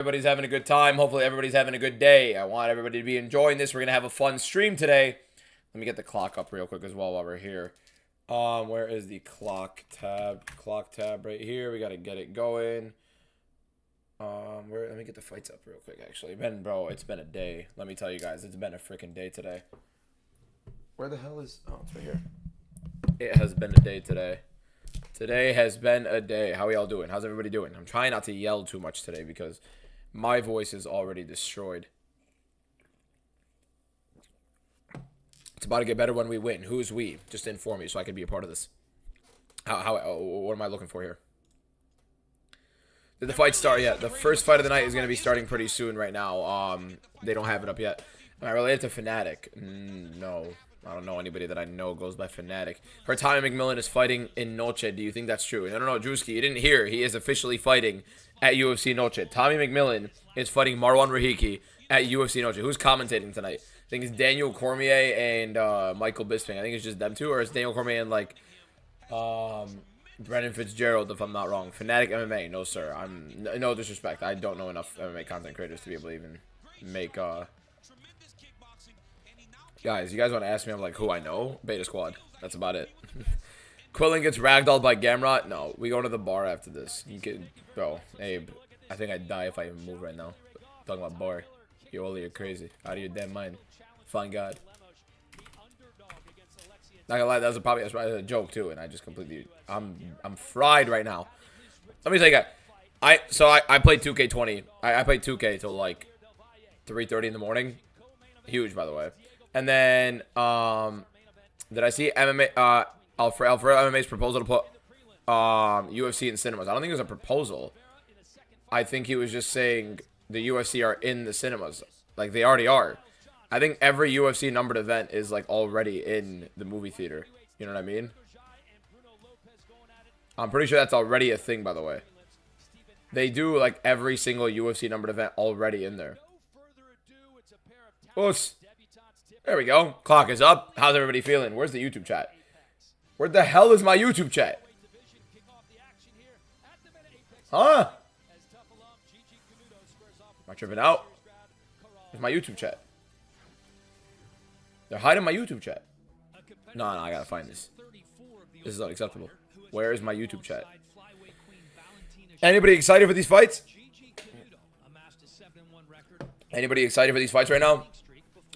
Everybody's having a good time. Hopefully everybody's having a good day. I want everybody to be enjoying this. We're going to have a fun stream today. Let me get the clock up real quick as well while we're here. Where is the clock tab? Clock tab right here. We got to get it going. Let me get the fights up real quick, actually. Bro, it's been a day. Let me tell you guys, it's been a freaking day today. Where the hell is... Oh, it's right here. It has been a day today. Today has been a day. How are y'all doing? How's everybody doing? I'm trying not to yell too much today because my voice is already destroyed. It's about to get better when we win. Who's we? Just inform me so I can be a part of this. What am I looking for here? Did the fight start yet? The first fight of the night is going to be starting pretty soon right now. They don't have it up yet. Am I related to Fnatic? No. I don't know anybody that I know goes by Fnatic. Her Tommy McMillan is fighting in Noche. Do you think that's true? No, Drewski, you didn't hear. He is officially fighting at UFC Noche. Tommy McMillan is fighting Marwan Rahiki at UFC Noche. Who's commentating tonight? I think it's Daniel Cormier and Michael Bisping. I think it's just them two, or it's Daniel Cormier and like Brendan Fitzgerald, if I'm not wrong. Fnatic MMA, no sir. I'm no disrespect. I don't know enough MMA content creators to be able to even make Guys, you guys want to ask me, I'm like, who I know? Beta Squad. That's about it. Quillen gets ragdolled by Gamrot? No, we go to the bar after this. You can, bro, Abe, I think I'd die if I even move right now. Talking about bar. You Oli, you're crazy. Out of your damn mind. Fine God. Not gonna lie, that was probably a joke too, and I just completely, I'm fried right now. Let me tell you guys, I played 2K20. I played 2K till like 3:30 in the morning. Huge, by the way. And then, did I see MMA, Alfredo MMA's proposal to put UFC in cinemas? I don't think it was a proposal. I think he was just saying the UFC are in the cinemas. Like, they already are. I think every UFC numbered event is, like, already in the movie theater. You know what I mean? I'm pretty sure that's already a thing, by the way. They do, like, every single UFC numbered event already in there. Oops. There we go. Clock is up. How's everybody feeling? Where's the YouTube chat? Where the hell is my YouTube chat? Huh? Am I tripping out? Where's my YouTube chat? They're hiding my YouTube chat. No, I gotta find this. This is unacceptable. Where is my YouTube chat? Anybody excited for these fights? Anybody excited for these fights right now?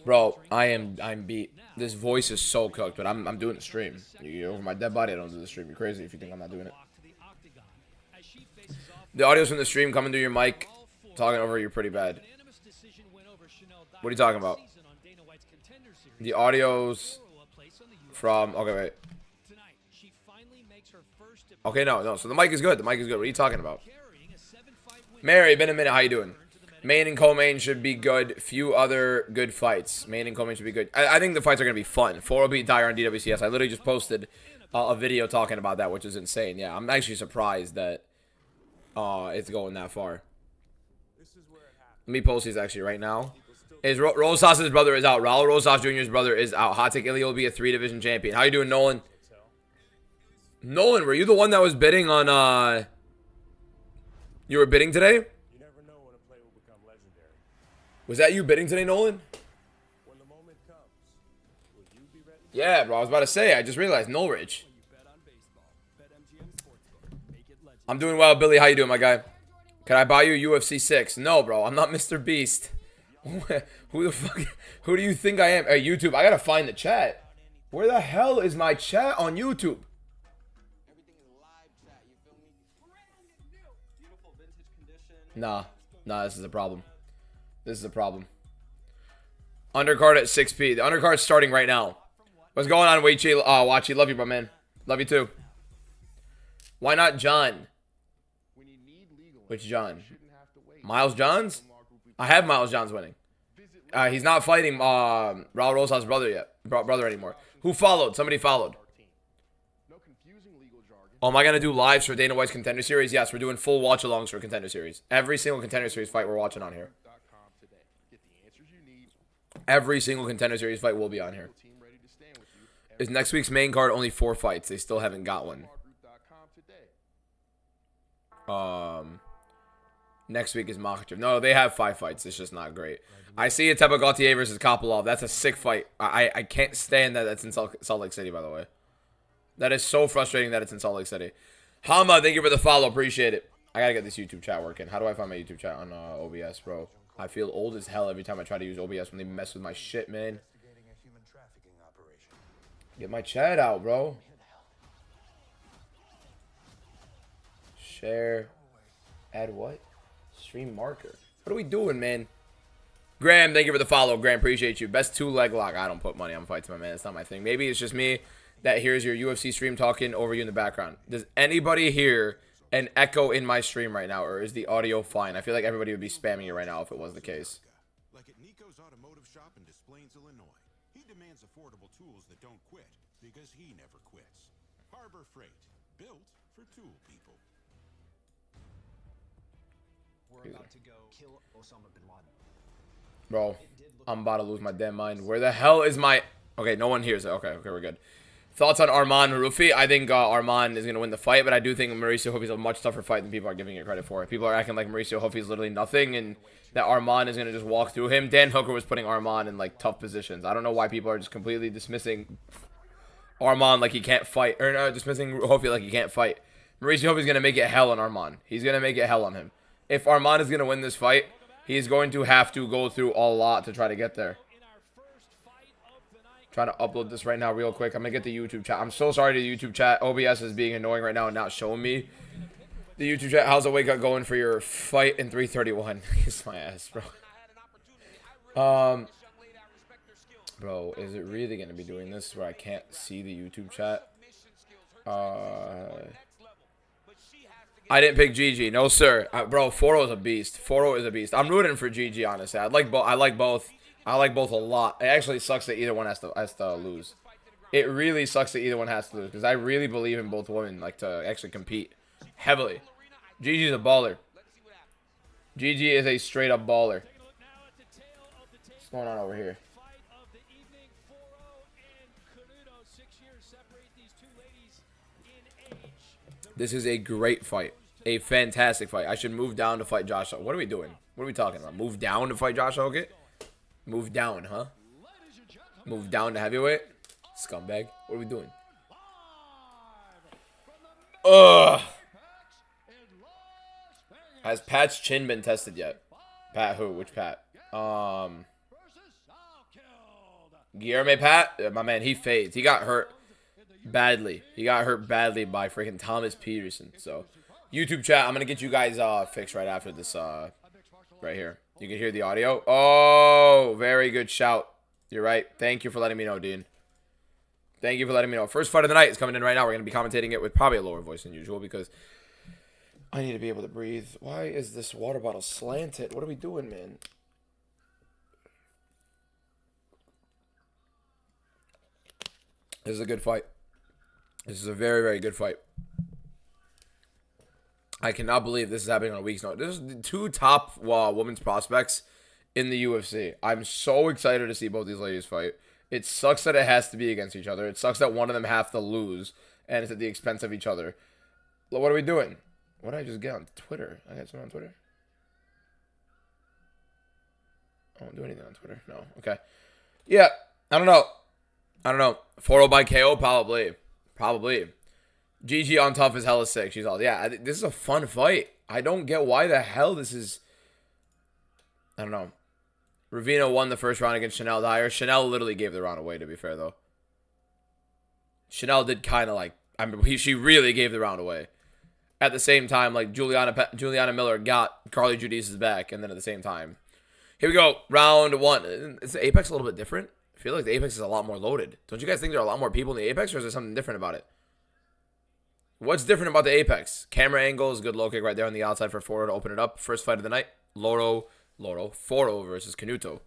Bro, I'm beat. This voice is so cooked, but I'm doing the stream. You're over my dead body. I don't do the stream. You're crazy if you think I'm not doing it. The audio's from the stream coming through your mic. Talking over you pretty bad. What are you talking about? The audio's from... Okay, wait. Okay, no. So the mic is good. The mic is good. What are you talking about? Mary, been a minute. How you doing? Main and co-main should be good. Few other good fights. Main and co-main should be good. I think the fights are going to be fun. 4 will beat Dyer on DWCS. I literally just posted a video talking about that, which is insane. Yeah, I'm actually surprised that it's going that far. Let me post these actually right now. Rosas's brother is out. Raul Rosas Jr.'s brother is out. Hot take Ilya will be a 3-division champion. How you doing, Nolan? Nolan, were you the one that was bidding on... You were bidding today? Was that you bidding today, Nolan? When the moment comes, will you be ready? Yeah, bro. I was about to say. I just realized. Norwich. I'm doing well, Billy. How you doing, my guy? Can I buy you UFC 6? No, bro. I'm not Mr. Beast. Who the fuck? Who do you think I am? YouTube. I gotta find the chat. Where the hell is my chat on YouTube? Nah. This is a problem. This is a problem. Undercard at 6p. The undercard's starting right now. What's going on, Watchy? Watchy, love you, bro, man. Love you too. Why not John? Which John? Miles Johns? I have Miles Johns winning. He's not fighting Raul Rosas' brother yet. Brother anymore. Who followed? Somebody followed. Oh, am I going to do lives for Dana White's Contender Series? Yes, we're doing full watch-alongs for Contender Series. Every single Contender Series fight we're watching on here. Every single Contender Series fight will be on here. Is next week's main card only 4 fights? They still haven't got one. Next week is Makhachev. No, they have 5 fights. It's just not great. I see a Tepa Gautier versus Kopolov. That's a sick fight. I can't stand that that's in Salt Lake City, by the way. That is so frustrating that it's in Salt Lake City. Hama, thank you for the follow. Appreciate it. I gotta get this YouTube chat working. How do I find my YouTube chat on OBS, bro? I feel old as hell every time I try to use OBS when they mess with my shit, man. Get my chat out, bro. Share. Add what? Stream marker. What are we doing, man? Graham, thank you for the follow. Graham, appreciate you. Best 2-leg lock. I don't put money on fights, my man. It's not my thing. Maybe it's just me that hears your UFC stream talking over you in the background. Does anybody hear an echo in my stream right now, or is the audio fine? I feel like everybody would be spamming it right now if it was the case. Like at Nico's Automotive Shop in Des Plaines, Illinois. He demands affordable tools that don't quit because he never quits. Harbor Freight, built for tool people. We're about to go kill Osama bin Laden. Bro, I'm about to lose my damn mind. Where the hell is my... Okay, no one hears it. Okay, we're good. Thoughts on Arman Harufi? I think Arman is going to win the fight, but I do think Mauricio Hofi's a much tougher fight than people are giving it credit for. People are acting like Mauricio Hofi is literally nothing and that Arman is going to just walk through him. Dan Hooker was putting Arman in, like, tough positions. I don't know why people are just completely dismissing Arman like he can't fight. Or dismissing Hofi like he can't fight. Mauricio Hofi's going to make it hell on Arman. He's going to make it hell on him. If Arman is going to win this fight, he's going to have to go through a lot to try to get there. Trying to upload this right now real quick. I'm going to get the YouTube chat. I'm so sorry to the YouTube chat. OBS is being annoying right now and not showing me the YouTube chat. How's the wake up going for your fight in 331? Kiss my ass, bro. Bro, is it really going to be doing this where I can't see the YouTube chat? I didn't pick Gigi. No, sir. Bro, Foro is a beast. Foro is a beast. I'm rooting for Gigi, honestly. I like both. I like both a lot. It actually sucks that either one has to lose. It really sucks that either one has to lose because I really believe in both women, like, to actually compete heavily. Gigi's a baller. Gigi is a straight up baller. What's going on over here? This is a great fight. A fantastic fight. I should move down to fight Josh. What are we doing? What are we talking about? Move down to fight Josh Hogan? Move down, huh? Move down to heavyweight? Scumbag. What are we doing? Ugh. Has Pat's chin been tested yet? Pat who? Which Pat? Guillermo Pat? My man, he fades. He got hurt badly. He got hurt badly by freaking Thomas Peterson. So, YouTube chat, I'm going to get you guys fixed right after this right here. You can hear the audio. Oh, very good shout. You're right. Thank you for letting me know, Dean. Thank you for letting me know. First fight of the night is coming in right now. We're going to be commentating it with probably a lower voice than usual because I need to be able to breathe. Why is this water bottle slanted? What are we doing, man? This is a good fight. This is a very, very good fight. I cannot believe this is happening on a week's notice. This is the 2 top women's prospects in the UFC. I'm so excited to see both these ladies fight. It sucks that it has to be against each other. It sucks that one of them have to lose, and it's at the expense of each other. What are we doing? What did I just get on Twitter? I got something on Twitter? I won't do anything on Twitter. No. Okay. Yeah. I don't know. 4-0 by KO? Probably. Gigi on tough is hella sick. She's all, yeah, this is a fun fight. I don't get why the hell this is. I don't know. Ravina won the first round against Chanel Dyer. Chanel literally gave the round away, to be fair, though. Chanel did kind of like, she really gave the round away. At the same time, like, Juliana Miller got Carly Giudice's back, and then at the same time. Here we go. Round 1. Is the Apex a little bit different? I feel like the Apex is a lot more loaded. Don't you guys think there are a lot more people in the Apex, or is there something different about it? What's different about the Apex? Camera angles, good low kick right there on the outside for Foro to open it up. First fight of the night, Foro versus Canuto.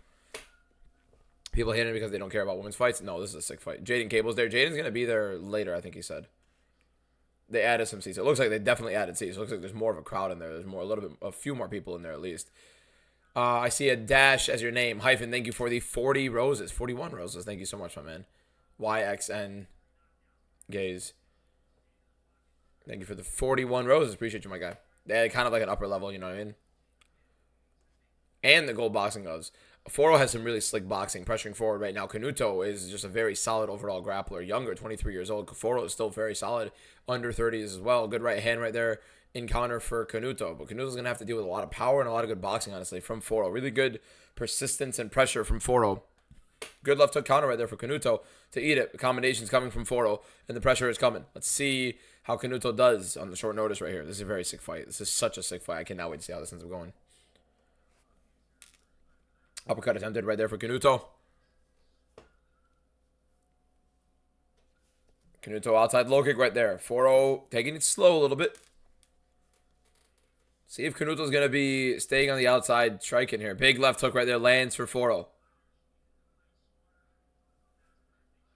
People hate it because they don't care about women's fights. No, this is a sick fight. Jaden Cable's there. Jaden's going to be there later, I think he said. They added some seats. It looks like they definitely added seats. It looks like there's more of a crowd in there. There's a few more people in there at least. I see a dash as your name. Hyphen, thank you for the 40 roses. 41 roses. Thank you so much, my man. YXN Gaze. Thank you for the 41 roses. Appreciate you, my guy. They had kind of like an upper level, you know what I mean? and the gold boxing gloves. Foro has some really slick boxing, pressuring forward right now. Canuto is just a very solid overall grappler. Younger, 23 years old. Foro is still very solid, under 30s as well. Good right hand right there in counter for Canuto. But Canuto's going to have to deal with a lot of power and a lot of good boxing, honestly, from Foro. Really good persistence and pressure from Foro. Good left hook counter right there for Canuto to eat it. The combination's coming from Foro, and the pressure is coming. Let's see how Canuto does on the short notice right here. This is a very sick fight. This is such a sick fight. I cannot wait to see how this ends up going. Uppercut attempted right there for Canuto. Canuto outside low kick right there. 4-0, taking it slow a little bit. See if Canuto's going to be staying on the outside, striking here. Big left hook right there, lands for 4-0.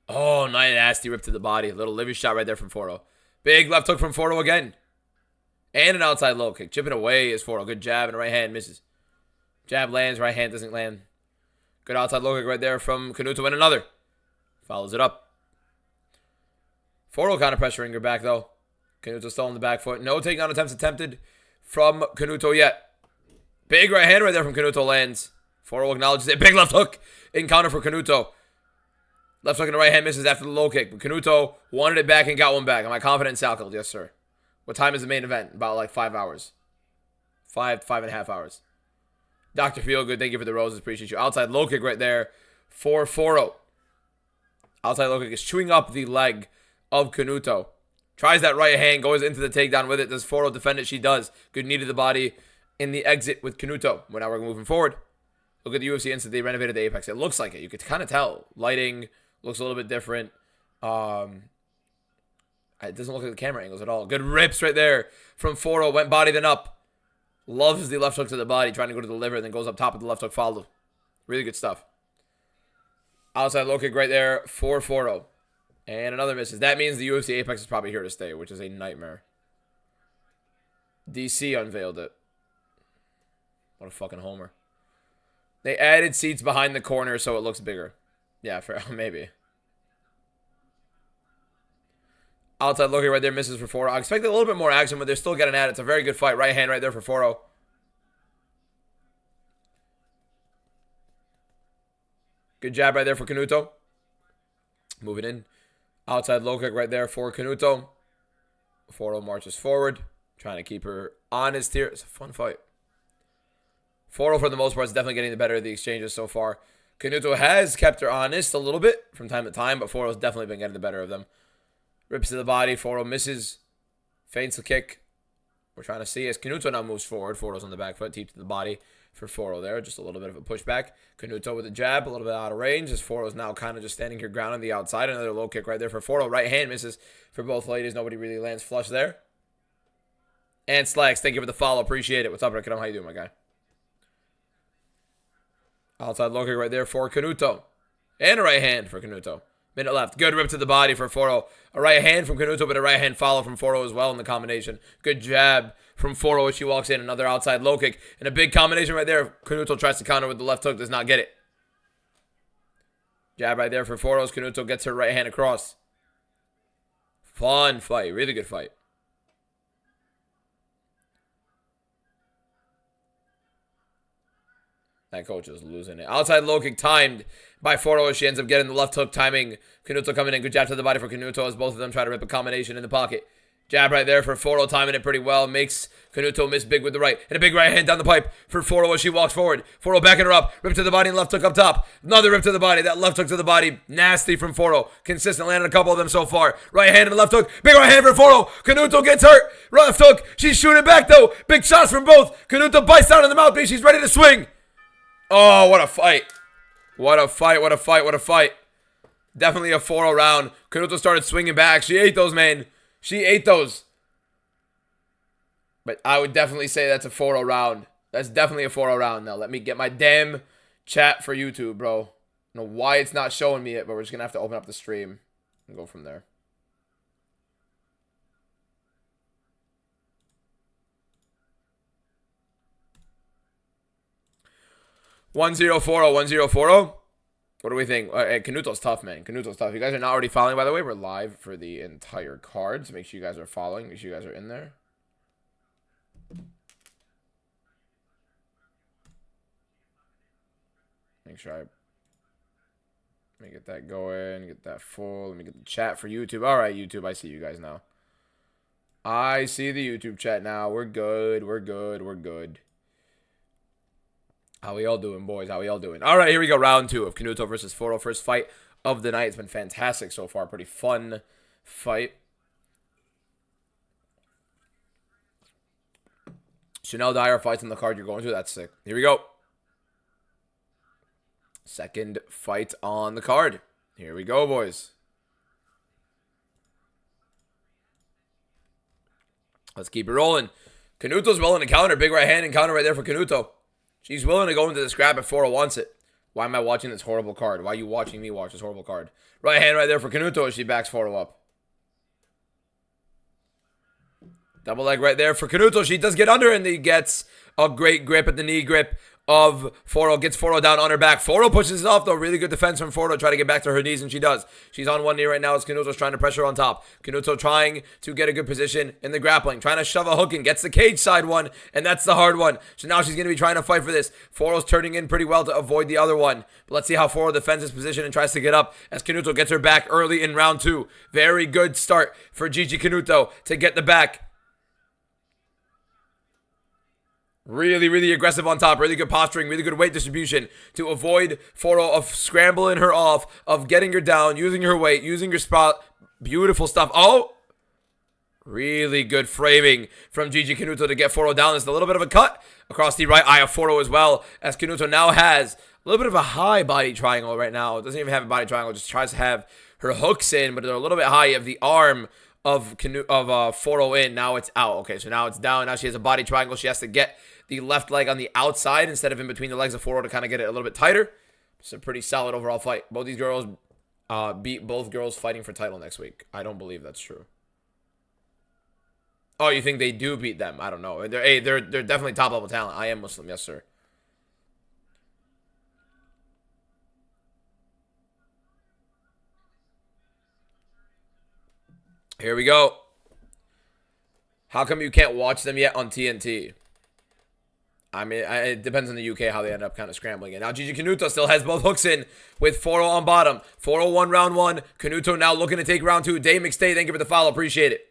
Oh, nice nasty rip to the body. Little living shot right there from 4-0. Big left hook from 4-0 again. And an outside low kick. Chipping away is 4-0. Good jab and right hand misses. Jab lands, right hand doesn't land. Good outside low kick right there from Canuto and another. Follows it up. 4-0 kind of pressuring her back though. Canuto still on the back foot. No takedown attempts attempted from Canuto yet. Big right hand right there from Canuto lands. 4-0 acknowledges it. Big left hook in counter for Canuto. Left hook and the right hand misses after the low kick. But Canuto wanted it back and got one back. Am I confident in Salkeld? Yes, sir. What time is the main event? About like 5 hours. 5.5 hours. Dr. Feelgood, thank you for the roses. Appreciate you. Outside low kick right there for 4-0. Outside low kick is chewing up the leg of Canuto. Tries that right hand, goes into the takedown with it. Does 4-0 defend it? She does. Good knee to the body in the exit with Canuto. Well, now we're moving forward. Look at the UFC Instant. They renovated the Apex. It looks like it. You could kind of tell. Lighting looks a little bit different. It doesn't look like the camera angles at all. Good rips right there from 4-0. Went body then up. Loves the left hook to the body, trying to go to the liver, and then goes up top with the left hook follow. Really good stuff. Outside low kick right there for 4-0. And another misses. That means the UFC Apex is probably here to stay, which is a nightmare. DC unveiled it. What a fucking homer. They added seats behind the corner so it looks bigger. Yeah, fair, maybe. Outside looking right there, misses for 4-0. I expected a little bit more action, but they're still getting at it. It's a very good fight. Right hand right there for 4-0. Good jab right there for Canuto. Moving in. Outside low kick right there for Canuto. 4-0 marches forward. Trying to keep her honest here. It's a fun fight. 4-0 for the most part is definitely getting the better of the exchanges so far. Canuto has kept her honest a little bit from time to time, but 4-0 has definitely been getting the better of them. Rips to the body. 4-0 misses. Feints the kick. We're trying to see as Canuto now moves forward. 4-0's on the back foot. Deep to the body for 4-0 there. Just a little bit of a pushback. Canuto with a jab. A little bit out of range as 4-0's now kind of just standing here ground on the outside. Another low kick right there for 4-0. Right hand misses for both ladies. Nobody really lands flush there. And Slacks, thank you for the follow. Appreciate it. What's up, Rick? How you doing, my guy? Outside low kick right there for Canuto. And a right hand for Canuto. Minute left. Good rip to the body for 4-0. A right hand from Canuto, but a right hand follow from 4-0 as well in the combination. Good jab from 4-0 as she walks in. Another outside low kick. And a big combination right there. Canuto tries to counter with the left hook. Does not get it. Jab right there for 4-0 as Canuto gets her right hand across. Fun fight. Really good fight. That coach is losing it. Outside low kick timed by 4-0. She ends up getting the left hook timing. Canuto coming in. Good jab to the body for Canuto as both of them try to rip a combination in the pocket. Jab right there for 4-0, timing it pretty well. Makes Canuto miss big with the right. And a big right hand down the pipe for 4-0 as she walks forward. 4-0 backing her up. Rip to the body and left hook up top. Another rip to the body. That left hook to the body. Nasty from 4-0. Consistent, landing a couple of them so far. Right hand and left hook. Big right hand for 4-0. Canuto gets hurt. Left hook. She's shooting back though. Big shots from both. Canuto bites down in the mouthpiece. She's ready to swing. Oh, what a fight. What a fight, what a fight, what a fight. Definitely a 4-0 round. Canuto started swinging back. She ate those, man. She ate those. But I would definitely say that's a 4-0 round. That's definitely a 4-0 round. Now, let me get my damn chat for YouTube, bro. I don't know why it's not showing me it, but we're just going to have to open up the stream and go from there. One zero four zero 1040. What do we think? Hey, Canuto's tough, man. Canuto's tough. If you guys are not already following, by the way, we're live for the entire card. So make sure you guys are following. Make sure you guys are in there. Make sure let me get that going, get that full. Let me get the chat for YouTube. All right, YouTube, I see you guys now. I see the YouTube chat now. We're good. We're good. We're good. How we all doing, boys? How we all doing? All right, here we go. Round 2 of Kanuto versus Foro. First fight of the night. It's been fantastic so far. Pretty fun fight. Chanel Dyer fights on the card you're going to. That's sick. Here we go. Second fight on the card. Here we go, boys. Let's keep it rolling. Canuto's willing to counter. Big right hand and counter right there for Kanuto. She's willing to go into the scrap if Foro wants it. Why am I watching this horrible card? Why are you watching me watch this horrible card? Right hand right there for Kanuto as she backs Foro up. Double leg right there for Kanuto. She does get under and he gets a great grip at the knee grip of Foro. Gets Foro down on her back. Foro pushes it off though. Really good defense from Foro. Try to get back to her knees and she does. She's on one knee right now as Kanuto's trying to pressure on top. Kanuto trying to get a good position in the grappling. Trying to shove a hook in. Gets the cage side one and that's the hard one. So now she's going to be trying to fight for this. Foro's turning in pretty well to avoid the other one. But let's see how Foro defends his position and tries to get up as Kanuto gets her back early in round 2. Very good start for Gigi Kanuto to get the back. Really, really aggressive on top. Really good posturing. Really good weight distribution to avoid Foro of scrambling her off, of getting her down, using her weight, using her spot. Beautiful stuff. Oh! Really good framing from Gigi Kanuto to get Foro down. There's a little bit of a cut across the right eye of Foro as well, as Kanuto now has a little bit of a high body triangle right now. It doesn't even have a body triangle. Just tries to have her hooks in, but they're a little bit high. You have the arm of Foro in. Now it's out. Okay, so now it's down. Now she has a body triangle. She has to get the left leg on the outside instead of in between the legs of Foro to kind of get it a little bit tighter. It's a pretty solid overall fight. Both these girls beat both girls fighting for title next week. I don't believe that's true. Oh, you think they do beat them? I don't know. They're definitely top level talent. I am Muslim, yes sir. Here we go. How come you can't watch them yet on TNT? I mean, it depends on the UK how they end up kind of scrambling it. Now, Gigi Kanuto still has both hooks in with Foro on bottom. Foro won round 1. Kanuto now looking to take round 2. Dave McStay, thank you for the follow. Appreciate it.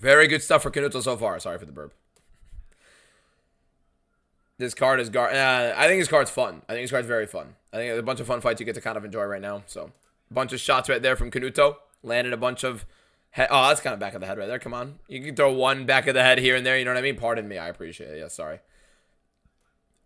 Very good stuff for Kanuto so far. Sorry for the burp. This card is... I think this card's fun. I think this card's very fun. I think there's a bunch of fun fights you get to kind of enjoy right now. So, a bunch of shots right there from Kanuto. Landed a bunch of... Oh, that's kind of back of the head right there. Come on. You can throw one back of the head here and there. You know what I mean? Pardon me. I appreciate it. Yeah, sorry.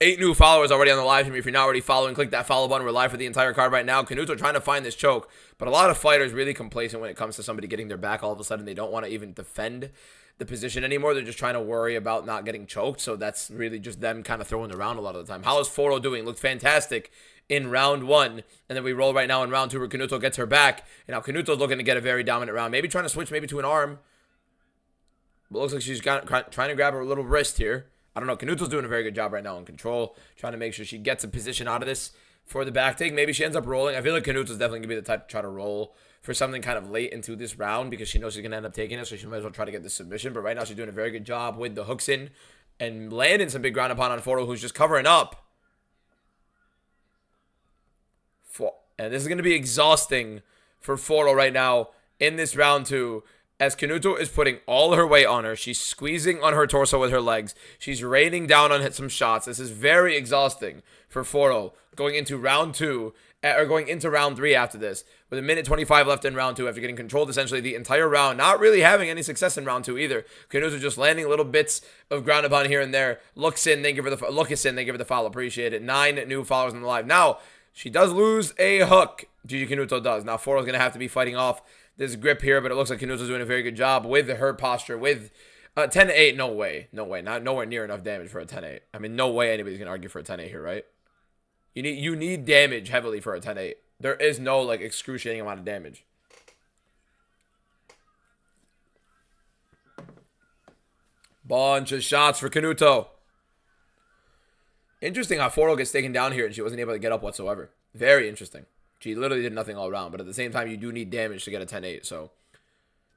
8 new followers already on the live stream. If you're not already following, click that follow button. We're live for the entire card right now. Kanuto trying to find this choke. But a lot of fighters really complacent when it comes to somebody getting their back all of a sudden. They don't want to even defend the position anymore. They're just trying to worry about not getting choked. So that's really just them kind of throwing around a lot of the time. How is Foro doing? Looked fantastic in round 1, and then we roll right now in round 2 where Kanuto gets her back, and now Kanuto's looking to get a very dominant round, maybe trying to switch maybe to an arm, but looks like she's trying to grab her little wrist here. I don't know, Kanuto's doing a very good job right now in control, trying to make sure she gets a position out of this for the back take. Maybe she ends up rolling. I feel like Kanuto's definitely going to be the type to try to roll for something kind of late into this round because she knows she's going to end up taking it, so she might as well try to get the submission, but right now she's doing a very good job with the hooks in and landing some big ground upon on Foro, who's just covering up. And this is going to be exhausting for Foro right now in this round 2 as Kanuto is putting all her weight on her. She's squeezing on her torso with her legs. She's raining down on some shots. This is very exhausting for Foro going into round 2 or going into round 3 after this with 1:25 left in round 2 after getting controlled essentially the entire round. Not really having any success in round 2 either. Kanuto just landing little bits of ground upon here and there. Looks in, thank you for the follow. Appreciate it. 9 new followers on the live. Now, she does lose a hook. Gigi Kanuto does. Now, Foro's going to have to be fighting off this grip here, but it looks like Kanuto's doing a very good job with her posture. With 10-8, no way. No way. Nowhere near enough damage for a 10-8. I mean, no way anybody's going to argue for a 10-8 here, right? You need damage heavily for a 10-8. There is no, like, excruciating amount of damage. Bunch of shots for Kanuto. Interesting how Foro gets taken down here and she wasn't able to get up whatsoever. Very interesting. She literally did nothing all around, but at the same time, you do need damage to get a 10-8. So,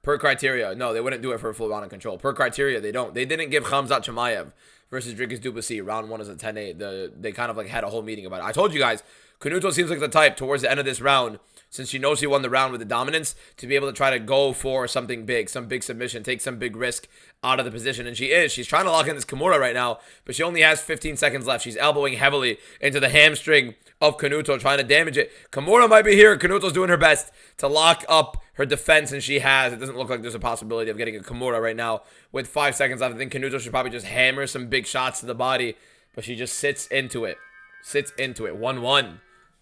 per criteria, no, they wouldn't do it for a full round of control. Per criteria, they don't. They didn't give Khamzat Chimaev versus Dricus Du Plessis. Round 1 is a 10-8. They kind of like had a whole meeting about it. I told you guys, Canuto seems like the type towards the end of this round, since she knows she won the round with the dominance, to be able to try to go for something big, some big submission, take some big risk out of the position. And she is. She's trying to lock in this Kimura right now, but she only has 15 seconds left. She's elbowing heavily into the hamstring of Canuto, trying to damage it. Kimura might be here. Canuto's doing her best to lock up her defense, and she has. It doesn't look like there's a possibility of getting a Kimura right now with 5 seconds left. I think Canuto should probably just hammer some big shots to the body, but she just sits into it. 1-1.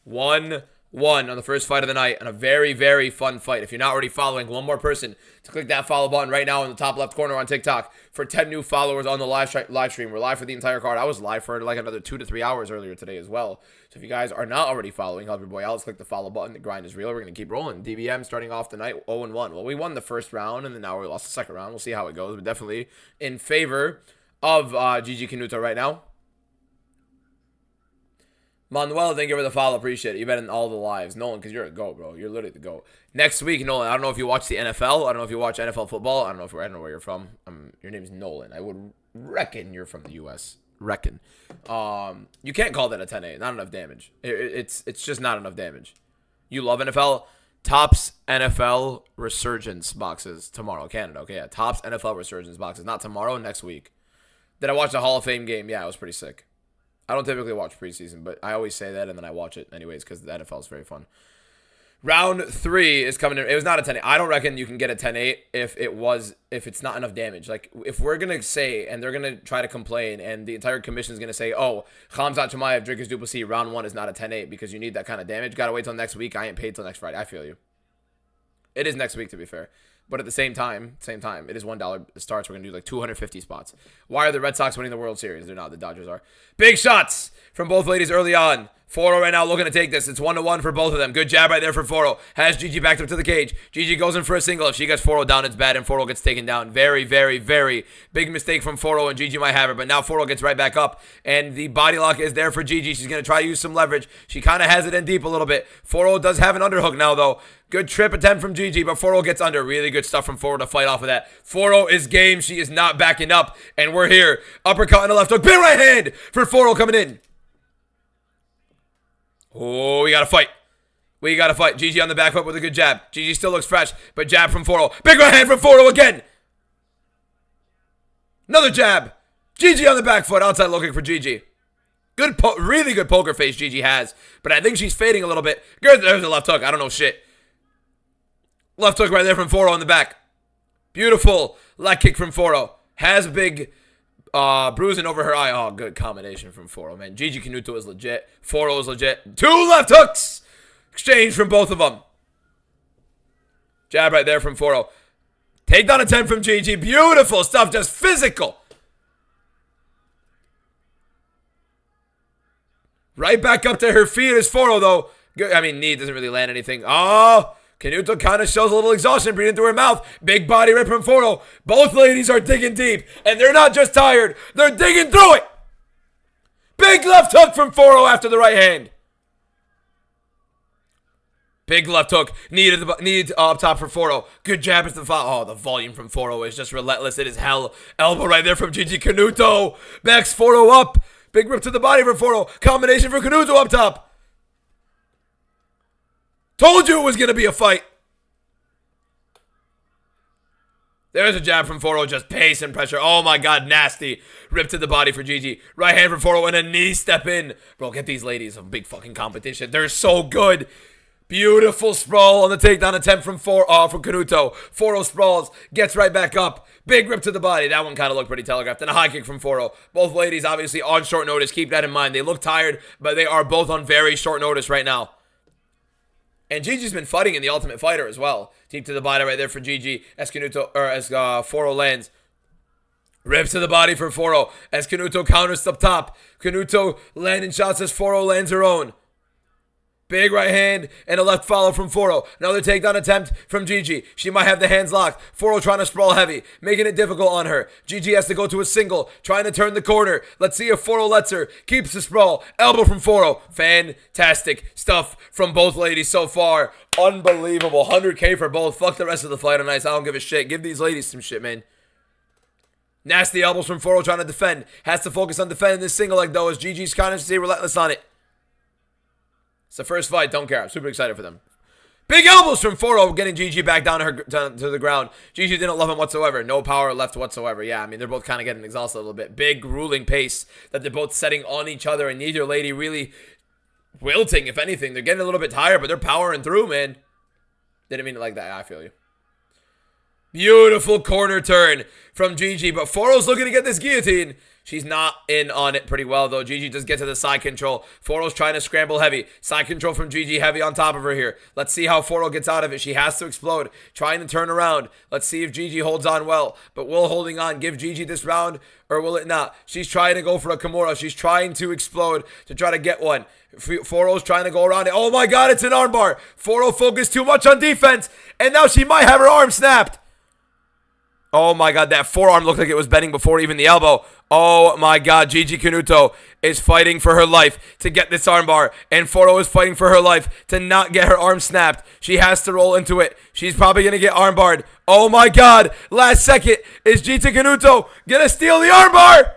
1-1 on the first fight of the night, and a very, very fun fight. If you're not already following, one more person to click that follow button right now in the top left corner on TikTok for 10 new followers on the live stream. We're live for the entire card. I was live for like another 2 to 3 hours earlier today as well. So if you guys are not already following, help your boy Alex, click the follow button. The grind is real. We're going to keep rolling. DBM starting off the night 0-1. Well, we won the first round, and then now we lost the second round. We'll see how it goes, but definitely in favor of Gigi Canuto right now. Manuel, thank you for the follow. Appreciate it. You've been in all the lives. Nolan, because you're a GOAT, bro. You're literally the GOAT. Next week, Nolan, I don't know if you watch the NFL. I don't know if you watch NFL football. I don't know where you're from. Your name's Nolan. I would reckon you're from the U.S. Reckon. You can't call that a 10-8. Not enough damage. It's just not enough damage. You love NFL. Topps NFL Resurgence boxes tomorrow. Canada. Okay, yeah. Topps NFL Resurgence boxes. Not tomorrow, next week. Did I watch the Hall of Fame game? Yeah, it was pretty sick. I don't typically watch preseason, but I always say that, and then I watch it anyways because the NFL is very fun. Round 3 is coming in. It was not a 10-8. I don't reckon you can get a 10-8 if it's not enough damage. Like, if we're going to say, and they're going to try to complain, and the entire commission is going to say, oh, Khamzat Chimaev, Dricus Du Plessis, round 1 is not a 10-8 because you need that kind of damage. Got to wait till next week. I ain't paid till next Friday. I feel you. It is next week, to be fair. But at the same time, it is $1 starts. We're going to do like 250 spots. Why are the Red Sox winning the World Series? They're not. The Dodgers are. Big shots from both ladies early on. Foro right now looking to take this. It's 1-1 for both of them. Good jab right there for Foro. Has Gigi backed up to the cage. Gigi goes in for a single. If she gets Foro down, it's bad, and Foro gets taken down. Very, very, very big mistake from Foro, and Gigi might have her. But now Foro gets right back up, and the body lock is there for Gigi. She's going to try to use some leverage. She kind of has it in deep a little bit. Foro does have an underhook now, though. Good trip attempt from Gigi, but Foro gets under. Really good stuff from Foro to fight off of that. Foro is game. She is not backing up, and we're here. Uppercut and a left hook. Big right hand for Foro coming in. Oh, we got to fight. We got to fight. Gigi on the back foot with a good jab. Gigi still looks fresh, but jab from Foro. Big right hand from Foro again. Another jab. Gigi on the back foot. Outside looking for Gigi. Really good poker face Gigi has, but I think she's fading a little bit. Good, there's a left hook. I don't know shit. Left hook right there from Foro on the back. Beautiful leg kick from Foro. Has a big bruising over her eye. Oh, good combination from Foro, man. Gigi Canuto is legit. Foro is legit. 2 left hooks. Exchange from both of them. Jab right there from Foro. Takedown attempt from Gigi. Beautiful stuff. Just physical. Right back up to her feet is Foro, though. Good. I mean, knee doesn't really land anything. Oh, Canuto kind of shows a little exhaustion breathing through her mouth. Big body rip from Foro. Both ladies are digging deep, and they're not just tired. They're digging through it. Big left hook from Foro after the right hand. Big left hook. Need up top for Foro. Good jab at the follow. Oh, the volume from Foro is just relentless. It is hell. Elbow right there from Gigi Canuto. Backs Foro up. Big rip to the body for Foro. Combination for Canuto up top. Told you it was going to be a fight. There's a jab from Foro. Just pace and pressure. Oh, my God. Nasty. Rip to the body for Gigi. Right hand from Foro and a knee step in. Bro, get these ladies some big fucking competition. They're so good. Beautiful sprawl on the takedown attempt from Canuto. Foro sprawls. Gets right back up. Big rip to the body. That one kind of looked pretty telegraphed. And a high kick from Foro. Both ladies obviously on short notice. Keep that in mind. They look tired, but they are both on very short notice right now. And Gigi's been fighting in the Ultimate Fighter as well. Deep to the body right there for Gigi as Foro lands. Rips to the body for Foro as Canuto counters up top. Canuto landing shots as Foro lands her own. Big right hand and a left follow from Foro. Another takedown attempt from Gigi. She might have the hands locked. Foro trying to sprawl heavy, making it difficult on her. Gigi has to go to a single, trying to turn the corner. Let's see if Foro lets her. Keeps the sprawl. Elbow from Foro. Fantastic stuff from both ladies so far. Unbelievable. 100K for both. Fuck the rest of the fight on ice. I don't give a shit. Give these ladies some shit, man. Nasty elbows from Foro trying to defend. Has to focus on defending this single leg, though, as Gigi's kind of stay relentless on it. It's the first fight. Don't care. I'm super excited for them. Big elbows from Foro, getting Gigi back down to the ground. Gigi didn't love him whatsoever. No power left whatsoever. Yeah, I mean, they're both kind of getting exhausted a little bit. Big, grueling pace that they're both setting on each other, and neither lady really wilting, if anything. They're getting a little bit tired, but they're powering through, man. Didn't mean it like that. I feel you. Beautiful corner turn from Gigi, but Foro's looking to get this guillotine. She's not in on it pretty well, though. Gigi does get to the side control. Foro's trying to scramble heavy. Side control from Gigi, heavy on top of her here. Let's see how Foro gets out of it. She has to explode. Trying to turn around. Let's see if Gigi holds on well. But will holding on give Gigi this round, or will it not? She's trying to go for a Kimura. She's trying to explode to try to get one. Foro's trying to go around it. Oh my God, it's an armbar. Foro focused too much on defense, and now she might have her arm snapped. Oh my God, that forearm looked like it was bending before even the elbow. Oh my God, Gigi Canuto is fighting for her life to get this armbar, and Foro is fighting for her life to not get her arm snapped. She has to roll into it. She's probably going to get armbarred. Oh my God, last second, is Gigi Canuto going to steal the armbar?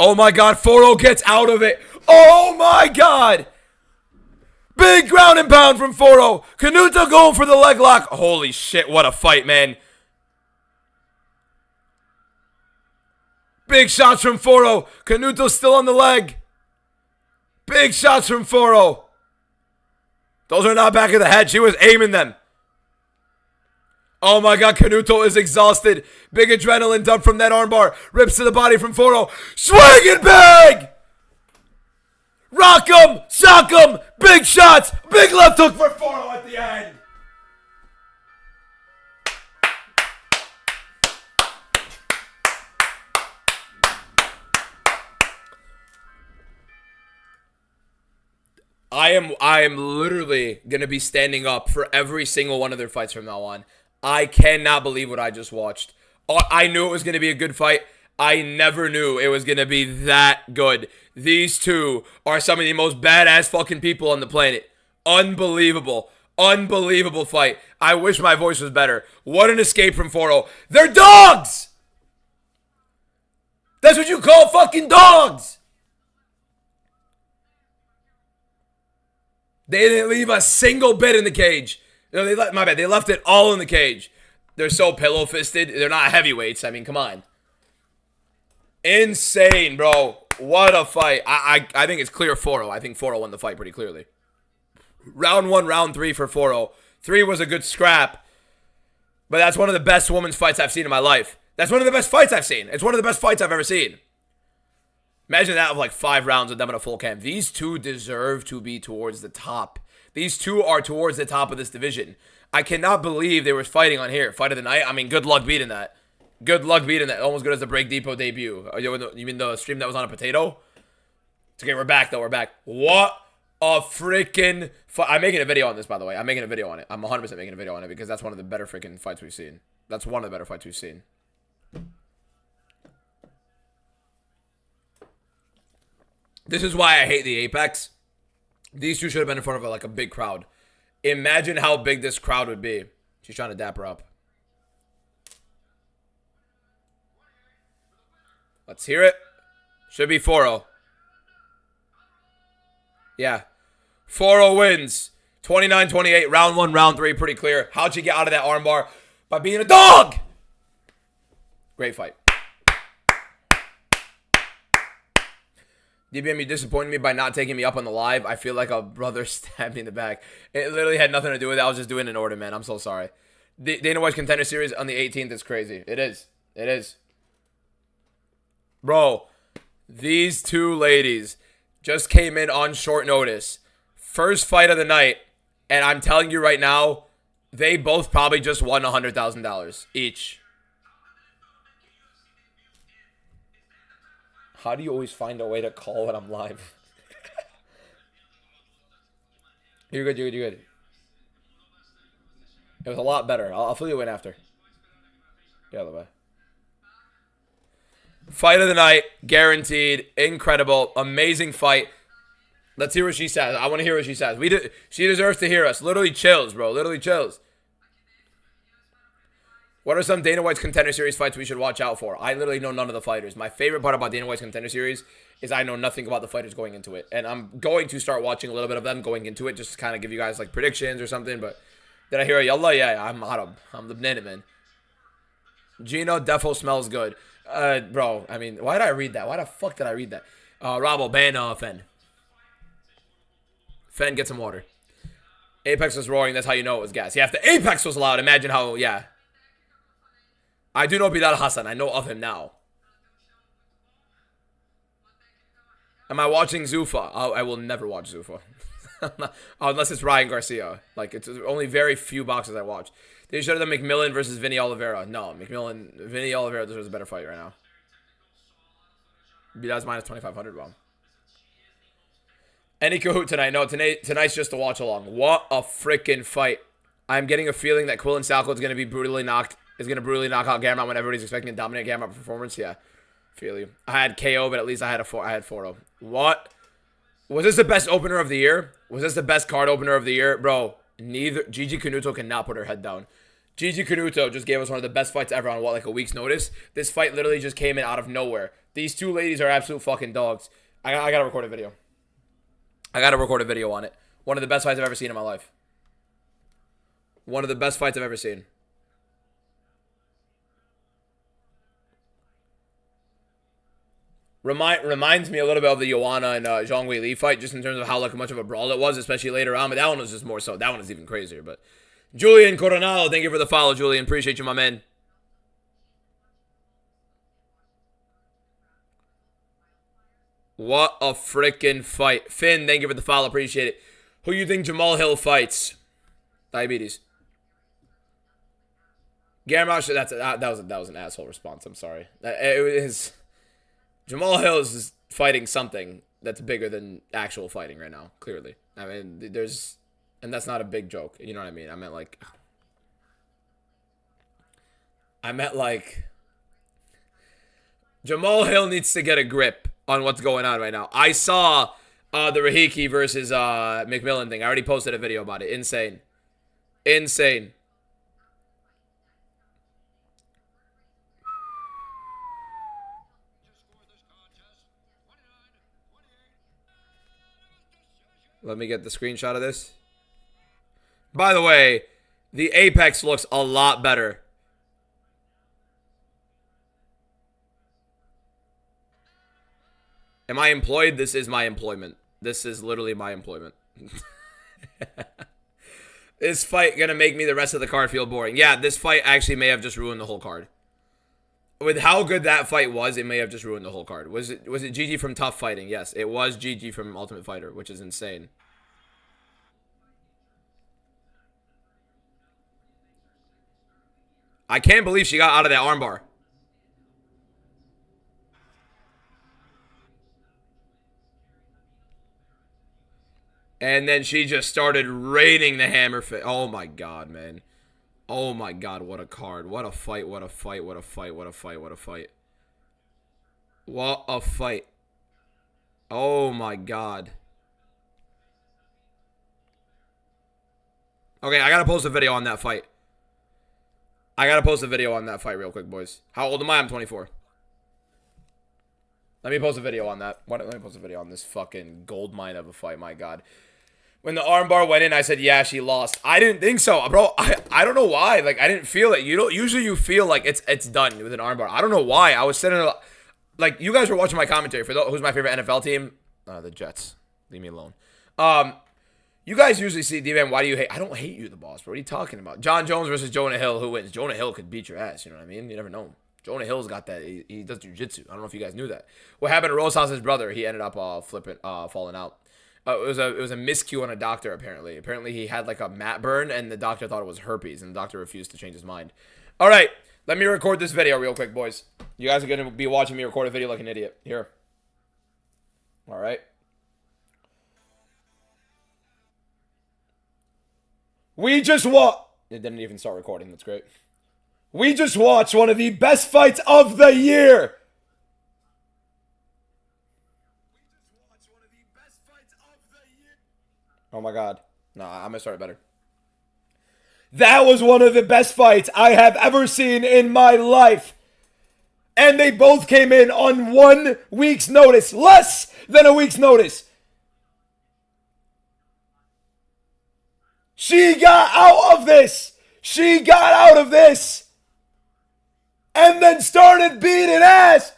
Oh my God, Foro gets out of it. Oh my God. Big ground and pound from Foro. Canuto going for the leg lock. Holy shit, what a fight, man. Big shots from Foro. Canuto's still on the leg. Big shots from Foro. Those are not back of the head. She was aiming them. Oh my God, Canuto is exhausted. Big adrenaline dump from that armbar. Rips to the body from Foro. Swing and bang! Rock him! Sock him! Big shots! Big left hook for Foro at the end. I am literally going to be standing up for every single one of their fights from now on. I cannot believe what I just watched. I knew it was going to be a good fight. I never knew it was going to be that good. These two are some of the most badass fucking people on the planet. Unbelievable. Unbelievable fight. I wish my voice was better. What an escape from Foro. They're dogs! That's what you call fucking dogs! They didn't leave a single bit in the cage. No, they left it all in the cage. They're so pillow-fisted. They're not heavyweights. I mean, come on. Insane, bro. What a fight. I think it's clear Foro. I think Foro won the fight pretty clearly. Round 1, round 3 for Foro. 3 was a good scrap. But that's one of the best women's fights I've seen in my life. That's one of the best fights I've seen. It's one of the best fights I've ever seen. Imagine that with like 5 rounds with them in a full camp. These two deserve to be towards the top. These two are towards the top of this division. I cannot believe they were fighting on here. Fight of the night. I mean, good luck beating that. Good luck beating that. Almost good as the Break Depot debut. You mean the stream that was on a potato? It's okay, we're back though. We're back. What a freaking fight. I'm making a video on this, by the way. I'm making a video on it. I'm 100% making a video on it because that's one of the better freaking fights we've seen. That's one of the better fights we've seen. This is why I hate the Apex. These two should have been in front of like a big crowd. Imagine how big this crowd would be. She's trying to dap her up. Let's hear it. Should be Foro. Yeah. Foro wins. 29-28. Round 1, round 3. Pretty clear. How'd she get out of that armbar? By being a dog. Great fight. DBM, you disappointed me by not taking me up on the live. I feel like a brother stabbed me in the back. It literally had nothing to do with it. I was just doing an order, man. I'm so sorry. Dana White's Contender Series on the 18th is crazy. It is. It is. Bro, these two ladies just came in on short notice. First fight of the night. And I'm telling you right now, they both probably just won $100,000 each. How do you always find a way to call when I'm live? You're good, you're good, you're good. It was a lot better. I'll fill you in after. Yeah, bye. Fight of the night, guaranteed, incredible, amazing fight. Let's hear what she says. I want to hear what she says. She deserves to hear us. Literally chills, bro. Literally chills. What are some Dana White's Contender Series fights we should watch out for? I literally know none of the fighters. My favorite part about Dana White's Contender Series is I know nothing about the fighters going into it. And I'm going to start watching a little bit of them going into it just to kind of give you guys like predictions or something. But did I hear a yalla? Yeah, I'm Arab. I'm Lebanese, man. Gino defo smells good. Bro, I mean, why did I read that? Why the fuck did I read that? Rabo, ban Fen. Fen, get some water. Apex was roaring. That's how you know it was gas. Yeah, if the Apex was loud, imagine how, yeah. I do know Bilal Hassan. I know of him now. Am I watching Zuffa? I will never watch Zuffa. Unless it's Ryan Garcia. Like, it's only very few boxes I watch. They should have done McMillan versus Vinny Oliveira. No, Vinny Oliveira deserves a better fight right now. Bilal's minus 2,500. Well. Any Kahoot tonight? No, tonight's just a watch along. What a freaking fight. I'm getting a feeling that Quillen Salco is going to be brutally knock out Gamrot when everybody's expecting a dominant Gamrot performance. Yeah, feel you. I had KO, but at least I had 4-0. What? Was this the best opener of the year? Was this the best card opener of the year? Bro, neither. Gigi Canuto cannot put her head down. Gigi Canuto just gave us one of the best fights ever on, what, like a week's notice? This fight literally just came in out of nowhere. These two ladies are absolute fucking dogs. I gotta record a video. I gotta record a video on it. One of the best fights I've ever seen in my life. One of the best fights I've ever seen. Reminds me a little bit of the Joanna and Zhang Wei Li fight, just in terms of how like much of a brawl it was, especially later on. But that one was just more so. That one is even crazier. But Julian Coronado, thank you for the follow, Julian. Appreciate you, my man. What a freaking fight. Finn, thank you for the follow. Appreciate it. Who you think Jamal Hill fights? Diabetes. Gamrot, that was an asshole response. I'm sorry. It was Jamal Hill is fighting something that's bigger than actual fighting right now. Clearly, I mean, and that's not a big joke. You know what I mean? I meant like Jamal Hill needs to get a grip on what's going on right now. I saw the Rahiki versus McMillan thing. I already posted a video about it. Insane. Let me get the screenshot of this. By the way, the Apex looks a lot better. Am I employed? This is my employment. This is literally my employment. This fight gonna make me the rest of the card feel boring. Yeah, this fight actually may have just ruined the whole card. With how good that fight was, it may have just ruined the whole card. Was it Gigi from Tough Fighting? Yes, it was Gigi from Ultimate Fighter, which is insane. I can't believe she got out of that armbar. And then she just started raining the hammer. Oh my god, man. Oh my god, what a card. What a fight, what a fight, what a fight, what a fight, what a fight. What a fight. Oh my god. Okay, I gotta post a video on that fight. Real quick, boys. How old am I? I'm 24. Let me post a video on that. Let me post a video on this fucking gold mine of a fight, my god. When the armbar went in, I said, yeah, she lost. I didn't think so, bro. I don't know why. Like, I didn't feel it. Usually you feel like it's done with an armbar. I don't know why. I was sitting there, like, you guys were watching my commentary. For who's my favorite NFL team? The Jets. Leave me alone. You guys usually see, D-Man, why do you hate? I don't hate you, the boss, bro. What are you talking about? John Jones versus Jonah Hill. Who wins? Jonah Hill could beat your ass. You know what I mean? You never know. Jonah Hill's got that. He does jiu-jitsu. I don't know if you guys knew that. What happened to Rosas's brother? He ended up falling out. It was a miscue on a doctor, apparently. Apparently, he had like a mat burn, and the doctor thought it was herpes, and the doctor refused to change his mind. All right, let me record this video real quick, boys. You guys are going to be watching me record a video like an idiot. Here. All right. We just watched... It didn't even start recording. That's great. We just watched one of the best fights of the year. Oh my god. Nah, I'm gonna start it better. That was one of the best fights I have ever seen in my life. And they both came in on 1 week's notice. Less than a week's notice. She got out of this. She got out of this. And then started beating ass.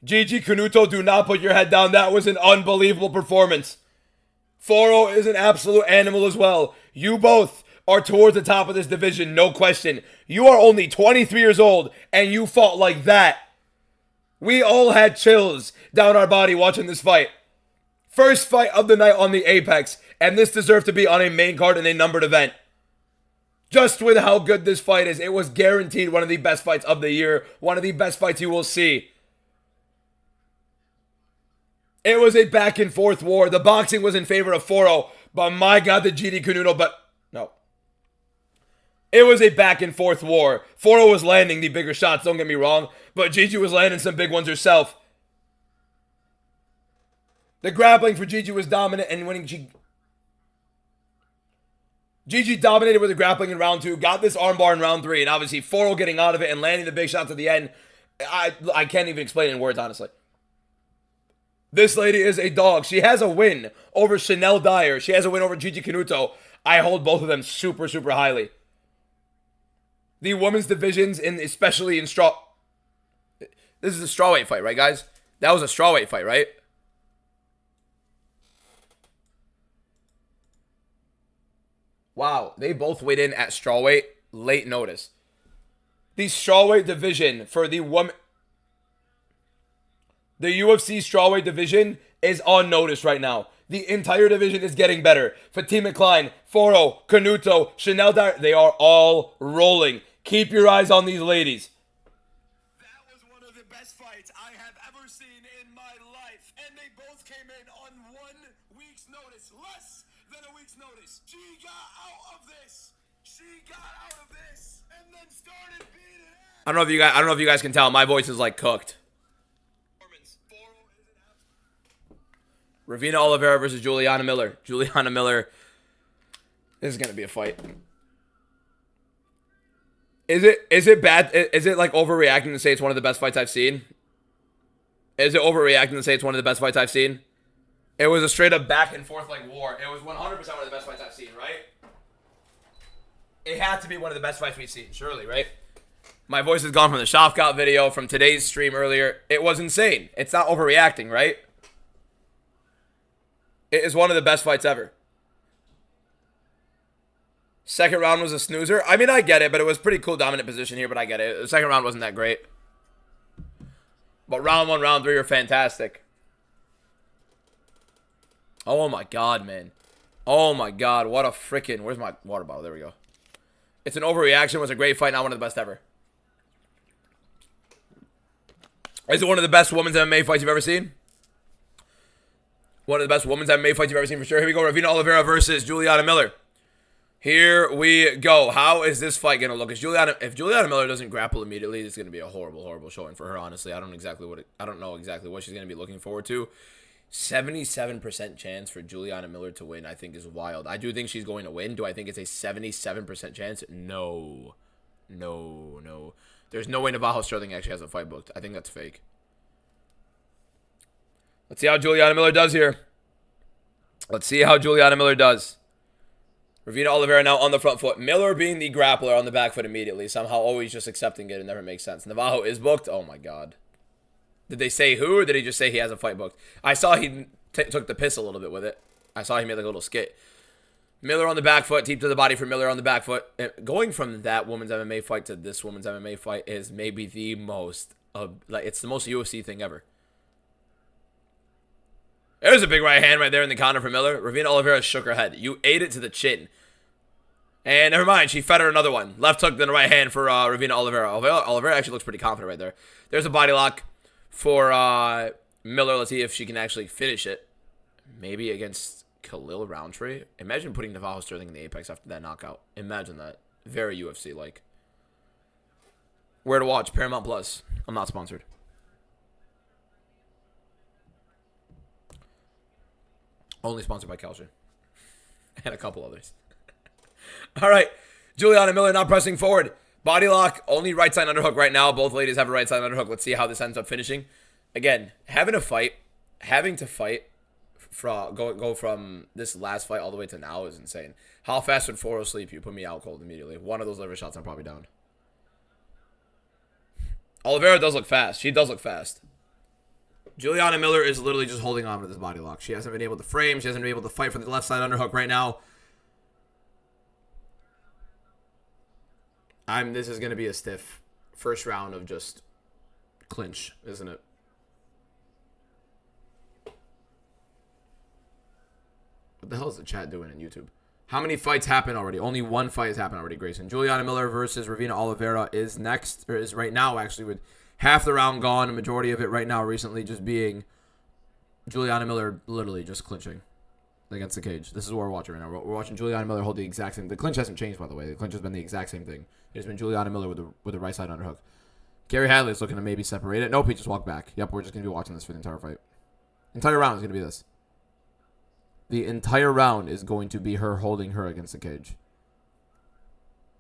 Gigi Canuto, do not put your head down. That was an unbelievable performance. Foro is an absolute animal as well. You both are towards the top of this division, no question. You are only 23 years old, and you fought like that. We all had chills down our body watching this fight. First fight of the night on the Apex, and this deserved to be on a main card in a numbered event. Just with how good this fight is, it was guaranteed one of the best fights of the year, one of the best fights you will see. It was a back and forth war. The boxing was in favor of Foro, but my God, the GD Canuto, no. It was a back and forth war. Foro was landing the bigger shots, don't get me wrong, but Gigi was landing some big ones herself. The grappling for Gigi was dominant, and winning Gigi dominated with the grappling in round 2, got this armbar in round 3, and obviously Foro getting out of it and landing the big shots at the end. I can't even explain it in words, honestly. This lady is a dog. She has a win over Chanel Dyer. She has a win over Gigi Canuto. I hold both of them super, super highly. The women's divisions, especially in straw... This is a strawweight fight, right, guys? That was a strawweight fight, right? Wow, they both weighed in at strawweight. Late notice. The strawweight division for the woman... The UFC strawweight division is on notice right now. The entire division is getting better. Fatima Klein, Foro, Canuto, Chanel Dyer, they are all rolling. Keep your eyes on these ladies. That was one of the best fights I have ever seen in my life. And they both came in on 1 week's notice. Less than a week's notice. She got out of this. She got out of this. And then started beating ass. I don't know if you guys can tell. My voice is like cooked. Ravina Oliveira versus Juliana Miller. Juliana Miller. This is going to be a fight. Is it bad? Is it like overreacting to say it's one of the best fights I've seen? Is it overreacting to say it's one of the best fights I've seen? It was a straight up back and forth like war. It was 100% one of the best fights I've seen, right? It had to be one of the best fights we've seen, surely, right? My voice is gone from the Shopkout video, from today's stream earlier. It was insane. It's not overreacting, right? It is one of the best fights ever. Second round was a snoozer. I mean, I get it, but it was pretty cool dominant position here, but I get it. The second round wasn't that great. But round 1, round 3 are fantastic. Oh my God, man. Oh my God, what a freaking... Where's my water bottle? There we go. It's an overreaction. It was a great fight, not one of the best ever. Is it one of the best women's MMA fights you've ever seen? One of the best women's MMA fights you've ever seen for sure. Here we go. Ravina Oliveira versus Juliana Miller. Here we go. How is this fight going to look? If Juliana Miller doesn't grapple immediately, it's going to be a horrible, horrible showing for her, honestly. I don't know exactly what she's going to be looking forward to. 77% chance for Juliana Miller to win, I think, is wild. I do think she's going to win. Do I think it's a 77% chance? No. No. There's no way Navajo Sterling actually has a fight booked. I think that's fake. Let's see how Juliana Miller does here. Let's see how Juliana Miller does. Ravina Oliveira now on the front foot. Miller being the grappler on the back foot immediately. Somehow always just accepting it. It never makes sense. Navajo is booked. Oh, my God. Did they say who, or did he just say he has a fight booked? I saw he took the piss a little bit with it. I saw he made like a little skit. Miller on the back foot. Deep to the body for Miller on the back foot. Going from that woman's MMA fight to this woman's MMA fight is maybe the most... it's the most UFC thing ever. There's a big right hand right there in the counter for Miller. Ravina Oliveira shook her head. You ate it to the chin. And never mind, she fed her another one. Left hook, then a right hand for Ravina Oliveira. Oliveira actually looks pretty confident right there. There's a body lock for Miller. Let's see if she can actually finish it. Maybe against Khalil Roundtree. Imagine putting Navajo Sterling in the Apex after that knockout. Imagine that. Very UFC-like. Where to watch? Paramount Plus. I'm not sponsored. Only sponsored by Calcium. and a couple others. All right. Juliana Miller now pressing forward. Body lock, only right side underhook right now. Both ladies have a right side underhook. Let's see how this ends up finishing. Again, having to fight from go from this last fight all the way to now is insane. How fast would 4 sleep you? Put me out cold immediately. One of those liver shots, I'm probably down. Oliveira does look fast. She does look fast. Juliana Miller is literally just holding on with this body lock. She hasn't been able to frame. She hasn't been able to fight for the left side underhook right now. This is going to be a stiff first round of just clinch, isn't it? What the hell is the chat doing in YouTube? How many fights happen already? Only one fight has happened already, Grayson. Juliana Miller versus Ravina Oliveira is next, or is right now actually, with half the round gone. A majority of it right now recently just being Juliana Miller literally just clinching against the cage. This is what we're watching right now. We're watching Juliana Miller hold the exact same. The clinch hasn't changed, by the way. The clinch has been the exact same thing. It's been Juliana Miller with the right side underhook. Gary Hadley is looking to maybe separate it. Nope, he just walked back. Yep, we're just going to be watching this for the entire fight. Entire round is going to be this. The entire round is going to be her holding her against the cage.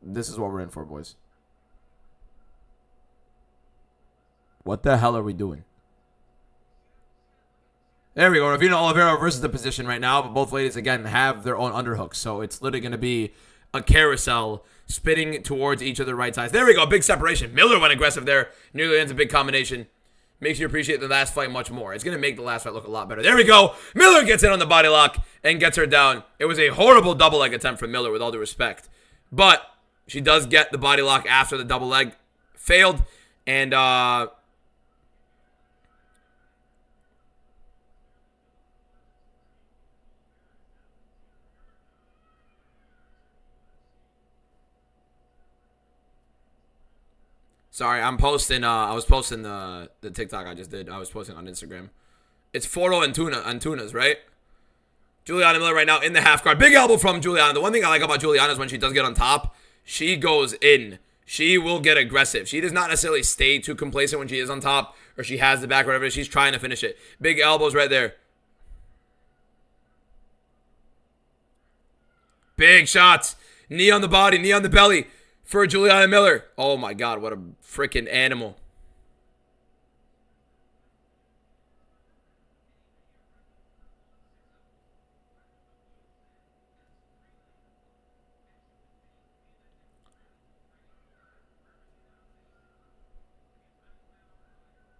This is what we're in for, boys. What the hell are we doing? There we go. Ravina Oliveira versus the position right now. But both ladies, again, have their own underhooks. So it's literally going to be a carousel spitting towards each of the right sides. There we go. Big separation. Miller went aggressive there. Nearly ends a big combination. Makes you appreciate the last fight much more. It's going to make the last fight look a lot better. There we go. Miller gets in on the body lock and gets her down. It was a horrible double leg attempt from Miller, with all due respect. But she does get the body lock after the double leg failed. And, sorry, I'm posting, I was posting the TikTok I just did. I was posting on Instagram. It's Foro and Tunas, right? Juliana Miller right now in the half guard. Big elbow from Juliana. The one thing I like about Juliana is when she does get on top, she goes in. She will get aggressive. She does not necessarily stay too complacent when she is on top or she has the back or whatever. She's trying to finish it. Big elbows right there. Big shots. Knee on the body, knee on the belly for Juliana Miller. Oh my God, what a freaking animal.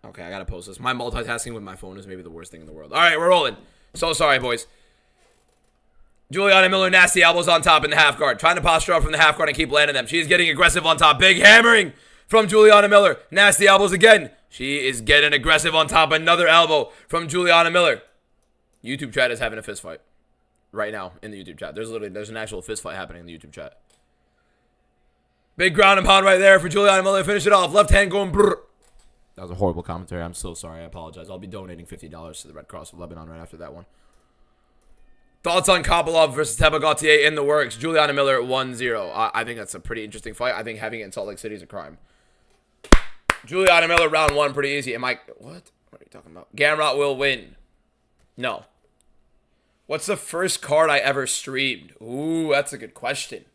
Okay, I gotta post this. My multitasking with my phone is maybe the worst thing in the world. All right, we're rolling. So sorry, boys. Juliana Miller, nasty elbows on top in the half guard. Trying to posture up from the half guard and keep landing them. She's getting aggressive on top. Big hammering from Juliana Miller. Nasty elbows again. She is getting aggressive on top. Another elbow from Juliana Miller. YouTube chat is having a fist fight right now in the YouTube chat. There's an actual fist fight happening in the YouTube chat. Big ground and pound right there for Juliana Miller to finish it off. Left hand going brrr. That was a horrible commentary. I'm so sorry. I apologize. I'll be donating $50 to the Red Cross of Lebanon right after that one. Thoughts on Kopylov versus Teba Gautier in the works. Juliana Miller 1-0. I think that's a pretty interesting fight. I think having it in Salt Lake City is a crime. Juliana Miller round 1 pretty easy. What? What are you talking about? Gamrot will win. No. What's the first card I ever streamed? Ooh, that's a good question.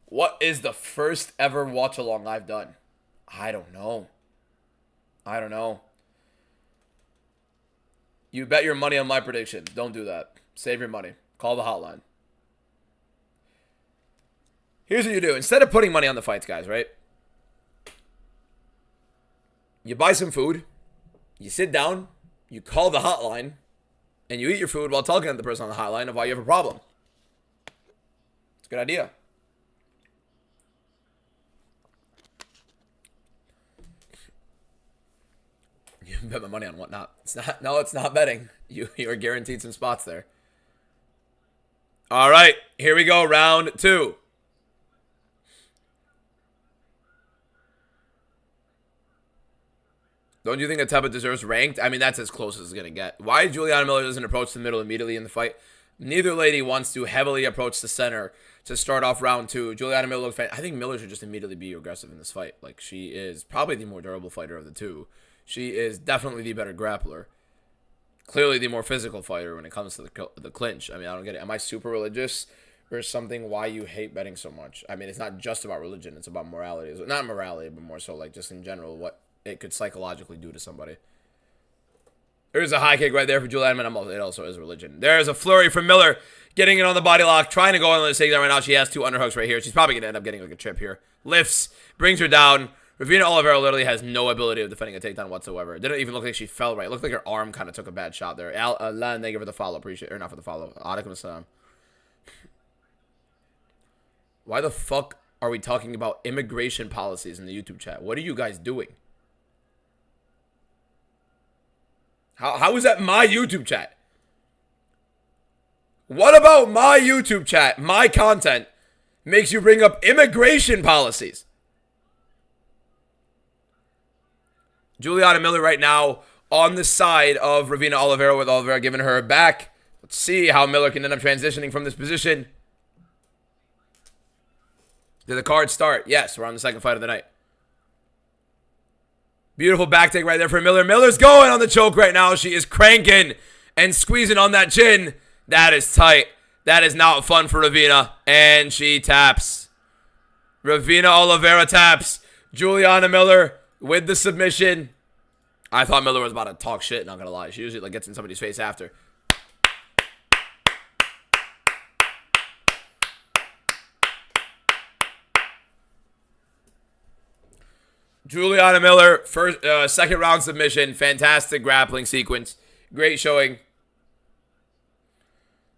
What is the first ever watch-along I've done? I don't know. You bet your money on my prediction. Don't do that. Save your money. Call the hotline. Here's what you do. Instead of putting money on the fights, guys, right? You buy some food. You sit down. You call the hotline. And you eat your food while talking to the person on the hotline of why you have a problem. It's a good idea. You bet my money on whatnot. It's not. No, it's not betting. You are guaranteed some spots there. All right, here we go. Round 2. Don't you think that Teba deserves ranked? I mean, that's as close as it's going to get. Why Juliana Miller doesn't approach the middle immediately in the fight? Neither lady wants to heavily approach the center to start off round 2. Juliana Miller looks I think Miller should just immediately be aggressive in this fight. Like, she is probably the more durable fighter of the two. She is definitely the better grappler. Clearly the more physical fighter when it comes to the clinch. I mean, I don't get it. Am I super religious or something? Why you hate betting so much? I mean, it's not just about religion. It's about morality. Not morality, but more so like just in general what it could psychologically do to somebody. There's a high kick right there for Julianne, and it also is religion. There's a flurry from Miller, getting it on the body lock, trying to go on the takedown right now. She has 2 underhooks right here. She's probably going to end up getting like a trip here. Lifts, brings her down. Ravina Oliveira literally has no ability of defending a takedown whatsoever. It didn't even look like she fell right. It looked like her arm kind of took a bad shot there. Thank you for the follow. Appreciate it. Or not for the follow. Alaikum assalam. Why the fuck are we talking about immigration policies in the YouTube chat? What are you guys doing? How is that my YouTube chat? What about my YouTube chat, my content, makes you bring up immigration policies? Juliana Miller right now on the side of Ravina Oliveira, with Oliveira giving her a back. Let's see how Miller can end up transitioning from this position. Did the card start? Yes, we're on the second fight of the night. Beautiful back take right there for Miller. Miller's going on the choke right now. She is cranking and squeezing on that chin. That is tight. That is not fun for Ravina. And she taps. Ravina Oliveira taps. Juliana Miller with the submission. I thought Miller was about to talk shit, not gonna lie. She usually like gets in somebody's face after. Juliana Miller, second round submission. Fantastic grappling sequence. Great showing.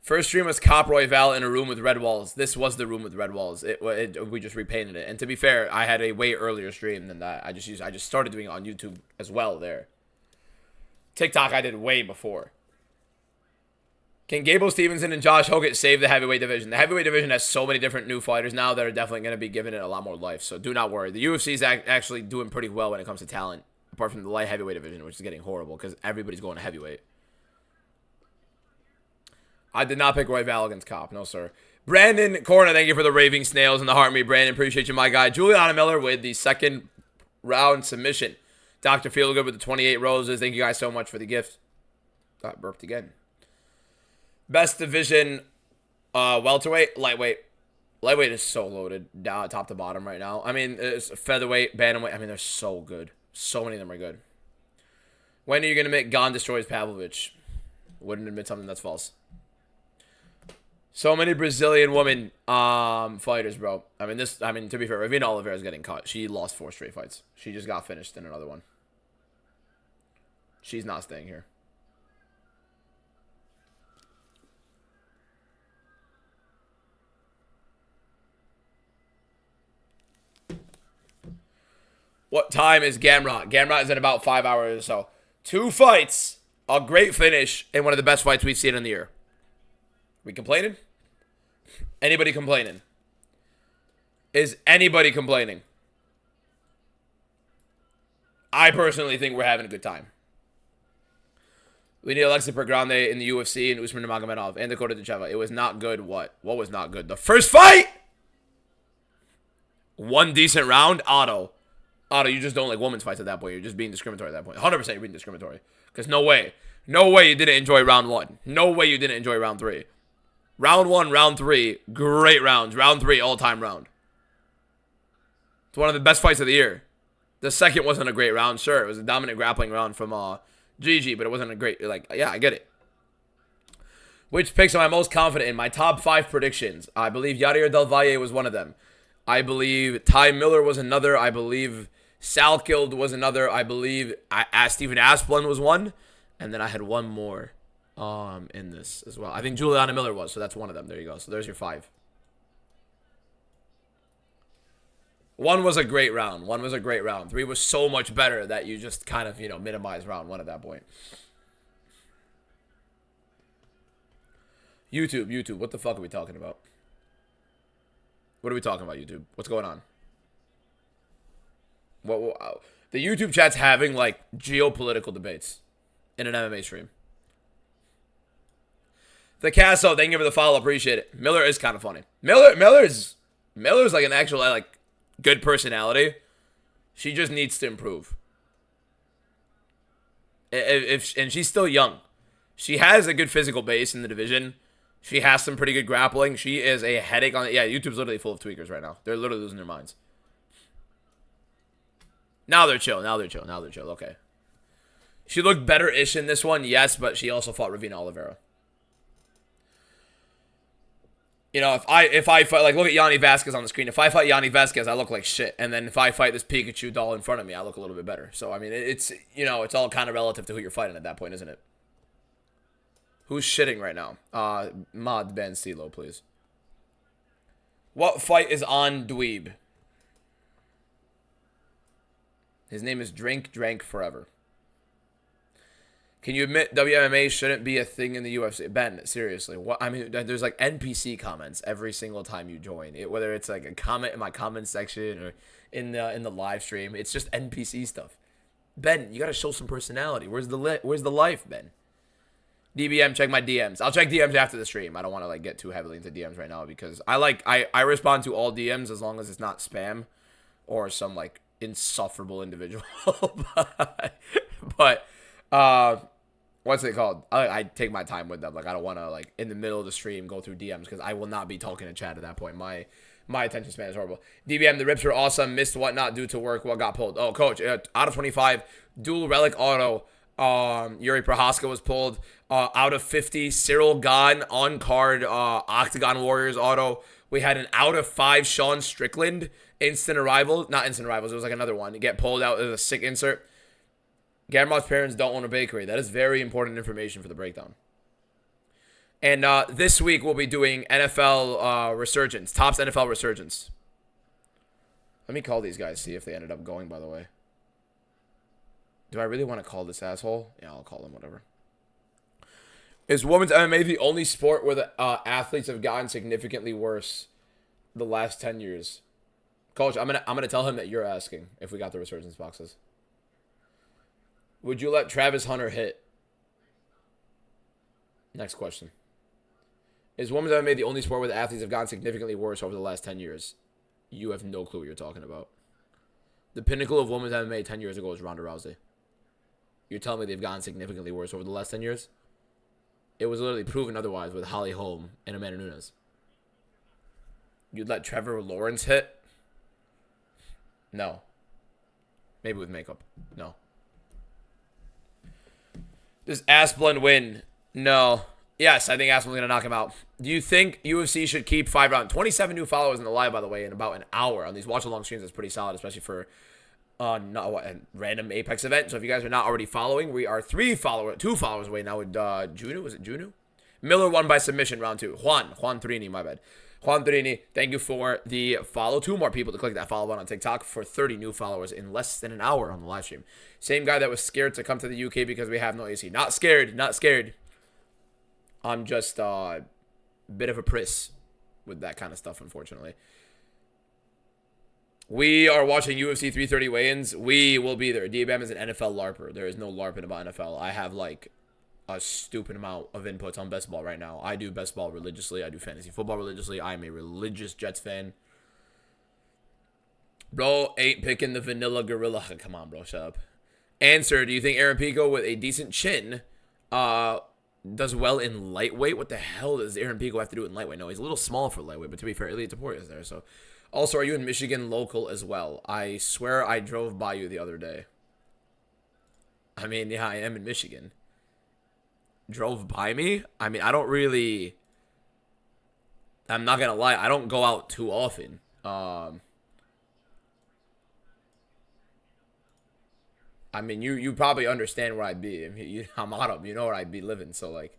First stream was Cop Royval in a room with red walls. This was the room with red walls. We just repainted it. And to be fair, I had a way earlier stream than that. I just started doing it on YouTube as well there. TikTok I did way before. Can Gable Stevenson and Josh Hogan save the heavyweight division? The heavyweight division has so many different new fighters now that are definitely going to be giving it a lot more life. So do not worry. The UFC is actually doing pretty well when it comes to talent, apart from the light heavyweight division, which is getting horrible because everybody's going to heavyweight. I did not pick Royval against Cop. No, sir. Brandon Corner, thank you for the raving snails and the heart me. Brandon, appreciate you, my guy. Juliana Miller with the second round submission. Dr. Feelgood with the 28 roses. Thank you guys so much for the gift. Got burped again. Best division, welterweight, lightweight. Lightweight is so loaded, down top to bottom right now. I mean, it's featherweight, bantamweight. I mean, they're so good. So many of them are good. When are you going to make Gon destroys Pavlovich? Wouldn't admit something that's false. So many Brazilian women fighters, bro. I mean, to be fair, Ravina Oliveira is getting cut. She lost 4 straight fights. She just got finished in another one. She's not staying here. What time is Gamrot? Gamrot is in about 5 hours or so. 2 fights, a great finish, and one of the best fights we've seen in the year. We complaining? Anybody complaining? Is anybody complaining? I personally think we're having a good time. We need Alexa Grande in the UFC and Usman Nurmagomedov and Dakota Dacheva. It was not good. What? What was not good? The first fight? One decent round? Otto, you just don't like women's fights at that point. You're just being discriminatory at that point. 100% you're being discriminatory. Because no way you didn't enjoy round 1. No way you didn't enjoy round 3. Round 1, round 3, great rounds. Round 3, all-time round. It's one of the best fights of the year. The second wasn't a great round. Sure, it was a dominant grappling round from Gigi, but it wasn't a great, yeah, I get it. Which picks am I most confident in? My top 5 predictions. I believe Yair Del Valle was one of them. I believe Ty Miller was another. I believe Salkild was another. I believe Stephen Asplund was one. And then I had one more in this as well. I think Juliana Miller was, so that's one of them. There you go. So there's your 5. One was a great round. 3 was so much better that you just kind of, minimize round 1 at that point. YouTube. What the fuck are we talking about? What are we talking about, YouTube? What's going on? The YouTube chat's having, geopolitical debates in an MMA stream. The Casso, thank you for the follow. Appreciate it. Miller is kind of funny. Miller's like an actual, good personality. She just needs to improve. And she's still young. She has a good physical base in the division. She has some pretty good grappling. She is a headache on it. Yeah, YouTube's literally full of tweakers right now. They're literally losing their minds. Now they're chill. Now they're chill. Now they're chill. Okay. She looked better-ish in this one, yes, but she also fought Ravina Oliveira. You know, if I fight, like, look at Yanni Vasquez on the screen. If I fight Yanni Vasquez, I look like shit. And then if I fight this Pikachu doll in front of me, I look a little bit better. So, I mean, it's, you know, it's all kind of relative to who you're fighting at that point, isn't it? Who's shitting right now? Mod Ben CeeLo, please. What fight is on Dweeb? His name is Drank Forever. Can you admit WMMA shouldn't be a thing in the UFC? Ben, seriously, what? I mean, there's like NPC comments every single time you join. Whether it's like a comment in my comment section or in the live stream, it's just NPC stuff. Ben, you gotta show some personality. Where's the life, Ben? DBM, check my DMs. I'll check DMs after the stream. I don't want to like get too heavily into DMs right now because I respond to all DMs as long as it's not spam or some like insufferable individual. but what's it called? I take my time with them. Like, I don't want to, like, in the middle of the stream, go through DMs, because I will not be talking to chat at that point. My attention span is horrible. DBM, the rips were awesome. Missed whatnot due to work. What got pulled? Oh, coach, out of 25, dual relic auto. Yuri Prohaska was pulled. Out of 50, Cyril Gahn on card. Octagon Warriors auto. We had an out of 5, Sean Strickland. Instant arrival. Not instant arrivals. It was like another one. Get pulled out as a sick insert. Gamrot's parents don't own a bakery. That is very important information for the breakdown. And this week we'll be doing NFL Resurgence. Topps NFL Resurgence. Let me call these guys, see if they ended up going, by the way. Do I really want to call this asshole? Yeah, I'll call him, whatever. Is women's MMA the only sport where the athletes have gotten significantly worse the last 10 years? Coach, I'm gonna tell him that you're asking if we got the Resurgence boxes. Would you let Travis Hunter hit? Next question. Is women's MMA the only sport where the athletes have gotten significantly worse over the last 10 years? You have no clue what you're talking about. The pinnacle of women's MMA 10 years ago was Ronda Rousey. You're telling me they've gotten significantly worse over the last 10 years? It was literally proven otherwise with Holly Holm and Amanda Nunes. You'd let Trevor Lawrence hit? No. Maybe with makeup. No. Does Asplund win? No. Yes, I think Asplund's going to knock him out. Do you think UFC should keep 5 rounds? 27 new followers in the live, by the way, in about an hour on these watch-along streams. That's pretty solid, especially for a random Apex event. So if you guys are not already following, we are 2 followers away now with Juno. Was it Juno? Miller won by submission round 2. Juan Trini, my bad. Juan Trini, thank you for the follow. 2 more people to click that follow button on TikTok for 30 new followers in less than an hour on the live stream. Same guy that was scared to come to the UK because we have no AC. Not scared. I'm just a bit of a priss with that kind of stuff, unfortunately. We are watching UFC 330 weigh-ins. We will be there. DBM is an NFL LARPer. There is no LARPing about NFL. I have, like, a stupid amount of inputs on best ball right now. I do best ball religiously. I do fantasy football religiously. I am a religious Jets fan. Bro ain't picking the vanilla gorilla. Come on, bro. Shut up. Answer, do you think Aaron Pico with a decent chin does well in lightweight? What the hell does Aaron Pico have to do in lightweight? No, he's a little small for lightweight, but to be fair, Elite Tapori is there. So, also, are you in Michigan local as well? I swear I drove by you the other day. I mean, yeah, I am in Michigan. Drove by me? I mean, I don't really... I'm not gonna lie, I don't go out too often. I mean, you probably understand where I'd be. I mean, I'm Autumn. You know where I'd be living. So, like,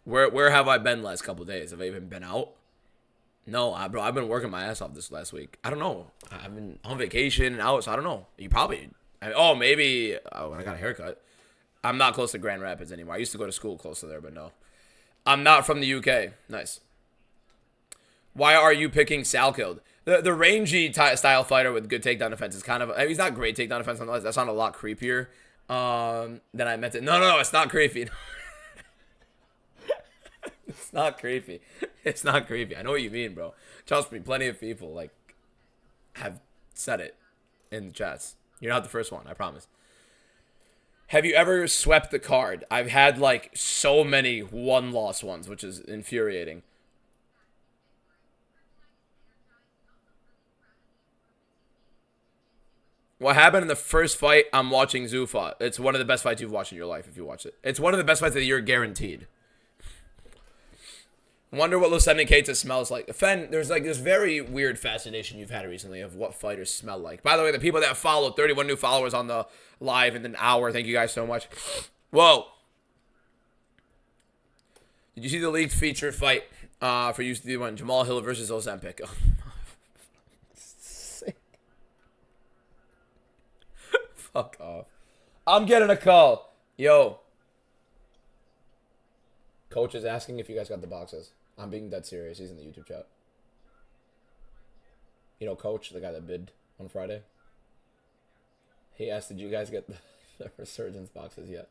where have I been last couple of days? Have I even been out? No, bro. I've been working my ass off this last week. I don't know. I've been on vacation and out, so I don't know. You probably. Maybe when I got a haircut. I'm not close to Grand Rapids anymore. I used to go to school close to there, but no. I'm not from the UK. Nice. Why are you picking Salkild? The rangy style fighter with good takedown defense is kind of... He's not great takedown defense. That sounded a lot creepier than I meant it. No, it's not creepy. It's not creepy. It's not creepy. I know what you mean, bro. Trust me, plenty of people, like, have said it in the chats. You're not the first one, I promise. Have you ever swept the card? I've had like so many one-loss ones, which is infuriating. What happened in the first fight? I'm watching Zuffa. It's one of the best fights you've watched in your life if you watch it. It's one of the best fights of the year, guaranteed. Wonder what Luciano Keita smells like. Fen, there's like this very weird fascination you've had recently of what fighters smell like. By the way, the people that followed, 31 new followers on the live in an hour. Thank you guys so much. Whoa. Did you see the leaked feature fight for UC1? Jamal Hill versus Ozempic. Fuck off. I'm getting a call. Yo. Coach is asking if you guys got the boxes. I'm being dead serious. He's in the YouTube chat. You know Coach, the guy that bid on Friday? He asked, did you guys get the Resurgence boxes yet?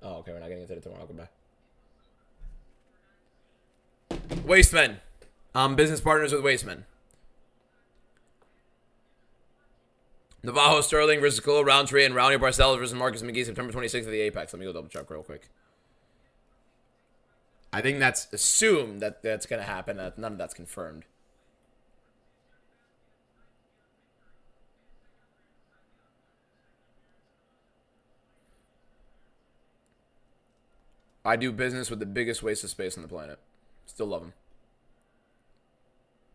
Oh, okay. We're not getting into it tomorrow. Goodbye. Wastemen. I'm business partners with Wastemen. Navajo Sterling versus Khalil Roundtree and Rowney Barcelos versus Marcus McGee, September 26th at the Apex. Let me go double check real quick. I think that's assumed that that's going to happen. None of that's confirmed. I do business with the biggest waste of space on the planet. Still love him.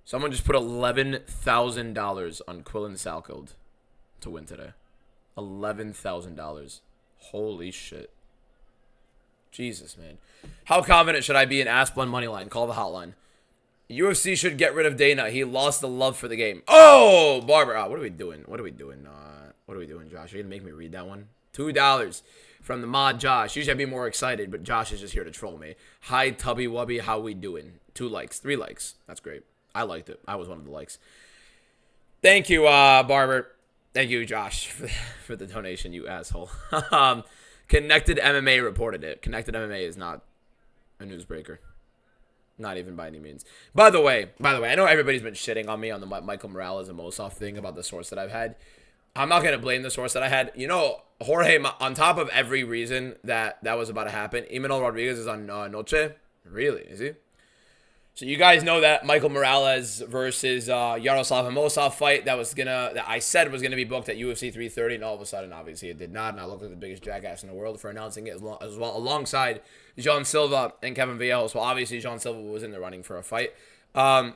Someone just put $11,000 on Quillen Salkeld to win today. $11,000. Holy shit. Jesus, man. How confident should I be in Asplund Moneyline? Call the hotline. UFC should get rid of Dana. He lost the love for the game. Oh, Barber. What are we doing? What are we doing? What are we doing, Josh? Are you going to make me read that one? $2 from the mod Josh. Usually I'd be more excited, but Josh is just here to troll me. Hi, Tubby Wubby. How we doing? 2 likes. 3 likes. That's great. I liked it. I was one of the likes. Thank you, Barber. Thank you, Josh, for the donation, you asshole. Connected MMA reported it. Connected MMA is not a newsbreaker. Not even by any means. By the way, I know everybody's been shitting on me on the Michael Morales and Mosov thing about the source that I've had. I'm not going to blame the source that I had. You know, Jorge, on top of every reason that was about to happen, Imanol Rodriguez is on Noche. Really? Is he? So you guys know that Michael Morales versus Yaroslav Amosov fight that I said was gonna be booked at UFC 330, and all of a sudden, obviously, it did not. And I looked like the biggest jackass in the world for announcing it as well, alongside Jean Silva and Kevin Viejo. Well, obviously, Jean Silva was in the running for a fight. Jorge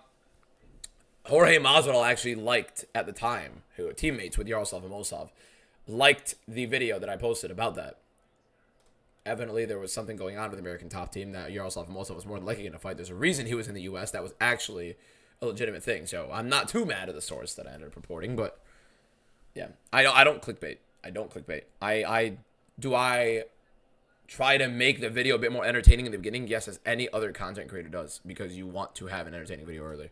Masvidal actually liked at the time, who were teammates with Yaroslav Amosov, liked the video that I posted about that. Evidently, there was something going on with the American top team that Yaroslav Amosov was more than likely in a fight. There's a reason he was in the U.S. That was actually a legitimate thing. So I'm not too mad at the source that I ended up reporting, but yeah, I don't clickbait. I don't clickbait. I try to make the video a bit more entertaining in the beginning? Yes, as any other content creator does, because you want to have an entertaining video early.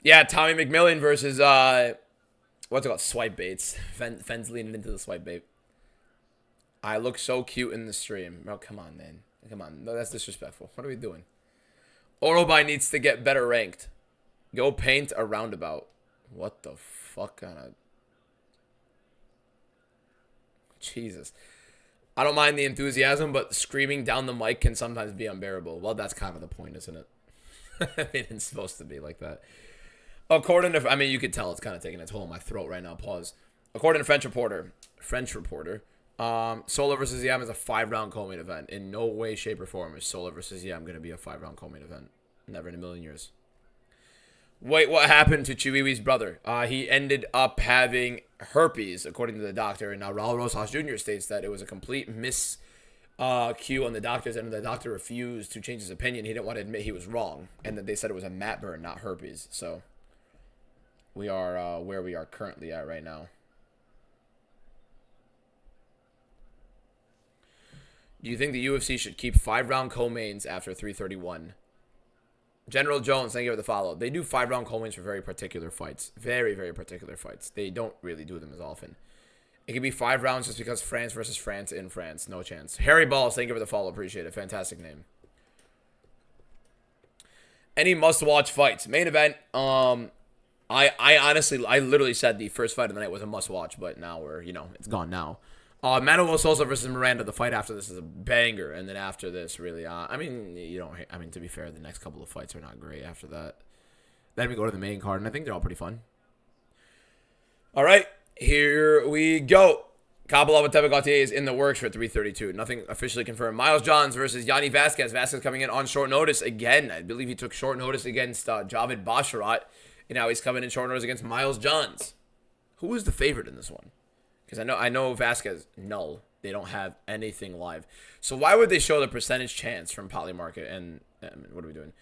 Yeah, Tommy McMillan versus what's it called? Swipe baits. Fenn's leaning into the swipe bait. I look so cute in the stream. Bro, come on, man. Come on. No, that's disrespectful. What are we doing? Orobai needs to get better ranked. Go paint a roundabout. What the fuck kind of... Jesus. I don't mind the enthusiasm, but screaming down the mic can sometimes be unbearable. Well, that's kind of the point, isn't it? I mean, it's supposed to be like that. According to... I mean, you could tell it's kind of taking a toll on my throat right now. Pause. According to French Reporter... Sola versus Yam is a 5-round co-main event. In no way, shape, or form is Sola versus Yam going to be a 5-round co-main event. Never in a million years. Wait, what happened to Chiwiwi's brother? He ended up having herpes, according to the doctor. And now Raul Rosas Jr. states that it was a complete miscue on the doctor's end. The doctor refused to change his opinion. He didn't want to admit he was wrong. And that they said it was a mat burn, not herpes. So we are where we are currently at right now. Do you think the UFC should keep 5-round co-mains after 331? General Jones, thank you for the follow. They do 5-round co-mains for very particular fights. Very, very particular fights. They don't really do them as often. It could be 5 rounds just because France versus France in France. No chance. Harry Balls, thank you for the follow. Appreciate it. Fantastic name. Any must-watch fights? Main event, I honestly, I literally said the first fight of the night was a must watch, but now we're, you know, it's gone now. Manuel Sosa versus Miranda. The fight after this is a banger, and then after this, really, I mean, you don't. I mean, to be fair, the next couple of fights are not great. After that, then we go to the main card, and I think they're all pretty fun. All right, here we go. Kopylov with Tevin Gauthier is in the works for 332. Nothing officially confirmed. Miles Johns versus Yanni Vasquez. Vasquez coming in on short notice again. I believe he took short notice against Javid Basharat, and now he's coming in short notice against Miles Johns. Who is the favorite in this one? Because I know Vasquez, no, they don't have anything live. So why would they show the percentage chance from Polymarket? And what are we doing?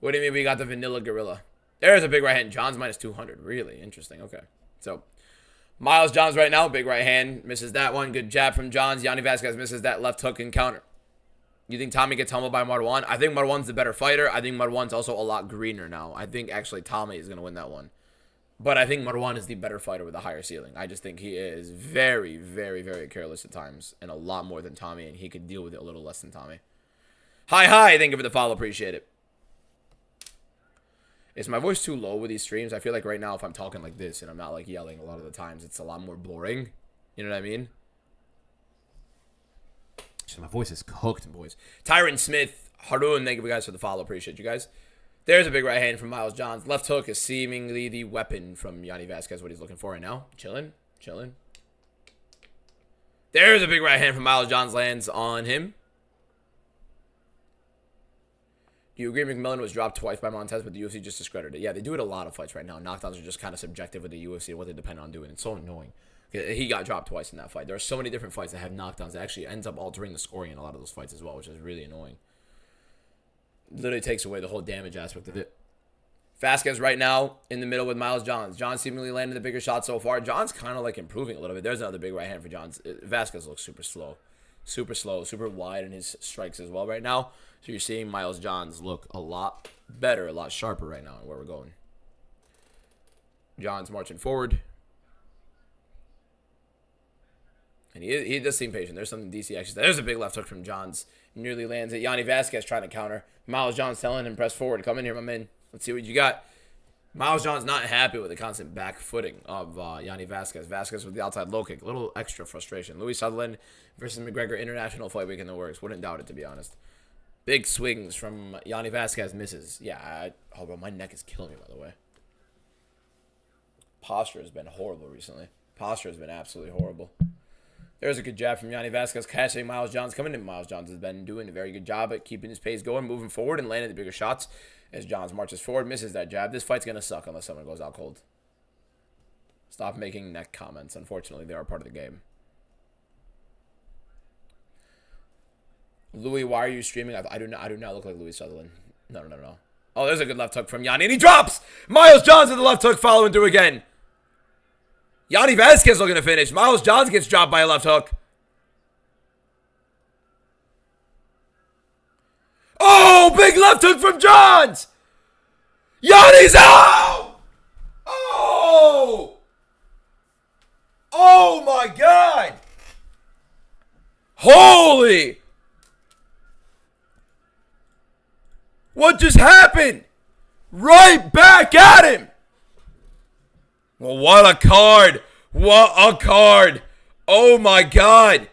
What do you mean we got the Vanilla Gorilla? There's a big right hand. Johns minus 200. Really interesting. Okay. So Miles Johns right now, big right hand. Misses that one. Good jab from Johns. Yanni Vasquez misses that left hook and counter. You think Tommy gets humbled by Marwan? I think Marwan's the better fighter. I think Marwan's also a lot greener now. I think actually Tommy is going to win that one. But I think Marwan is the better fighter with a higher ceiling. I just think he is very, very, very careless at times. And a lot more than Tommy. And he could deal with it a little less than Tommy. Hi. Thank you for the follow. Appreciate it. Is my voice too low with these streams? I feel like right now if I'm talking like this and I'm not like yelling a lot of the times, it's a lot more boring. You know what I mean? So my voice is cooked, boys. Tyron Smith, Haroon, thank you guys for the follow. Appreciate you guys. There's a big right hand from Miles Johns. Left hook is seemingly the weapon from Yanni Vasquez, what he's looking for right now. Chilling. There's a big right hand from Miles Johns, lands on him. Do you agree McMillan was dropped twice by Montez, but the UFC just discredited it? Yeah, they do it a lot of fights right now. Knockdowns are just kind of subjective with the UFC and what they depend on doing. It's so annoying. He got dropped twice in that fight. There are so many different fights that have knockdowns that actually ends up altering the scoring in a lot of those fights as well, which is really annoying. Literally takes away the whole damage aspect of it. Vasquez right now in the middle with Miles Johns. Johns seemingly landed the bigger shot so far. Johns kind of like improving a little bit. There's another big right hand for Johns. Vasquez looks super slow. Super wide in his strikes as well right now. So you're seeing Miles Johns look a lot better, a lot sharper right now where we're going. Johns marching forward. And he does seem patient. There's something DC actually. There's a big left hook from Johns. Nearly lands it. Yanni Vasquez trying to counter. Miles Johns telling him, press forward. Come in here, my man. Let's see what you got. Miles Johns not happy with the constant back footing of Yanni Vasquez. Vasquez with the outside low kick. A little extra frustration. Louis Sutherland versus McGregor International Fight Week in the works. Wouldn't doubt it, to be honest. Big swings from Yanni Vasquez. Misses. Yeah, oh, bro, my neck is killing me, by the way. Posture has been horrible recently. Posture has been absolutely horrible. There's a good jab from Yanni Vasquez, catching Miles Johns. Coming in, Miles Johns has been doing a very good job at keeping his pace going, moving forward, and landing the bigger shots as Johns marches forward, misses that jab. This fight's going to suck unless someone goes out cold. Stop making neck comments. Unfortunately, they are part of the game. Louis, why are you streaming? I do not look like Louis Sutherland. No. Oh, there's a good left hook from Yanni, and he drops! Miles Johns with the left hook, following through again. Yanni Vasquez looking to finish. Miles Johns gets dropped by a left hook. Oh, big left hook from Johns! Yanni's out! Oh! Oh my God! Holy! What just happened? Right back at him! Well, what a card. What a card. Oh, my God.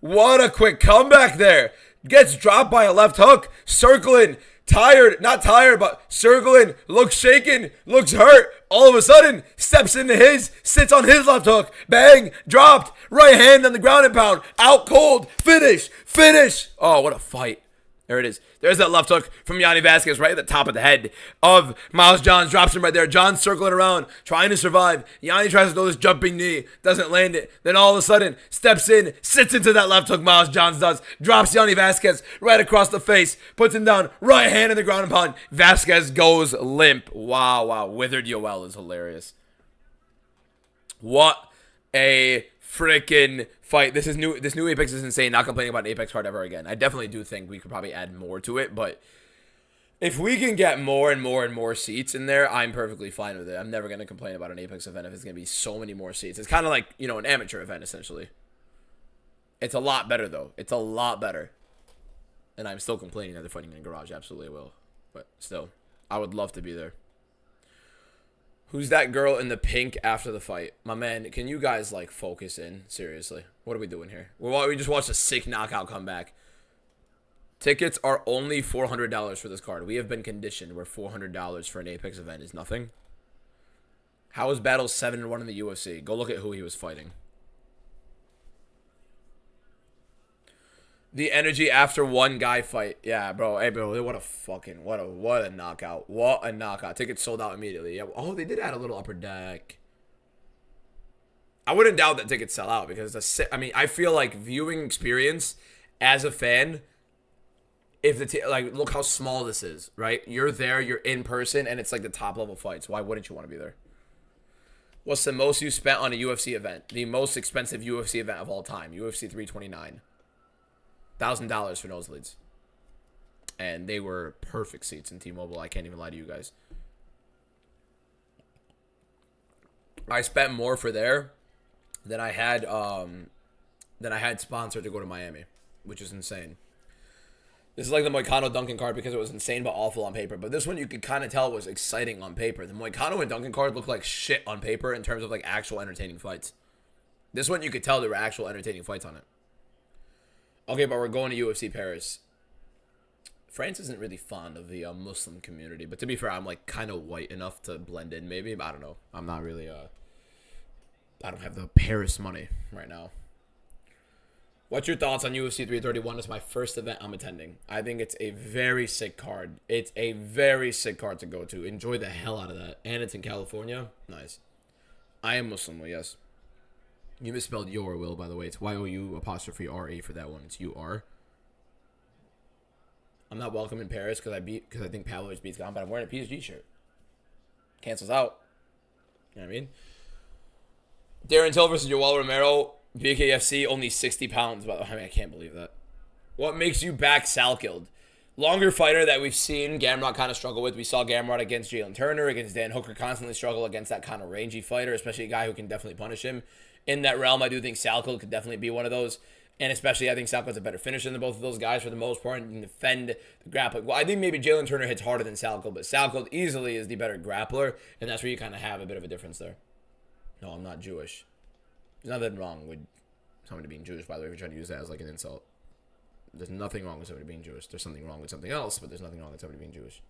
What a quick comeback there. Gets dropped by a left hook. Circling. Tired. Not tired, but circling. Looks shaken. Looks hurt. All of a sudden, steps into his. Sits on his left hook. Bang. Dropped. Right hand on the ground and pound. Out cold. Finish. Oh, what a fight. There it is. There's that left hook from Yanni Vasquez right at the top of the head of Miles Johns. Drops him right there. Johns circling around, trying to survive. Yanni tries to throw this jumping knee. Doesn't land it. Then all of a sudden, steps in, sits into that left hook Miles Johns does. Drops Yanni Vasquez right across the face. Puts him down. Right hand in the ground and pound. Vasquez goes limp. Wow. Withered Yoel is hilarious. What a freaking fight. This new Apex is insane. Not complaining about an Apex card ever again. I definitely do think we could probably add more to it, but if we can get more and more seats in there, I'm perfectly fine with it. I'm never going to complain about an Apex event if it's going to be so many more seats. It's kind of like, an amateur event, essentially. It's a lot better, though. It's a lot better. And I'm still complaining that they're fighting in a garage. Absolutely will. But still, I would love to be there. Who's that girl in the pink after the fight? My man, can you guys, like, focus in? Seriously. What are we doing here? We just watched a sick knockout comeback. Tickets are only $400 for this card. We have been conditioned where $400 for an Apex event is nothing. How is Battle 7-1 in the UFC? Go look at who he was fighting. The energy after one guy fight. Yeah, bro. Hey, bro. What a knockout. What a knockout. Tickets sold out immediately. Yeah. Oh, they did add a little upper deck. I wouldn't doubt that tickets sell out because I mean, I feel like viewing experience as a fan, if like, look how small this is, right? You're there, you're in person, and it's like the top level fights. Why wouldn't you want to be there? What's the most you spent on a UFC event? The most expensive UFC event of all time. UFC 329. $1,000 for nosebleeds. And they were perfect seats in T-Mobile. I can't even lie to you guys. I spent more for there than I had sponsored to go to Miami, which is insane. This is like the Moicano Duncan card because it was insane but awful on paper. But this one you could kind of tell was exciting on paper. The Moicano and Duncan card looked like shit on paper in terms of like actual entertaining fights. This one you could tell there were actual entertaining fights on it. Okay, but we're going to UFC Paris. France isn't really fond of the Muslim community. But to be fair, I'm like kind of white enough to blend in maybe. But I don't know. I'm not really... I don't have the Paris money right now. What's your thoughts on UFC 331? It's my first event I'm attending. I think it's a very sick card. It's a very sick card to go to. Enjoy the hell out of that. And it's in California. Nice. I am Muslim, yes. You misspelled your, Will, by the way. It's Y-O-U_R-A for that one. It's U-R. I'm not welcome in Paris because I think Pavlovich beats Gone, but I'm wearing a PSG shirt. Cancels out. You know what I mean? Darren Till versus Joel Romero. BKFC, only 60 pounds. But I mean, I can't believe that. What makes you back Salkeld? Longer fighter that we've seen Gamrot kind of struggle with. We saw Gamrot against Jalen Turner, against Dan Hooker, constantly struggle against that kind of rangy fighter, especially a guy who can definitely punish him. In that realm, I do think Salkeld could definitely be one of those. And especially, I think Salkeld's a better finisher than both of those guys for the most part and can defend the grappling. Well, I think maybe Jalen Turner hits harder than Salkeld, but Salkeld easily is the better grappler, and that's where you kind of have a bit of a difference there. No, I'm not Jewish. There's nothing wrong with somebody being Jewish, by the way, if you're trying to use that as like an insult. There's nothing wrong with somebody being Jewish. There's something wrong with something else, but there's nothing wrong with somebody being Jewish.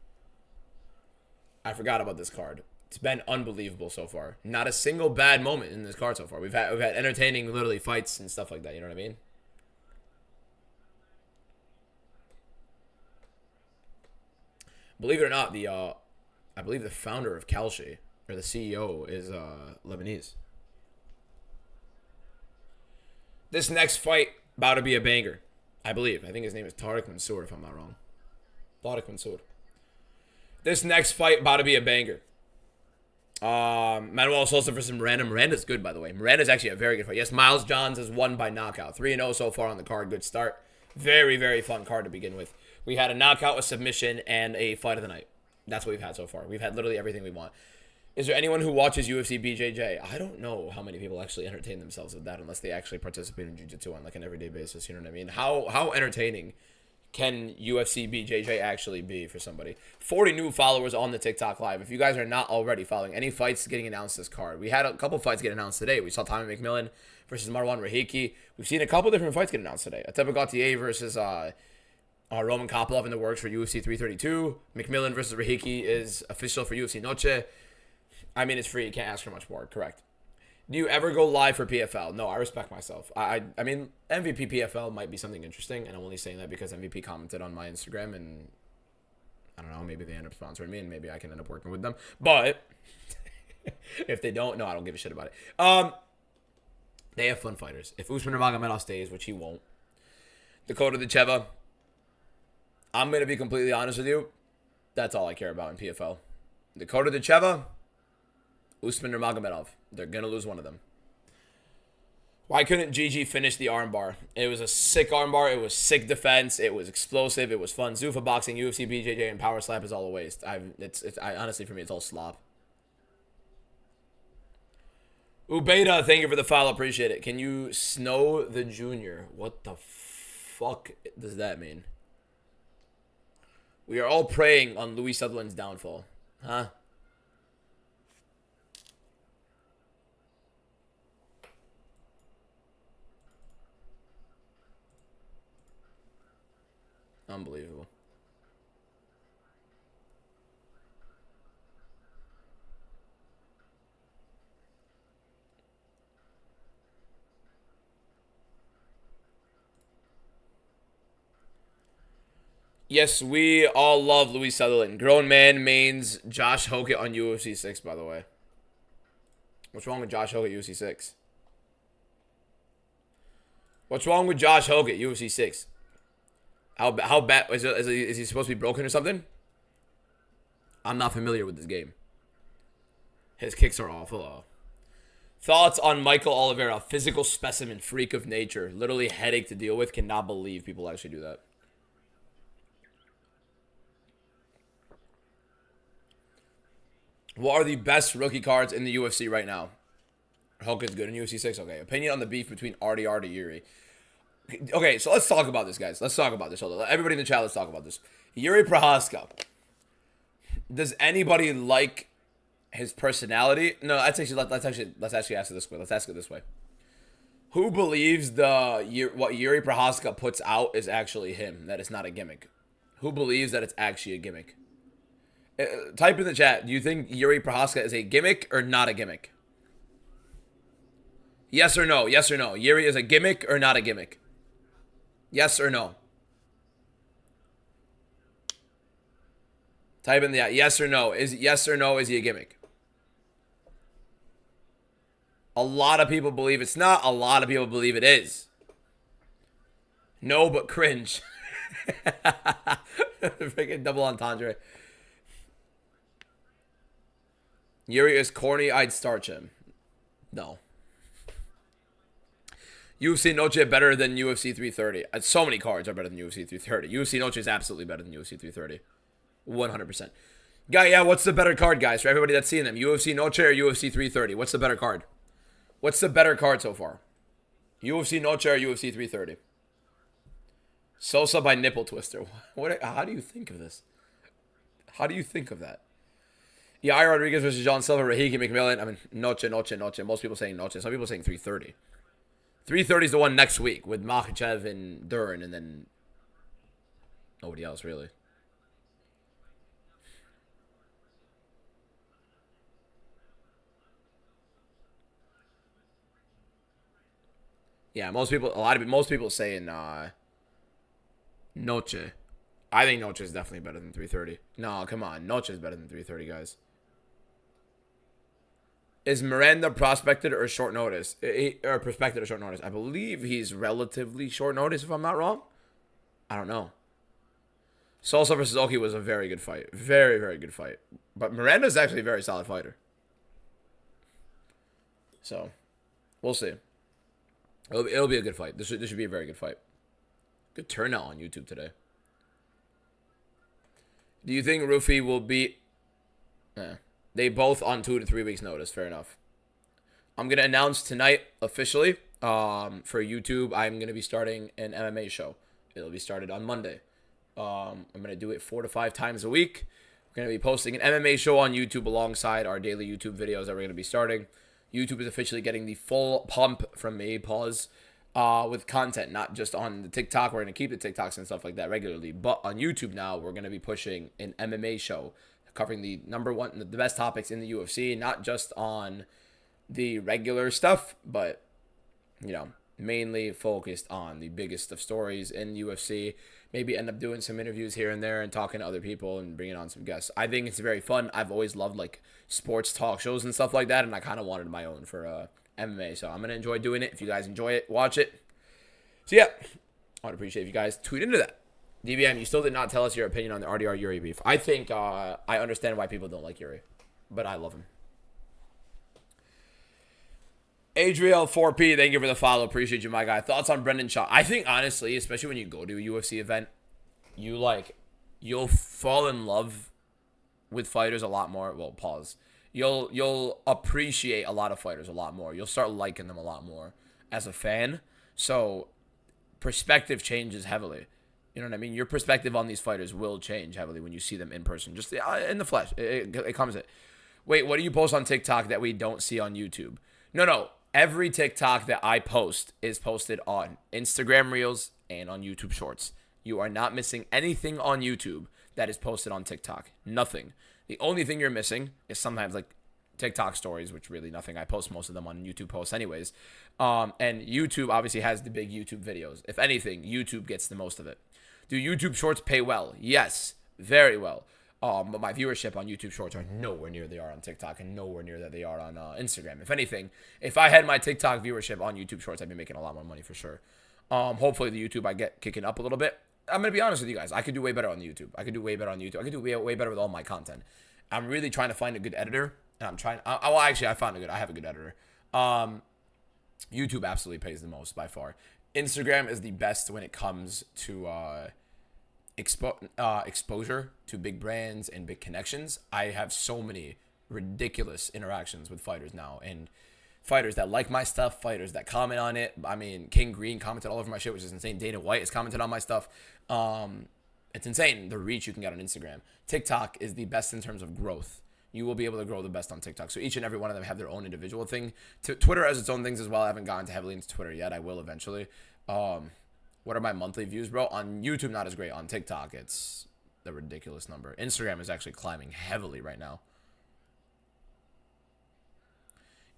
I forgot about this card. It's been unbelievable so far. Not a single bad moment in this card so far. We've had entertaining, literally, fights and stuff like that. You know what I mean? Believe it or not, I believe the founder of Kalshi, or the CEO, is Lebanese. This next fight about to be a banger, I believe. I think his name is Tariq Mansour, if I'm not wrong. Tariq Mansour. This next fight about to be a banger. Manuel Sosa versus Miranda. Miranda's good, by the way. Miranda's actually a very good fight. Yes, Miles Johns has won by knockout. 3-0 so far on the card. Good start. Very, very fun card to begin with. We had a knockout, a submission, and a fight of the night. That's what we've had so far. We've had literally everything we want. Is there anyone who watches UFC BJJ? I don't know how many people actually entertain themselves with that unless they actually participate in jiu-jitsu on like an everyday basis. You know what I mean? How entertaining can UFC BJJ actually be for somebody? 40 new followers on the TikTok live. If you guys are not already following any fights getting announced this card, we had a couple fights get announced today. We saw Tommy McMillan versus Marwan Rahiki. We've seen a couple different fights get announced today. Atepa Gautier versus Roman Kopylov in the works for UFC 332. McMillan versus Rahiki is official for UFC Noche. I mean, it's free. You can't ask for much more. Correct. Do you ever go live for PFL? No, I respect myself. I mean, MVP PFL might be something interesting, and I'm only saying that because MVP commented on my Instagram, and I don't know, maybe they end up sponsoring me, and maybe I can end up working with them. But if they don't, no, I don't give a shit about it. They have fun fighters. If Usman Nurmagomedov stays, which he won't, Dakota Dacheva, I'm going to be completely honest with you. That's all I care about in PFL. Dakota Dacheva, Usman Nurmagomedov. They're going to lose one of them. Why couldn't GG finish the armbar? It was a sick armbar. It was sick defense. It was explosive. It was fun. Zuffa boxing, UFC, BJJ, and power slap is all a waste. Honestly, for me, it's all slop. Ubeda, thank you for the follow. Appreciate it. Can you snow the junior? What the fuck does that mean? We are all praying on Louis Sutherland's downfall. Huh? Unbelievable. Yes, we all love Louis Sutherland. Grown man mains Josh Hockett on UFC 6, by the way. What's wrong with Josh Hockett UFC 6? What's wrong with Josh Hockett UFC 6? How bad is he supposed to be broken or something? I'm not familiar with this game. His kicks are awful. Oh. Thoughts on Michael Oliveira, physical specimen, freak of nature, literally headache to deal with. Cannot believe people actually do that. What are the best rookie cards in the UFC right now? Hulk is good in UFC 6. Okay. Opinion on the beef between RDR to Yuri. Okay, so let's talk about this, guys. Let's talk about this. Hold on. Everybody in the chat, let's talk about this. Yuri Prohaska. Does anybody like his personality? No, let's actually ask it this way. Let's ask it this way. Who believes what Yuri Prohaska puts out is actually him? That it's not a gimmick. Who believes that it's actually a gimmick? Type in the chat. Do you think Yuri Prohaska is a gimmick or not a gimmick? Yes or no? Yes or no? Yuri is a gimmick or not a gimmick? Yes or no? Type in the yes or no. Yes or no, is he a gimmick? A lot of people believe it's not. A lot of people believe it is. No, but cringe. Freaking double entendre. Yuri is corny. I'd starch him. No. UFC Noche better than UFC 330. So many cards are better than UFC 330. UFC Noche is absolutely better than UFC 330. 100%. Guy, yeah, what's the better card, guys? For everybody that's seen them. UFC Noche or UFC 330? What's the better card? What's the better card so far? UFC Noche or UFC 330? Sosa by Nipple Twister. How do you think of this? How do you think of that? Yeah, I Rodriguez versus John Silva, Rahiki McMillan. I mean, Noche. Most people saying Noche. Some people saying 330. 330 is the one next week with Makhachev and Duran, and then nobody else, really. Yeah, most people saying Noche. I think Noche is definitely better than 330. No, come on. Noche is better than 330, guys. Is Miranda prospected or short notice? Or prospected or short notice? I believe he's relatively short notice, if I'm not wrong. I don't know. Sosa versus Oki was a very good fight. Very, very good fight. But Miranda's actually a very solid fighter. So, we'll see. It'll be a good fight. This should be a very good fight. Good turnout on YouTube today. Do you think Rufi will beat... They both on 2 to 3 weeks notice. Fair enough. I'm going to announce tonight officially for YouTube. I'm going to be starting an MMA show. It'll be started on Monday. I'm going to do it 4 to 5 times a week. We're going to be posting an MMA show on YouTube alongside our daily YouTube videos that we're going to be starting. YouTube is officially getting the full pump from me, with content, not just on the TikTok. We're going to keep the TikToks and stuff like that regularly. But on YouTube now, we're going to be pushing an MMA show covering the the best topics in the UFC, not just on the regular stuff, but, you know, mainly focused on the biggest of stories in UFC. Maybe end up doing some interviews here and there and talking to other people and bringing on some guests. I think it's very fun. I've always loved, like, sports talk shows and stuff like that, and I kind of wanted my own for MMA, so I'm going to enjoy doing it. If you guys enjoy it, watch it. So, yeah, I would appreciate if you guys tweet into that. DBM, you still did not tell us your opinion on the RDR Yuri beef. I think I understand why people don't like Yuri, but I love him. Adriel 4P, thank you for the follow. Appreciate you, my guy. Thoughts on Brendan Shaw? I think, honestly, especially when you go to a UFC event, you'll fall in love with fighters a lot more. Well, pause. You'll appreciate a lot of fighters a lot more. You'll start liking them a lot more as a fan. So perspective changes heavily. You know what I mean? Your perspective on these fighters will change heavily when you see them in person, just in the flesh. It comes in. Wait, what do you post on TikTok that we don't see on YouTube? No. Every TikTok that I post is posted on Instagram Reels and on YouTube Shorts. You are not missing anything on YouTube that is posted on TikTok. Nothing. The only thing you're missing is sometimes like TikTok stories, which really nothing. I post most of them on YouTube posts anyways. And YouTube obviously has the big YouTube videos. If anything, YouTube gets the most of it. Do YouTube Shorts pay well? Yes, very well. But my viewership on YouTube Shorts are nowhere near they are on TikTok and nowhere near that they are on Instagram. If anything, if I had my TikTok viewership on YouTube Shorts, I'd be making a lot more money for sure. Hopefully the YouTube I get kicking up a little bit. I'm going to be honest with you guys. I could do way better on YouTube. I could do way better on YouTube. I could do way better with all my content. I'm really trying to find a good editor. And I'm trying. Well, actually, I have a good editor. YouTube absolutely pays the most by far. Instagram is the best when it comes to exposure to big brands and big connections. I have so many ridiculous interactions with fighters now, and fighters that like my stuff, fighters that comment on it. I mean, King Green commented all over my shit, which is insane. Dana White has commented on my stuff. It's insane the reach you can get on Instagram. TikTok is the best in terms of growth. You will be able to grow the best on TikTok. So each and every one of them have their own individual thing. Twitter has its own things as well. I haven't gotten heavily into Twitter yet. I will eventually. What are my monthly views, bro? On YouTube, not as great. On TikTok, it's the ridiculous number. Instagram is actually climbing heavily right now.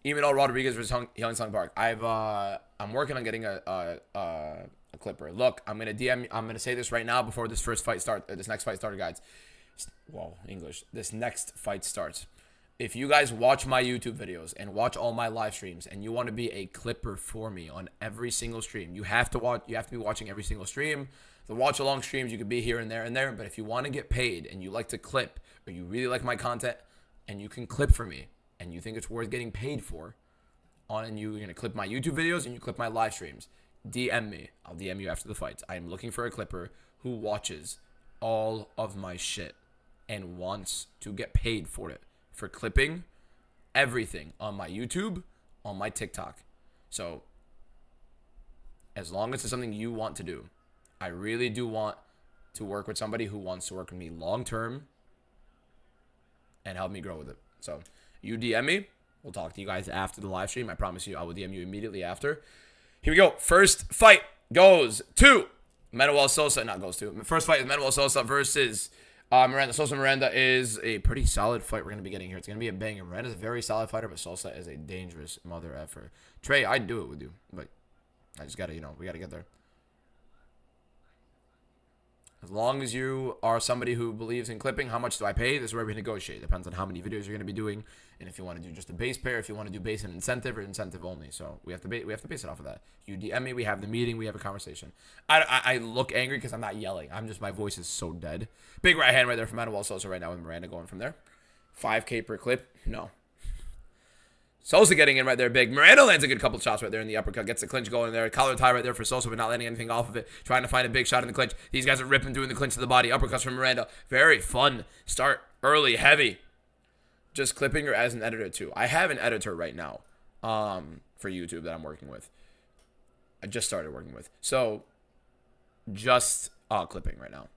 Email Rodriguez versus Young Sung Park. I'm working on getting a clipper. Look, I'm gonna say this right now before this next fight started, guys. Whoa, English. This next fight starts. If you guys watch my YouTube videos and watch all my live streams and you want to be a clipper for me on every single stream, you have to be watching every single stream. The watch along streams, you could be here and there, but if you want to get paid and you like to clip or you really like my content and you can clip for me and you think it's worth getting paid for and you're going to clip my YouTube videos and you clip my live streams, DM me. I'll DM you after the fights. I am looking for a clipper who watches all of my shit and wants to get paid for it, for clipping everything on my YouTube, on my TikTok. So as long as it's something you want to do, I really do want to work with somebody who wants to work with me long term and help me grow with it. So you DM me. We'll talk to you guys after the live stream. I promise you I will DM you immediately after. Here we go. First fight goes to Manuel Sosa. First fight is Manuel Sosa versus Miranda. Sosa Miranda is a pretty solid fight we're going to be getting here. It's going to be a banger. Miranda's a very solid fighter, but Sosa is a dangerous mother effer. Trey, I'd do it with you, but I just got to, we got to get there. As long as you are somebody who believes in clipping, how much do I pay? This is where we negotiate. Depends on how many videos you're going to be doing, and if you want to do just a base pair, if you want to do base and incentive or incentive only. So we have to base it off of that. You DM me, we have the meeting, we have a conversation. I look angry because I'm not yelling. My voice is so dead. Big right hand right there from Manuel Sosa right now with Miranda going from there. 5K per clip? No. Sosa getting in right there big. Miranda lands a good couple shots right there in the uppercut. Gets the clinch going there. Collar tie right there for Sosa, but not letting anything off of it. Trying to find a big shot in the clinch. These guys are ripping, doing the clinch to the body. Uppercuts from Miranda. Very fun. Start early, heavy. Just clipping her as an editor too. I have an editor right now for YouTube that I'm working with. I just started working with. So just clipping right now.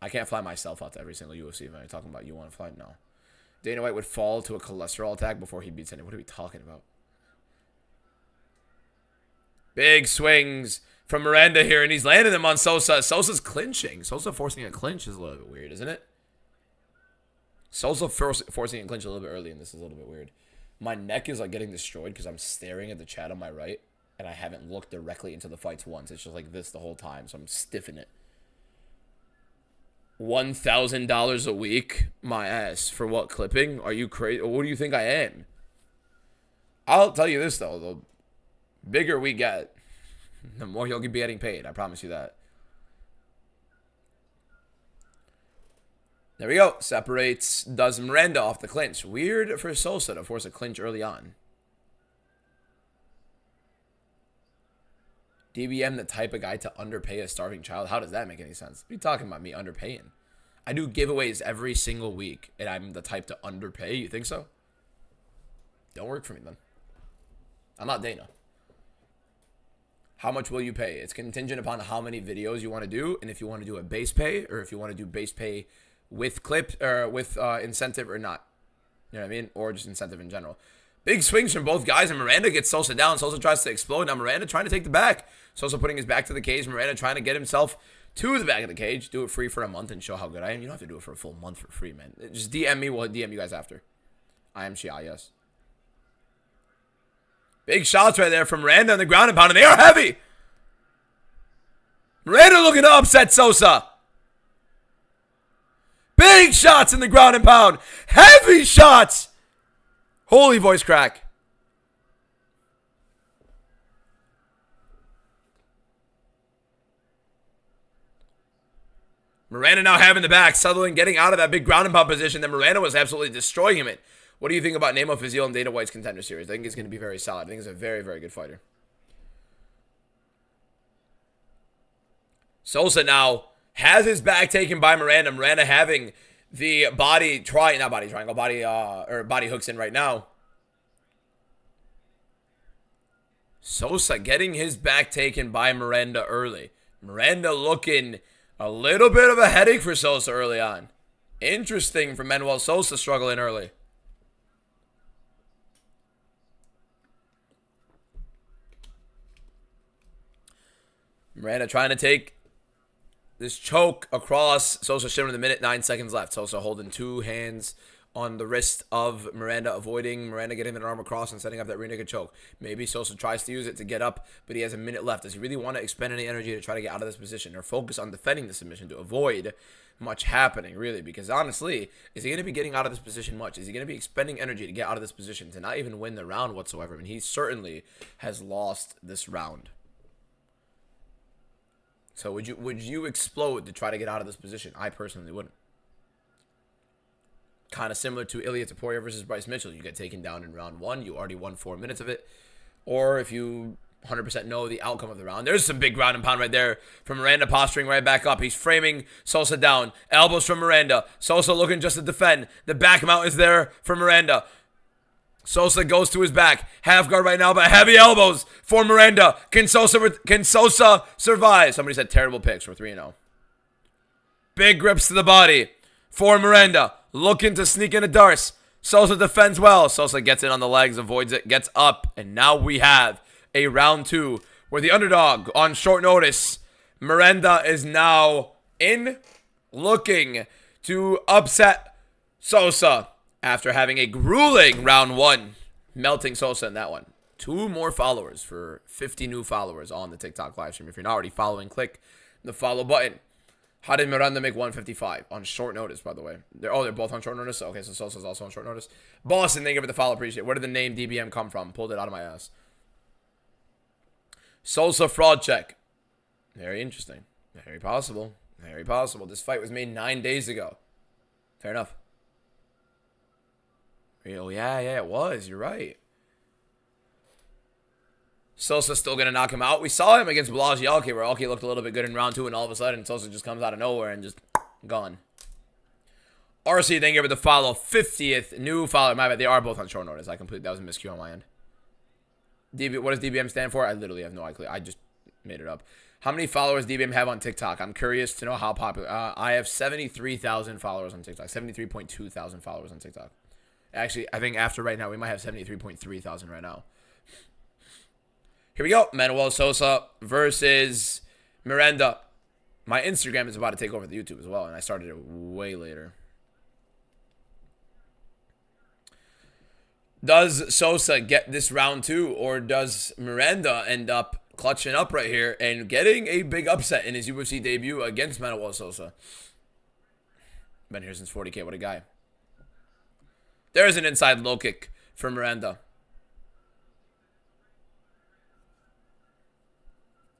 I can't fly myself out to every single UFC event. You're talking about you want to fly? No. Dana White would fall to a cholesterol attack before he beats anyone. What are we talking about? Big swings from Miranda here, and he's landing them on Sosa. Sosa's clinching. Sosa forcing a clinch is a little bit weird, isn't it? Sosa forcing a clinch a little bit early, and this is a little bit weird. My neck is like getting destroyed because I'm staring at the chat on my right, and I haven't looked directly into the fights once. It's just like this the whole time, so I'm stiffing it. $1,000 a week? My ass. For what, clipping? Are you crazy? What do you think I am? I'll tell you this, though. The bigger we get, the more you'll be getting paid. I promise you that. There we go. Separates, does Miranda off the clinch. Weird for Sosa to force a clinch early on. DBM the type of guy to underpay a starving child? How does that make any sense? What are you talking about, me underpaying? I do giveaways every single week, and I'm the type to underpay? You think so? Don't work for me, then. I'm not Dana. How much will you pay? It's contingent upon how many videos you want to do, and if you want to do a base pay, or if you want to do base pay with clip, or with incentive or not. You know what I mean? Or just incentive in general. Big swings from both guys, and Miranda gets Sosa down. Sosa tries to explode. Now Miranda trying to take the back. Sosa putting his back to the cage. Miranda trying to get himself to the back of the cage. Do it free for a month and show how good I am. You don't have to do it for a full month for free, man. Just DM me. We'll DM you guys after. I am Shia, yes. Big shots right there from Miranda on the ground and pound, and they are heavy. Miranda looking to upset Sosa. Big shots in the ground and pound. Heavy shots. Holy voice crack. Miranda now having the back. Sutherland getting out of that big ground and pound position that Miranda was absolutely destroying him in. What do you think about Nemo Fizil and Dana White's Contender Series? I think it's going to be very solid. I think he's a very, very good fighter. Sosa now has his back taken by Miranda. Miranda having the body hooks in right now. Sosa getting his back taken by Miranda early. Miranda looking a little bit of a headache for Sosa early on. Interesting for Manuel Sosa struggling early. Miranda trying to take this choke across Sosa's shin with a minute, 9 seconds left. Sosa holding two hands on the wrist of Miranda, avoiding Miranda getting an arm across and setting up that rear naked choke. Maybe Sosa tries to use it to get up, but he has a minute left. Does he really want to expend any energy to try to get out of this position or focus on defending the submission to avoid much happening, really? Because honestly, is he going to be getting out of this position much? Is he going to be expending energy to get out of this position to not even win the round whatsoever? I mean, he certainly has lost this round. So would you explode to try to get out of this position? I personally wouldn't. Kind of similar to Ilya Taporia versus Bryce Mitchell. You get taken down in round one. You already won 4 minutes of it. Or if you 100% know the outcome of the round. There's some big ground and pound right there from Miranda, posturing right back up. He's framing Sosa down. Elbows from Miranda. Sosa looking just to defend. The back mount is there for Miranda. Sosa goes to his back. Half guard right now, but heavy elbows for Miranda. Can Sosa survive? Somebody said terrible picks. We're 3-0. Big grips to the body for Miranda. Looking to sneak into Darce. Sosa defends well. Sosa gets in on the legs, avoids it, gets up. And now we have a round two where the underdog on short notice, Miranda, is now in, looking to upset Sosa. After having a grueling round one, melting Sosa in that one. 2 more followers for 50 new followers on the TikTok live stream. If you're not already following, click the follow button. How did Miranda make 155? On short notice, by the way. They're both on short notice? Okay, so Sosa's also on short notice. Boston, thank you for the follow. Appreciate it. Where did the name DBM come from? Pulled it out of my ass. Sosa fraud check. Very interesting. Very possible. Very possible. This fight was made 9 days ago. Fair enough. Oh, yeah, it was. You're right. Sosa's still going to knock him out. We saw him against Balaji Alki, where Alki looked a little bit good in round 2, and all of a sudden, Sosa just comes out of nowhere and just gone. RC, thank you for the follow. 50th new follower. My bad, they are both on short notice. That was a miscue on my end. What does DBM stand for? I literally have no idea. I just made it up. How many followers DBM have on TikTok? I'm curious to know how popular. I have 73,000 followers on TikTok. 73.2 thousand followers on TikTok. Actually, I think after right now, we might have 73.3 thousand right now. Here we go. Manuel Sosa versus Miranda. My Instagram is about to take over the YouTube as well, and I started it way later. Does Sosa get this round 2, or does Miranda end up clutching up right here and getting a big upset in his UFC debut against Manuel Sosa? Been here since 40K. What a guy. There's an inside low kick for Miranda.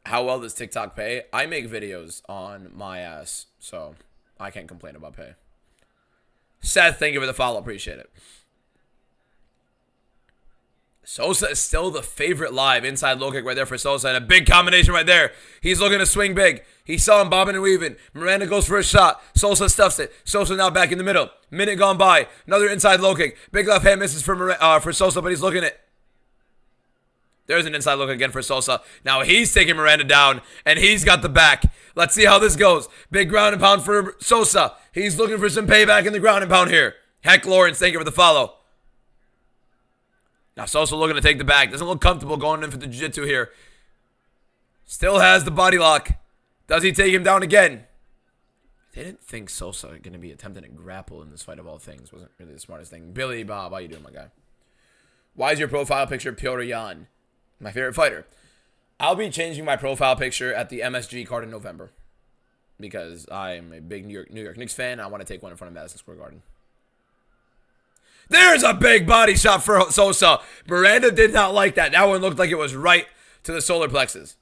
How well does TikTok pay? I make videos on my ass, so I can't complain about pay. Seth, thank you for the follow. Appreciate it. Sosa is still the favorite live. Inside low kick right there for Sosa, and a big combination right there. He's looking to swing big. He saw him bobbing and weaving. Miranda goes for a shot. Sosa stuffs it. Sosa now back in the middle. Minute gone by. Another inside low kick. Big left hand misses for Sosa, but he's looking at. There's an inside look again for Sosa. Now he's taking Miranda down, and he's got the back. Let's see how this goes. Big ground and pound for Sosa. He's looking for some payback in the ground and pound here. Heck Lawrence, thank you for the follow. Now Sosa looking to take the back. Doesn't look comfortable going in for the jiu-jitsu here. Still has the body lock. Does he take him down again? I didn't think Sosa going to be attempting to grapple in this fight of all things. Wasn't really the smartest thing. Billy Bob, how you doing, my guy? Why is your profile picture Piotr Jan? My favorite fighter. I'll be changing my profile picture at the MSG card in November. Because I'm a big New York Knicks fan. I want to take one in front of Madison Square Garden. There's a big body shot for Sosa. Miranda did not like that. That one looked like it was right to the solar plexus.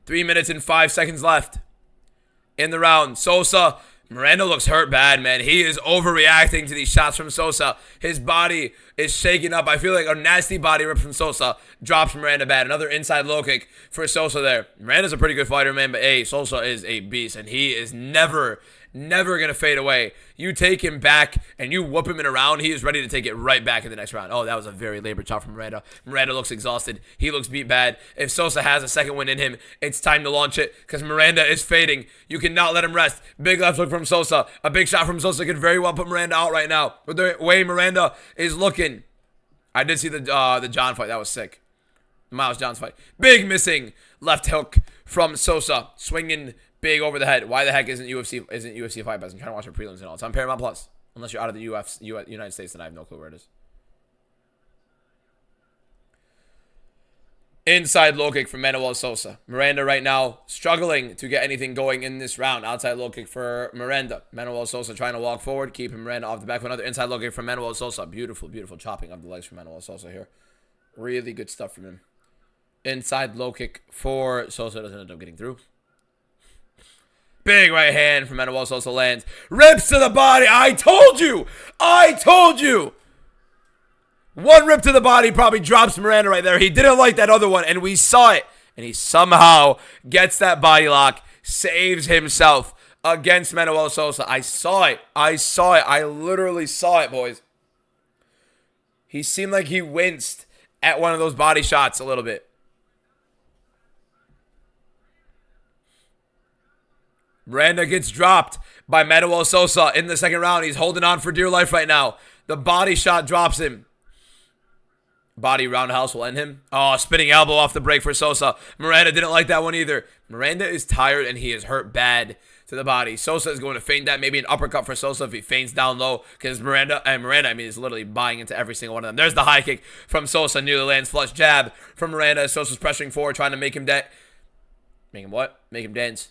Three minutes and 5 seconds left in the round. Sosa, Miranda looks hurt bad, man. He is overreacting to these shots from Sosa. His body is shaking up. I feel like a nasty body rip from Sosa drops Miranda bad. Another inside low kick for Sosa there. Miranda's a pretty good fighter, man, but hey, Sosa is a beast, and he is never going to fade away. You take him back and you whoop him in a round, he is ready to take it right back in the next round. Oh, that was a very labored shot from Miranda. Miranda looks exhausted. He looks beat bad. If Sosa has a second win in him, it's time to launch it because Miranda is fading. You cannot let him rest. Big left hook from Sosa. A big shot from Sosa could very well put Miranda out right now. With the way Miranda is looking. I did see the John fight. That was sick. Miles John's fight. Big missing left hook from Sosa. Swinging big over the head. Why the heck isn't UFC Fight Pass? I'm trying to watch the prelims and all. It's on Paramount Plus. Unless you're out of the United States, then I have no clue where it is. Inside low kick from Manuel Sosa. Miranda right now struggling to get anything going in this round. Outside low kick for Miranda. Manuel Sosa trying to walk forward, keeping Miranda off the back. Another inside low kick from Manuel Sosa. Beautiful, beautiful chopping of the legs from Manuel Sosa here. Really good stuff from him. Inside low kick for Sosa. Doesn't end up getting through. Big right hand from Manuel Sosa lands. Rips to the body. I told you. I told you. One rip to the body probably drops Miranda right there. He didn't like that other one, and we saw it. And he somehow gets that body lock, saves himself against Manuel Sosa. I saw it. I saw it. I literally saw it, boys. He seemed like he winced at one of those body shots a little bit. Miranda gets dropped by Manuel Sosa in the second round. He's holding on for dear life right now. The body shot drops him. Body roundhouse will end him. Oh, spinning elbow off the break for Sosa. Miranda didn't like that one either. Miranda is tired and he is hurt bad to the body. Sosa is going to feint that. Maybe an uppercut for Sosa if he feints down low. Because Miranda, is literally buying into every single one of them. There's the high kick from Sosa. Nearly lands flush jab from Miranda. Sosa's pressuring forward, trying to make him Make him what? Make him dance.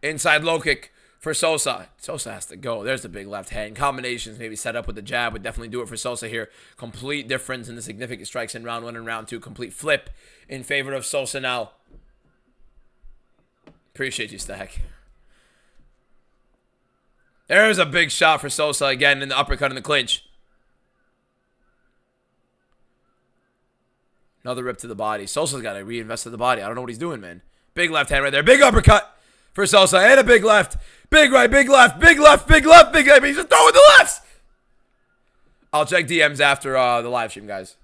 Inside low kick for Sosa. Sosa has to go. There's the big left hand. Combinations maybe set up with the jab would definitely do it for Sosa here. Complete difference in the significant strikes in round 1 and round 2. Complete flip in favor of Sosa now. Appreciate you, Stack. There's a big shot for Sosa again in the uppercut in the clinch. Another rip to the body. Sosa's got to reinvest in the body. I don't know what he's doing, man. Big left hand right there. Big uppercut for Sosa, and a big left. Big right, big left, big left, big left, big left. He's just throwing the lefts. I'll check DMs after the live stream, guys.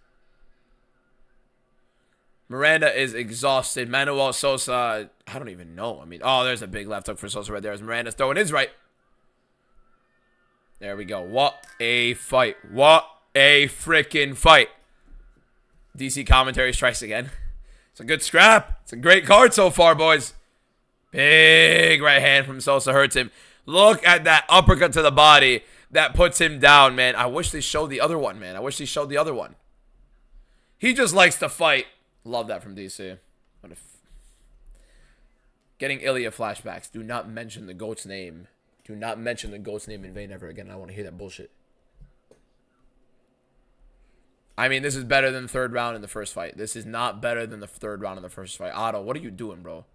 Miranda is exhausted. Manuel Sosa, I don't even know. Oh, there's a big left hook for Sosa right there as Miranda's throwing his right. There we go. What a fight. What a freaking fight. DC commentary strikes again. It's a good scrap. It's a great card so far, boys. Big right hand from Sosa hurts him. Look at that uppercut to the body that puts him down, man. I wish they showed the other one, man. I wish they showed the other one. He just likes to fight. Love that from DC. What if getting Ilya flashbacks. Do not mention the GOAT's name. Do not mention the GOAT's name in vain ever again. I want to hear that bullshit. This is better than the third round in the first fight. This is not better than the third round in the first fight. Otto, what are you doing, bro?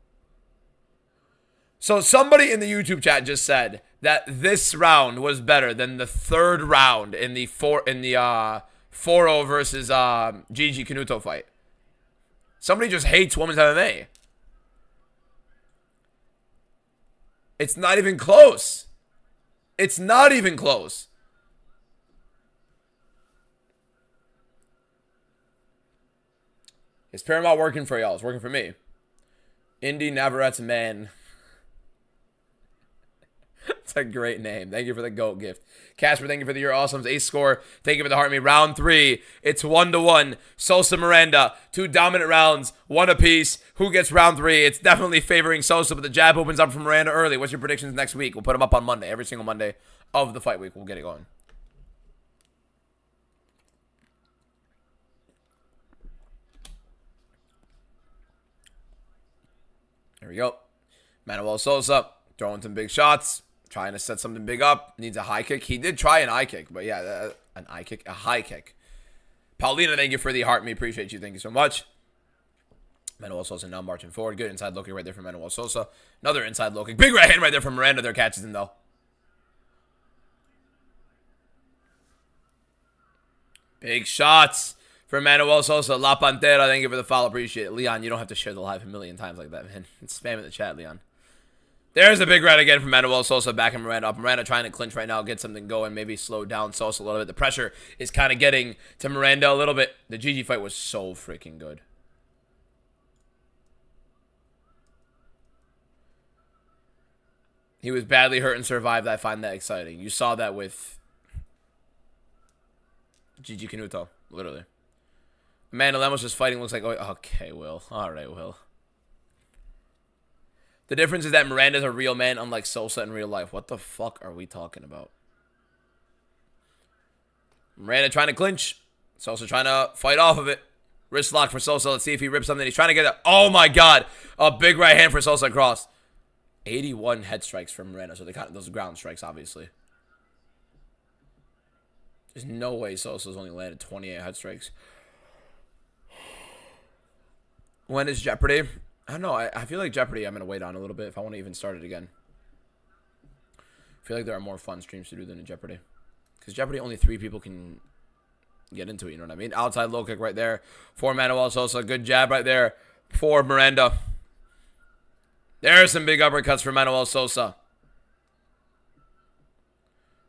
So somebody in the YouTube chat just said that this round was better than the third round in the 4-0 versus Gigi Canuto fight. Somebody just hates women's MMA. It's not even close. It's not even close. Is Paramount working for y'all? It's working for me. Indy Navarrette's man. a great name. Thank you for the GOAT gift. Casper, thank you for the Your Awesomes ace score. Thank you for the heart me. Round 3. It's 1-1. Sosa, Miranda. 2 dominant rounds. 1 apiece. Who gets round 3? It's definitely favoring Sosa, but the jab opens up for Miranda early. What's your predictions next week? We'll put them up on Monday. Every single Monday of the fight week. We'll get it going. There we go. Manuel Sosa throwing some big shots, trying to set something big up. Needs a high kick. He did try an eye kick, but yeah, an eye kick, a high kick. Paulina, thank you for the heart. Me appreciate you. Thank you so much. Manuel Sosa now marching forward. Good inside low kick right there from Manuel Sosa. Another inside low kick. Big right hand right there from Miranda. There catches him though. Big shots for Manuel Sosa. La Pantera, thank you for the follow. Appreciate it. Leon, you don't have to share the live a million times like that, man. Spam in the chat, Leon. There's a big right again from Manuel Sosa. Back in Miranda up. Miranda trying to clinch right now, get something going, maybe slow down Sosa a little bit. The pressure is kind of getting to Miranda a little bit. The GG fight was so freaking good. He was badly hurt and survived. I find that exciting. You saw that with Gigi Canuto, literally. Amanda Lemos just fighting looks like, oh, okay, Will. All right, Will. The difference is that Miranda's a real man, unlike Sosa in real life. What the fuck are we talking about? Miranda trying to clinch. Sosa trying to fight off of it. Wrist lock for Sosa. Let's see if he rips something. He's trying to get it. Oh, my God. A big right hand for Sosa across. 81 head strikes from Miranda. So they got those ground strikes, obviously. There's no way Sosa's only landed 28 head strikes. When is Jeopardy? I don't know. I feel like Jeopardy I'm going to wait on a little bit if I want to even start it again. I feel like there are more fun streams to do than in Jeopardy. Because Jeopardy, only 3 people can get into it, you know what I mean? Outside low kick right there for Manuel Sosa. Good jab right there for Miranda. There's some big uppercuts for Manuel Sosa.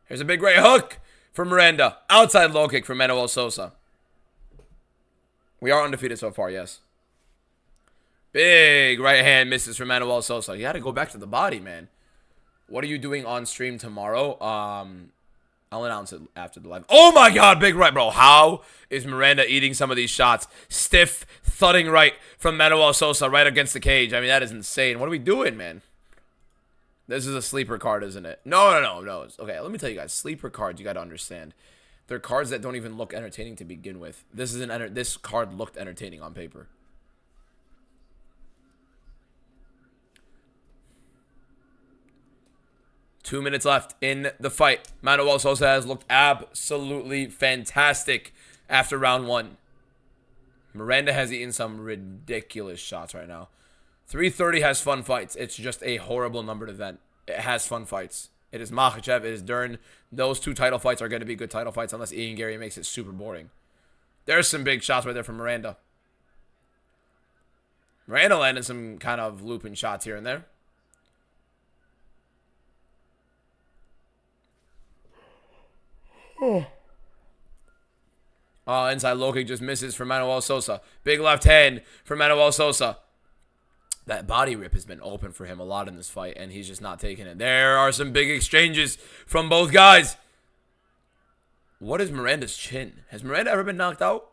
Here's a big right hook for Miranda. Outside low kick for Manuel Sosa. We are undefeated so far, yes. Big right hand misses from Manuel Sosa. You got to go back to the body, man. What are you doing on stream tomorrow? I'll announce it after the live. Oh, my God. Big right, bro. How is Miranda eating some of these shots? Stiff, thudding right from Manuel Sosa right against the cage. I mean, that is insane. What are we doing, man? This is a sleeper card, isn't it? No. Okay, let me tell you guys. Sleeper cards, you got to understand. They're cards that don't even look entertaining to begin with. This card looked entertaining on paper. Two minutes left in the fight. Manuel Sosa has looked absolutely fantastic after round 1. Miranda has eaten some ridiculous shots right now. 330 has fun fights. It's just a horrible numbered event. It has fun fights. It is Makhachev. It is Dern. Those 2 title fights are going to be good title fights unless Ian Gary makes it super boring. There's some big shots right there from Miranda. Miranda landed some kind of looping shots here and there. Inside low kick just misses for Manuel Sosa. Big left hand for Manuel Sosa. That body rip has been open for him a lot in this fight, and he's just not taking it. There are some big exchanges from both guys. What is Miranda's chin? Has Miranda ever been knocked out?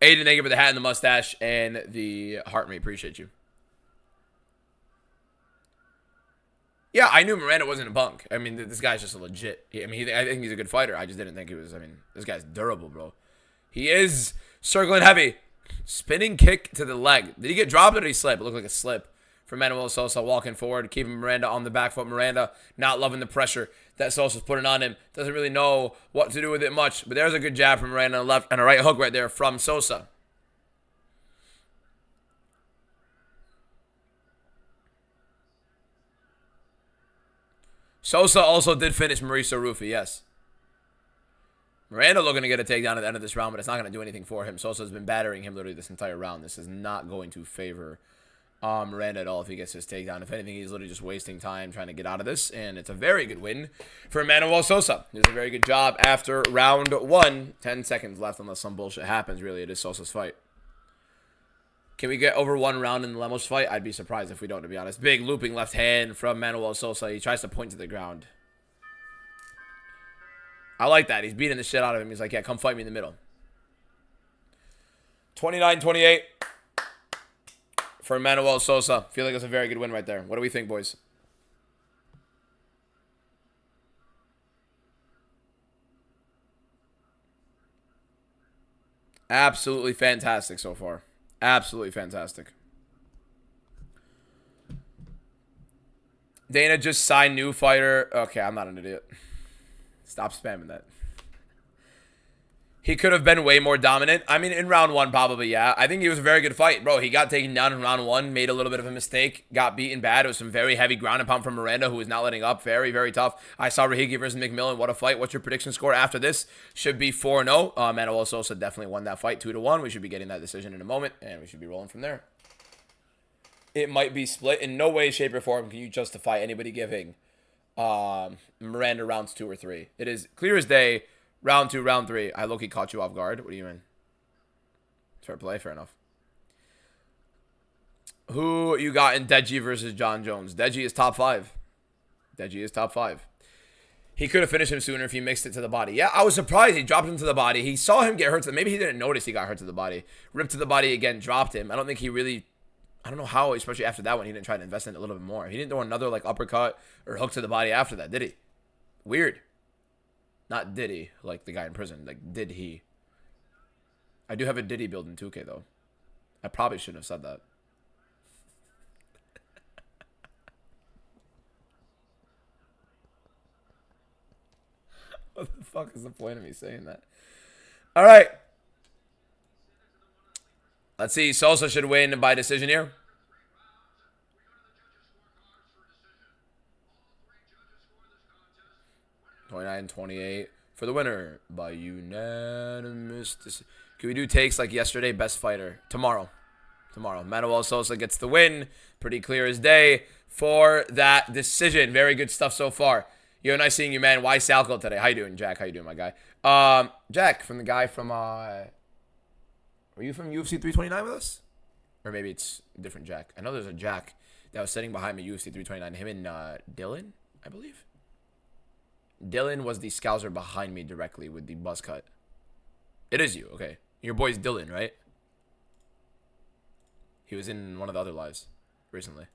Aiden, thank you for the hat and the mustache and the heart rate. Appreciate you. Yeah, I knew Miranda wasn't a bunk. I mean, this guy's just a legit. I think he's a good fighter. I just didn't think he was. I mean, this guy's durable, bro. He is circling heavy. Spinning kick to the leg. Did he get dropped or did he slip? It looked like a slip for Manuel Sosa walking forward, keeping Miranda on the back foot. Miranda not loving the pressure that Sosa's putting on him. Doesn't really know what to do with it much. But there's a good jab from Miranda on the left and a right hook right there from Sosa. Sosa also did finish Mauricio Rufy, yes. Miranda looking to get a takedown at the end of this round, but it's not going to do anything for him. Sosa's been battering him literally this entire round. This is not going to favor Miranda at all if he gets his takedown. If anything, he's literally just wasting time trying to get out of this, and it's a very good win for Manuel Sosa. He does a very good job after round 1. 10 seconds left unless some bullshit happens, really. It is Sosa's fight. Can we get over 1 round in the Lemos fight? I'd be surprised if we don't, to be honest. Big looping left hand from Manuel Sosa. He tries to point to the ground. I like that. He's beating the shit out of him. He's like, yeah, come fight me in the middle. 29-28 for Manuel Sosa. Feel like it's a very good win right there. What do we think, boys? Absolutely fantastic so far. Absolutely fantastic. Dana just signed new fighter. Okay, I'm not an idiot. Stop spamming that. He could have been way more dominant. I mean, in round 1, probably, yeah. I think he was a very good fight. Bro, he got taken down in round 1, made a little bit of a mistake, got beaten bad. It was some very heavy ground and pound from Miranda, who is not letting up. Very, very tough. I saw Rahigi versus McMillan. What a fight. What's your prediction score after this? Should be 4-0. Manuel Sosa definitely won that fight 2-1. We should be getting that decision in a moment, and we should be rolling from there. It might be split. In no way, shape, or form can you justify anybody giving Miranda rounds 2 or 3. It is clear as day. Round 2, round 3. I low-key caught you off guard. What do you mean? Fair play. Fair enough. Who you got in Deji versus John Jones? Deji is top 5. Deji is top 5. He could have finished him sooner if he mixed it to the body. Yeah, I was surprised he dropped him to the body. He saw him get hurt. Maybe he didn't notice he got hurt to the body. Ripped to the body again, dropped him. I don't think he really... I don't know how, especially after that one, he didn't try to invest in it a little bit more. He didn't do another like uppercut or hook to the body after that, did he? Weird. Not did he, like the guy in prison. Like, did he? I do have a Diddy build in 2K, though. I probably shouldn't have said that. What the fuck is the point of me saying that? All right. Let's see. Sosa should win by decision here. 29-28 for the winner by unanimous decision. Can we do takes like yesterday? Best fighter. Tomorrow. Manuel Sosa gets the win. Pretty clear as day for that decision. Very good stuff so far. Yo, nice seeing you, man. Why Salco today? How you doing, Jack? How you doing, my guy? Jack, from the guy from, were you from UFC 329 with us? Or maybe it's a different Jack. I know there's a Jack that was sitting behind me, UFC 329. Him and Dylan, I believe. Dylan was the scouser behind me directly with the buzz cut. It is you, okay. Your boy's Dylan, right? He was in one of the other lives recently.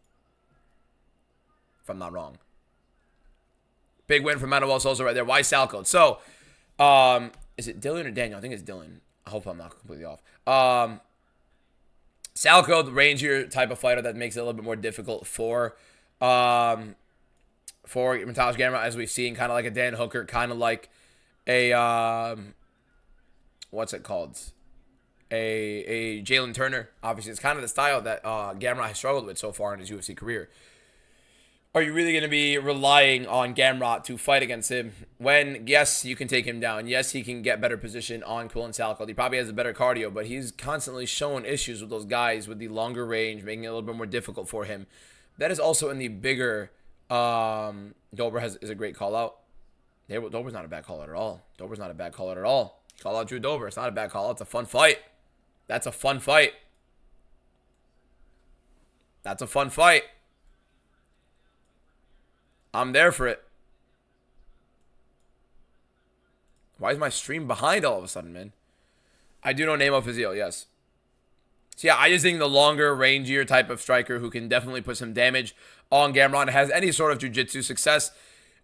If I'm not wrong. Big win for Manuel Sosa right there. Why Salco? So, is it Dylan or Daniel? I think it's Dylan. I hope I'm not completely off. Salco, the rangier type of fighter that makes it a little bit more difficult for Mateusz Gamrot, as we've seen, kind of like a Dan Hooker, kind of like a, what's it called? A Jalen Turner. Obviously, it's kind of the style that Gamrot has struggled with so far in his UFC career. Are you really going to be relying on Gamrot to fight against him when, yes, you can take him down. Yes, he can get better position on Quillen Salco. He probably has a better cardio, but he's constantly shown issues with those guys with the longer range, making it a little bit more difficult for him. That is also in the bigger... Dober is a great call out. Dober's not a bad call out at all. Dober's not a bad call out at all. Call out Drew Dober. It's not a bad call out. It's a fun fight. That's a fun fight. That's a fun fight. I'm there for it. Why is my stream behind all of a sudden, man? I do know Nemo Fazil, yes. So yeah, I just think the longer, rangier type of striker who can definitely put some damage on Gamrot and has any sort of jiu-jitsu success,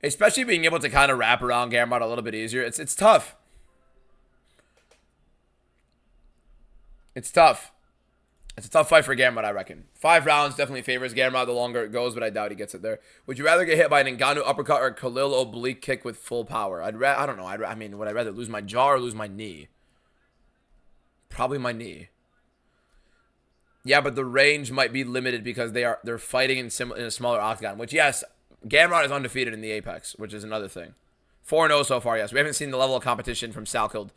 especially being able to kind of wrap around Gamrot a little bit easier. It's tough. It's tough. It's a tough fight for Gamrot, I reckon. 5 rounds definitely favors Gamrot the longer it goes, but I doubt he gets it there. Would you rather get hit by an Ngannou uppercut or a Khalil oblique kick with full power? I don't know. I mean, would I rather lose my jaw or lose my knee? Probably my knee. Yeah, but the range might be limited because they're fighting in a smaller octagon. Which, yes, Gamrot is undefeated in the Apex, which is another thing. 4-0 so far, yes. We haven't seen the level of competition from Salkild,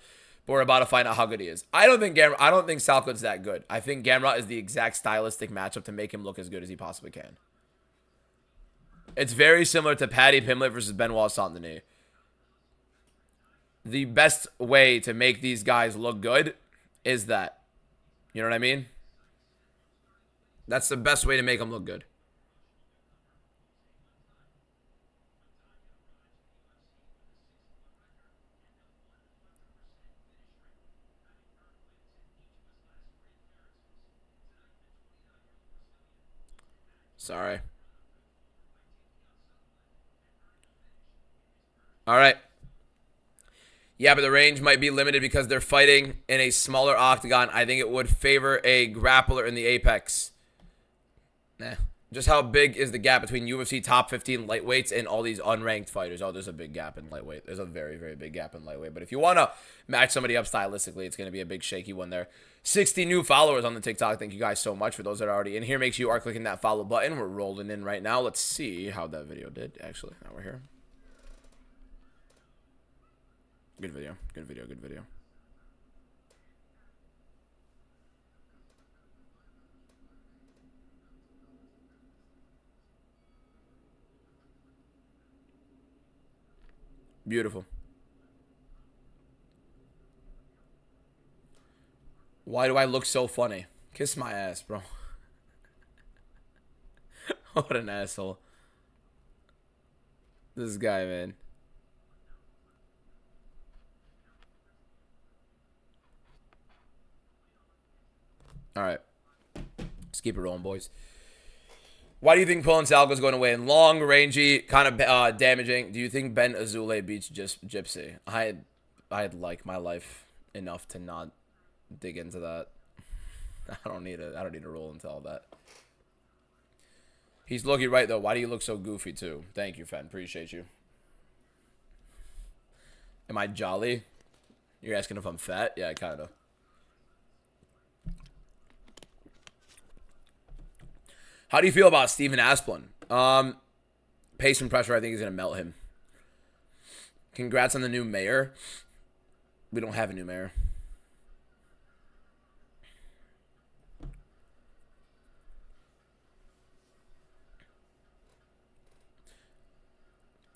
but we're about to find out how good he is. I don't think Salkild's that good. I think Gamrot is the exact stylistic matchup to make him look as good as he possibly can. It's very similar to Paddy Pimblett versus Benoit Saint-Denis. The best way to make these guys look good is that. You know what I mean? That's the best way to make him look good. Sorry. All right. Yeah, but the range might be limited because they're fighting in a smaller octagon. I think it would favor a grappler in the apex. Nah. Just how big is the gap between UFC top 15 lightweights and all these unranked fighters? Oh, there's a big gap in lightweight. There's a very, very big gap in lightweight. But if you want to match somebody up stylistically, it's going to be a big shaky one there. 60 new followers on the TikTok. Thank you guys so much for those that are already in here. Make sure you are clicking that follow button. We're rolling in right now. Let's see how that video did, actually. Now we're here. Good video. Good video. Good video. Beautiful. Why do I look so funny? Kiss my ass, bro. What an asshole. This guy, man. All right. Let's keep it rolling, boys. Why do you think Quillen Salgo's going to win? Long, rangy, kind of damaging. Do you think Ben Azule beats Gypsy? I had like my life enough to not dig into that. I don't need to roll into all that. He's looking right though. Why do you look so goofy too? Thank you, Fen. Appreciate you. Am I jolly? You're asking if I'm fat? Yeah, kind of. How do you feel about Steven Asplund? Pace and pressure, I think he's going to melt him. Congrats on the new mayor. We don't have a new mayor.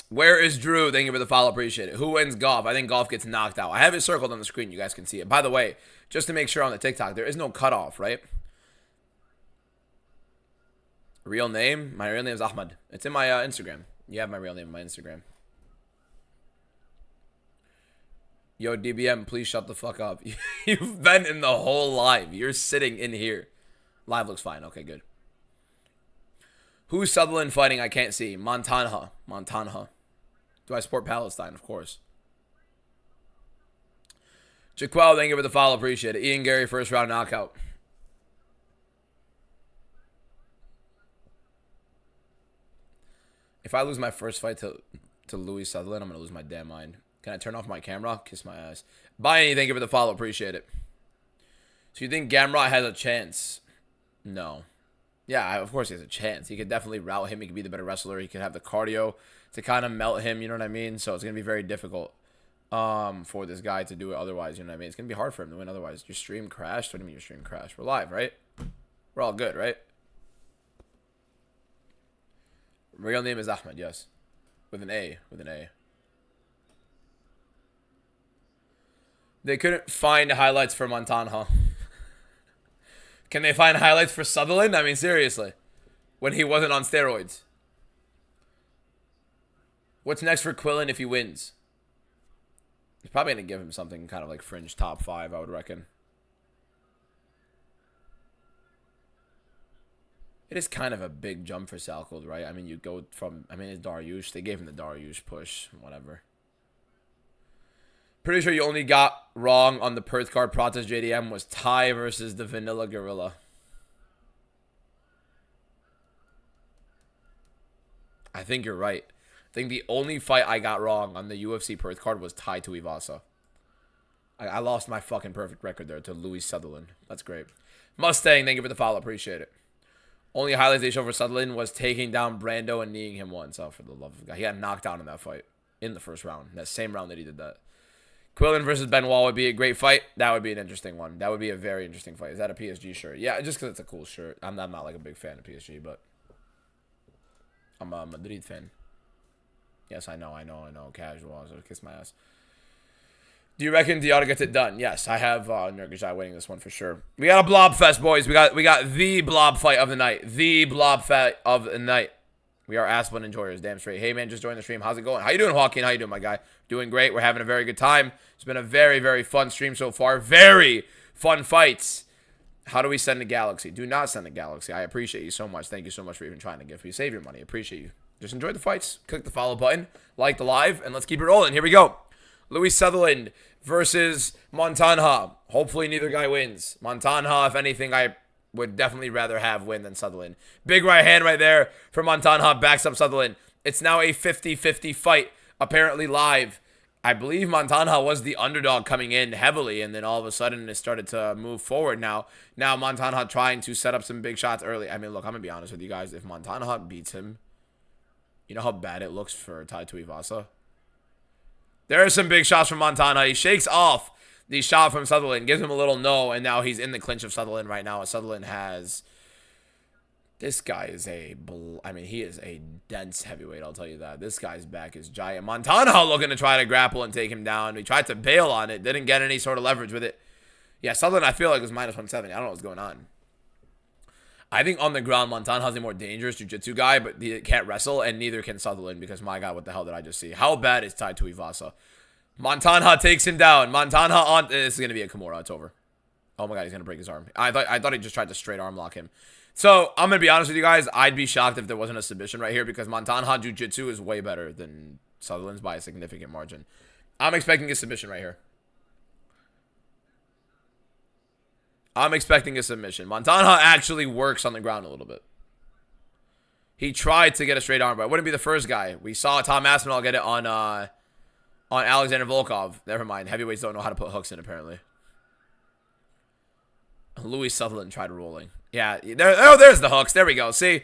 Where is Drew? Thank you for the follow. Appreciate it. Who wins golf? I think golf gets knocked out. I have it circled on the screen. You guys can see it. By the way, just to make sure on the TikTok, there is no cutoff, right? Real name? My real name is Ahmad. It's in my Instagram. You have my real name in my Instagram. Yo, DBM, please shut the fuck up. You've been in the whole live. You're sitting in here. Live looks fine. Okay, good. Who's Sutherland fighting? I can't see. Montana. Do I support Palestine? Of course. Jaquel, thank you for the follow. Appreciate it. Ian Gary, first round knockout. If I lose my first fight to Louis Sutherland, I'm going to lose my damn mind. Can I turn off my camera? Kiss my ass. Bye, thank you for the follow. Appreciate it. So you think Gamrot has a chance? No. Yeah, of course he has a chance. He could definitely route him. He could be the better wrestler. He could have the cardio to kind of melt him. You know what I mean? So it's going to be very difficult for this guy to do it otherwise. You know what I mean? It's going to be hard for him to win otherwise. Your stream crashed? What do you mean your stream crashed? We're live, right? We're all good, right? Real name is Ahmed, yes. With an A. With an A. They couldn't find highlights for Montana, huh? Can they find highlights for Sutherland? I mean, seriously. When he wasn't on steroids. What's next for Quillen if he wins? He's probably going to give him something kind of like fringe top 5, I would reckon. It is kind of a big jump for Salkeld, right? I mean, you go from... I mean, it's Dariush. They gave him the Dariush push. Whatever. Pretty sure you only got wrong on the Perth card. Pratas JDM was Ty versus the Vanilla Gorilla. I think you're right. I think the only fight I got wrong on the UFC Perth card was Ty to Ivasa. I lost my fucking perfect record there to Louis Sutherland. That's great. Mustang, thank you for the follow. Appreciate it. Only highlights they showed for Sutherland was taking down Brando and kneeing him once. Oh, for the love of God. He got knocked down in that fight. In the first round. That same round that he did that. Quillen versus Benoit would be a great fight. That would be an interesting one. That would be a very interesting fight. Is that a PSG shirt? Yeah, just because it's a cool shirt. I'm not like a big fan of PSG, but I'm a Madrid fan. Yes, I know. Casual. So kiss my ass. Do you reckon Diarra gets it done? Yes, I have Nurkic winning this one for sure. We got a blob fest, boys. We got the blob fight of the night. The blob fight of the night. We are Asplin enjoyers, damn straight. Hey man, just joined the stream. How's it going? How you doing, Joaquin? How you doing, my guy? Doing great. We're having a very good time. It's been a very, very fun stream so far. Very fun fights. How do we send a Galaxy? Do not send a Galaxy. I appreciate you so much. Thank you so much for even trying to gift me. Save your money. Appreciate you. Just enjoy the fights. Click the follow button. Like the live. And let's keep it rolling. Here we go. Louis Sutherland versus Montanha. Hopefully neither guy wins. Montanha, if anything, I would definitely rather have win than Sutherland. Big right hand right there for Montanha. Backs up Sutherland. It's now a 50-50 fight. Apparently live. I believe Montanha was the underdog coming in heavily, and then all of a sudden it started to move forward now. Now Montanha trying to set up some big shots early. I mean, look, I'm going to be honest with you guys. If Montanha beats him, you know how bad it looks for Tai Tuivasa? There are some big shots from Montanha. He shakes off the shot from Sutherland, gives him a little no, and now he's in the clinch of Sutherland right now. Sutherland has... This guy is he is a dense heavyweight, I'll tell you that. This guy's back is giant. Montanha looking to try to grapple and take him down. He tried to bail on it. Didn't get any sort of leverage with it. Yeah, Sutherland, I feel like, was minus 170. I don't know what's going on. I think on the ground, Montanha's a more dangerous jiu-jitsu guy, but he can't wrestle, and neither can Sutherland because, my God, what the hell did I just see? How bad is Tai Tuivasa? Montanha takes him down. Montanha on... This is going to be a Kimura. It's over. Oh, my God, he's going to break his arm. I thought he just tried to straight arm lock him. So, I'm going to be honest with you guys. I'd be shocked if there wasn't a submission right here because Montanha Jiu-Jitsu is way better than Sutherland's by a significant margin. I'm expecting a submission right here. I'm expecting a submission. Montanha actually works on the ground a little bit. He tried to get a straight arm, but it wouldn't be the first guy. We saw Tom Aspinall get it on Alexander Volkov. Never mind. Heavyweights don't know how to put hooks in, apparently. Louis Sutherland tried rolling. Yeah, there's the hooks. There we go. See?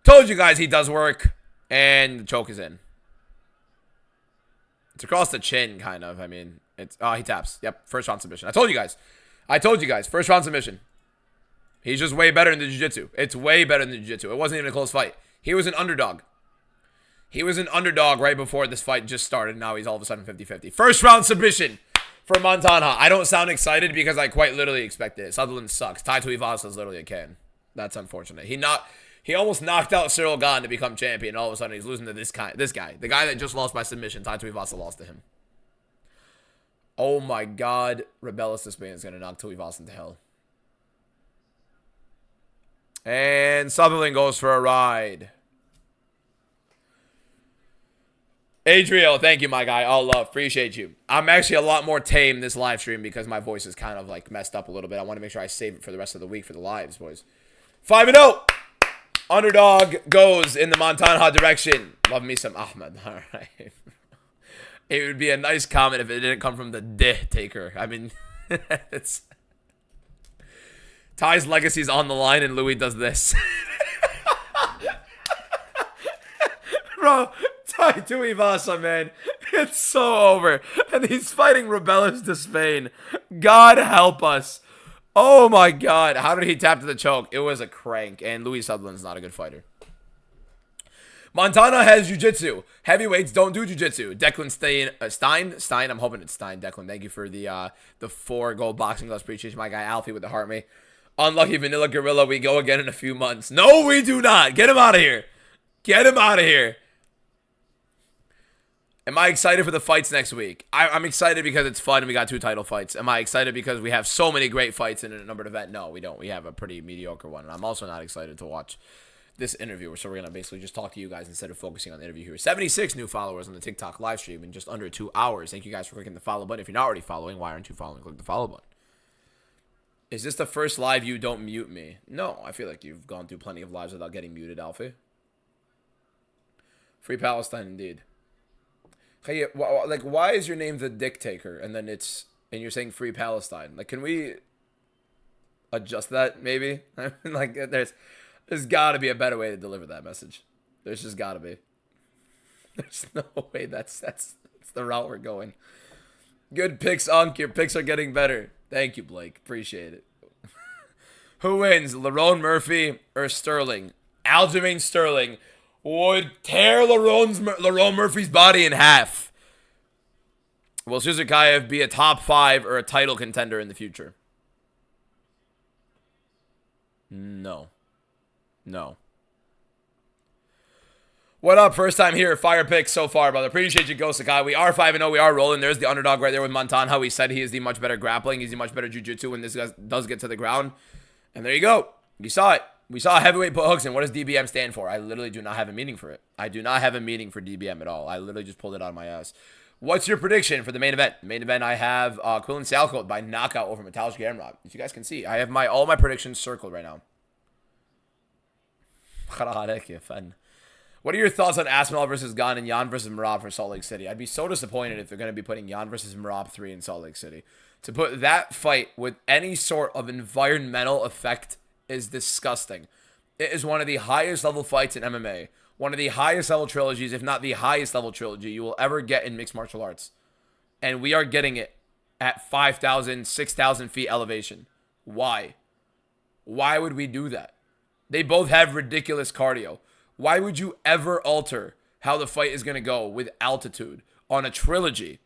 Told you guys he does work. And the choke is in. It's across the chin, kind of. I mean, it's... Oh, he taps. Yep, first round submission. I told you guys. First round submission. He's just way better in the jiu-jitsu. It's way better than the jiu-jitsu. It wasn't even a close fight. He was an underdog. He was an underdog right before this fight just started. Now he's all of a sudden 50-50. First round submission for Montanha. I don't sound excited because I quite literally expected it. Sutherland sucks. Tai Tuivasa is literally a can. That's unfortunate. He almost knocked out Cyril Gane to become champion. All of a sudden he's losing to this guy. The guy that just lost by submission. Tai Tuivasa lost to him. Oh my God. Rebellis Despain is going to knock Tuivasa into hell. And Sutherland goes for a ride. Adriel, thank you, my guy. All love. Appreciate you. I'm actually a lot more tame this live stream because my voice is kind of like messed up a little bit. I want to make sure I save it for the rest of the week for the lives, boys. 5-0. Underdog goes in the Montanha direction. Love me some Ahmed. All right. It would be a nice comment if it didn't come from the taker. I mean, it's... Ty's legacy's on the line and Louis does this. Bro, Tai Tuivasa, man. It's so over. And he's fighting Rebellis Despain. God help us. Oh my God. How did he tap to the choke? It was a crank. And Louis Sutherland's not a good fighter. Montanha has jiu-jitsu. Heavyweights don't do jiu-jitsu. Declan Stein. I'm hoping it's Stein. Declan, thank you for the 4 gold boxing gloves. Appreciate you, my guy Alfie with the heart, mate. Unlucky Vanilla Gorilla. We go again in a few months. No, we do not. Get him out of here. Get him out of here. Am I excited for the fights next week? I'm excited because it's fun and we got 2 title fights. Am I excited because we have so many great fights in a numbered event? No, we don't. We have a pretty mediocre one. And I'm also not excited to watch this interview. So we're going to basically just talk to you guys instead of focusing on the interview here. 76 new followers on the TikTok live stream in just under 2 hours. Thank you guys for clicking the follow button. If you're not already following, why aren't you following? Click the follow button. Is this the first live you don't mute me? No, I feel like you've gone through plenty of lives without getting muted, Alfie. Free Palestine, indeed. Hey, like, why is your name the Dictator, and then you're saying Free Palestine? Like, can we adjust that, maybe? I mean, like, there's got to be a better way to deliver that message. There's just got to be. There's no way that's the route we're going. Good picks, Unk. Your picks are getting better. Thank you, Blake. Appreciate it. Who wins, Lerone Murphy or Sterling? Aljamain Sterling would tear Lerone Murphy's body in half. Will Suzukaev be a top 5 or a title contender in the future? No. No. What up? First time here. Fire picks so far, brother. Appreciate you, Ghost Sakai. We are 5-0. We are rolling. There's the underdog right there with Montan. How he said he is the much better grappling. He's the much better jiu-jitsu when this guy does get to the ground. And there you go. You saw it. We saw heavyweight put hooks in. What does DBM stand for? I literally do not have a meaning for it. I do not have a meaning for DBM at all. I literally just pulled it out of my ass. What's your prediction for the main event? Main event, I have Quillen Salco by knockout over Metallic Gamrot. As you guys can see, I have all my predictions circled right now. What are your thoughts on Aspinall versus Gunn and Jan versus Merab for Salt Lake City? I'd be so disappointed if they're going to be putting Jan versus Merab 3 in Salt Lake City. To put that fight with any sort of environmental effect is disgusting. It is one of the highest level fights in MMA. One of the highest level trilogies, if not the highest level trilogy you will ever get in mixed martial arts. And we are getting it at 5,000, 6,000 feet elevation. Why? Why would we do that? They both have ridiculous cardio. Why would you ever alter how the fight is going to go with altitude on a trilogy?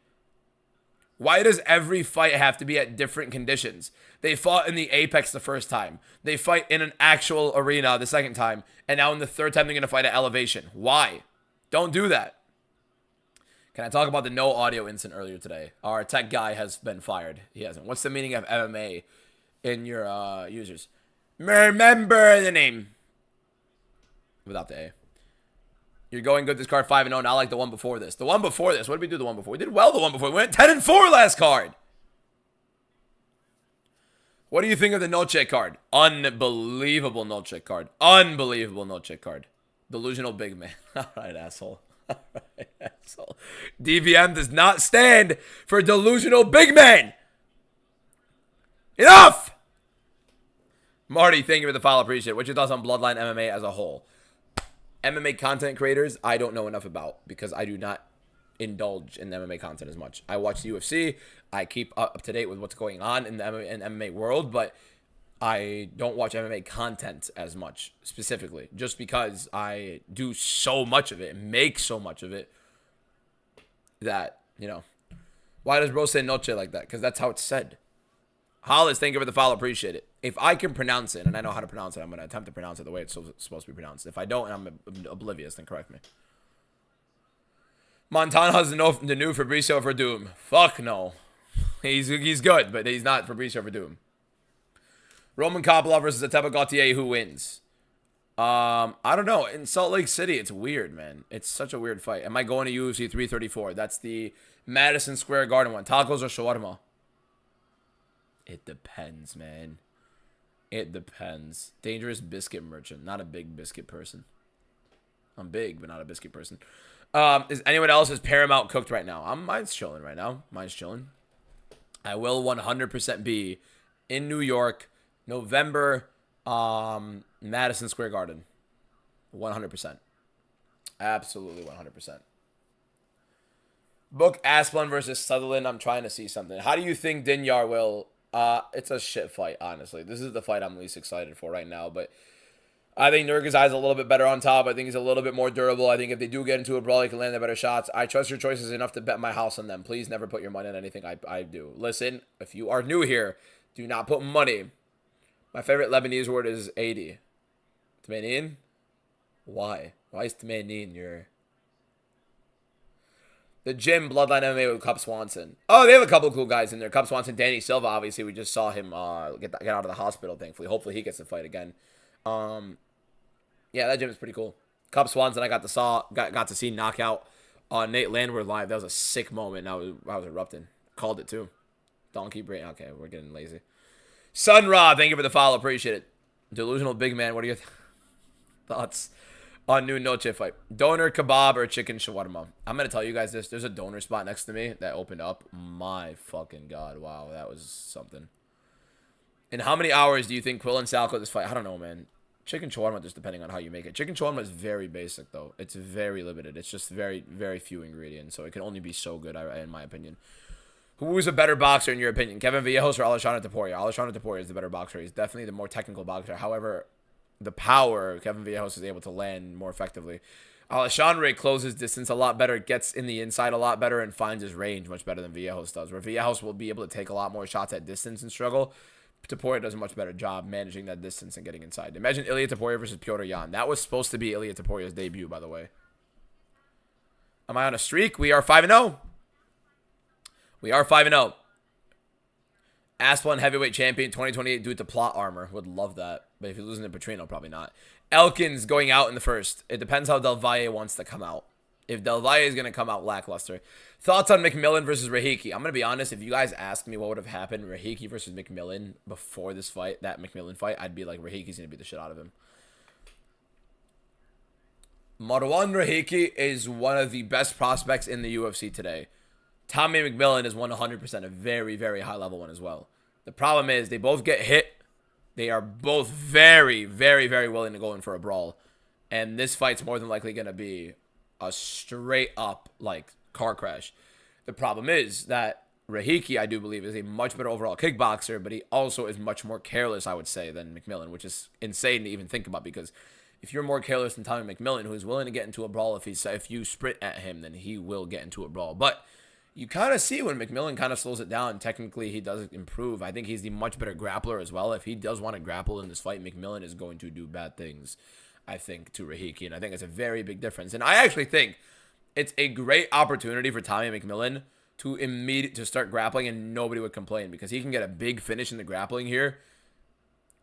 Why does every fight have to be at different conditions? They fought in the Apex the first time. They fight in an actual arena the second time. And now in the third time, they're going to fight at elevation. Why? Don't do that. Can I talk about the no audio incident earlier today? Our tech guy has been fired. He hasn't. What's the meaning of MMA in your users? Remember the name. Without the A. You're going good this card 5-0, not like the one before this. The one before this, what did we do the one before? We did well the one before. We went 10-4 last card. What do you think of the no-check card? Unbelievable no-check card. Unbelievable no-check card. Delusional big man. All right, asshole. All right, asshole. DVM does not stand for delusional big man. Enough! Marty, thank you for the follow. Appreciate it. What's your thoughts on Bloodline MMA as a whole? MMA content creators, I don't know enough about because I do not indulge in MMA content as much. I watch the UFC. I keep up to date with what's going on in the MMA world, but I don't watch MMA content as much specifically just because I do so much of it and make so much of it that, you know, why does bro say noche like that? Because that's how it's said. Hollis, thank you for the follow. Appreciate it. If I can pronounce it, and I know how to pronounce it, I'm going to attempt to pronounce it the way it's supposed to be pronounced. If I don't, and I'm oblivious, then correct me. Montana's the new Fabricio Verdum. Fuck no. He's good, but he's not Fabricio Verdum. Roman Kopylov versus Atepa Gautier. Who wins? I don't know. In Salt Lake City, it's weird, man. It's such a weird fight. Am I going to UFC 334? That's the Madison Square Garden one. Tacos or shawarma? It depends, man. It depends. Dangerous biscuit merchant. Not a big biscuit person. I'm big, but not a biscuit person. Is anyone else's Paramount cooked right now? Mine's chilling right now. Mine's chilling. I will 100% be in New York, November, Madison Square Garden. 100%. Absolutely 100%. Book Asplund versus Sutherland. I'm trying to see something. How do you think Dinyar will... it's a shit fight, honestly. This is the fight I'm least excited for right now, but I think Nurgazai's a little bit better on top. I think he's a little bit more durable. I think if they do get into a brawl, he can land the better shots. I trust your choices enough to bet my house on them. Please never put your money on anything I do. Listen, if you are new here, do not put money. My favorite Lebanese word is 80. Tmenin? Why? Why is Tmenin your... The gym, Bloodline MMA with Cup Swanson. Oh, they have a couple of cool guys in there. Cup Swanson, Danny Silva, obviously. We just saw him get out of the hospital, thankfully. Hopefully he gets to fight again. Yeah, that gym is pretty cool. Cup Swanson, I got to see knockout Nate Landwehr live. That was a sick moment. I was erupting. Called it, too. Donkey brain. Okay, we're getting lazy. Sun Ra, thank you for the follow. Appreciate it. Delusional big man, what are your thoughts on new Noche fight? Doner, kebab, or chicken shawarma? I'm going to tell you guys this. There's a doner spot next to me that opened up. My fucking God. Wow, that was something. In how many hours do you think Quill and Salco this fight? I don't know, man. Chicken shawarma, just depending on how you make it. Chicken shawarma is very basic, though. It's very limited. It's just very, very few ingredients, so it can only be so good, in my opinion. Who is a better boxer, in your opinion? Kevin Villejos or Alexandre Taporia? Alexandre Taporia is the better boxer. He's definitely the more technical boxer. However, the power, Kevin Villejos is able to land more effectively. Alexandre closes distance a lot better, gets in the inside a lot better, and finds his range much better than Villejos does. Where Villejos will be able to take a lot more shots at distance and struggle. Topuria does a much better job managing that distance and getting inside. Imagine Ilia Topuria versus Piotr Jan. That was supposed to be Ilia Topuria's debut, by the way. Am I on a streak? We are 5-0. We are 5-0. Asplund heavyweight champion 2028 due to plot armor. Would love that. But if you're losing to Petrino, probably not. Elkins going out in the first. It depends how Del Valle wants to come out. If Del Valle is going to come out lackluster. Thoughts on McMillan versus Rahiki? I'm going to be honest. If you guys asked me what would have happened, Rahiki versus McMillan before this fight, that McMillan fight, I'd be like, Rahiki's going to beat the shit out of him. Marwan Rahiki is one of the best prospects in the UFC today. Tommy McMillan is 100% a very, very high-level one as well. The problem is they both get hit. They are both very, very, very willing to go in for a brawl. And this fight's more than likely going to be a straight-up, like, car crash. The problem is that Rahiki, I do believe, is a much better overall kickboxer, but he also is much more careless, I would say, than McMillan, which is insane to even think about because if you're more careless than Tommy McMillan, who is willing to get into a brawl, if you sprint at him, then he will get into a brawl. But you kind of see when McMillan kind of slows it down. Technically, he does improve. I think he's the much better grappler as well. If he does want to grapple in this fight, McMillan is going to do bad things, I think, to Rahiki. And I think it's a very big difference. And I actually think it's a great opportunity for Tommy McMillan to start grappling, and nobody would complain because he can get a big finish in the grappling here.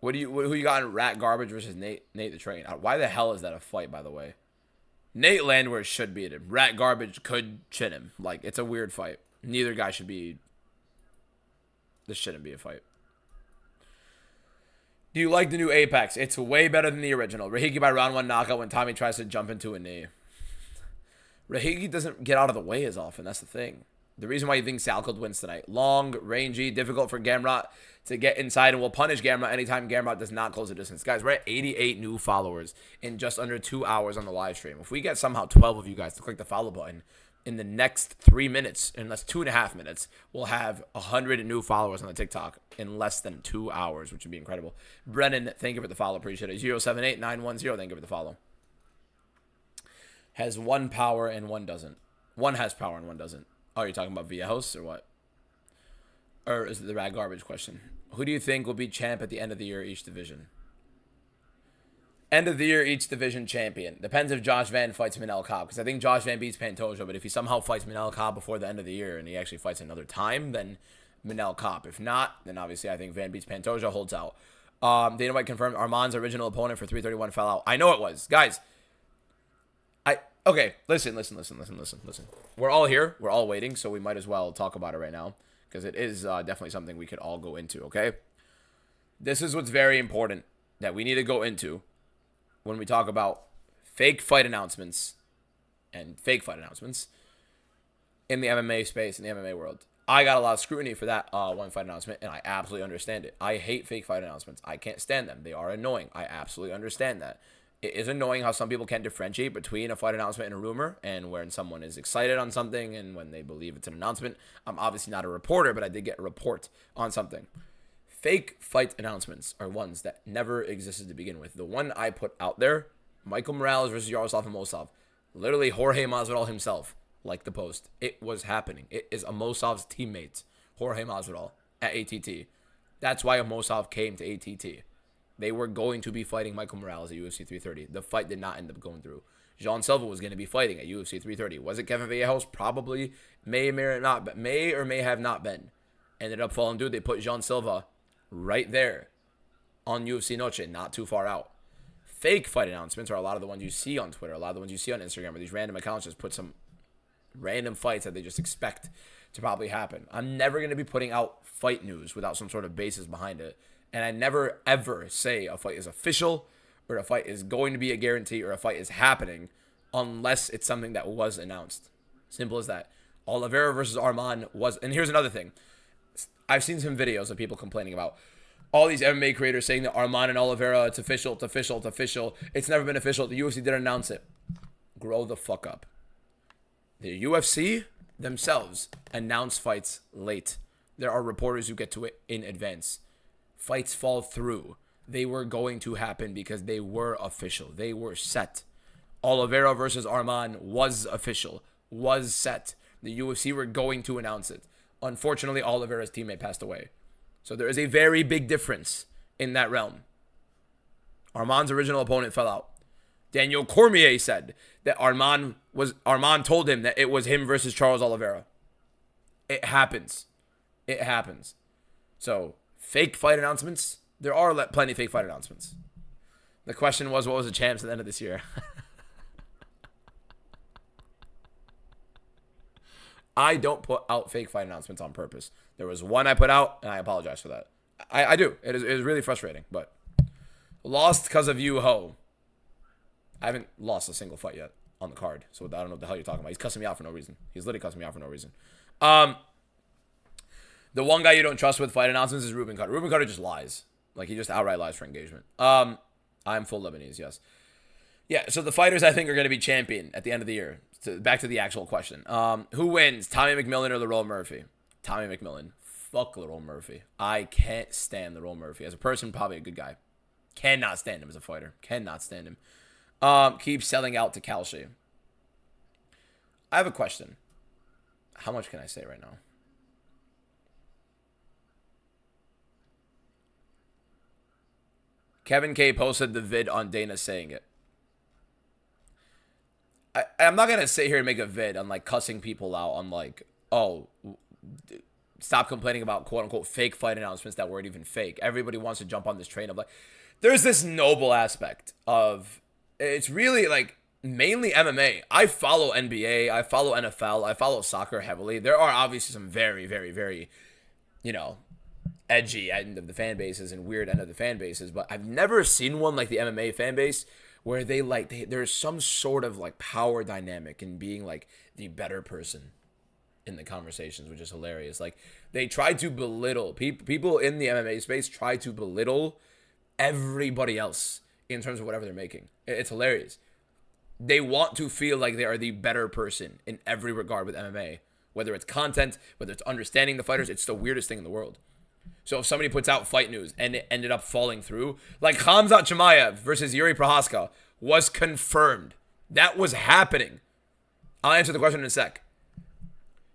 Who you got in Rat Garbage versus Nate the Train? Why the hell is that a fight, by the way? Nate Landwehr should beat him. Rat Garbage could chin him. Like, it's a weird fight. Neither guy should be... This shouldn't be a fight. Do you like the new Apex? It's way better than the original. Rahiki by round 1 knockout when Tommy tries to jump into a knee. Rahiki doesn't get out of the way as often. That's the thing. The reason why you think Salkeld wins tonight. Long, rangy, difficult for Gamrot to get inside, and will punish Gamrot anytime Gamrot does not close the distance. Guys, we're at 88 new followers in just under 2 hours on the live stream. If we get somehow 12 of you guys to click the follow button in the next 3 minutes, in less 2.5 minutes, we'll have 100 new followers on the TikTok in less than 2 hours, which would be incredible. Brennan, thank you for the follow. Appreciate it. 078910, thank you for the follow. Has one power and one doesn't. One has power and one doesn't. Oh, you're talking about Villejos or what? Or is it the Rad Garbage question? Who do you think will be champ at the end of the year each division? End of the year each division champion. Depends if Josh Van fights Manel Cobb. Because I think Josh Van beats Pantoja. But if he somehow fights Manel Cobb before the end of the year and he actually fights another time, then Manel Cobb. If not, then obviously I think Van beats Pantoja, holds out. Dana White confirmed Arman's original opponent for 331 fell out. I know it was. Guys, okay, listen. We're all here. We're all waiting, so we might as well talk about it right now because it is definitely something we could all go into, okay? This is what's very important that we need to go into when we talk about fake fight announcements and fake fight announcements in the MMA space, in the MMA world. I got a lot of scrutiny for that one fight announcement, and I absolutely understand it. I hate fake fight announcements. I can't stand them. They are annoying. I absolutely understand that. It is annoying how some people can't differentiate between a fight announcement and a rumor, and when someone is excited on something and when they believe it's an announcement. I'm obviously not a reporter, but I did get a report on something. Fake fight announcements are ones that never existed to begin with. The one I put out there, Michael Morales versus Yaroslav Amosov, literally Jorge Masvidal himself, like the post. It was happening. It is Amosov's teammate, Jorge Masvidal, at ATT. That's why Amosov came to ATT. They were going to be fighting Michael Morales at UFC 330. The fight did not end up going through. Jean Silva was going to be fighting at UFC 330. Was it Kevin Vallejos? Probably. May or may have not been. Ended up falling through. They put Jean Silva right there on UFC Noche, not too far out. Fake fight announcements are a lot of the ones you see on Twitter, a lot of the ones you see on Instagram, where these random accounts just put some random fights that they just expect to probably happen. I'm never going to be putting out fight news without some sort of basis behind it. And I never, ever say a fight is official or a fight is going to be a guarantee or a fight is happening unless it's something that was announced. Simple as that. Oliveira versus Arman was... And here's another thing. I've seen some videos of people complaining about all these MMA creators saying that Arman and Oliveira, it's official, it's official, it's official. It's never been official. The UFC didn't announce it. Grow the fuck up. The UFC themselves announce fights late. There are reporters who get to it in advance. Fights fall through. They were going to happen because they were official. They were set. Oliveira versus Arman was official, was set. The UFC were going to announce it. Unfortunately, Oliveira's teammate passed away. So there is a very big difference in that realm. Arman's original opponent fell out. Daniel Cormier said that Arman told him that it was him versus Charles Oliveira. It happens. It happens. So, fake fight announcements. There are plenty of fake fight announcements. The question was, what was the champs at the end of this year? I don't put out fake fight announcements on purpose. There was one I put out, and I apologize for that. I do. It is really frustrating, but lost because of you, ho. I haven't lost a single fight yet on the card, so I don't know what the hell you're talking about. He's cussing me out for no reason. He's literally cussing me out for no reason. The one guy you don't trust with fight announcements is Ruben Cutter. Ruben Cutter just lies. Like, he just outright lies for engagement. I'm full Lebanese, yes. Yeah, so the fighters I think are going to be champion at the end of the year. Back to the actual question. Who wins, Tommy McMillan or Lerone Murphy? Tommy McMillan. Fuck Lerone Murphy. I can't stand Lerone Murphy. As a person, probably a good guy. Cannot stand him as a fighter. Cannot stand him. Keep selling out to Kalshi. I have a question. How much can I say right now? Kevin K posted the vid on Dana saying it. I'm not going to sit here and make a vid on, like, cussing people out on, like, oh, stop complaining about quote-unquote fake fight announcements that weren't even fake. Everybody wants to jump on this train of, like, there's this noble aspect of, it's really, like, mainly MMA. I follow NBA. I follow NFL. I follow soccer heavily. There are obviously some very, very, very, you know, edgy end of the fan bases and weird end of the fan bases, but I've never seen one like the MMA fan base where there's some sort of like power dynamic in being like the better person in the conversations, which is hilarious. Like, they try to belittle people in the MMA space, try to belittle everybody else in terms of whatever they're making. It's hilarious. They want to feel like they are the better person in every regard with MMA, whether it's content, whether it's understanding the fighters. It's the weirdest thing in the world. So if somebody puts out fight news and it ended up falling through, like Khamzat Chimaev versus Yuri Prohaska was confirmed. That was happening. I'll answer the question in a sec.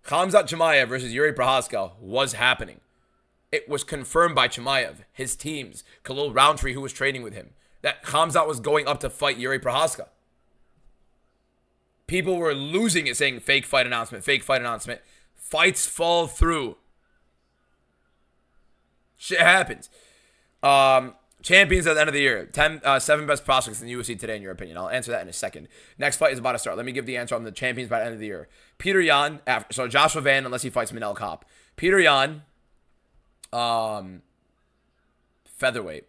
Khamzat Chimaev versus Yuri Prohaska was happening. It was confirmed by Chimaev, his teams, Khalil Roundtree, who was training with him, that Khamzat was going up to fight Yuri Prohaska. People were losing it saying fake fight announcement, fake fight announcement. Fights fall through. Shit happens. Champions at the end of the year. 7 best prospects in the UFC today, in your opinion. I'll answer that in a second. Next fight is about to start. Let me give the answer on the champions by the end of the year. Peter Yan, so Joshua Van, unless he fights Manel Kopp. Peter Yan, featherweight.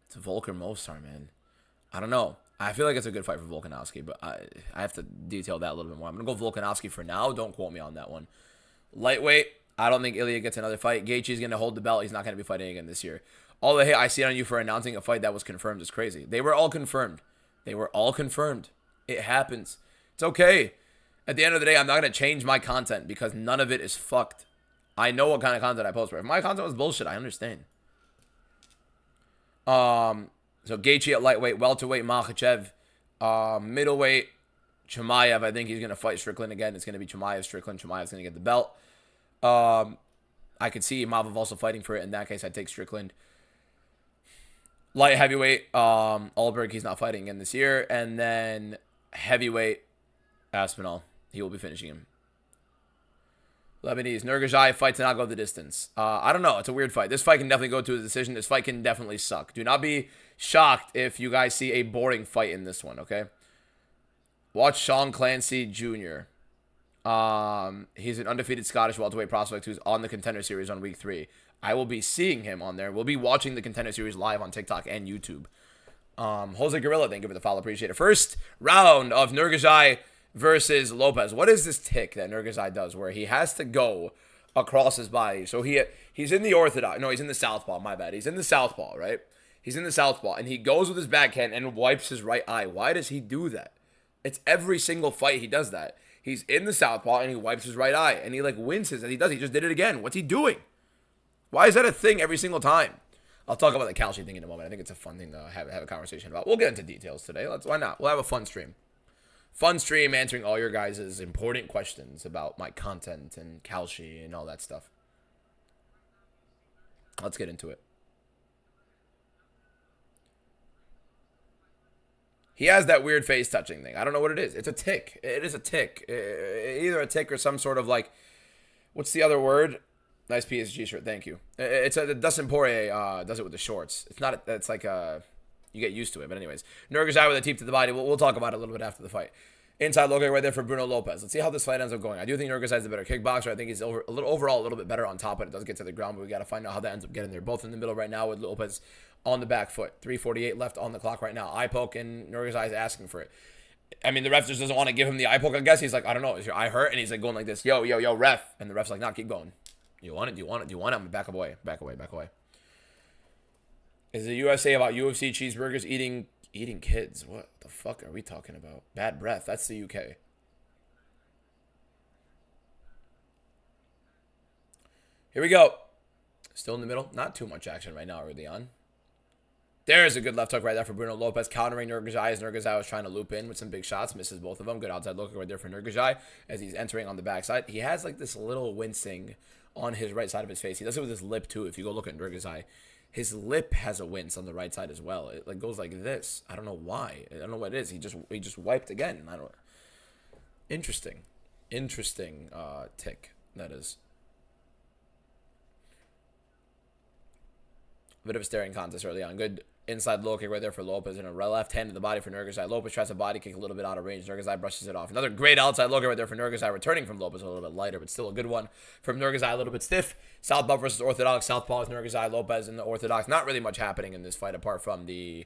It's Volker Mostar, man. I don't know. I feel like it's a good fight for Volkanovski, but I have to detail that a little bit more. I'm going to go Volkanovski for now. Don't quote me on that one. Lightweight. I don't think Ilya gets another fight. Gaethje's going to hold the belt. He's not going to be fighting again this year. All the hate I see on you for announcing a fight that was confirmed is crazy. They were all confirmed. They were all confirmed. It happens. It's okay. At the end of the day, I'm not going to change my content because none of it is fucked. I know what kind of content I post. If my content was bullshit, I understand. So Gaethje at lightweight, welterweight Makhachev, middleweight Chimaev. I think he's going to fight Strickland again. It's going to be Chimaev Strickland. Chimaev's going to get the belt. I could see Imavov also fighting for it. In that case, I'd take Strickland. Light heavyweight, Alberg, he's not fighting again this year. And then heavyweight, Aspinall. He will be finishing him. Lebanese, Nurgazai fight to not go the distance. I don't know. It's a weird fight. This fight can definitely go to a decision. This fight can definitely suck. Do not be shocked if you guys see a boring fight in this one, okay? Watch Sean Clancy Jr. He's an undefeated Scottish welterweight prospect who's on the Contender Series on week 3. I will be seeing him on there. We'll be watching the Contender Series live on TikTok and YouTube. Jose Gorilla, thank you for the follow. Appreciate it. First round of Nurgazai versus Lopez. What is this tick that Nurgazai does where he has to go across his body? So he's in the orthodox. No, he's in the southpaw. My bad. He's in the southpaw, right? He's in the southpaw, and he goes with his backhand and wipes his right eye. Why does he do that? It's every single fight he does that. He's in the southpaw, and he wipes his right eye, and he, like, winces as he does. He just did it again. What's he doing? Why is that a thing every single time? I'll talk about the Kalshi thing in a moment. I think it's a fun thing to have a conversation about. We'll get into details today. Why not? We'll have a fun stream. Fun stream answering all your guys' important questions about my content and Kalshi and all that stuff. Let's get into it. He has that weird face touching thing. I don't know what it is. It's a tick. It is a tick. Either a tick or some sort of like, what's the other word? Nice PSG shirt. Thank you. It's a Dustin Poirier does it with the shorts. It's not. It's like you get used to it. But anyways, Nurgazai with a teep to the body. We'll talk about it a little bit after the fight. Inside look right there for Bruno Lopez. Let's see how this fight ends up going. I do think Nurgazai is the better kickboxer. I think he's overall a little bit better on top, but it does get to the ground. But we got to find out how that ends up getting there. Both in the middle right now with Lopez on the back foot. 3:48 left on the clock right now. Eye poke and Nurgazai is asking for it. I mean, the ref just doesn't want to give him the eye poke. I guess he's like, I don't know, is your eye hurt? And he's like going like this, yo, ref. And the ref's like, nah, keep going. You want it? Do you want it? Do you want it? I'm back away. Back away. Is the USA about UFC cheeseburgers eating kids? What the fuck are we talking about? Bad breath. That's the UK. Here we go. Still in the middle. Not too much action right now early on. There's a good left hook right there for Bruno Lopez, countering Nurgazai as Nurgazai was trying to loop in with some big shots. Misses both of them. Good outside look right there for Nurgazai as he's entering on the backside. He has like this little wincing on his right side of his face. He does it with his lip too. If you go look at Nurgazai, his lip has a wince on the right side as well. It like goes like this. I don't know why. I don't know what it is. He just wiped again. I don't. Interesting tick that is. Bit of a staring contest early on. Good inside low kick right there for Lopez and a left hand to the body for Nurgazai. Lopez tries a body kick a little bit out of range. Nurgazai brushes it off. Another great outside low kick right there for Nurgazai, returning from Lopez a little bit lighter, but still a good one from Nurgazai. A little bit stiff. Southpaw versus Orthodox. Southpaw is Nurgazai. Lopez in the Orthodox. Not really much happening in this fight apart from the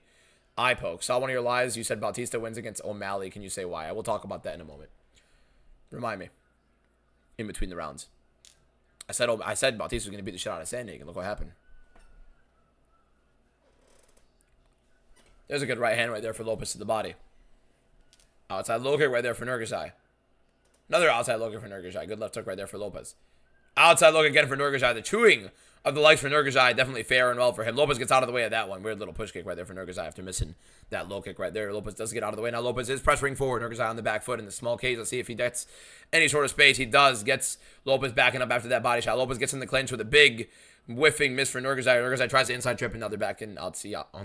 eye poke. Saw one of your lies. You said Bautista wins against O'Malley. Can you say why? I will talk about that in a moment. Remind me. In between the rounds. I said Bautista was going to beat the shit out of Sandhagen. Look what happened. There's a good right hand right there for Lopez to the body. Outside low kick right there for Nurgazai. Another outside low kick for Nurgazai. Good left hook right there for Lopez. Outside look again for Nurgazai. The chewing of the legs for Nurgazai definitely fair and well for him. Lopez gets out of the way of that one. Weird little push kick right there for Nurgazai after missing that low kick right there. Lopez does get out of the way. Now Lopez is pressuring forward. Nurgazai on the back foot in the small cage. Let's see if he gets any sort of space. He does. Gets Lopez backing up after that body shot. Lopez gets in the clinch with a big whiffing miss for Nurgazai. Nurgazai tries the inside trip, and now they're back in on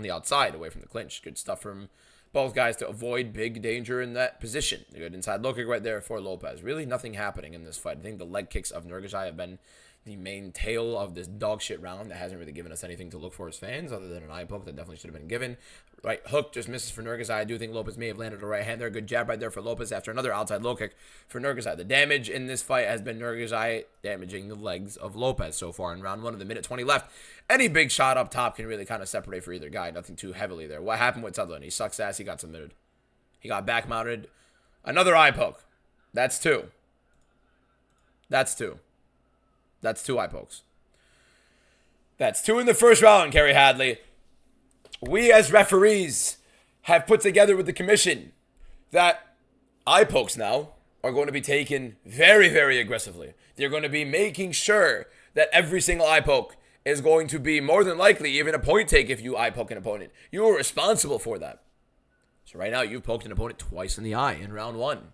the outside away from the clinch. Good stuff from both guys to avoid big danger in that position. Good inside low kick right there for Lopez. Really nothing happening in this fight. I think the leg kicks of Nurgazai have been the main tail of this dog shit round that hasn't really given us anything to look for as fans other than an eye poke that definitely should have been given. Right hook just misses for Nurgazai. I do think Lopez may have landed a right hand there. Good jab right there for Lopez after another outside low kick for Nurgazai. The damage in this fight has been Nurgazai damaging the legs of Lopez so far in round one of the minute 20 left. Any big shot up top can really kind of separate for either guy. Nothing too heavily there. What happened with Sutherland? He sucks ass. He got submitted. He got back mounted. Another eye poke. That's two. That's two eye pokes. That's two in the first round, Kerry Hadley. We as referees have put together with the commission that eye pokes now are going to be taken very, very aggressively. They're going to be making sure that every single eye poke is going to be more than likely even a point take if you eye poke an opponent. You are responsible for that. So right now you've poked an opponent twice in the eye in round one.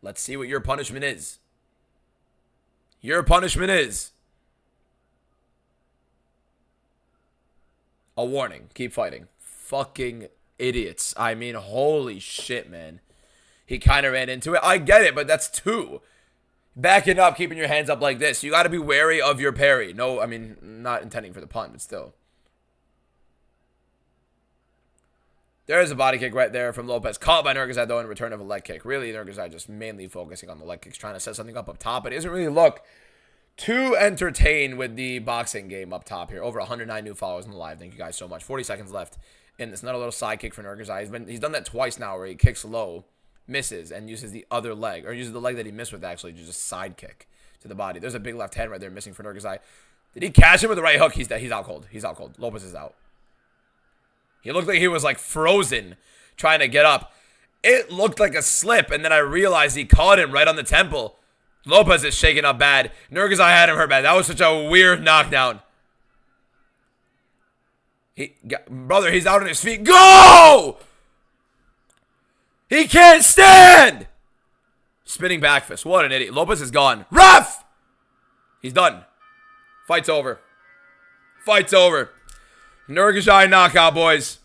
Let's see what your punishment is. Your punishment is a warning. Keep fighting. Fucking idiots. I mean, holy shit, man. He kind of ran into it. I get it, but that's two. Backing up, keeping your hands up like this. You got to be wary of your parry. No, I mean, not intending for the punt, but still. There's a body kick right there from Lopez. Caught by Nurgazai, though, in return of a leg kick. Really, Nurgazai just mainly focusing on the leg kicks, trying to set something up top. But it doesn't really look too entertained with the boxing game up top here. Over 109 new followers in the live. Thank you guys so much. 40 seconds left in this. Another little side kick for Nurgazai. He's done that twice now where he kicks low, misses, and uses the other leg. Or uses the leg that he missed with, actually, just a side kick to the body. There's a big left hand right there missing for Nurgazai. Did he catch him with the right hook? He's dead. He's out cold. He's out cold. Lopez is out. He looked like he was like frozen trying to get up. It looked like a slip, and then I realized he caught him right on the temple. Lopez is shaking up bad. Nurgazai had him hurt bad. That was such a weird knockdown. Brother, he's out on his feet. Go! He can't stand! Spinning back fist. What an idiot. Lopez is gone. Ref! He's done. Fight's over. Fight's over. Nurgajai knockout, boys.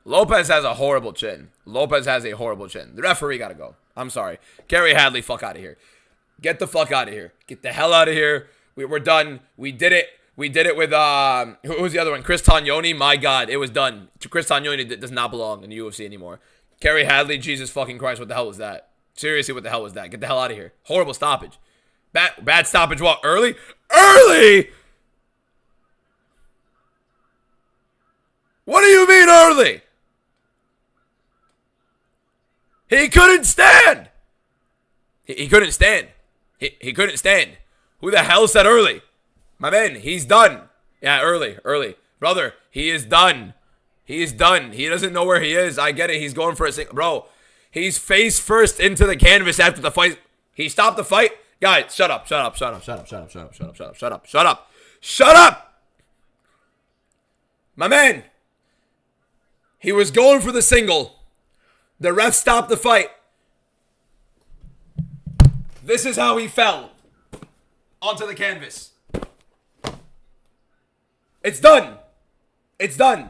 Lopez has a horrible chin. Lopez has a horrible chin. The referee got to go. I'm sorry. Gary Hadley, fuck out of here. Get the fuck out of here. Get the hell out of here. We're done. We did it. We did it with, who was the other one? Chris Tognoni. My God, it was done. Chris Tognoni does not belong in the UFC anymore. Gary Hadley, Jesus fucking Christ, what the hell was that? Seriously, what the hell was that? Get the hell out of here. Horrible stoppage. Bad stoppage, what? Early? Early? What do you mean early? He couldn't stand. He couldn't stand. He couldn't stand. Who the hell said early? My man, he's done. Yeah, early. Brother, he is done. He is done. He doesn't know where he is. I get it. He's going for a single. Bro, he's face first into the canvas after the fight. He stopped the fight. Guys, shut up. My man, he was going for the single. The ref stopped the fight. This is how he fell onto the canvas. It's done. It's done.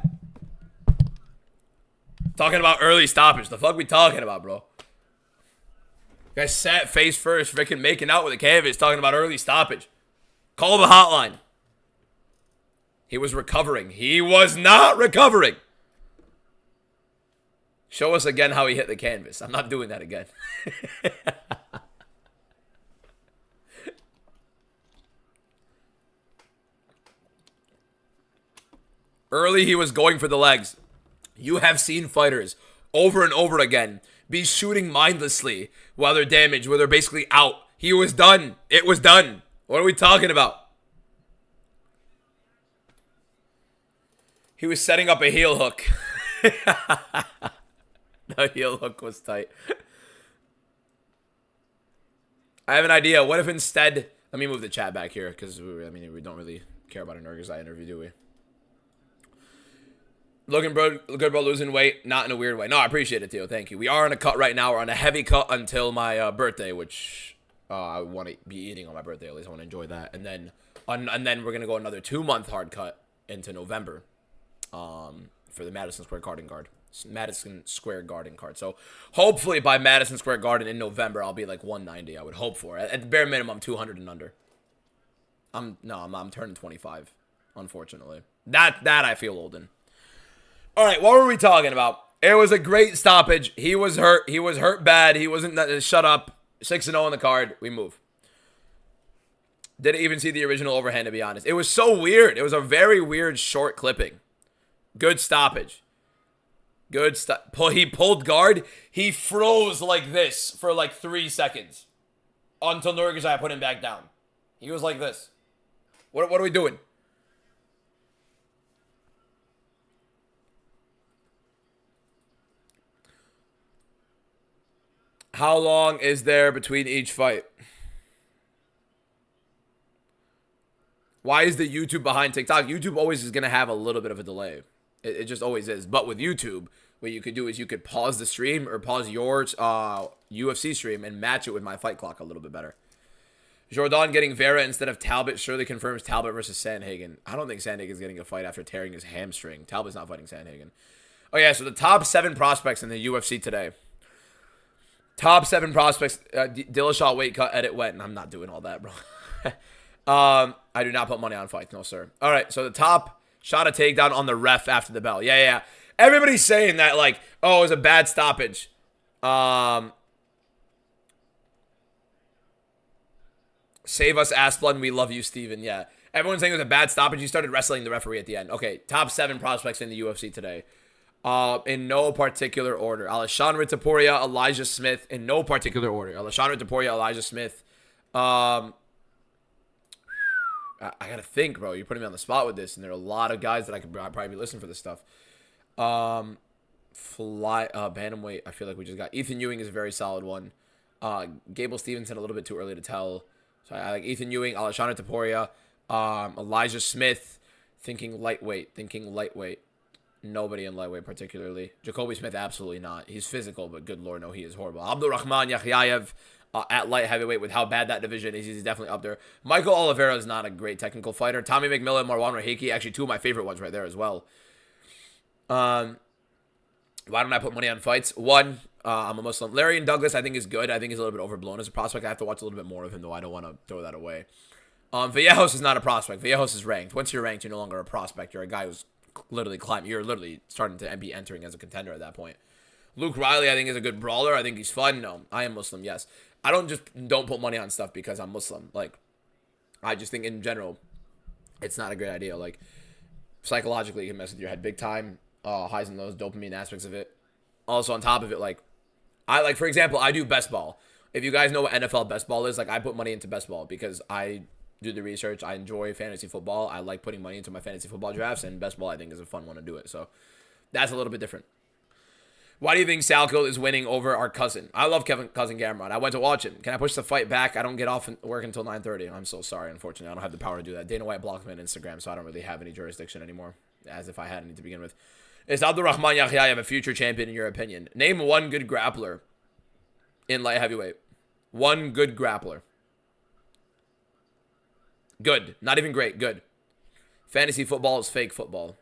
Talking about early stoppage. The fuck we talking about, bro? Guy sat face first, freaking making out with the canvas, talking about early stoppage. Call the hotline. He was recovering. He was not recovering. Show us again how he hit the canvas. I'm not doing that again. Early, he was going for the legs. You have seen fighters over and over again be shooting mindlessly while they're damaged, where they're basically out. He was done. It was done. What are we talking about? He was setting up a heel hook. The heel hook was tight. I have an idea. What if instead... Let me move the chat back here, because, I mean, we don't really care about a Nurgazai interview, do we? Looking good, bro, losing weight. Not in a weird way. No, I appreciate it, Theo. Thank you. We are on a cut right now. We're on a heavy cut until my birthday, which I want to be eating on my birthday. At least I want to enjoy that. And then we're going to go another 2-month hard cut into November for the Madison Square Garden card. So hopefully by Madison Square Garden in November, I'll be like 190. I would hope for. At the bare minimum, 200 and under. I'm turning 25, unfortunately. That I feel old in. All right, what were we talking about? It was a great stoppage. He was hurt. He was hurt bad. He wasn't... Shut up. 6-0 on the card. We move. Didn't even see the original overhand, to be honest. It was so weird. It was a very weird short clipping. Good stoppage. Good stop. He pulled guard. He froze like this for like 3 seconds until Nurgazai put him back down. He was like this. What are we doing? How long is there between each fight? Why is the YouTube behind TikTok? YouTube always is going to have a little bit of a delay. It just always is. But with YouTube, what you could do is you could pause the stream or pause your UFC stream and match it with my fight clock a little bit better. Jordan getting Vera instead of Talbot surely confirms Talbot versus Sandhagen. I don't think Sandhagen's getting a fight after tearing his hamstring. Talbot's not fighting Sandhagen. Oh, yeah, so the top 7 prospects in the UFC today. Top 7 prospects. Dillashaw weight cut edit went. I'm not doing all that, bro. I do not put money on fights. No, sir. All right, so the top shot a takedown on the ref after the bell. Yeah. Everybody's saying that, like, oh, it was a bad stoppage. Save us, Asplund. We love you, Steven. Yeah. Everyone's saying it was a bad stoppage. You started wrestling the referee at the end. Okay, top 7 prospects in the UFC today. In no particular order. Alexandre Taporia, Elijah Smith. In no particular order. Alexandre Taporia, Elijah Smith. I gotta think, bro. You're putting me on the spot with this, and there are a lot of guys that I could probably be listening for this stuff. Bantamweight. I feel like we just got Ethan Ewing is a very solid one. Gable Stevenson a little bit too early to tell. So I like Ethan Ewing, Alexandre Taporia, Elijah Smith. Thinking lightweight. Thinking lightweight. Nobody in lightweight particularly. Jacoby Smith, absolutely not. He's physical, but good lord, no, he is horrible. Abdurrahman Yakhyayev at light heavyweight, with how bad that division is, he's definitely up there. Michael Oliveira is not a great technical fighter. Tommy McMillan, Marwan Rahiki, actually two of my favorite ones right there as well. Why don't I put money on fights? One, I'm a Muslim. Larry and Douglas, I think, is good. I think he's a little bit overblown as a prospect. I have to watch a little bit more of him, though. I don't want to throw that away. Vallejos is not a prospect. Vallejos is ranked. Once you're ranked, you're no longer a prospect. You're a guy who's literally climbing. You're literally starting to be entering as a contender at that point. Luke Riley, I think, is a good brawler. I think he's fun. No, I am Muslim, yes. I don't put money on stuff because I'm Muslim. Like, I just think in general, it's not a great idea. Like, psychologically, it can mess with your head big time. Highs and lows, dopamine aspects of it. Also, on top of it, like, for example, I do best ball. If you guys know what NFL best ball is, like, I put money into best ball because I do the research. I enjoy fantasy football. I like putting money into my fantasy football drafts, and best ball, I think, is a fun one to do it. So that's a little bit different. Why do you think Salco is winning over our cousin? I love cousin Gamrot. I went to watch him. Can I push the fight back? I don't get off work until 9:30. I'm so sorry, unfortunately. I don't have the power to do that. Dana White blocked me on Instagram, so I don't really have any jurisdiction anymore, as if I had any to begin with. Is Abdurrahman Yakhyayev a future champion in your opinion? Name one good grappler in light heavyweight. One good grappler. Good. Not even great. Good. Fantasy football is fake football.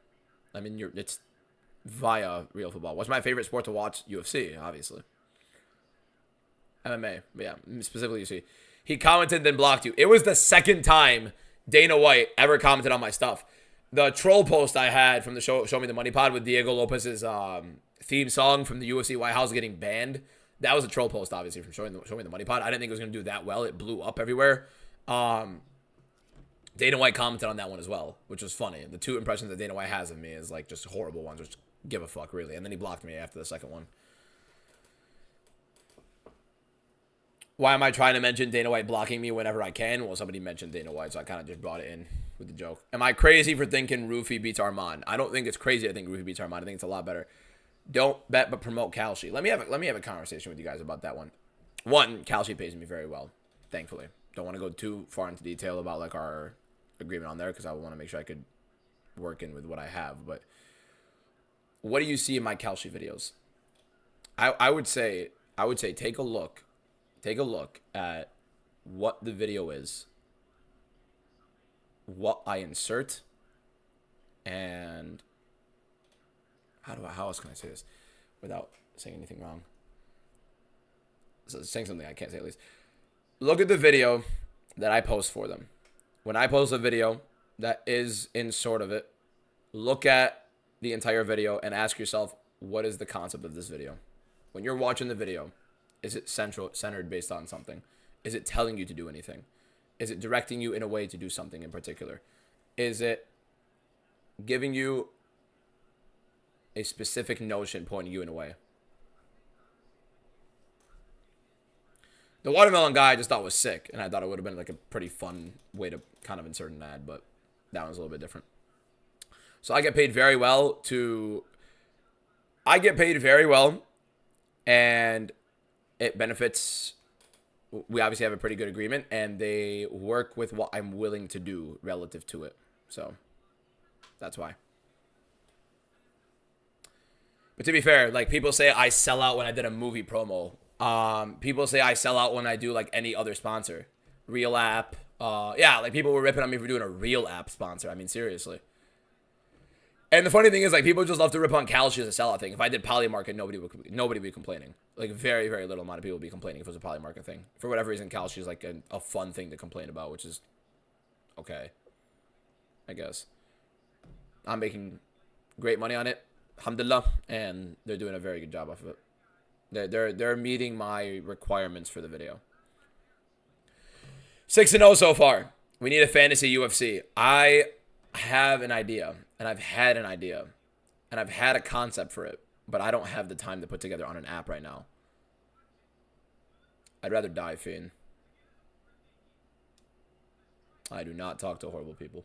I mean, it's via real football. What's my favorite sport to watch? UFC, obviously. MMA. But yeah, specifically UFC. He commented, then blocked you. It was the second time Dana White ever commented on my stuff. The troll post I had from the Show Me the Money pod with Diego Lopez's theme song from the UFC White House getting banned. That was a troll post, obviously, from Show Me the Money pod. I didn't think it was going to do that well. It blew up everywhere. Dana White commented on that one as well, which was funny. The two impressions that Dana White has of me is like just horrible ones, which give a fuck, really. And then he blocked me after the second one. Why am I trying to mention Dana White blocking me whenever I can? Well, somebody mentioned Dana White, so I kind of just brought it in with the joke. Am I crazy for thinking Rufy beats Arman? I don't think it's crazy to think Rufy beats Arman. I think it's a lot better. Don't bet, but promote Kalshi. Let me have a conversation with you guys about that one. One, Kalshi pays me very well, thankfully. Don't want to go too far into detail about like our agreement on there because I want to make sure I could work in with what I have. But what do you see in my Kalshi videos? I would say take a look at what the video is, what I insert, and how else can I say this without saying anything wrong? So saying something I can't say at least. Look at the video that I post for them. When I post a video that is in sort of it, look at the entire video and ask yourself, what is the concept of this video? When you're watching the video, is it centered based on something? Is it telling you to do anything? Is it directing you in a way to do something in particular? Is it giving you a specific notion, pointing you in a way? The watermelon guy I just thought was sick, and I thought it would have been like a pretty fun way to kind of insert an ad, but that one's a little bit different. So I get paid very well and it benefits. We obviously have a pretty good agreement, and they work with what I'm willing to do relative to it. So that's why. But to be fair, like people say I sell out when I did a movie promo. People say I sell out when I do like any other sponsor. Real app. Yeah, like people were ripping on me for doing a real app sponsor. I mean, seriously. And the funny thing is, like, people just love to rip on Kalshi as a sellout thing. If I did Polymarket, nobody would be complaining. Like, very, very little amount of people would be complaining if it was a Polymarket thing. For whatever reason, Kalshi is like a fun thing to complain about, which is okay, I guess. I'm making great money on it, alhamdulillah, and they're doing a very good job off of it. They're meeting my requirements for the video. 6-0 so far. We need a fantasy UFC. I have an idea, and I've had an idea, and I've had a concept for it, but I don't have the time to put together on an app right now. I'd rather die, Fiend. I do not talk to horrible people.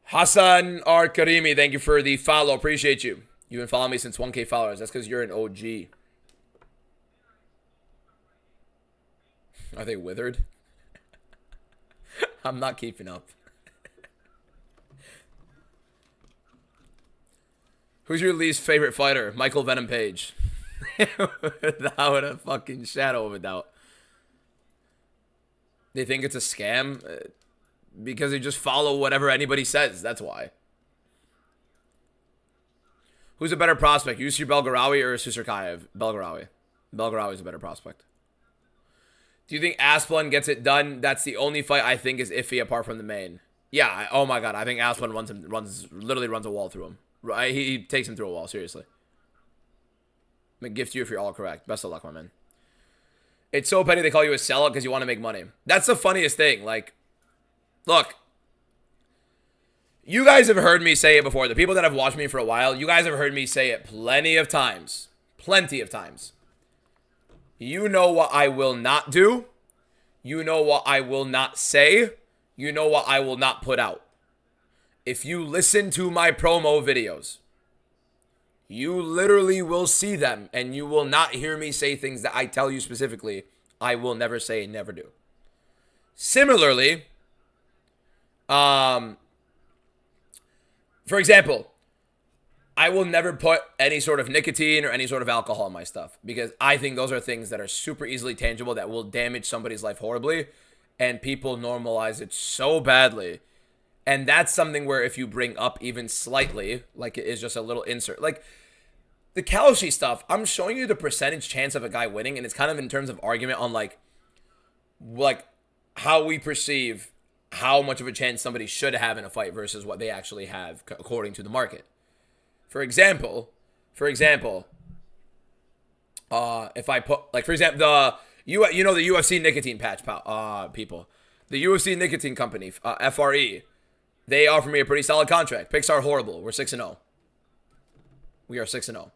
Hassan R. Karimi, thank you for the follow. Appreciate you. You've been following me since 1K followers. That's because you're an OG. Are they withered? I'm not keeping up. Who's your least favorite fighter? Michael Venom Page. Without a fucking shadow of a doubt. They think it's a scam because they just follow whatever anybody says. That's why. Who's a better prospect, Yusri Belgarawi or Susarkayev? Belgarawi. Belgarawi is a better prospect. Do you think Asplund gets it done? That's the only fight I think is iffy apart from the main. Yeah, oh my god, I think Asplund literally runs a wall through him. Right, he takes him through a wall, seriously. I'm gonna gift you if you're all correct. Best of luck, my man. It's so petty they call you a sellout because you want to make money. That's the funniest thing. Like, look. You guys have heard me say it before. The people that have watched me for a while, you guys have heard me say it plenty of times. Plenty of times. You know what I will not do. You know what I will not say. You know what I will not put out. If you listen to my promo videos, you literally will see them, and you will not hear me say things that I tell you specifically I will never say and never do. Similarly, for example, I will never put any sort of nicotine or any sort of alcohol in my stuff because I think those are things that are super easily tangible that will damage somebody's life horribly, and people normalize it so badly. And that's something where if you bring up even slightly, like it is just a little insert, like the Kalshi stuff, I'm showing you the percentage chance of a guy winning, and it's kind of in terms of argument on like how we perceive how much of a chance somebody should have in a fight versus what they actually have according to the market. For example, if I put, like, for example, the UFC nicotine patch people, the UFC nicotine company, FRE, they offer me a pretty solid contract. Picks are horrible. We're 6-0. We are 6-0.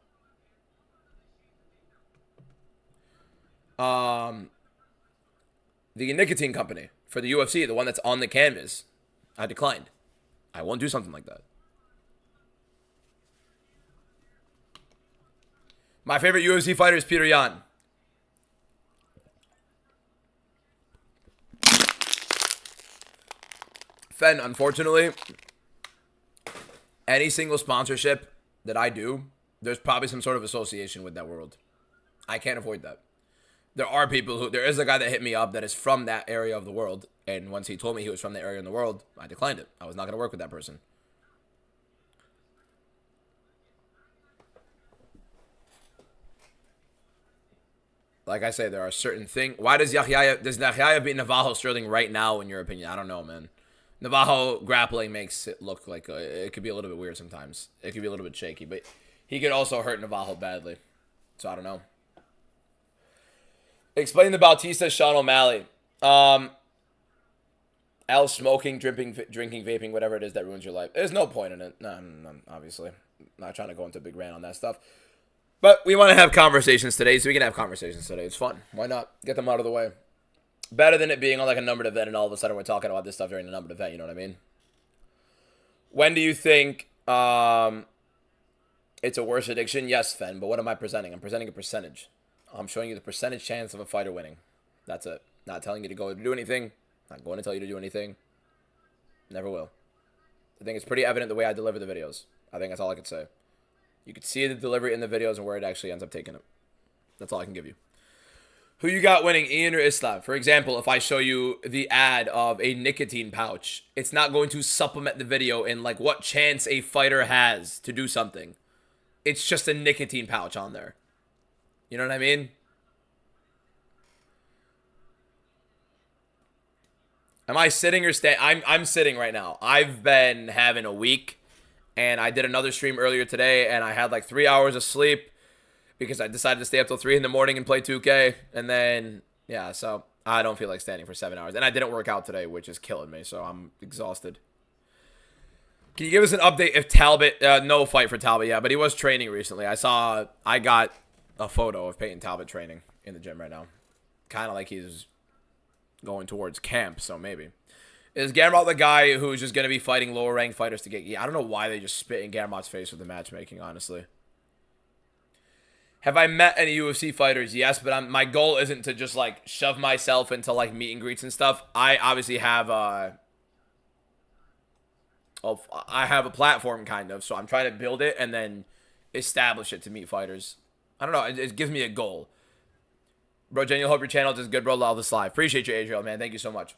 The nicotine company for the UFC, the one that's on the canvas, I declined. I won't do something like that. My favorite UFC fighter is Peter Yan. Fen, unfortunately, any single sponsorship that I do, there's probably some sort of association with that world. I can't avoid that. There is a guy that hit me up that is from that area of the world, and once he told me he was from the area in the world, I declined it. I was not going to work with that person. Like I say, there are certain things. Why does Yahya beat Navajo Sterling right now, in your opinion? I don't know, man. Navajo grappling makes it look like it could be a little bit weird sometimes. It could be a little bit shaky, but he could also hurt Navajo badly. So I don't know. Explain the Bautista Sean O'Malley. Al smoking, drinking, vaping, whatever it is that ruins your life. There's no point in it. No, obviously. I'm not trying to go into a big rant on that stuff. But we want to have conversations today, so we can have conversations today. It's fun. Why not? Get them out of the way. Better than it being on like a numbered event and all of a sudden we're talking about this stuff during a numbered event, you know what I mean? When do you think it's a worse addiction? Yes, Fen, but what am I presenting? I'm presenting a percentage. I'm showing you the percentage chance of a fighter winning. That's it. Not telling you to go to do anything. Not going to tell you to do anything. Never will. I think it's pretty evident the way I deliver the videos. I think that's all I could say. You could see the delivery in the videos and where it actually ends up taking it. That's all I can give you. Who you got winning, Ian or Islam? For example, if I show you the ad of a nicotine pouch, it's not going to supplement the video in like what chance a fighter has to do something. It's just a nicotine pouch on there. You know what I mean? Am I sitting or standing? I'm sitting right now. I've been having a week, and I did another stream earlier today, and I had like 3 hours of sleep because I decided to stay up till 3 in the morning and play 2K. And then, yeah, so I don't feel like standing for 7 hours. And I didn't work out today, which is killing me, so I'm exhausted. Can you give us an update if Talbot, no fight for Talbot, yeah, but he was training recently. I got a photo of Peyton Talbot training in the gym right now. Kind of like he's going towards camp, so maybe. Is Gamrot the guy who's just going to be fighting lower ranked fighters to get... Yeah, I don't know why they just spit in Gamrot's face with the matchmaking, honestly. Have I met any UFC fighters? Yes, but my goal isn't to just like shove myself into like meet and greets and stuff. I obviously have I have a platform kind of, so I'm trying to build it and then establish it to meet fighters. I don't know. It gives me a goal. Bro, Jen, you'll hope your channel does good, bro. Love this live. Appreciate you, Adriel, man. Thank you so much.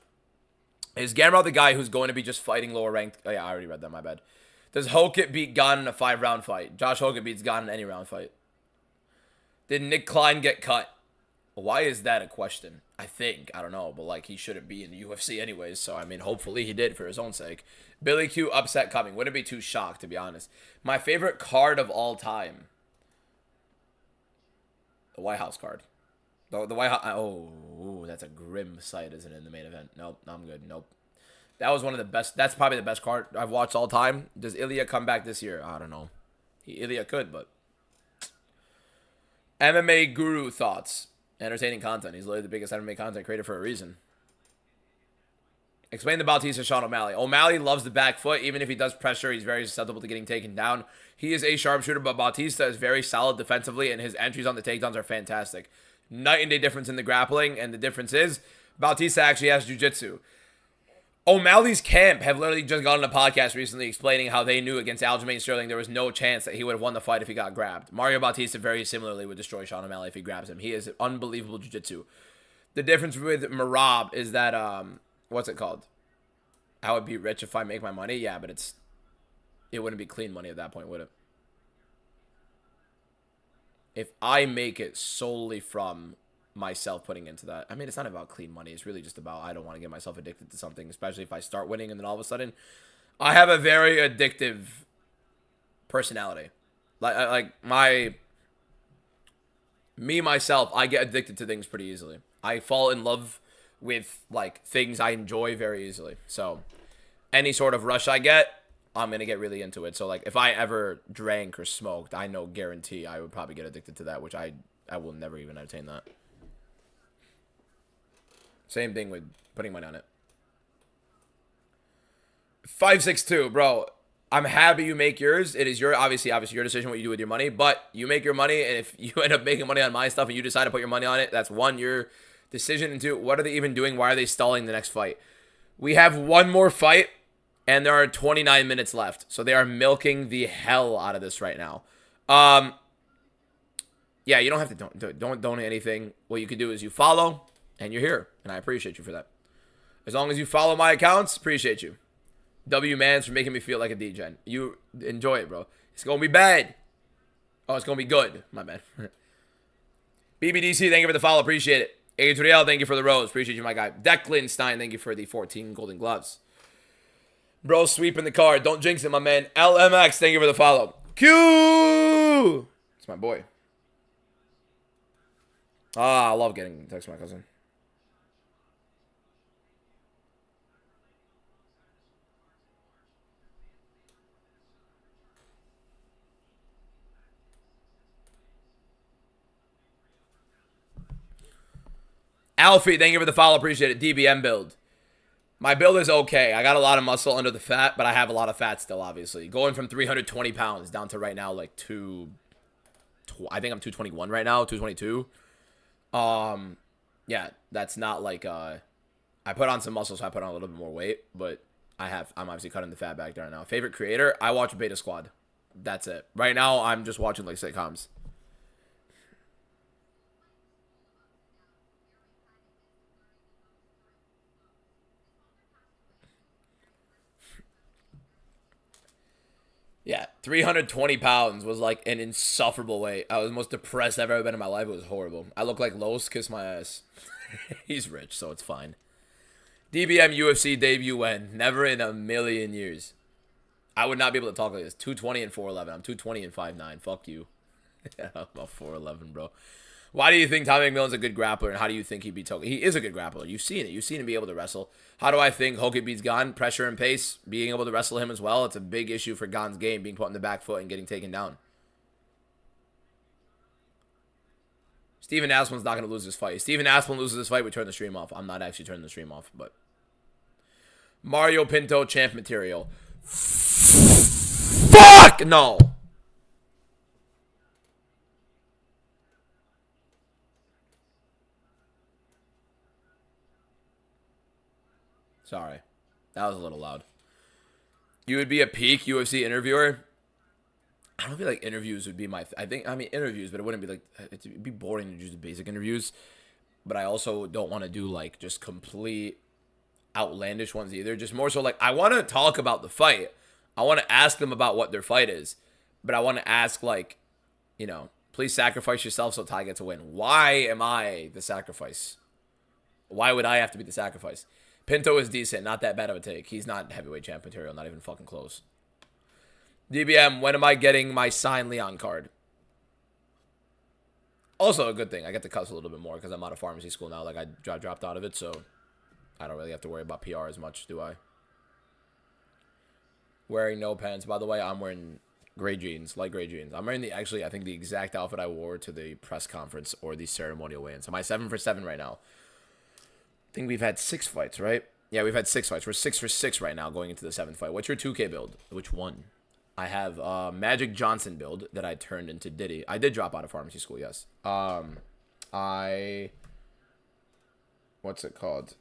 Is Gamrot the guy who's going to be just fighting lower ranked? Oh, yeah, I already read that. My bad. Does Hokit beat Gon in a 5-round fight? Josh Hokit beats Gon in any round fight. Did Nick Klein get cut? Why is that a question? I think. I don't know. But, like, he shouldn't be in the UFC anyways. So, I mean, hopefully he did for his own sake. Billy Q upset coming. Wouldn't be too shocked, to be honest. My favorite card of all time. The White House card. The White House. Oh, that's a grim sight, isn't it, in the main event? Nope, I'm good. Nope. That was one of the best. That's probably the best card I've watched all time. Does Ilya come back this year? I don't know. Ilya could, but. MMA Guru thoughts. Entertaining content. He's literally the biggest MMA content creator for a reason. Explain the Bautista Sean O'Malley. O'Malley loves the back foot. Even if he does pressure, he's very susceptible to getting taken down. He is a sharpshooter, but Bautista is very solid defensively, and his entries on the takedowns are fantastic. Night and day difference in the grappling, and the difference is Bautista actually has jiu-jitsu. O'Malley's camp have literally just gone on a podcast recently explaining how they knew against Aljamain Sterling there was no chance that he would have won the fight if he got grabbed. Mario Bautista very similarly would destroy Sean O'Malley if he grabs him. He is unbelievable jiu-jitsu. The difference with Merab is that, what's it called? I would be rich if I make my money. Yeah, but it wouldn't be clean money at that point, would it? If I make it solely from myself putting into that. I mean, it's not about clean money. It's really just about I don't want to get myself addicted to something, especially if I start winning and then all of a sudden I have a very addictive personality. Like myself, I get addicted to things pretty easily. I fall in love with like things I enjoy very easily. So any sort of rush I get, I'm going to get really into it. So like if I ever drank or smoked, I know guarantee I would probably get addicted to that, which I will never even entertain that. Same thing with putting money on it. 562, bro. I'm happy you make yours. It is obviously your decision what you do with your money, but you make your money, and if you end up making money on my stuff and you decide to put your money on it, that's one, your decision, and two, what are they even doing? Why are they stalling the next fight? We have one more fight, and there are 29 minutes left, so they are milking the hell out of this right now. Yeah, you don't have to don't donate anything. What you can do is you follow, and you're here, and I appreciate you for that. As long as you follow my accounts, appreciate you. W Mans for making me feel like a DJ. You enjoy it, bro. It's gonna be bad. Oh, it's gonna be good. My bad. BBDC, thank you for the follow. Appreciate it. Adriel, thank you for the rose. Appreciate you, my guy. Declan Stein, thank you for the 14 golden gloves. Bro, sweeping the card. Don't jinx it, my man. LMX, thank you for the follow. Q! It's my boy. I love getting text from my cousin. Alfie, thank you for the follow. Appreciate it. DBM build. My build is okay. I got a lot of muscle under the fat, but I have a lot of fat still, obviously. Going from 320 pounds down to right now, like, I think I'm 221 right now, 222. Yeah, that's not like, I put on some muscle, so I put on a little bit more weight, but I'm obviously cutting the fat back there right now. Favorite creator? I watch Beta Squad. That's it. Right now, I'm just watching, like, sitcoms. Yeah, 320 pounds was like an insufferable weight. I was the most depressed I've ever been in my life. It was horrible. I look like Los, kiss my ass. He's rich, so it's fine. DBM UFC debut when? Never in a million years. I would not be able to talk like this. 220 and 411. I'm 220 and 5'9". Fuck you. I'm about 411, bro. Why do you think Tommy McMillan's a good grappler, and how do you think he beats Hogan? He is a good grappler. You've seen it. You've seen him be able to wrestle. How do I think Hogan beats Gon? Pressure and pace, being able to wrestle him as well. It's a big issue for Gon's game, being put on the back foot and getting taken down. Steven Asplin's not going to lose this fight. If Steven Asplin loses this fight, we turn the stream off. I'm not actually turning the stream off, but... Mario Pinto, champ material. Fuck! No! Sorry. That was a little loud. You would be a peak UFC interviewer? I don't feel like interviews would be my... I mean, interviews, but it wouldn't be like... It'd be boring to do the basic interviews. But I also don't want to do, like, just complete outlandish ones either. Just more so, like, I want to talk about the fight. I want to ask them about what their fight is. But I want to ask, like, you know, please sacrifice yourself so Ty gets a win. Why am I the sacrifice? Why would I have to be the sacrifice? Pinto is decent. Not that bad of a take. He's not heavyweight champ material. Not even fucking close. DBM, when am I getting my signed Leon card? Also a good thing. I get to cuss a little bit more because I'm out of pharmacy school now. Like, I dropped out of it, so I don't really have to worry about PR as much, do I? Wearing no pants. By the way, I'm wearing gray jeans, light gray jeans. I'm wearing I think the exact outfit I wore to the press conference or the ceremonial weigh-in. So am I 7 for 7 right now? I think we've had 6 fights, right? Yeah, we've had 6 fights. We're 6 for 6 right now going into the 7th fight. What's your 2K build? Which one? I have Magic Johnson build that I turned into Diddy. I did drop out of pharmacy school, yes. What's it called?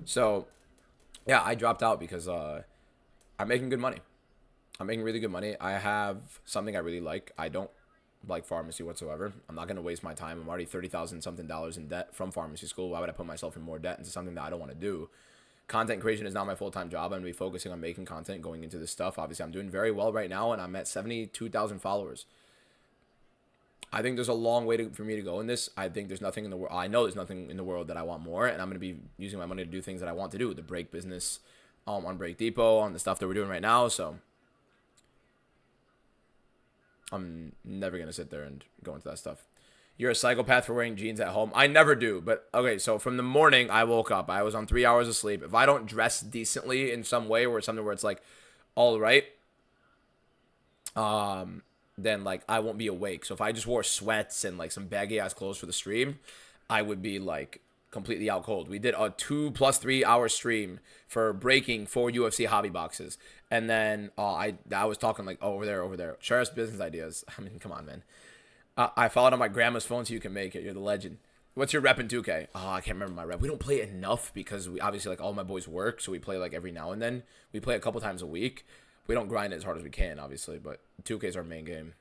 So, yeah, I dropped out because I'm making good money. I'm making really good money. I have something I really like. I don't like pharmacy whatsoever. I'm not going to waste my time. I'm already $30,000 something in debt from pharmacy school. Why would I put myself in more debt into something that I don't want to do? Content creation is not my full-time job. I'm going to be focusing on making content, going into this stuff. Obviously, I'm doing very well right now, and I'm at 72,000 followers. I think there's a long way for me to go in this. I think there's nothing in the world. I know there's nothing in the world that I want more, and I'm going to be using my money to do things that I want to do. The break business, on Break Depot, on the stuff that we're doing right now. So I'm never going to sit there and go into that stuff. You're a psychopath for wearing jeans at home. I never do. But, okay, so from the morning I woke up. I was on 3 hours of sleep. If I don't dress decently in some way or something where it's, like, all right, then, like, I won't be awake. So if I just wore sweats and, like, some baggy-ass clothes for the stream, I would be, like, completely out cold. We did a 2 + 3 hour stream for breaking 4 UFC hobby boxes. And then I was talking, like, oh, over there. Share us business ideas. I mean, come on, man. I followed on my grandma's phone so you can make it. You're the legend. What's your rep in 2K? Oh, I can't remember my rep. We don't play enough because we obviously, like, all my boys work. So we play, like, every now and then. We play a couple times a week. We don't grind it as hard as we can, obviously, but 2K is our main game.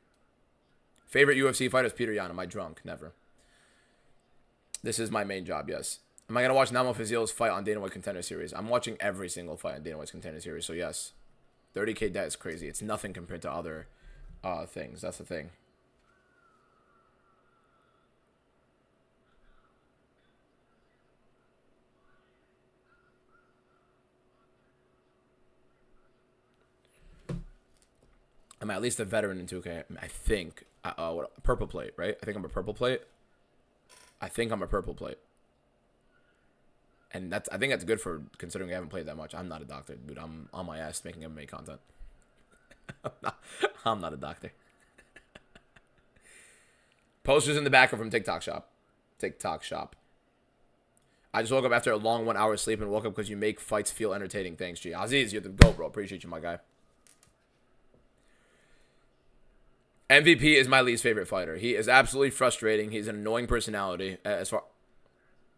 Favorite UFC fighter is Peter Yan. Am I drunk? Never. This is my main job, yes. Am I going to watch Namo Fazil's fight on Dana White Contender Series? I'm watching every single fight on Dana White's Contender Series, so yes. 30K debt is crazy. It's nothing compared to other things. That's the thing. I'm at least a veteran in 2K. I think. Purple plate, right? I think I'm a purple plate. I think I'm a purple plate. And I think that's good for considering I haven't played that much. I'm not a doctor, dude. I'm on my ass making MMA content. I'm not a doctor. Posters in the back are from TikTok Shop. TikTok Shop. I just woke up after a long 1 hour sleep and woke up because you make fights feel entertaining. Thanks, G. Aziz, you're the GOAT, bro. Appreciate you, my guy. MVP is my least favorite fighter. He is absolutely frustrating. He's an annoying personality. As far...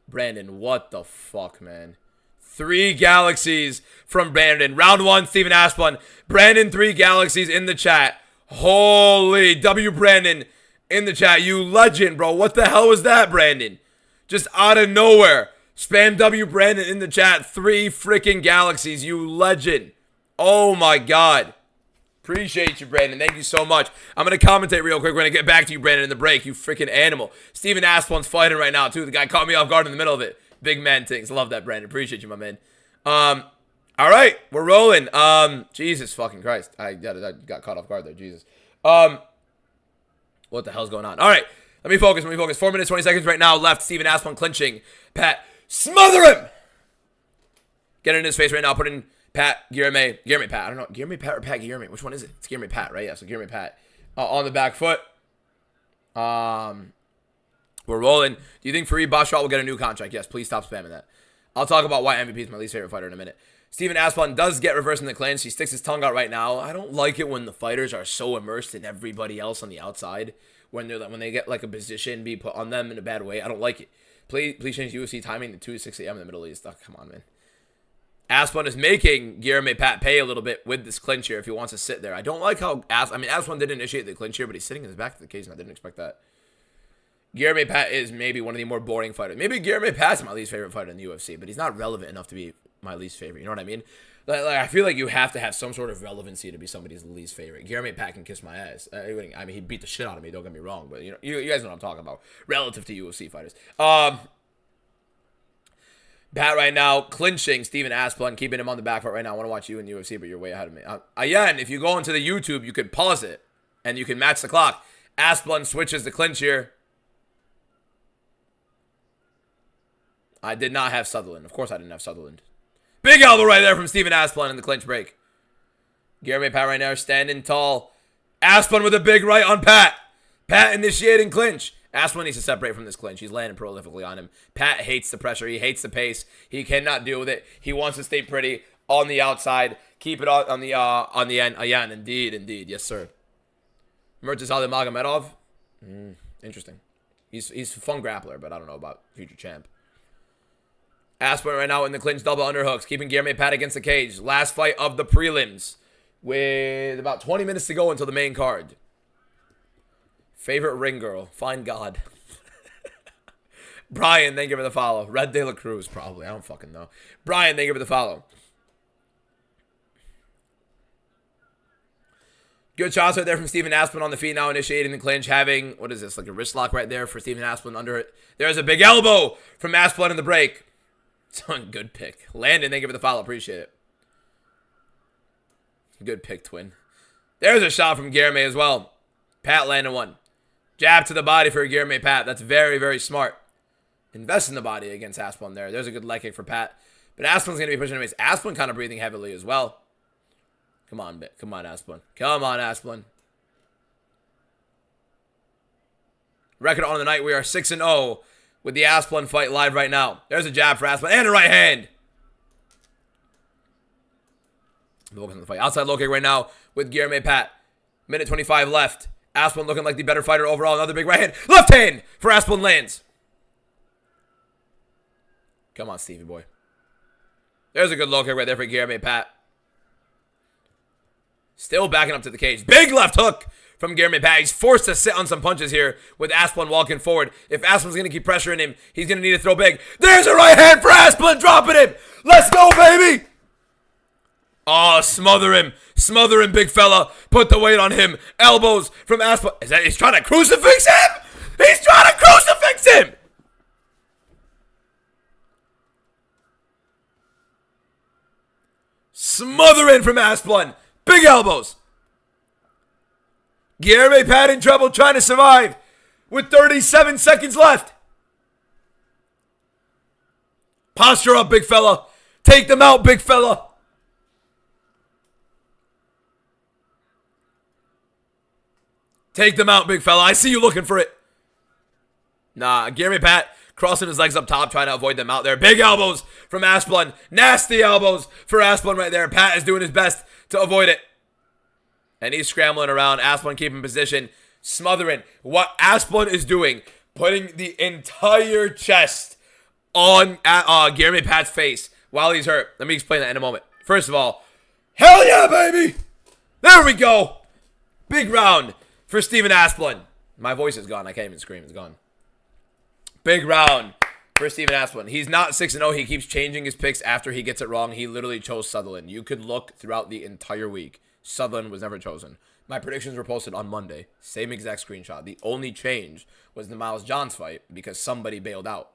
Brandon, what the fuck, man? 3 galaxies from Brandon. Round 1, Steven Aspun. Brandon, 3 galaxies in the chat. Holy W. Brandon in the chat. You legend, bro. What the hell was that, Brandon? Just out of nowhere. Spam W. Brandon in the chat. 3 freaking galaxies. You legend. Oh, my God. Appreciate you, Brandon. Thank you so much. I'm going to commentate real quick. We're going to get back to you, Brandon, in the break. You freaking animal. Steven Asplin's fighting right now, too. The guy caught me off guard in the middle of it. Big man things. Love that, Brandon. Appreciate you, my man. All right. We're rolling. Jesus fucking Christ. I got caught off guard there. Jesus. What the hell's going on? All right. Let me focus. 4 minutes, 20 seconds right now left. Steven Asplin clinching. Pat, smother him! Get in his face right now. Put in... Pat, Guillerme Pat. I don't know. Guillerme Pat or Pat Guillerme? Which one is it? It's Guillerme Pat, right? Yeah, so Guillerme Pat. On the back foot. We're rolling. Do you think Fareed Bashaw will get a new contract? Yes, please stop spamming that. I'll talk about why MVP is my least favorite fighter in a minute. Steven Aspon does get reversed in the clinch. He sticks his tongue out right now. I don't like it when the fighters are so immersed in everybody else on the outside. When they get like a position be put on them in a bad way. I don't like it. Please change UFC timing to 2 to 6 a.m. in the Middle East. Oh, come on, man. Aspon is making Guilherme Pat pay a little bit with this clinch here if he wants to sit there. I don't like how Aspon didn't initiate the clinch here, but he's sitting in the back of the cage, and I didn't expect that. Guilherme Pat is maybe one of the more boring fighters. Maybe Guilherme Pat's my least favorite fighter in the UFC, but he's not relevant enough to be my least favorite. You know what I mean? Like I feel like you have to have some sort of relevancy to be somebody's least favorite. Guilherme Pat can kiss my ass. I mean, he beat the shit out of me. Don't get me wrong, but you guys know what I'm talking about relative to UFC fighters. Pat right now clinching Steven Aspon, keeping him on the back foot right now. I want to watch you in the UFC, but you're way ahead of me. Again, if you go into the YouTube, you could pause it and you can match the clock. Aspon switches the clinch here. I did not have Sutherland. Of course I didn't have Sutherland. Big elbow right there from Steven Aspon in the clinch break. Guilherme Pat right now standing tall. Aspon with a big right on Pat. Pat initiating clinch. Aspon needs to separate from this clinch. He's landing prolifically on him. Pat hates the pressure. He hates the pace. He cannot deal with it. He wants to stay pretty on the outside. Keep it on the end. Ayan, indeed. Yes, sir. Murtaza Magomedov. Interesting. He's a fun grappler, but I don't know about future champ. Aspon right now in the clinch double underhooks, keeping Guilherme Pat against the cage. Last fight of the prelims with about 20 minutes to go until the main card. Favorite ring girl. Find God. Brian, thank you for the follow. Red De La Cruz, probably. I don't fucking know. Brian, thank you for the follow. Good shots right there from Steven Aspon on the feet now, initiating the clinch, having, what is this, like a wrist lock right there for Steven Aspon under it. There's a big elbow from Aspon in the break. Good pick. Landon, thank you for the follow. Appreciate it. Good pick, twin. There's a shot from Guilherme as well. Pat landed one. Jab to the body for Guilherme Pat. That's very, very smart. Invest in the body against Aspon there. There's a good leg kick for Pat. But Aspon's going to be pushing him. Aspon kind of breathing heavily as well. Come on, Aspon. Come on, Aspon. Record on the night. We are 6-0 with the Aspon fight live right now. There's a jab for Aspon and a right hand. Focus on the fight. Outside low kick right now with Guilherme Pat. Minute 25 left. Aspon looking like the better fighter overall. Another big right hand. Left hand for Aspon lands. Come on, Stevie boy. There's a good low kick right there for Guilherme Pat. Still backing up to the cage. Big left hook from Guilherme Pat. He's forced to sit on some punches here with Aspon walking forward. If Aspon's going to keep pressuring him, he's going to need to throw big. There's a right hand for Aspon, dropping him. Let's go, baby. Oh, smother him. Smother him, big fella. Put the weight on him. Elbows from Aspon. He's trying to crucifix him? He's trying to crucifix him. Smother in from Aspon. Big elbows. Guilherme Pat in trouble, trying to survive with 37 seconds left. Posture up, big fella. Take them out, big fella. Take them out, big fella. I see you looking for it. Nah, Guilherme Pat crossing his legs up top, trying to avoid them out there. Big elbows from Aspon. Nasty elbows for Aspon right there. Pat is doing his best to avoid it. And he's scrambling around. Aspon keeping position. Smothering. What Aspon is doing, putting the entire chest on Guilherme Pat's face while he's hurt. Let me explain that in a moment. First of all, hell yeah, baby! There we go! Big round for Steven Aspon. My voice is gone. I can't even scream. It's gone. Big round for Steven Aspon. He's not 6-0. He keeps changing his picks after he gets it wrong. He literally chose Sutherland. You could look throughout the entire week. Sutherland was never chosen. My predictions were posted on Monday. Same exact screenshot. The only change was the Miles Johns fight because somebody bailed out.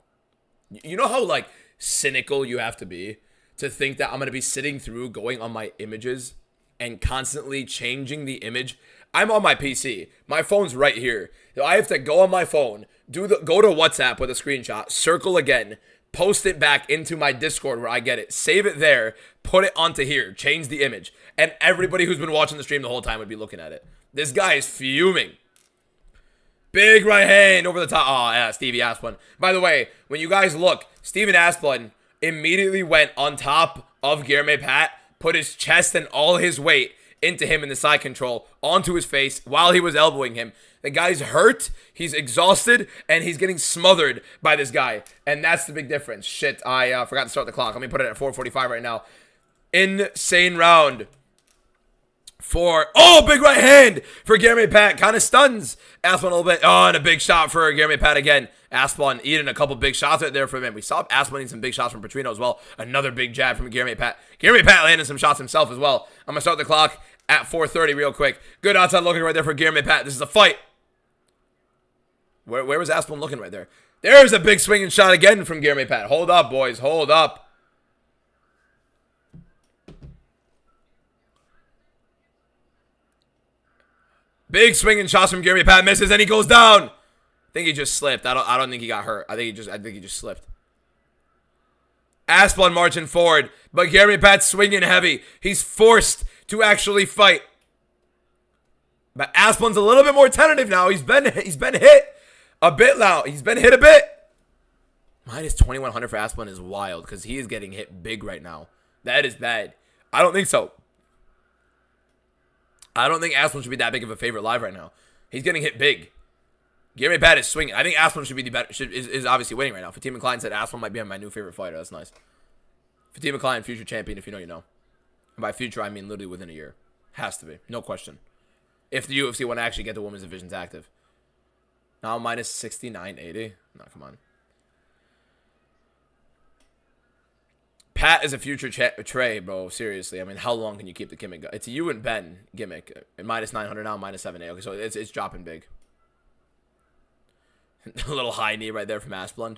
You know how, like, cynical you have to be to think that I'm going to be sitting through going on my images and constantly changing the image? I'm on my PC. My phone's right here. I have to go on my phone, go to WhatsApp with a screenshot, circle again, post it back into my Discord where I get it, save it there, put it onto here, change the image, and everybody who's been watching the stream the whole time would be looking at it. This guy is fuming. Big right hand over the top. Oh, yeah, Stevie Aspon. By the way, when you guys look, Steven Aspon immediately went on top of Guilherme Pat, put his chest and all his weight into him in the side control, onto his face while he was elbowing him. The guy's hurt, he's exhausted, and he's getting smothered by this guy. And that's the big difference. Shit, I forgot to start the clock. Let me put it at 4:45 right now. Insane round. Oh, big right hand for Guilherme Pat. Kind of stuns Asplund a little bit. Oh, and a big shot for Guilherme Pat again. Asplund eating a couple big shots right there from him. We saw Asplund eating some big shots from Petrino as well. Another big jab from Guilherme Pat. Guilherme Pat landing some shots himself as well. I'm going to start the clock at 4:30 real quick. Good outside looking right there for Guilherme Pat. This is a fight. Where was Asplund looking right there? There's a big swinging shot again from Guilherme Pat. Hold up, boys. Hold up. Big swinging shots from Guilherme Pat. Misses and he goes down. I think he just slipped. I don't think he got hurt. I think he just slipped. Asplund marching forward, but Guilherme Pat's swinging heavy. He's forced to actually fight. But Asplund's a little bit more tentative now. He's been hit a bit now. He's been hit a bit. Minus 2,100 for Asplund is wild because he is getting hit big right now. That is bad. I don't think so. I don't think Asplund should be that big of a favorite live right now. He's getting hit big. Guilherme Pat is swinging. I think Asplund should be the better. Is obviously winning right now. Fatima Klein said Asplund might be my new favorite fighter. That's nice. Fatima Klein, future champion. If you know, you know. And by future, I mean literally within a year. Has to be, no question. If the UFC want to actually get the women's divisions active. Now minus 69.80. No, come on. Pat is a future Trey, bro. Seriously. I mean, how long can you keep the gimmick? It's a you and Ben gimmick. Minus 900 now, minus 780. Okay, so it's dropping big. A little high knee right there from Asplund.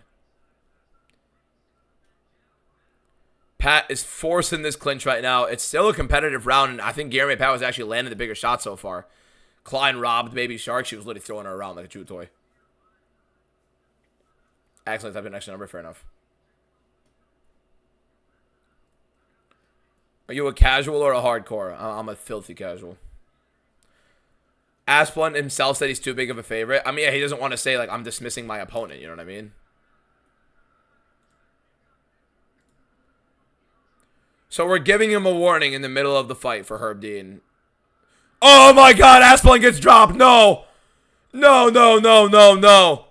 Pat is forcing this clinch right now. It's still a competitive round, and I think Guilherme Pat was actually landing the bigger shot so far. Klein robbed Baby Shark. She was literally throwing her around like a chew toy. Excellent. Type in extra number. Fair enough. Are you a casual or a hardcore? I'm a filthy casual. Asplund himself said he's too big of a favorite. I mean, yeah, he doesn't want to say, like, I'm dismissing my opponent. You know what I mean? So we're giving him a warning in the middle of the fight for Herb Dean. Oh, my God. Asplund gets dropped. No. No, no, no, no, no.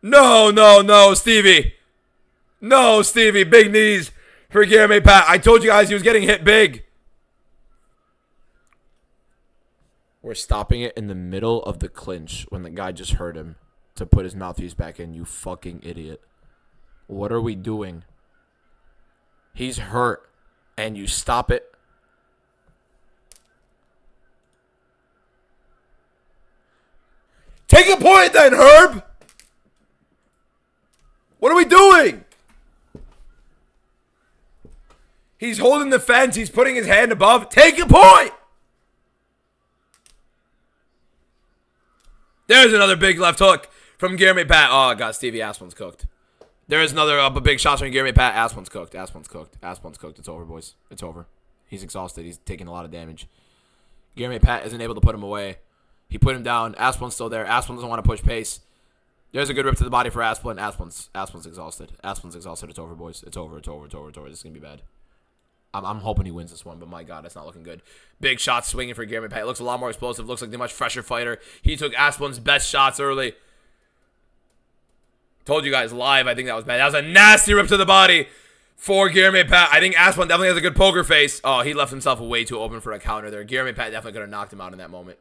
No, no, no, Stevie. No, Stevie. Big knees for Guilherme Pat. I told you guys he was getting hit big. We're stopping it in the middle of the clinch when the guy just hurt him to put his mouthpiece back in, you fucking idiot. What are we doing? He's hurt, and you stop it. Take a point then, Herb! What are we doing? He's holding the fence. He's putting his hand above. Take a point! There's another big left hook from Guilherme Pat. Oh, God, Stevie Asplund's cooked. There's another big shot from Guilherme Pat. Asplund's cooked. Asplund's cooked. Asplund's cooked. It's over, boys. It's over. He's exhausted. He's taking a lot of damage. Guilherme Pat isn't able to put him away. He put him down. Asplund's still there. Asplund doesn't want to push pace. There's a good rip to the body for Asplund. Asplund's exhausted. Asplund's exhausted. It's over, boys. It's over. It's over. It's over. It's over. This is going to be bad. I'm hoping he wins this one, but my God, that's not looking good. Big shot swinging for Guilherme Pat. It looks a lot more explosive. Looks like the much fresher fighter. He took Asplund's best shots early. Told you guys live, I think that was bad. That was a nasty rip to the body for Guilherme Pat. I think Asplund definitely has a good poker face. Oh, he left himself way too open for a counter there. Guilherme Pat definitely could have knocked him out in that moment.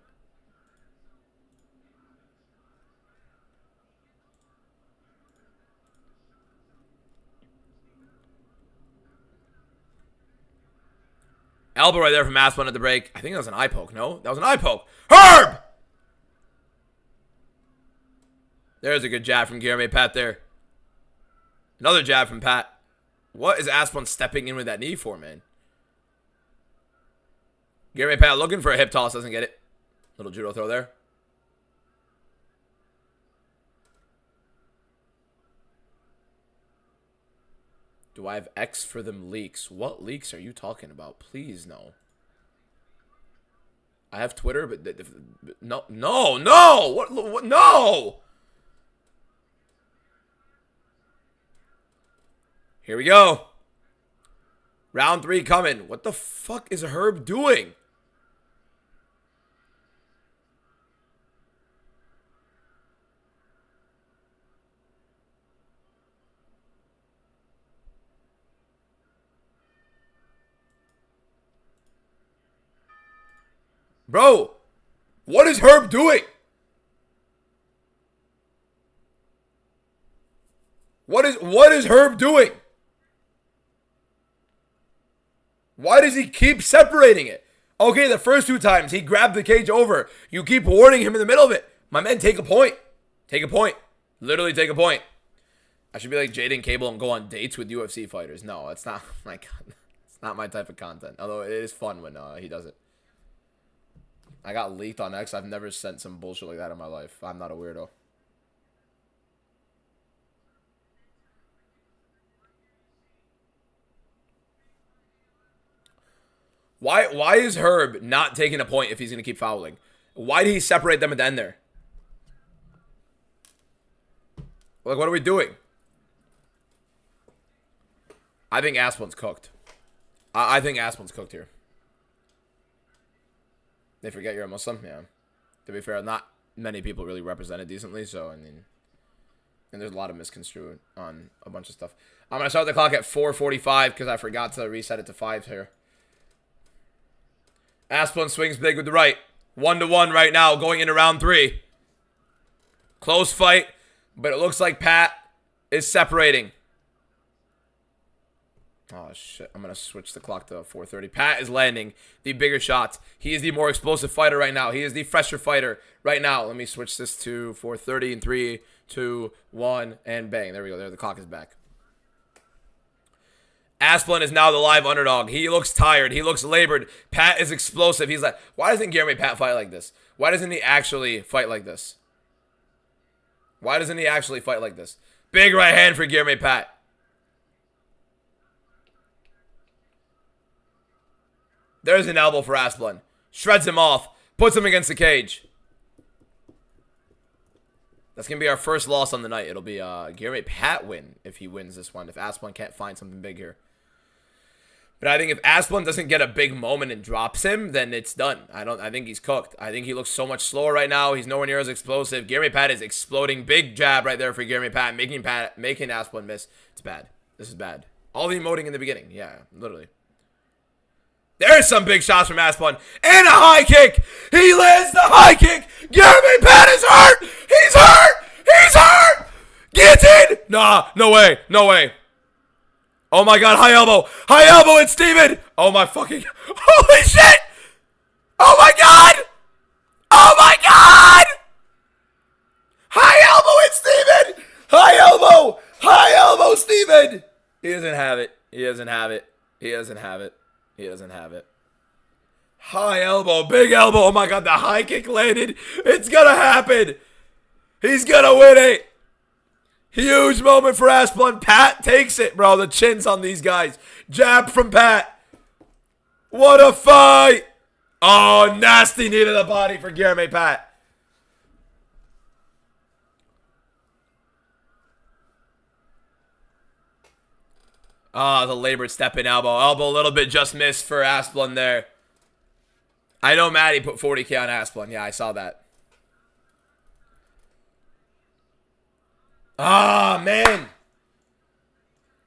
Elbow right there from Asplund at the break. I think that was an eye poke. No, that was an eye poke. Herb! There's a good jab from Guilherme Pat there. Another jab from Pat. What is Asplund stepping in with that knee for, man? Guilherme Pat looking for a hip toss. Doesn't get it. Little judo throw there. Do I have X for them leaks? What leaks are you talking about? Please, no. I have Twitter, but no. What? No! Here we go. Round 3 coming. What the fuck is Herb doing? Bro, what is Herb doing? What is Herb doing? Why does he keep separating it? Okay, the first 2 times he grabbed the cage over. You keep warning him in the middle of it. My man, take a point. Take a point. Literally take a point. I should be like Jaden Cable and go on dates with UFC fighters. No, it's not my God. It's not my type of content. Although it is fun when he does it. I got leaked on X. I've never sent some bullshit like that in my life. I'm not a weirdo. Why is Herb not taking a point if he's going to keep fouling? Why did he separate them at the end there? Like, what are we doing? I think Asplin's cooked. I think Asplin's cooked here. They forget you're a Muslim? Yeah. To be fair, not many people really represent it decently, so, I mean... And there's a lot of misconstrued on a bunch of stuff. I'm going to start the clock at 4:45 because I forgot to reset it to 5 here. Asplin swings big with the right. 1-1 right now, going into round 3. Close fight, but it looks like Pat is separating. Oh, shit. I'm going to switch the clock to 4:30. Pat is landing the bigger shots. He is the more explosive fighter right now. He is the fresher fighter right now. Let me switch this to 4:30 in 3, 2, 1, and bang. There we go. There, the clock is back. Asplin is now the live underdog. He looks tired. He looks labored. Pat is explosive. He's like, why doesn't Jeremy Pat fight like this? Why doesn't he actually fight like this? Why doesn't he actually fight like this? Big right hand for Jeremy Pat. There's an elbow for Asplin. Shreds him off. Puts him against the cage. That's going to be our first loss on the night. It'll be a Jeremy Pat win if he wins this one. If Asplin can't find something big here. But I think if Asplin doesn't get a big moment and drops him, then it's done. I think he's cooked. I think he looks so much slower right now. He's nowhere near as explosive. Jeremy Pat is exploding. Big jab right there for Jeremy Pat. Making Asplin miss. It's bad. This is bad. All the emoting in the beginning. Yeah, literally. There's some big shots from Asplin. And a high kick. He lands the high kick. Jeremy Pat is hurt. He's hurt. He's hurt. Guillotine. Nah, no way. No way. Oh my God, high elbow. High elbow and Steven. Oh my fucking. Holy shit. Oh my God. Oh my God. High elbow and Steven. High elbow. High elbow, Steven. He doesn't have it. He doesn't have it. He doesn't have it. He doesn't have it. High elbow, big elbow. Oh my God, the high kick landed. It's gonna happen. He's gonna win it. Huge moment for Asplin. Pat takes it, bro. The chins on these guys. Jab from Pat. What a fight. Oh, nasty knee to the body for Jeremy Pat. Ah, the labored step-in elbow. Elbow a little bit just missed for Asplin there. I know Maddie put 40K on Asplin. Yeah, I saw that. Ah, man.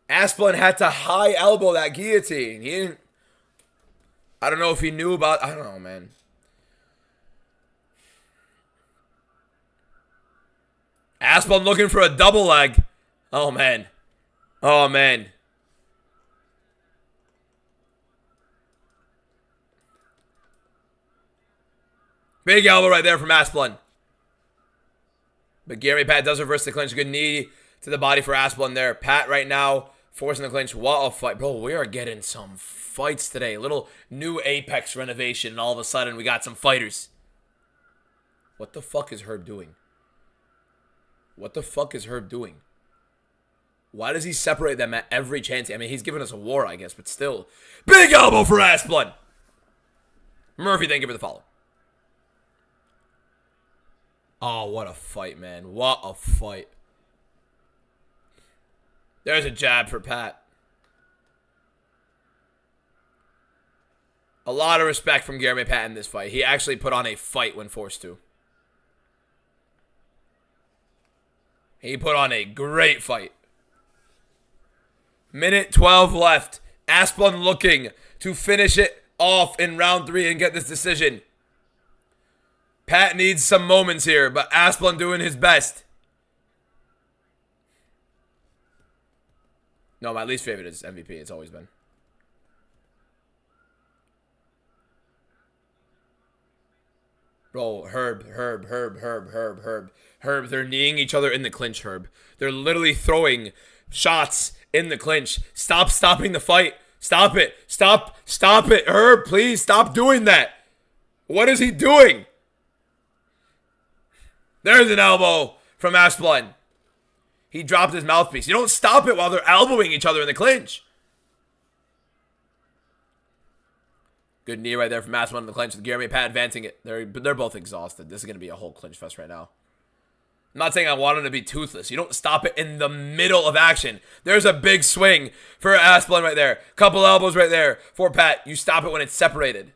Asplin had to high elbow that guillotine. He didn't... I don't know if he knew about... I don't know, man. Asplin looking for a double leg. Oh, man. Oh, man. Big elbow right there from Asplin. But Jeremy Pat does reverse the clinch. Good knee to the body for Asplin there. Pat right now forcing the clinch. What a fight. Bro, we are getting some fights today. Little new Apex renovation. And all of a sudden we got some fighters. What the fuck is Herb doing? What the fuck is Herb doing? Why does he separate them at every chance? I mean, he's giving us a war, I guess. But still. Big elbow for Asplin. Murphy, thank you for the follow. Oh, what a fight, man. What a fight. There's a jab for Pat. A lot of respect from Jeremy Pat in this fight. He actually put on a fight when forced to. He put on a great fight. Minute 12 left. Asplund looking to finish it off in round 3 and get this decision. Pat needs some moments here, but Asplund doing his best. No, my least favorite is MVP. It's always been. Bro, Herb. Herb, they're kneeing each other in the clinch, Herb. They're literally throwing shots in the clinch. Stop stopping the fight. Stop it. Stop it. Herb, please stop doing that. What is he doing? There's an elbow from Asplund. He dropped his mouthpiece. You don't stop it while they're elbowing each other in the clinch. Good knee right there from Asplund in the clinch. Jeremy Pat advancing it. They're both exhausted. This is going to be a whole clinch fest right now. I'm not saying I want him to be toothless. You don't stop it in the middle of action. There's a big swing for Asplund right there. Couple elbows right there for Pat. You stop it when it's separated.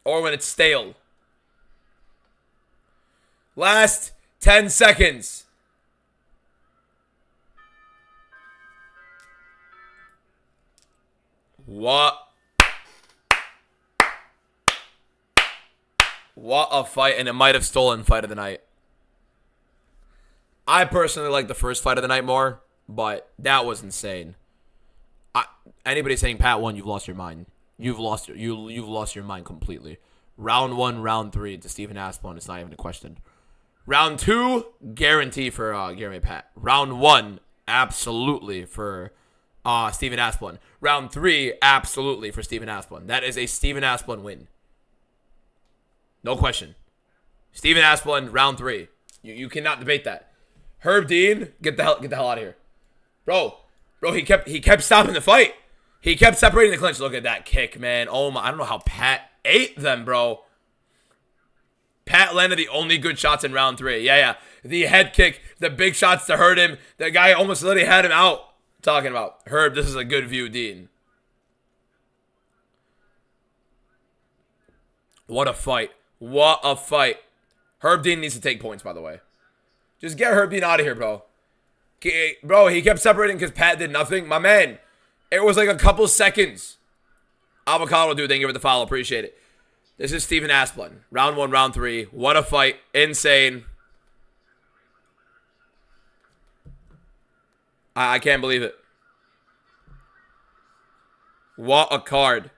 Or when it's stale. Last 10 seconds. What a fight, and it might have stolen fight of the night. I personally like the first fight of the night more, but that was insane. Anybody saying Pat won, you've lost your mind. You've lost your mind completely. Round 1, round 3 to Stephen Asplund. It's not even a question. Round 2, guarantee for Jeremy Pat. Round 1, absolutely for Stephen Asplund. Round 3, absolutely for Stephen Asplund. That is a Stephen Asplund win. No question. Stephen Asplund, round 3. You cannot debate that. Herb Dean, get the hell out of here. Bro, he kept stopping the fight. He kept separating the clinch. Look at that kick, man. Oh my, I don't know how Pat ate them, bro. Pat landed the only good shots in round 3. Yeah. The head kick, the big shots to hurt him. The guy almost literally had him out. Talking about Herb, this is a good view, Dean. What a fight. What a fight. Herb Dean needs to take points, by the way. Just get Herb Dean out of here, bro. Bro, he kept separating because Pat did nothing. My man, it was like a couple seconds. Avocado dude, thank you for the follow. Appreciate it. This is Stephen Asplund. Round 1, round 3. What a fight. Insane. I can't believe it. What a card.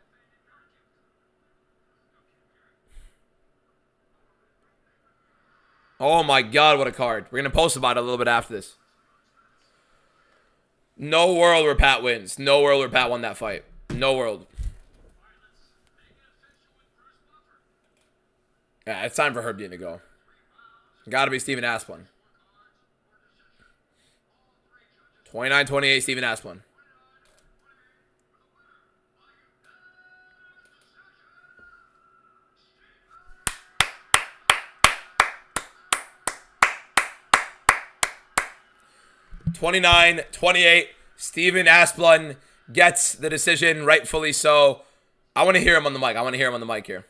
Oh my god, what a card. We're going to post about it a little bit after this. No world where Pat wins. No world where Pat won that fight. No world. Yeah, it's time for Herb Dean to go. Gotta be Stephen Asplund. 29-28, Stephen Asplund. (29-28) Stephen Asplund gets the decision, rightfully so. I want to hear him on the mic. Here.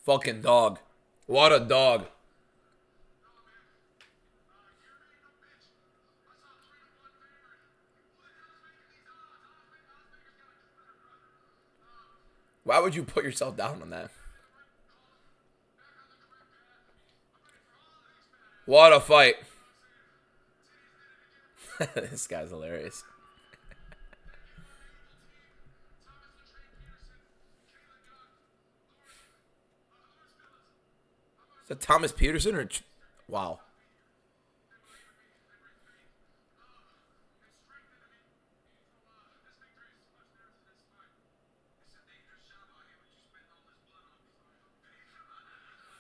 Fucking dog. What a dog. Why would you put yourself down on that? What a fight. This guy's hilarious. Is that Thomas Peterson or... Wow.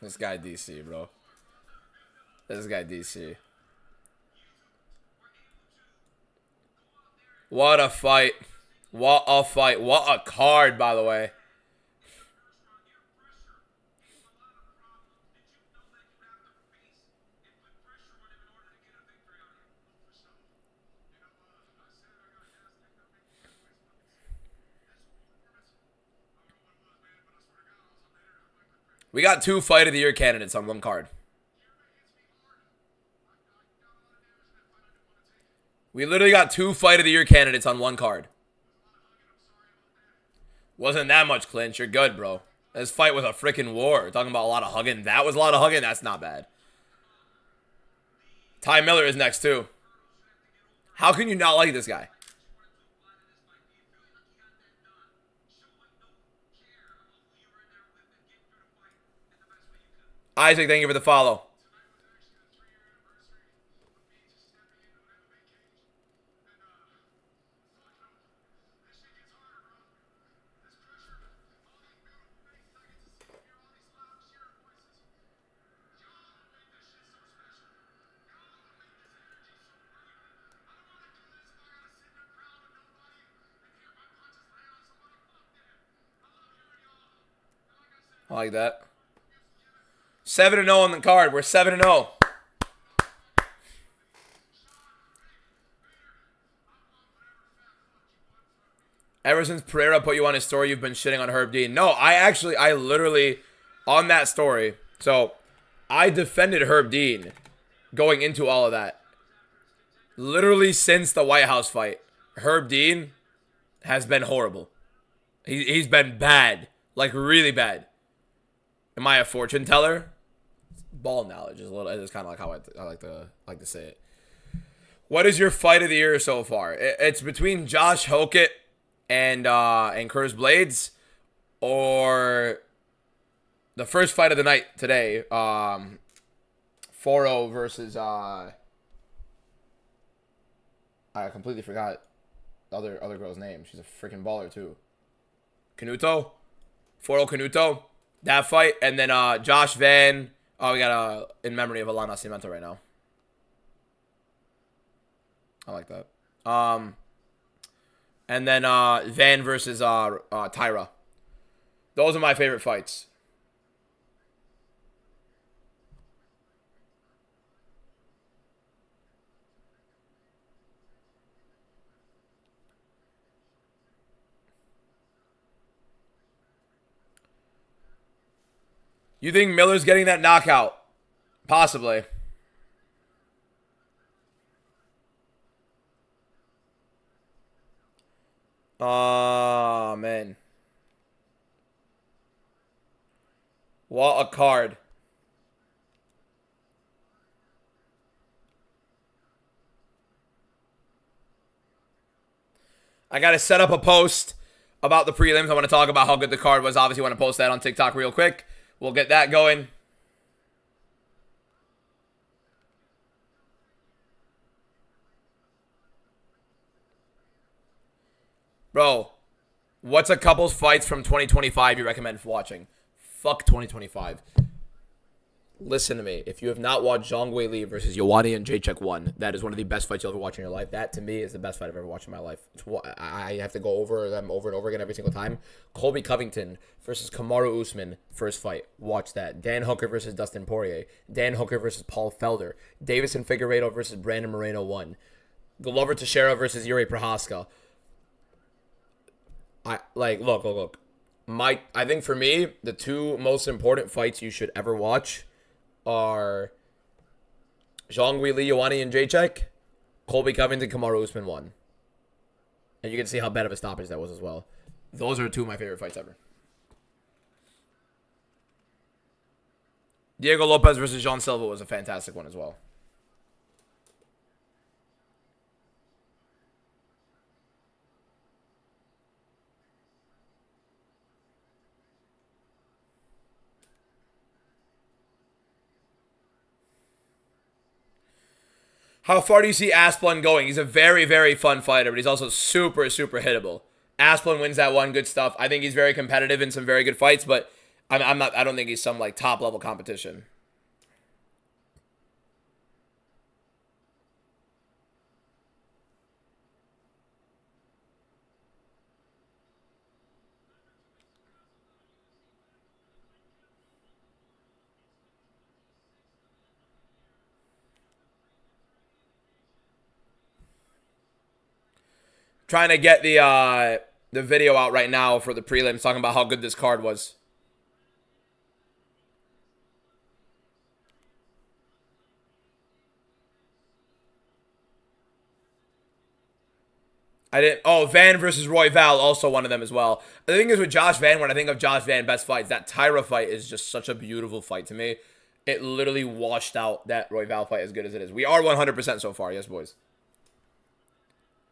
This guy DC, bro. This guy DC. What a fight. What a fight. What a card, by the way. We got 2 Fight of the Year candidates on one card. We literally got 2 Fight of the Year candidates on one card. Wasn't that much clinch. You're good, bro. This fight was a freaking war. Talking about a lot of hugging. That was a lot of hugging. That's not bad. Ty Miller is next, too. How can you not like this guy? Isaac, thank you for the follow. I like that. 7-0 on the card. We're 7-0. Ever since Pereira put you on his story, you've been shitting on Herb Dean. No, I literally, on that story, so I defended Herb Dean going into all of that. Literally since the White House fight, Herb Dean has been horrible. He's been bad. Like, really bad. Am I a fortune teller? Ball knowledge is kind of like how I like to say it. What is your fight of the year so far? It's between Josh Hokett and Curtis Blades, or the first fight of the night today, 4-0 versus I completely forgot the other girl's name. She's a freaking baller too. Canuto, 4-0 Canuto. That fight, and then Josh Van. Oh, we got in memory of Alana Cimento right now. I like that. And then Van versus Tyra. Those are my favorite fights. You think Miller's getting that knockout? Possibly. Oh, man. What a card. I got to set up a post about the prelims. I want to talk about how good the card was. Obviously, want to post that on TikTok real quick. We'll get that going. Bro, what's a couple's fights from 2025 you recommend for watching? Fuck 2025. Listen to me. If you have not watched Zhang Weili versus Ioane and Jacek 1, that is one of the best fights you'll ever watch in your life. That, to me, is the best fight I've ever watched in my life. I have to go over them over and over again every single time. Colby Covington versus Kamaru Usman, first fight. Watch that. Dan Hooker versus Dustin Poirier. Dan Hooker versus Paul Felder. Davison Figueiredo versus Brandon Moreno 1. Glover Teixeira versus Yuri Prohaska. Look. I think for me, the 2 most important fights you should ever watch are Zhang Weili, Ioane, and Jacek, Colby Covington, Kamaru Usman 1. And you can see how bad of a stoppage that was as well. Those are 2 of my favorite fights ever. Diego Lopez versus Jean Silva was a fantastic one as well. How far do you see Asplund going? He's a very, very fun fighter, but he's also super, super hittable. Asplund wins that one. Good stuff. I think he's very competitive in some very good fights, but I don't think he's some like top level competition. Trying to get the video out right now for the prelims, talking about how good this card was. I didn't. Oh, Van versus Royval, also one of them as well. The thing is with Josh Van, when I think of Josh Van best fights, that Tyra fight is just such a beautiful fight to me. It literally washed out that Royval fight as good as it is. We are 100% so far. Yes, boys.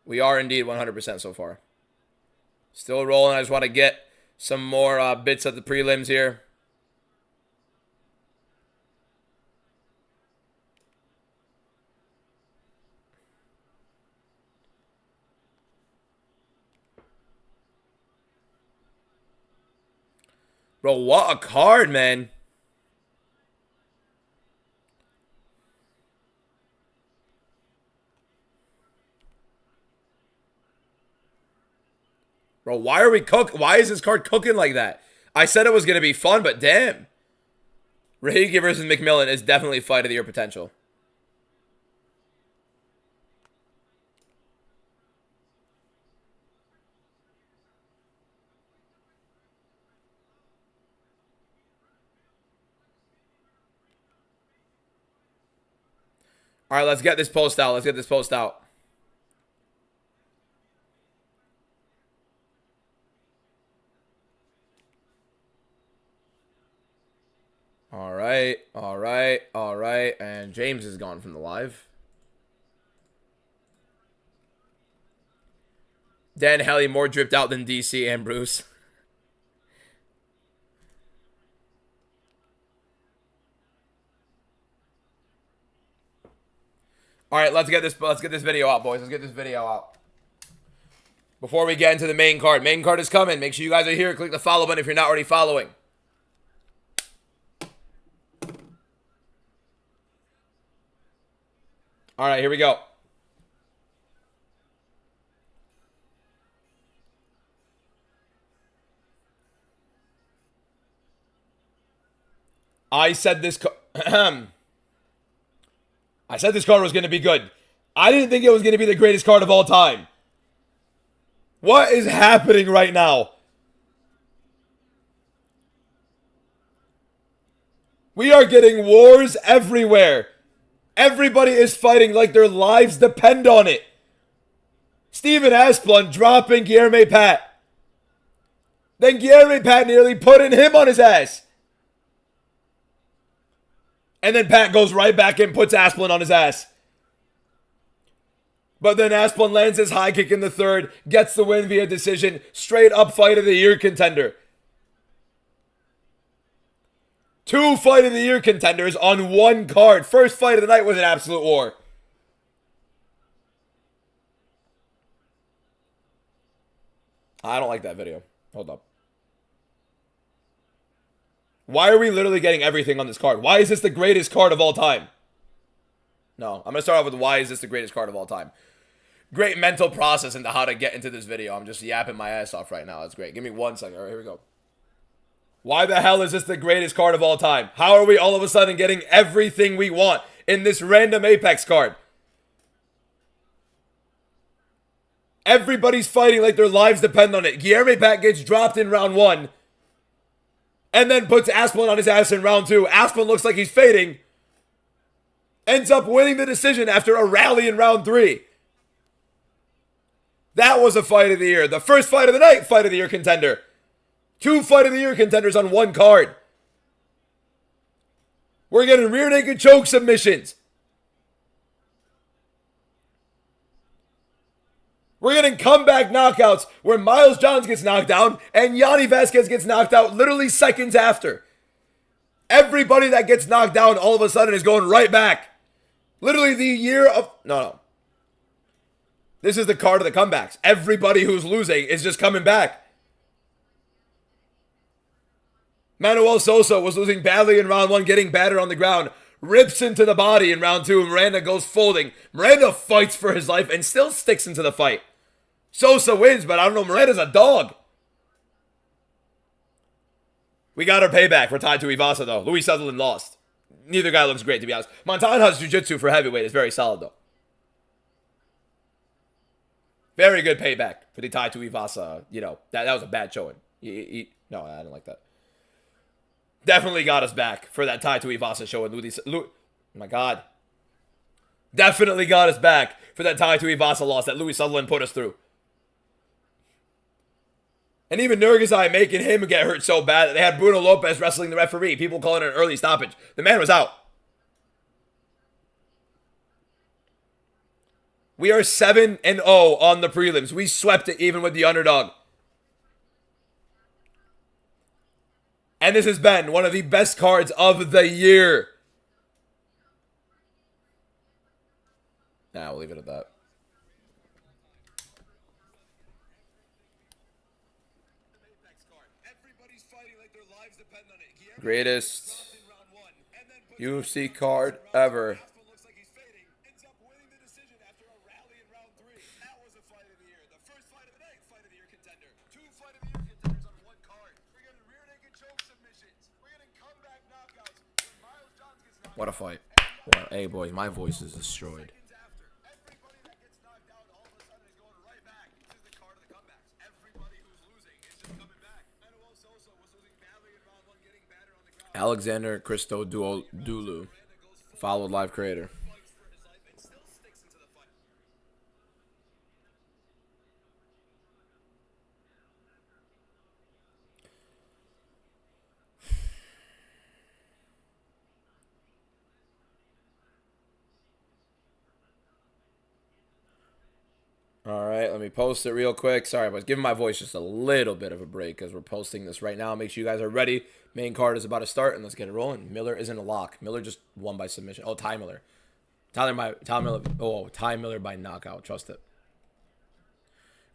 We are indeed 100% so far. Still rolling. I just want to get some more bits of the prelims here. Bro, what a card, man. Bro, why are we why is this card cooking like that? I said it was going to be fun, but damn. Rahigi versus McMillan is definitely fight of the year potential. All right, let's get this post out. Let's get this post out. All right, all right, all right. And James is gone from the live. Dan Helly more dripped out than DC and Bruce. All right, let's get this video out, boys. Let's get this video out. Before we get into the main card. Main card is coming. Make sure you guys are here. Click the follow button if you're not already following. All right, here we go. I said this I said this card was going to be good. I didn't think it was going to be the greatest card of all time. What is happening right now? We are getting wars everywhere. Everybody is fighting like their lives depend on it. Steven Asplund dropping Guilherme Pat. Then Guilherme Pat nearly putting him on his ass. And then Pat goes right back and puts Asplund on his ass. But then Asplund lands his high kick in the third, gets the win via decision, straight up fight of the year contender. 2 fight of the year contenders on 1 card. First fight of the night was an absolute war. I don't like that video. Hold up. Why are we literally getting everything on this card? Why is this the greatest card of all time? No, I'm going to start off with why is this the greatest card of all time. Great mental process into how to get into this video. I'm just yapping my ass off right now. That's great. Give me 1 second. All right, here we go. Why the hell is this the greatest card of all time? How are we all of a sudden getting everything we want in this random Apex card? Everybody's fighting like their lives depend on it. Guilherme Pat gets dropped in round 1. And then puts Asplund on his ass in round 2. Asplund looks like he's fading. Ends up winning the decision after a rally in round 3. That was a fight of the year. The first fight of the night, fight of the year contender. 2 fight of the year contenders on 1 card. We're getting rear naked choke submissions. We're getting comeback knockouts where Miles Johns gets knocked down and Yanni Vasquez gets knocked out literally seconds after. Everybody that gets knocked down all of a sudden is going right back. Literally the year of... No. This is the card of the comebacks. Everybody who's losing is just coming back. Manuel Sosa was losing badly in round 1, getting battered on the ground. Rips into the body in round 2. Miranda goes folding. Miranda fights for his life and still sticks into the fight. Sosa wins, but I don't know. Miranda's a dog. We got our payback for Tai Tuivasa, though. Louis Sutherland lost. Neither guy looks great, to be honest. Montana's jiu-jitsu for heavyweight is very solid, though. Very good payback for the Tai Tuivasa. You know, that was a bad showing. No, I didn't like that. Definitely got us back for that Tai Tuivasa showing. Oh my God. Definitely got us back for that Tai Tuivasa loss that Louis Sutherland put us through. And even Nurgazai making him get hurt so bad that they had Bruno Lopez wrestling the referee. People calling it an early stoppage. The man was out. We are 7-0 on the prelims. We swept it even with the underdog. And this has been one of the best cards of the year. Nah, we'll leave it at that. Greatest UFC card ever. What a fight. Hey, boys, my voice is destroyed. Alexander Christo Dulu, followed live creator. All right, let me post it real quick. Sorry, I was giving my voice just a little bit of a break because we're posting this right now. Make sure you guys are ready. Main card is about to start, and let's get it rolling. Miller isn't a lock. Miller just won by submission. Oh, Ty Miller. Ty Miller by knockout. Trust it.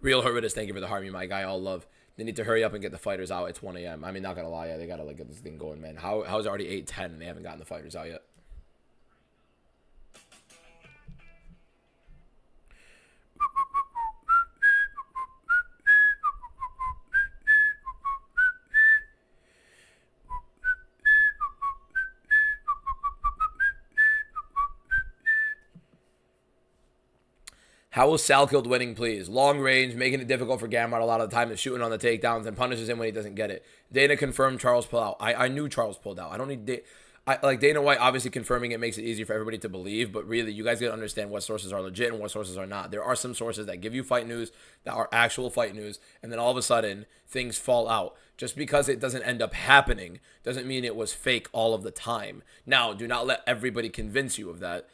Real Horridus, thank you for the harmony, my guy. All love. They need to hurry up and get the fighters out. It's 1 a.m. I mean, not gonna lie, yeah, they gotta like get this thing going, man. How is it already 8:10 and they haven't gotten the fighters out yet? How was Salkeld winning, please? Long range, making it difficult for Gamrot a lot of the time, is shooting on the takedowns and punishes him when he doesn't get it. Dana confirmed Charles pulled out. I knew Charles pulled out. I don't need Dana White obviously confirming it makes it easier for everybody to believe, but really you guys got to understand what sources are legit and what sources are not. There are some sources that give you fight news that are actual fight news, and then all of a sudden things fall out. Just because it doesn't end up happening doesn't mean it was fake all of the time. Now, do not let everybody convince you of that.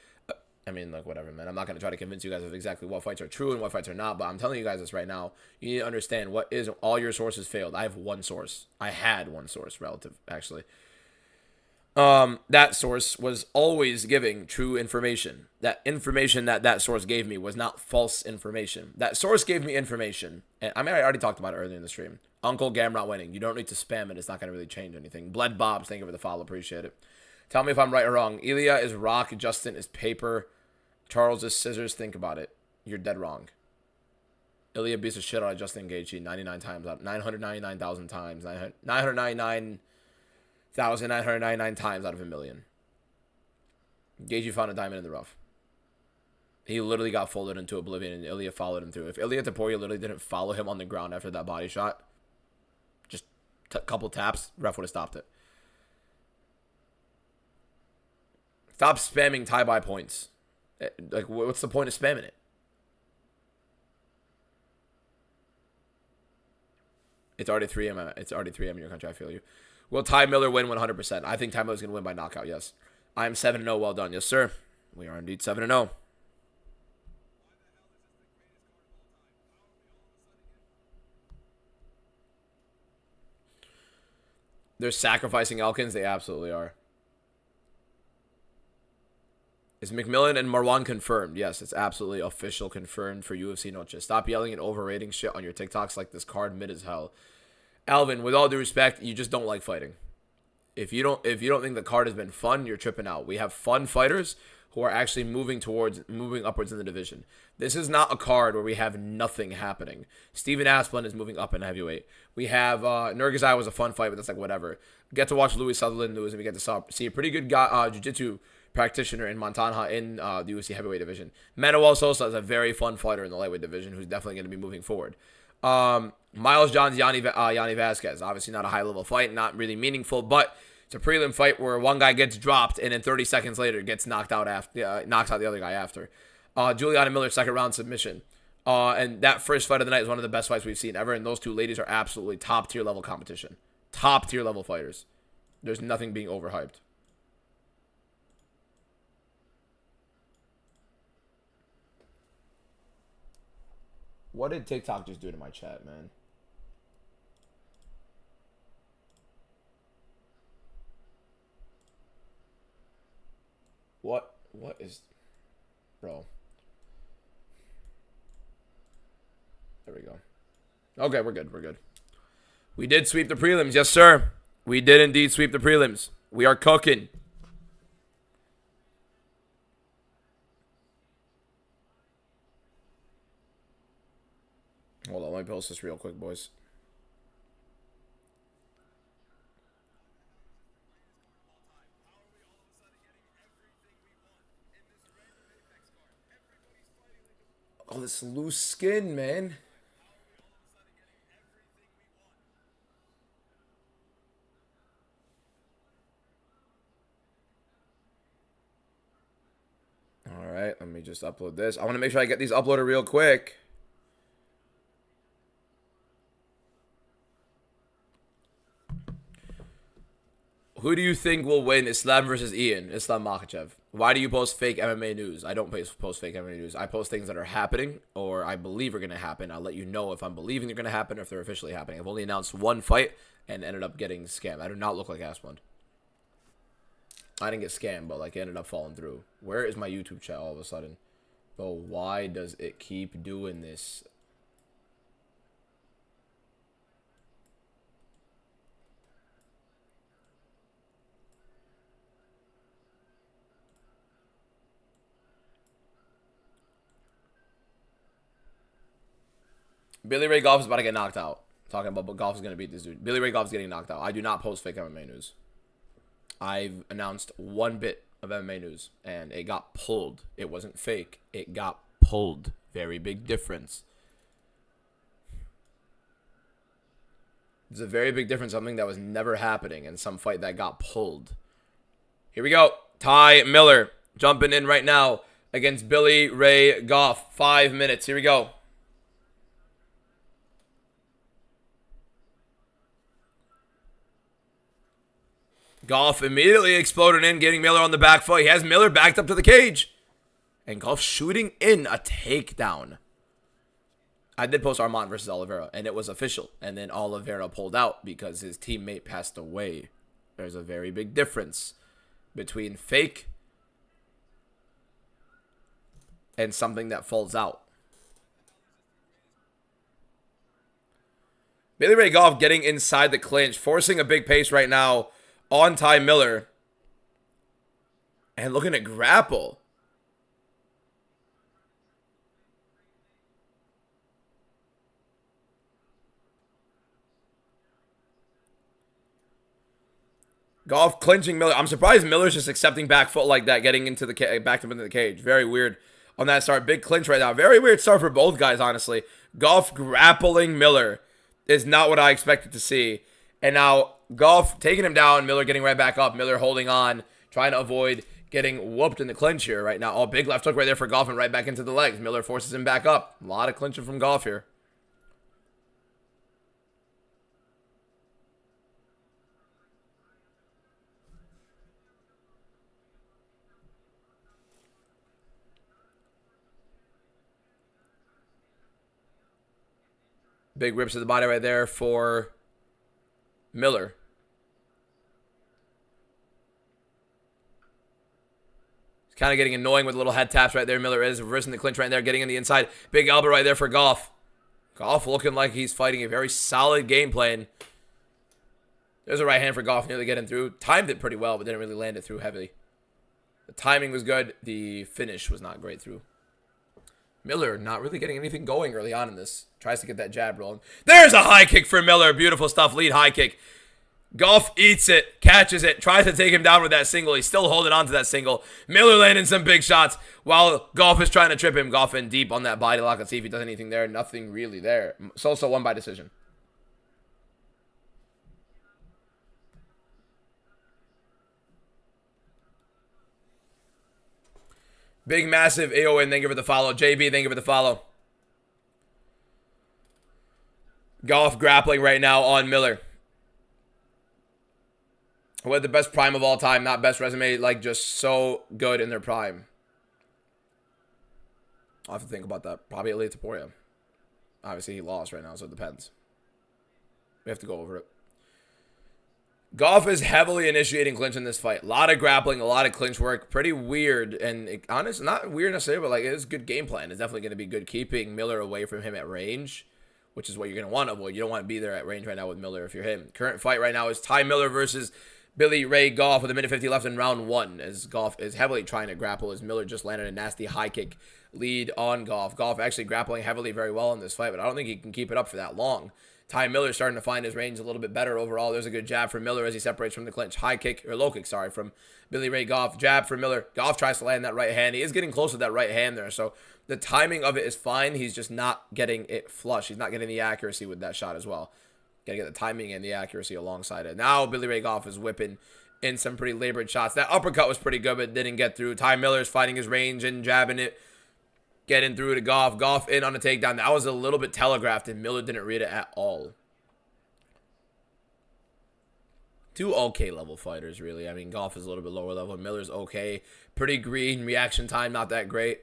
I mean, like, whatever, man. I'm not going to try to convince you guys of exactly what fights are true and what fights are not, but I'm telling you guys this right now. You need to understand what is all your sources failed. I have one source. I had one source, relative, actually. That source was always giving true information. That information that source gave me was not false information. That source gave me information. And I mean, I already talked about it earlier in the stream. Uncle Gamrot winning. You don't need to spam it. It's not going to really change anything. Bled Bobs, thank you for the follow. Appreciate it. Tell me if I'm right or wrong. Ilya is rock. Justin is paper. Charles is scissors. Think about it. You're dead wrong. Ilya beats the shit out of Justin Gaethje 99 times out. 999,000 times. 999,999 times out of a million. Gaethje found a diamond in the rough. He literally got folded into oblivion, and Ilya followed him through. If Ilya Taporia literally didn't follow him on the ground after that body shot, just a couple taps, ref would have stopped it. Stop spamming tie-by points. Like, what's the point of spamming it? It's already 3 a.m. It's already 3 a.m. in your country. I feel you. Will Ty Miller win 100%? I think Ty Miller's going to win by knockout, yes. I am 7-0. Well done. Yes, sir. We are indeed 7-0. They're sacrificing Elkins. They absolutely are. Is McMillan and Marwan confirmed? Yes, it's absolutely official, confirmed for UFC Noche. Stop yelling and overrating shit on your TikToks like this card mid as hell. Alvin, with all due respect, you just don't like fighting. If you don't think the card has been fun, you're tripping out. We have fun fighters who are actually moving upwards in the division. This is not a card where we have nothing happening. Steven Asplund is moving up in heavyweight. We have Nurgazai was a fun fight, but that's like whatever. Get to watch Louis Sutherland lose, and we get to see a pretty good guy, jiu-jitsu practitioner in Montana in the UFC heavyweight division. Manuel Sosa is a very fun fighter in the lightweight division who's definitely going to be moving forward. Miles Johns, Yanni Vasquez. Obviously not a high-level fight, not really meaningful, but it's a prelim fight where one guy gets dropped and then 30 seconds later gets knocked out after, knocks out the other guy after. Juliana Miller, second round submission. And that first fight of the night is one of the best fights we've seen ever. And those two ladies are absolutely top tier level competition. Top tier level fighters. There's nothing being overhyped. What did TikTok just do to my chat, man? What is... Bro. There we go. Okay, we're good. We're good. We did sweep the prelims. Yes, sir. We did indeed sweep the prelims. We are cooking. Hold on. Let me post this real quick, boys. Oh, this loose skin, man. All right, let me just upload this. I want to make sure I get these uploaded real quick. Who do you think will win Islam versus Ian? Islam Makhachev. Why do you post fake MMA news? I don't post fake MMA news. I post things that are happening or I believe are going to happen. I'll let you know if I'm believing they're going to happen or if they're officially happening. I've only announced one fight and ended up getting scammed. I do not look like Asplund. I didn't get scammed, but like it ended up falling through. Where is my YouTube chat all of a sudden? But why does it keep doing this? Billy Ray Golf is about to get knocked out. Talking about, but Golf is going to beat this dude. Billy Ray Golf is getting knocked out. I do not post fake MMA news. I've announced one bit of MMA news, and it got pulled. It wasn't fake. It got pulled. Very big difference. There's a very big difference. Something that was never happening in some fight that got pulled. Here we go. Ty Miller jumping in right now against Billy Ray Goff. 5 minutes. Here we go. Goff immediately exploded in, getting Miller on the back foot. He has Miller backed up to the cage. And Goff shooting in a takedown. I did post Armand versus Oliveira, and it was official. And then Oliveira pulled out because his teammate passed away. There's a very big difference between fake and something that falls out. Billy Ray Goff getting inside the clinch, forcing a big pace right now on Ty Miller. And looking to grapple. Goff clinching Miller. I'm surprised Miller's just accepting back foot like that, getting into the back up into the cage. Very weird on that start. Big clinch right now. Very weird start for both guys, honestly. Goff grappling Miller is not what I expected to see. And now Goff taking him down, Miller getting right back up. Miller holding on, trying to avoid getting whooped in the clinch here right now. Oh, big left hook right there for Goff and right back into the legs. Miller forces him back up. A lot of clinching from Goff here. Big rips to the body right there for Miller. It's kind of getting annoying with little head taps right there. Miller is reversing the clinch right there, getting in the inside. Big elbow right there for Goff. Goff looking like he's fighting a very solid game plan. There's a right hand for Goff, nearly getting through. Timed it pretty well, but didn't really land it through heavily. The timing was good. The finish was not great through. Miller not really getting anything going early on in this. Tries to get that jab rolling. There's a high kick for Miller. Beautiful stuff. Lead high kick. Goff eats it. Catches it. Tries to take him down with that single. He's still holding on to that single. Miller landing some big shots while Goff is trying to trip him. Goff in deep on that body lock. Let's see if he does anything there. Nothing really there. Sosa won by decision. Big, massive AON, thank you for the follow. JB, thank you for the follow. Goff grappling right now on Miller. Who had the best prime of all time, not best resume, like just so good in their prime. I'll have to think about that. Probably Ilya Taporia. Obviously, he lost right now, so it depends. We have to go over it. Goff is heavily initiating clinch in this fight. A lot of grappling, a lot of clinch work. Pretty weird, and honest, not weird necessarily, but like it's good game plan. It's definitely going to be good keeping Miller away from him at range, which is what you're going to want to avoid. You don't want to be there at range right now with Miller if you're him. Current fight right now is Ty Miller versus Billy Ray Goff with a minute 50 left in round 1, as Goff is heavily trying to grapple as Miller just landed a nasty high kick lead on Goff. Goff actually grappling heavily very well in this fight, but I don't think he can keep it up for that long. Ty Miller starting to find his range a little bit better overall. There's a good jab for Miller as he separates from the clinch. High kick, or low kick, sorry, from Billy Ray Goff. Jab for Miller. Goff tries to land that right hand. He is getting close with that right hand there, so the timing of it is fine. He's just not getting it flush. He's not getting the accuracy with that shot as well. Got to get the timing and the accuracy alongside it. Now Billy Ray Goff is whipping in some pretty labored shots. That uppercut was pretty good, but didn't get through. Ty Miller's finding his range and jabbing it. Getting through to Goff. Goff in on a takedown. That was a little bit telegraphed, and Miller didn't read it at all. Two okay level fighters, really. I mean, Goff is a little bit lower level. Miller's okay. Pretty green. Reaction time, not that great.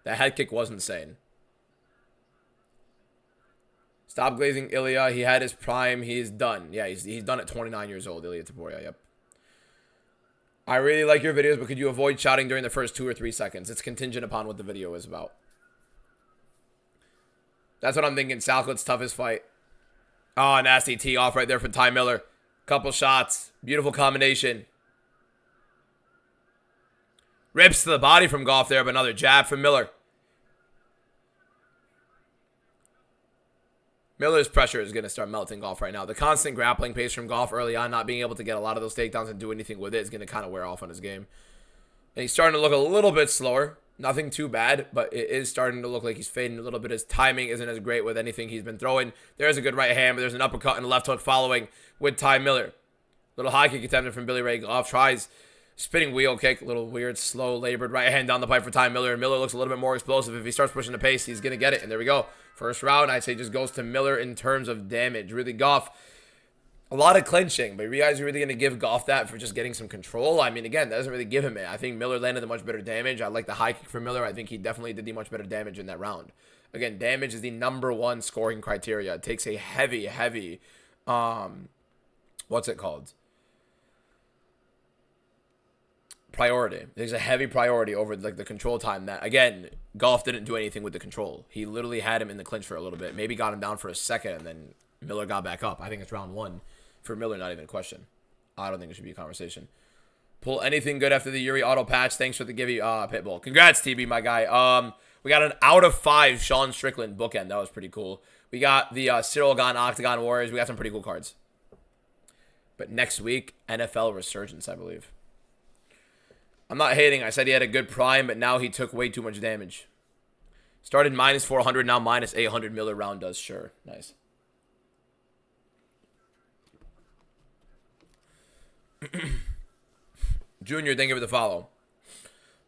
That head kick was insane. Stop glazing Ilya. He had his prime. He's done. Yeah, he's done at 29 years old, Ilya Taporia. Yep. I really like your videos, but could you avoid shouting during the first 2 or 3 seconds? It's contingent upon what the video is about. That's what I'm thinking. Salklet's toughest fight. Oh, nasty tee off right there from Ty Miller. Couple shots. Beautiful combination. Rips to the body from Goff there, but another jab from Miller. Miller's pressure is going to start melting Goff right now. The constant grappling pace from Goff early on, not being able to get a lot of those takedowns and do anything with it, is going to kind of wear off on his game. And he's starting to look a little bit slower. Nothing too bad, but it is starting to look like he's fading a little bit. His timing isn't as great with anything he's been throwing. There's a good right hand, but there's an uppercut and a left hook following with Ty Miller. Little high kick attempted from Billy Ray Goff. Tries spinning wheel kick. A little weird, slow, labored right hand down the pipe for Ty Miller. And Miller looks a little bit more explosive. If he starts pushing the pace, he's going to get it. And there we go. First round, I'd say just goes to Miller in terms of damage. Really, Goff, a lot of clinching. But you guys are really going to give Goff that for just getting some control? I mean, again, that doesn't really give him it. I think Miller landed the much better damage. I like the high kick for Miller. I think he definitely did the much better damage in that round. Again, damage is the #1 scoring criteria. It takes a heavy, what's it called? Priority. There's a heavy priority over like the control time that, again, Goff didn't do anything with the control. He literally had him in the clinch for a little bit. Maybe got him down for a second, and then Miller got back up. I think it's round 1 for Miller, not even a question. I don't think it should be a conversation. Pull anything good after the Yuri auto patch. Thanks for the givey, Pitbull. Congrats, TB, my guy. We got an out of 5 Sean Strickland bookend. That was pretty cool. We got the Cyril Gane Octagon Warriors. We got some pretty cool cards. But next week, NFL Resurgence, I believe. I'm not hating. I said he had a good prime, but now he took way too much damage. Started -400, now -800. Miller round does. Sure. Nice. Junior, thank you for the follow.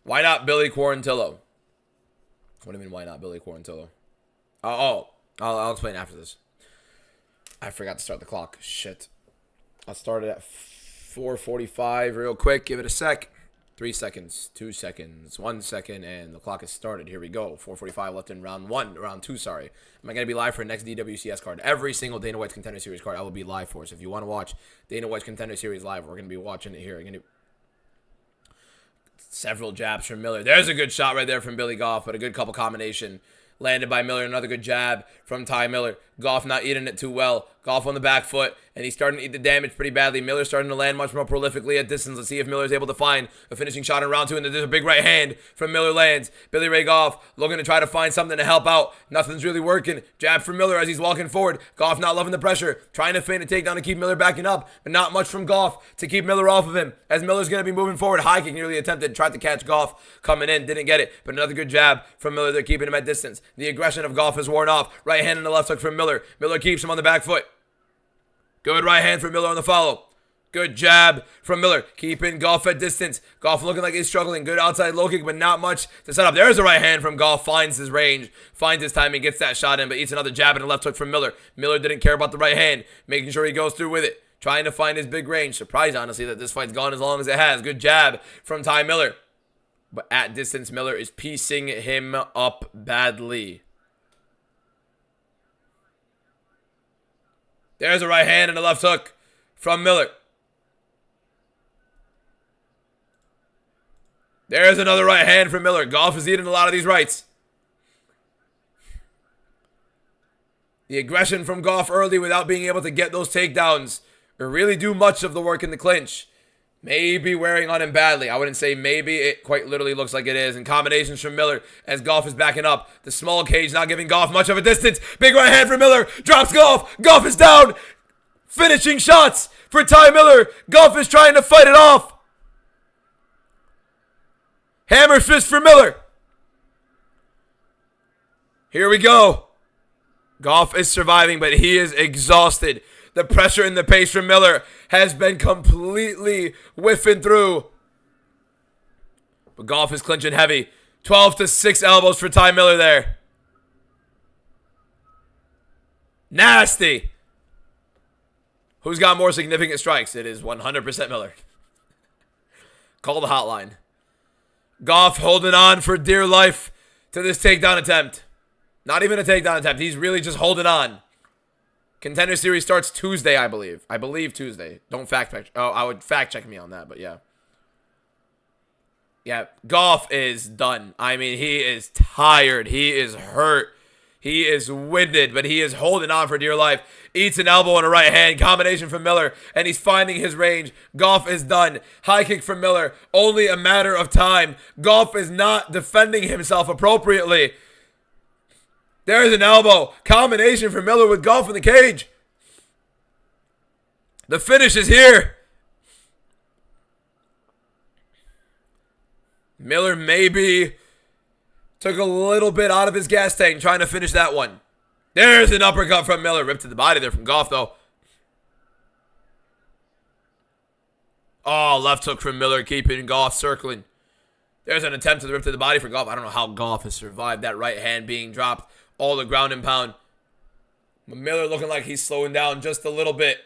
Why not Billy Quarantillo? What do you mean, why not Billy Quarantillo? I'll explain after this. I forgot to start the clock. Shit. I started at 4:45 real quick. Give it a sec. 3 seconds, 2 seconds, 1 second, and the clock has started. Here we go. 4:45 left in round 2, sorry. Am I going to be live for next DWCS card? Every single Dana White's Contender Series card I will be live for. So if you want to watch Dana White's Contender Series live, we're going to be watching it here. I'm going to several jabs from Miller. There's a good shot right there from Billy Goff, but a good couple combination. Landed by Miller. Another good jab from Ty Miller. Goff not eating it too well. Goff on the back foot, and he's starting to eat the damage pretty badly. Miller starting to land much more prolifically at distance. Let's see if Miller's able to find a finishing shot in round 2, and there's a big right hand from Miller lands. Billy Ray Goff looking to try to find something to help out. Nothing's really working. Jab from Miller as he's walking forward. Goff not loving the pressure. Trying to feint a takedown to keep Miller backing up, but not much from Goff to keep Miller off of him, as Miller's going to be moving forward. High kick nearly attempted. Tried to catch Goff coming in. Didn't get it, but another good jab from Miller. They're keeping him at distance. The aggression of Goff has worn off. Right hand and the left hook from Miller. Miller keeps him on the back foot. Good right hand from Miller on the follow. Good jab from Miller. Keeping Goff at distance. Goff looking like he's struggling. Good outside low kick, but not much to set up. There's a right hand from Goff. Finds his range. Finds his timing. Gets that shot in, but eats another jab and a left hook from Miller. Miller didn't care about the right hand. Making sure he goes through with it. Trying to find his big range. Surprised, honestly, that this fight's gone as long as it has. Good jab from Ty Miller. But at distance, Miller is piecing him up badly. There's a right hand and a left hook from Miller. There's another right hand from Miller. Goff is eating a lot of these rights. The aggression from Goff early without being able to get those takedowns or really do much of the work in the clinch. Maybe wearing on him badly. I wouldn't say maybe. It quite literally looks like it is. And combinations from Miller as Goff is backing up. The small cage not giving Goff much of a distance. Big right hand from Miller. Drops Goff. Goff is down. Finishing shots for Ty Miller. Goff is trying to fight it off. Hammer fist for Miller. Here we go. Goff is surviving, but he is exhausted. The pressure and the pace from Miller has been completely whiffing through. But Goff is clinching heavy. 12-6 elbows for Ty Miller there. Nasty. Who's got more significant strikes? It is 100% Miller. Call the hotline. Goff holding on for dear life to this takedown attempt. Not even a takedown attempt. He's really just holding on. Contender Series starts Tuesday, I believe. I believe Tuesday. Don't fact check. Oh, I would fact check me on that, but yeah. Yeah, Goff is done. I mean, he is tired. He is hurt. He is winded, but he is holding on for dear life. Eats an elbow and a right hand. Combination from Miller, and he's finding his range. Goff is done. High kick from Miller. Only a matter of time. Goff is not defending himself appropriately. There's an elbow. Combination from Miller with Goff in the cage. The finish is here. Miller maybe took a little bit out of his gas tank trying to finish that one. There's an uppercut from Miller. Ripped to the body there from Goff, though. Oh, left hook from Miller, keeping Goff circling. There's an attempt to rip to the body for Goff. I don't know how Goff has survived that right hand being dropped. All the ground and pound. But Miller looking like he's slowing down just a little bit.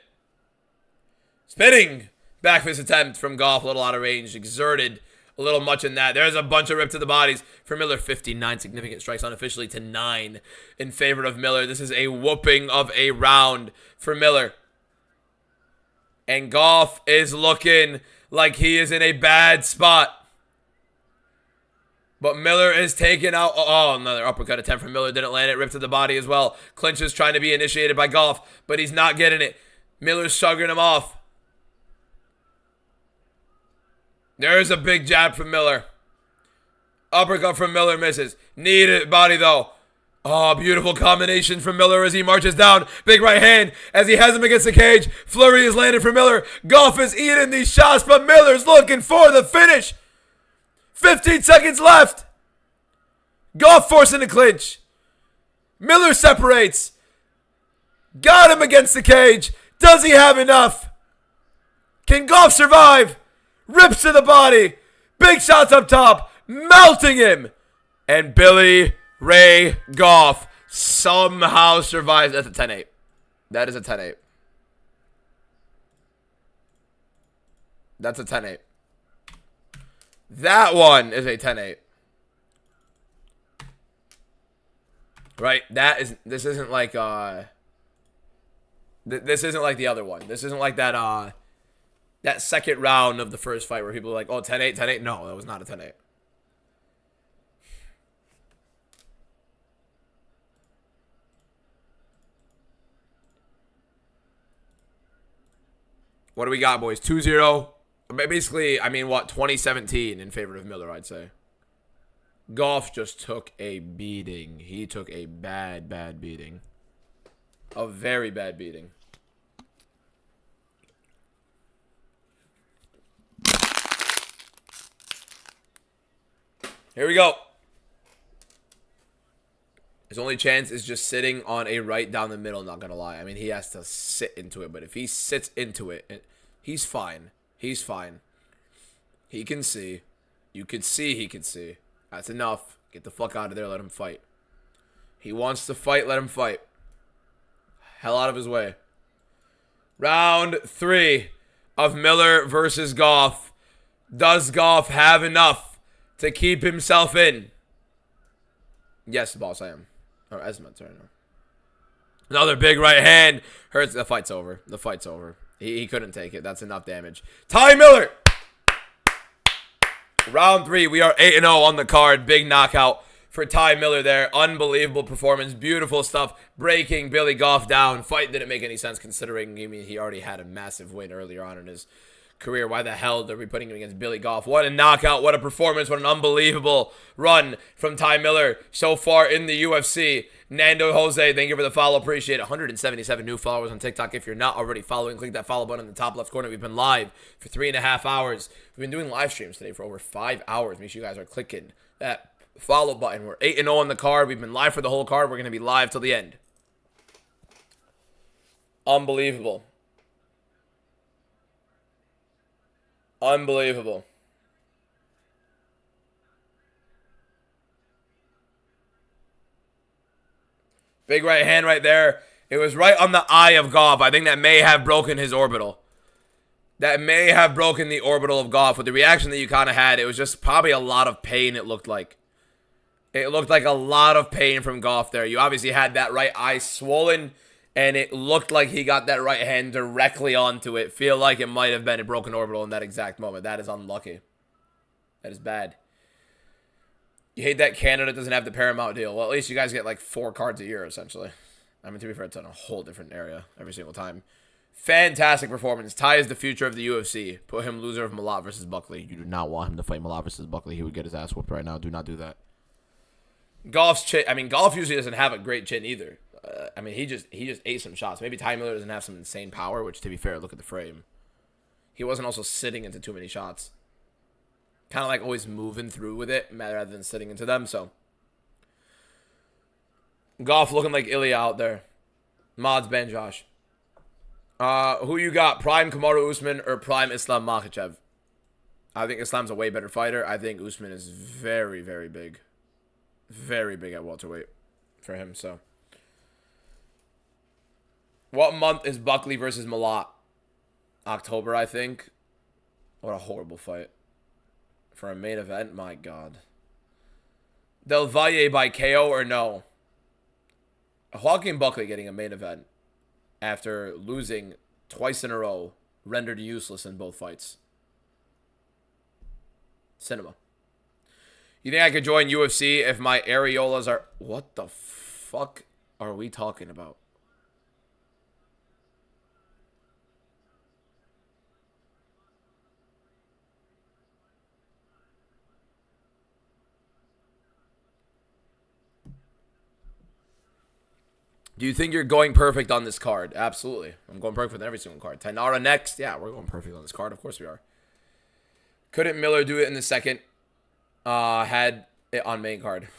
Spinning back fist attempt from Goff. A little out of range. Exerted a little much in that. There's a bunch of rip to the bodies for Miller. 59 significant strikes unofficially to 9 in favor of Miller. This is a whooping of a round for Miller. And Goff is looking like he is in a bad spot. But Miller is taken out. Oh, another uppercut attempt from Miller. Didn't land it. Ripped to the body as well. Clinch is trying to be initiated by Goff, but he's not getting it. Miller's shrugging him off. There's a big jab from Miller. Uppercut from Miller misses. Knee body though. Oh, beautiful combination from Miller as he marches down. Big right hand as he has him against the cage. Flurry is landed for Miller. Goff is eating these shots, but Miller's looking for the finish. 15 seconds left. Goff forcing the clinch. Miller separates. Got him against the cage. Does he have enough? Can Goff survive? Rips to the body. Big shots up top. Melting him. And Billy Ray Goff somehow survives. That's a 10-8. That is a 10-8. That's a 10-8. That one is a 10-8. Right? This isn't like this isn't like the other one. This isn't like that that second round of the first fight where people are like, "Oh, 10-8, 10-8." No, that was not a 10-8. What do we got, boys? 2-0. Basically, I mean, what, 2017 in favor of Miller, I'd say. Goff just took a beating. He took a bad, bad beating. A very bad beating. Here we go. His only chance is just sitting on a right down the middle, not going to lie. I mean, he has to sit into it, but if he sits into it, He's fine. He's fine. He can see. You could see he could see. That's enough. Get the fuck out of there. Let him fight. He wants to fight. Let him fight. Hell out of his way. Round 3 of Miller versus Goff. Does Goff have enough to keep himself in? Yes, boss, I am. Or Esmond, sorry, no. Another big right hand. Hurts. The fight's over. The fight's over. He couldn't take it. That's enough damage. Ty Miller! Round 3. We are 8-0 on the card. Big knockout for Ty Miller there. Unbelievable performance. Beautiful stuff. Breaking Billy Goff down. Fight didn't make any sense considering he already had a massive win earlier on in his career. Why the hell are we putting him against Billy Goff? What a knockout. What a performance. What an unbelievable run from Ty Miller so far in the UFC. Nando Jose, thank you for the follow. Appreciate it. 177 new followers on TikTok. If you're not already following, click that follow button in the top left corner. We've been live for 3.5 hours. We've been doing live streams today for over 5 hours. Make sure you guys are clicking that follow button. We're 8-0 on the card. We've been live for the whole card. We're going to be live till the end. Unbelievable. Unbelievable. Big right hand right there. It was right on the eye of Goff. I think that may have broken his orbital. That may have broken the orbital of Goff. With the reaction that you kind of had, it was just probably a lot of pain, it looked like. It looked like a lot of pain from Goff there. You obviously had that right eye swollen, and it looked like he got that right hand directly onto it. Feel like it might have been a broken orbital in that exact moment. That is unlucky. That is bad. You hate that Canada doesn't have the Paramount deal. Well, at least you guys get like 4 cards a year, essentially. I mean, to be fair, it's on a whole different area every single time. Fantastic performance. Ty is the future of the UFC. Put him loser of Malat versus Buckley. You do not want him to fight Malat versus Buckley. He would get his ass whooped right now. Do not do that. Goff's chin. I mean, Goff usually doesn't have a great chin either. I mean, he just ate some shots. Maybe Ty Miller doesn't have some insane power, which, to be fair, look at the frame. He wasn't also sitting into too many shots. Kind of like always moving through with it rather than sitting into them. So, Goff looking like Ilya out there. Mods Ben Josh. Who you got? Prime Kamaru Usman or Prime Islam Makhachev? I think Islam's a way better fighter. I think Usman is very, very big. Very big at welterweight for him. So, what month is Buckley versus Malat? October, I think. What a horrible fight. For a main event, my God. Del Valle by KO or no? Joaquin Buckley getting a main event after losing twice in a row, rendered useless in both fights. Cinema. You think I could join UFC if my areolas are... What the fuck are we talking about? Do you think you're going perfect on this card? Absolutely. I'm going perfect on every single card. Tainara next. Yeah, we're going perfect on this card. Of course we are. Couldn't Miller do it in the second? Had it on main card.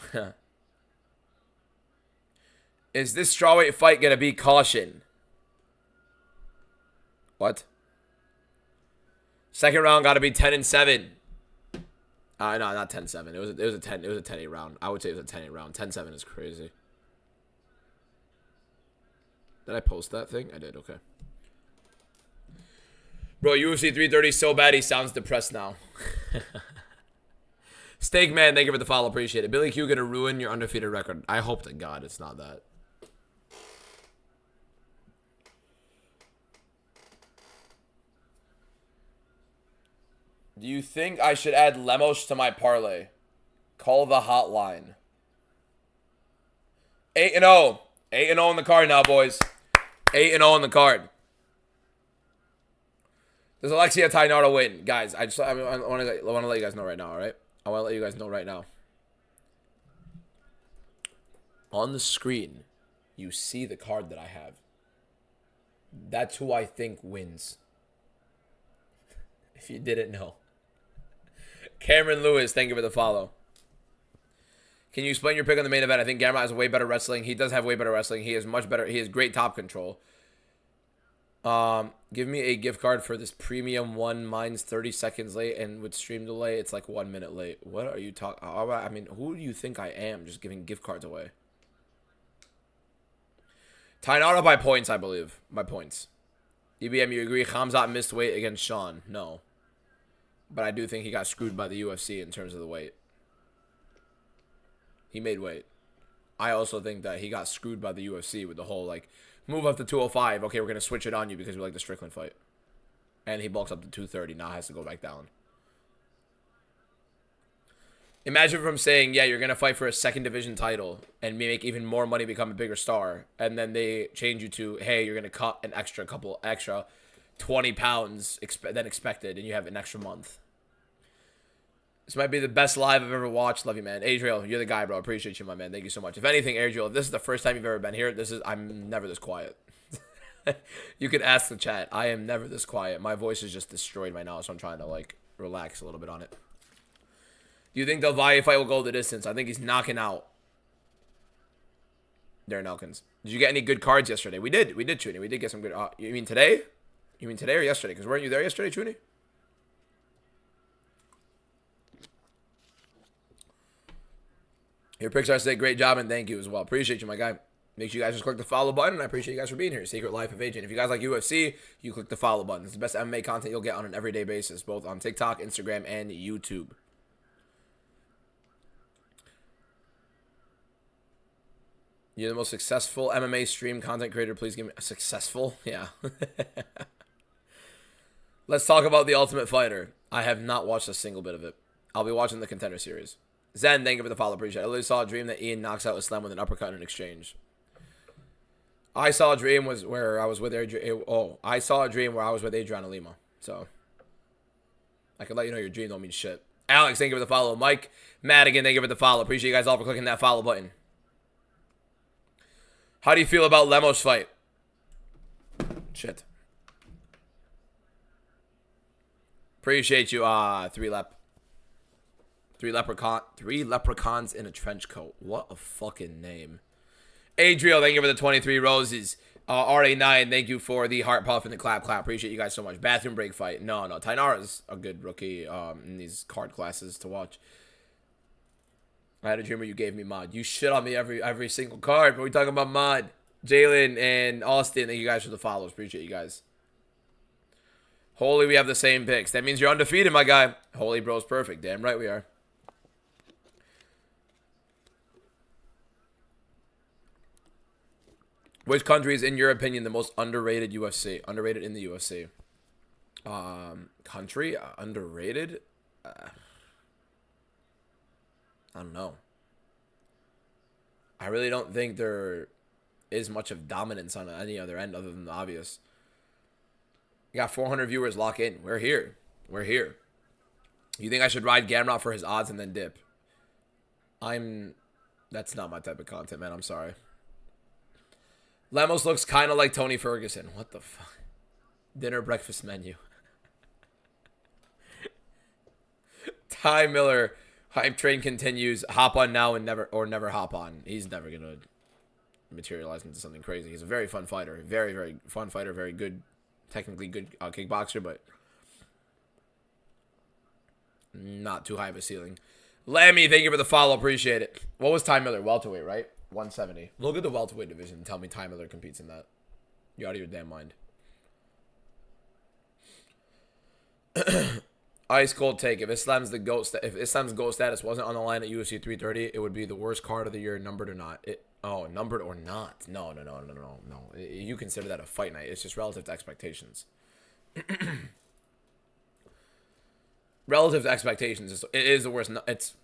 Is this strawweight fight going to be caution? What? Second round got to be 10-7. No, not 10-7. It was a 10-8 round. I would say it was a 10-8 round. 10-7 is crazy. Did I post that thing? I did, okay. Bro, UFC 330 so bad he sounds depressed now. Steak Man, thank you for the follow. Appreciate it. Billy Q gonna ruin your undefeated record. I hope to God it's not that. Do you think I should add Lemos to my parlay? Call the hotline. 8-0. 8-0 on the card now, boys. 8-0 on the card. Does Alexia Tainara win? Guys, I want to let you guys know right now, all right? I want to let you guys know right now. On the screen, you see the card that I have. That's who I think wins. If you didn't know. Cameron Lewis, thank you for the follow. Can you explain your pick on the main event? I think Gamrot has way better wrestling. He does have way better wrestling. He is much better. He has great top control. Give me a gift card for this premium one. Mine's 30 seconds late, and with stream delay, it's like 1 minute late. What are you talking? I mean, who do you think I am? Just giving gift cards away. Tainara by points, I believe. By points. EBM, you agree? Khamzat missed weight against Sean. No. But I do think he got screwed by the UFC in terms of the weight. He made weight. I also think that he got screwed by the UFC with the whole, like, move up to 205. Okay, we're going to switch it on you because we like the Strickland fight. And he bulks up to 230. Now has to go back down. Imagine from saying, yeah, you're going to fight for a second division title and make even more money, become a bigger star. And then they change you to, hey, you're going to cut an extra 20 pounds than expected. And you have an extra month. This might be the best live I've ever watched. Love you, man. Adriel, you're the guy, bro. Appreciate you, my man. Thank you so much. If anything, Adriel, if this is the first time you've ever been here, I'm never this quiet. You can ask the chat. I am never this quiet. My voice is just destroyed right now, so I'm trying to, like, relax a little bit on it. Do you think the Valle fight will go the distance? I think he's knocking out Darren Elkins. Did you get any good cards yesterday? We did, Chuni. We did get some good. You mean today? You mean today or yesterday? Because weren't you there yesterday, Chuni? Your picks say great job, and thank you as well. Appreciate you, my guy. Make sure you guys just click the follow button, and I appreciate you guys for being here. Secret Life of Agent. If you guys like UFC, you click the follow button. It's the best MMA content you'll get on an everyday basis, both on TikTok, Instagram, and YouTube. You're the most successful MMA stream content creator. Please give me a successful. Yeah. Let's talk about The Ultimate Fighter. I have not watched a single bit of it. I'll be watching the Contender Series. Zen, thank you for the follow. Appreciate it. I literally saw a dream that Ian knocks out Islam with an uppercut in exchange. I saw a dream where I was with Adrian. Oh, I saw a dream where I was with Adriana Lima. So I can let you know your dream don't mean shit. Alex, thank you for the follow. Mike Madigan, thank you for the follow. Appreciate you guys all for clicking that follow button. How do you feel about Lemos' fight? Shit. Appreciate you. Three leprechauns in a trench coat. What a fucking name. Adriel, thank you for the 23 roses. RA9, thank you for the heart puff and the clap. Appreciate you guys so much. Bathroom break fight. No. Tainara's a good rookie in these card classes to watch. I had a dream where you gave me mod. You shit on me every single card, but we talking about mod. Jalen and Austin, thank you guys for the follows. Appreciate you guys. Holy, we have the same picks. That means you're undefeated, my guy. Holy bro's perfect. Damn right we are. Which country is, in your opinion, the most underrated UFC? Underrated in the UFC. Country? Underrated? I don't know. I really don't think there is much of dominance on any other end other than the obvious. You got 400 viewers, lock in. We're here. You think I should ride Gamrot for his odds and then dip? That's not my type of content, man. I'm sorry. Lemos looks kind of like Tony Ferguson. What the fuck? Dinner breakfast menu. Ty Miller. Hype train continues. Hop on now and never hop on. He's never going to materialize into something crazy. He's a very fun fighter. Very, very fun fighter. Very good, technically good kickboxer, but not too high of a ceiling. Lammy, thank you for the follow. Appreciate it. What was Ty Miller? Welterweight, right? 170. Look at the welterweight division and tell me Ty Miller competes in that. You're out of your damn mind. Ice cold take. If Islam's GOAT status wasn't on the line at UFC 330, it would be the worst card of the year, numbered or not. Numbered or not. No. You consider that a fight night. It's just relative to expectations. Relative to expectations, it is the worst. It's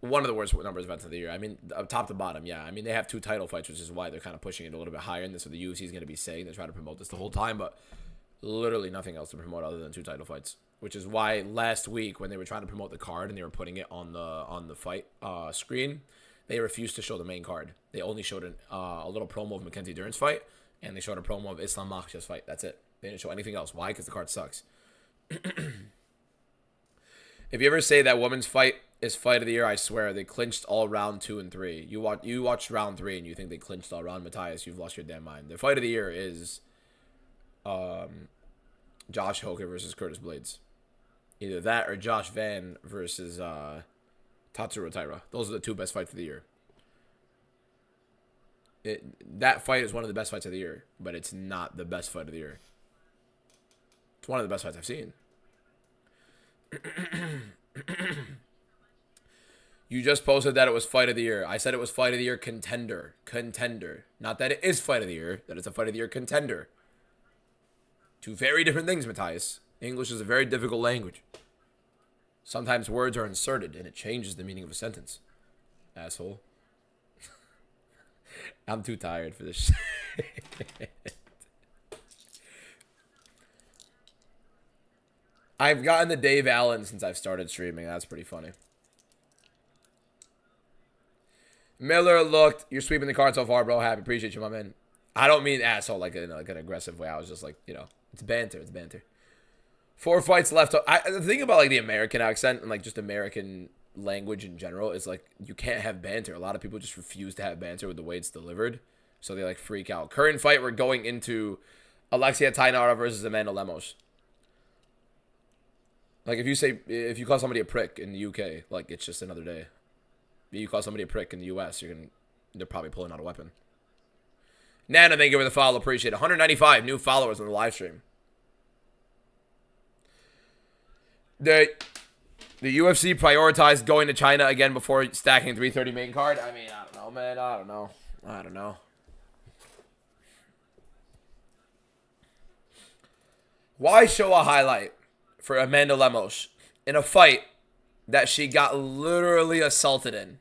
one of the worst numbers events of the year. I mean, top to bottom, yeah. I mean, they have 2 title fights, which is why they're kind of pushing it a little bit higher. And this is what the UFC is going to be saying. They try to promote this the whole time, but literally nothing else to promote other than 2 title fights. Which is why last week when they were trying to promote the card and they were putting it on the fight screen, they refused to show the main card. They only showed a little promo of Mackenzie Dern's fight, and they showed a promo of Islam Makhachev's fight. That's it. They didn't show anything else. Why? Because the card sucks. If you ever say that women's fight is fight of the year, I swear they clinched all round 2 and 3. You watched round 3 and you think they clinched all round. Matthias, you've lost your damn mind. The fight of the year is Josh Hoker versus Curtis Blades. Either that or Josh Van versus Tatsuro Taira. Those are the two best fights of the year. That fight is one of the best fights of the year, but it's not the best fight of the year. It's one of the best fights I've seen. You just posted that it was fight of the year. I said it was fight of the year contender. Contender. Not that it is fight of the year, that it's a fight of the year contender. Two very different things, Matthias. English is a very difficult language. Sometimes words are inserted and it changes the meaning of a sentence. Asshole. I'm too tired for this shit. I've gotten the Dave Allen since I've started streaming. That's pretty funny. Miller looked. You're sweeping the card so far, bro. Happy. Appreciate you, my man. I don't mean asshole like in like an aggressive way. I was just like, you know, it's banter. It's banter. 4 fights left. The thing about like the American accent and like just American language in general is like you can't have banter. A lot of people just refuse to have banter with the way it's delivered. So they like freak out. Current fight, we're going into Alexia Tainara versus Amanda Lemos. Like if you call somebody a prick in the UK, like it's just another day. If you call somebody a prick in the US, they're probably pulling out a weapon. Nana, thank you for the follow. Appreciate it. 195 new followers on the live stream. The UFC prioritized going to China again before stacking 330 main card. I mean, I don't know, man. I don't know. Why show a highlight for Amanda Lemos in a fight that she got literally assaulted in?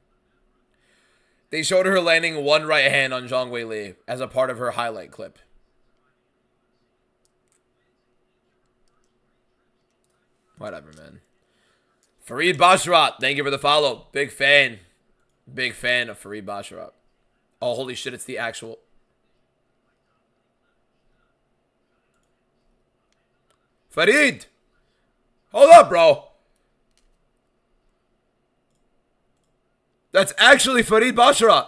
They showed her landing one right hand on Zhang Weili as a part of her highlight clip. Whatever, man. Farid Basharat, thank you for the follow. Big fan. Big fan of Farid Basharat. Oh, holy shit, it's the actual... Farid! Hold up, bro. That's actually Farid Basharat.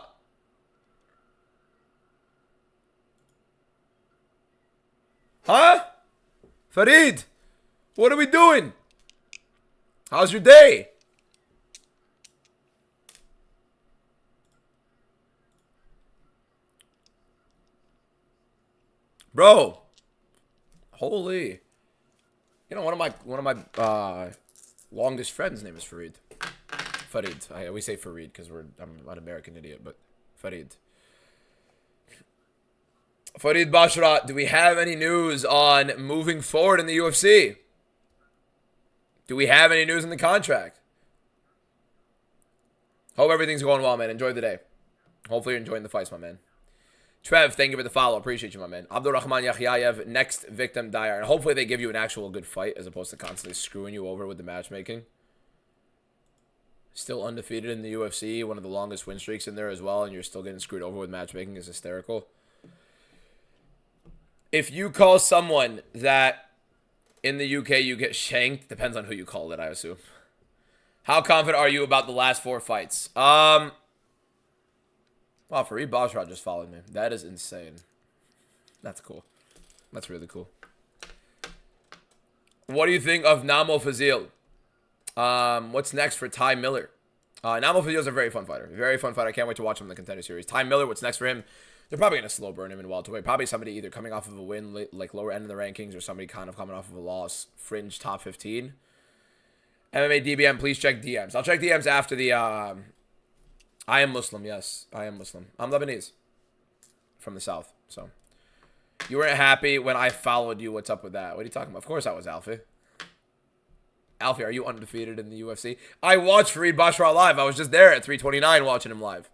Huh? Farid, what are we doing? How's your day? Bro. Holy. You know, one of my longest friends' name is Farid. Farid. I always say Farid because I'm an American idiot, but Farid. Farid Basharat, do we have any news on moving forward in the UFC? Do we have any news in the contract? Hope everything's going well, man. Enjoy the day. Hopefully you're enjoying the fights, my man. Trev, thank you for the follow. Appreciate you, my man. Abdurrahman Yakhyayev, next victim Dyer. And hopefully they give you an actual good fight as opposed to constantly screwing you over with the matchmaking. Still undefeated in the UFC. One of the longest win streaks in there as well. And you're still getting screwed over with matchmaking is hysterical. If you call someone that in the UK you get shanked, depends on who you call it, I assume. How confident are you about the last 4 fights? Wow, Farid Basharat just followed me. That is insane. That's cool. That's really cool. What do you think of Namo Fazil? What's next for Ty Miller? Namo Fazil is a very fun fighter. Very fun fighter. I can't wait to watch him in the Contender Series. Ty Miller, what's next for him? They're probably going to slow burn him in welterweight. Probably somebody either coming off of a win, like lower end of the rankings, or somebody kind of coming off of a loss, fringe top 15. MMA DBM, please check DMs. I'll check DMs after the... I am Muslim, yes. I am Muslim. I'm Lebanese. From the South, so. You weren't happy when I followed you. What's up with that? What are you talking about? Of course I was, Alfie. Alfie, are you undefeated in the UFC? I watched Farid Basharat live. I was just there at 329 watching him live.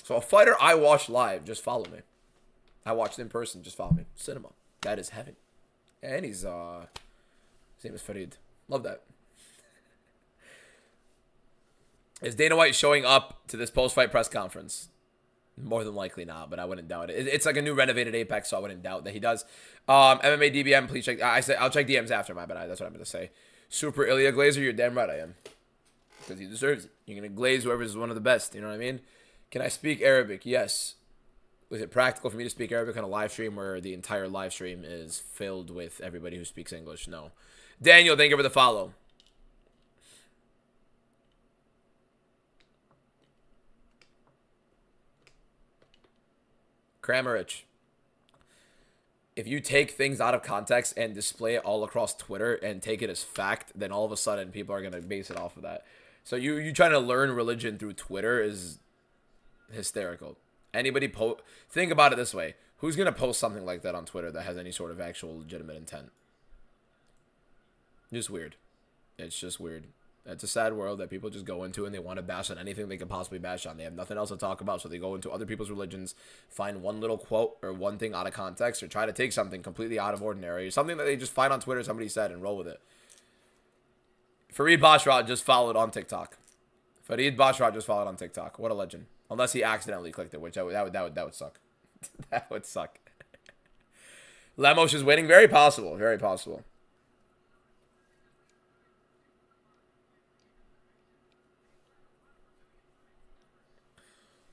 So a fighter I watched live, just follow me. I watched in person, just follow me. Cinema. That is heaven. And his name is Farid. Love that. Is Dana White showing up to this post-fight press conference? More than likely not, but I wouldn't doubt it. It's like a new renovated Apex, so I wouldn't doubt that he does. MMA DBM, please check. I'll check DMs after my bad. That's what I'm going to say. Super Ilya Glazer, you're damn right I am. Because he deserves it. You're going to glaze whoever's one of the best. You know what I mean? Can I speak Arabic? Yes. is it practical for me to speak Arabic on a live stream where the entire live stream is filled with everybody who speaks English? No. Daniel, thank you for the follow. Kramerich. If you take things out of context and display it all across Twitter and take it as fact, then all of a sudden people are going to base it off of that. So you trying to learn religion through Twitter is hysterical. Anybody think about it this way. Who's going to post something like that on Twitter that has any sort of actual legitimate intent? Just weird. It's just weird. It's a sad world that people just go into and they want to bash on anything they could possibly bash on. They have nothing else to talk about, so they go into other people's religions, find one little quote or one thing out of context, or try to take something completely out of ordinary, something that they just find on Twitter somebody said and roll with it. Fareed Bashrat just followed on TikTok. What a legend. Unless he accidentally clicked it, which that would suck. That would suck. Lemos is winning. Very possible. Very possible.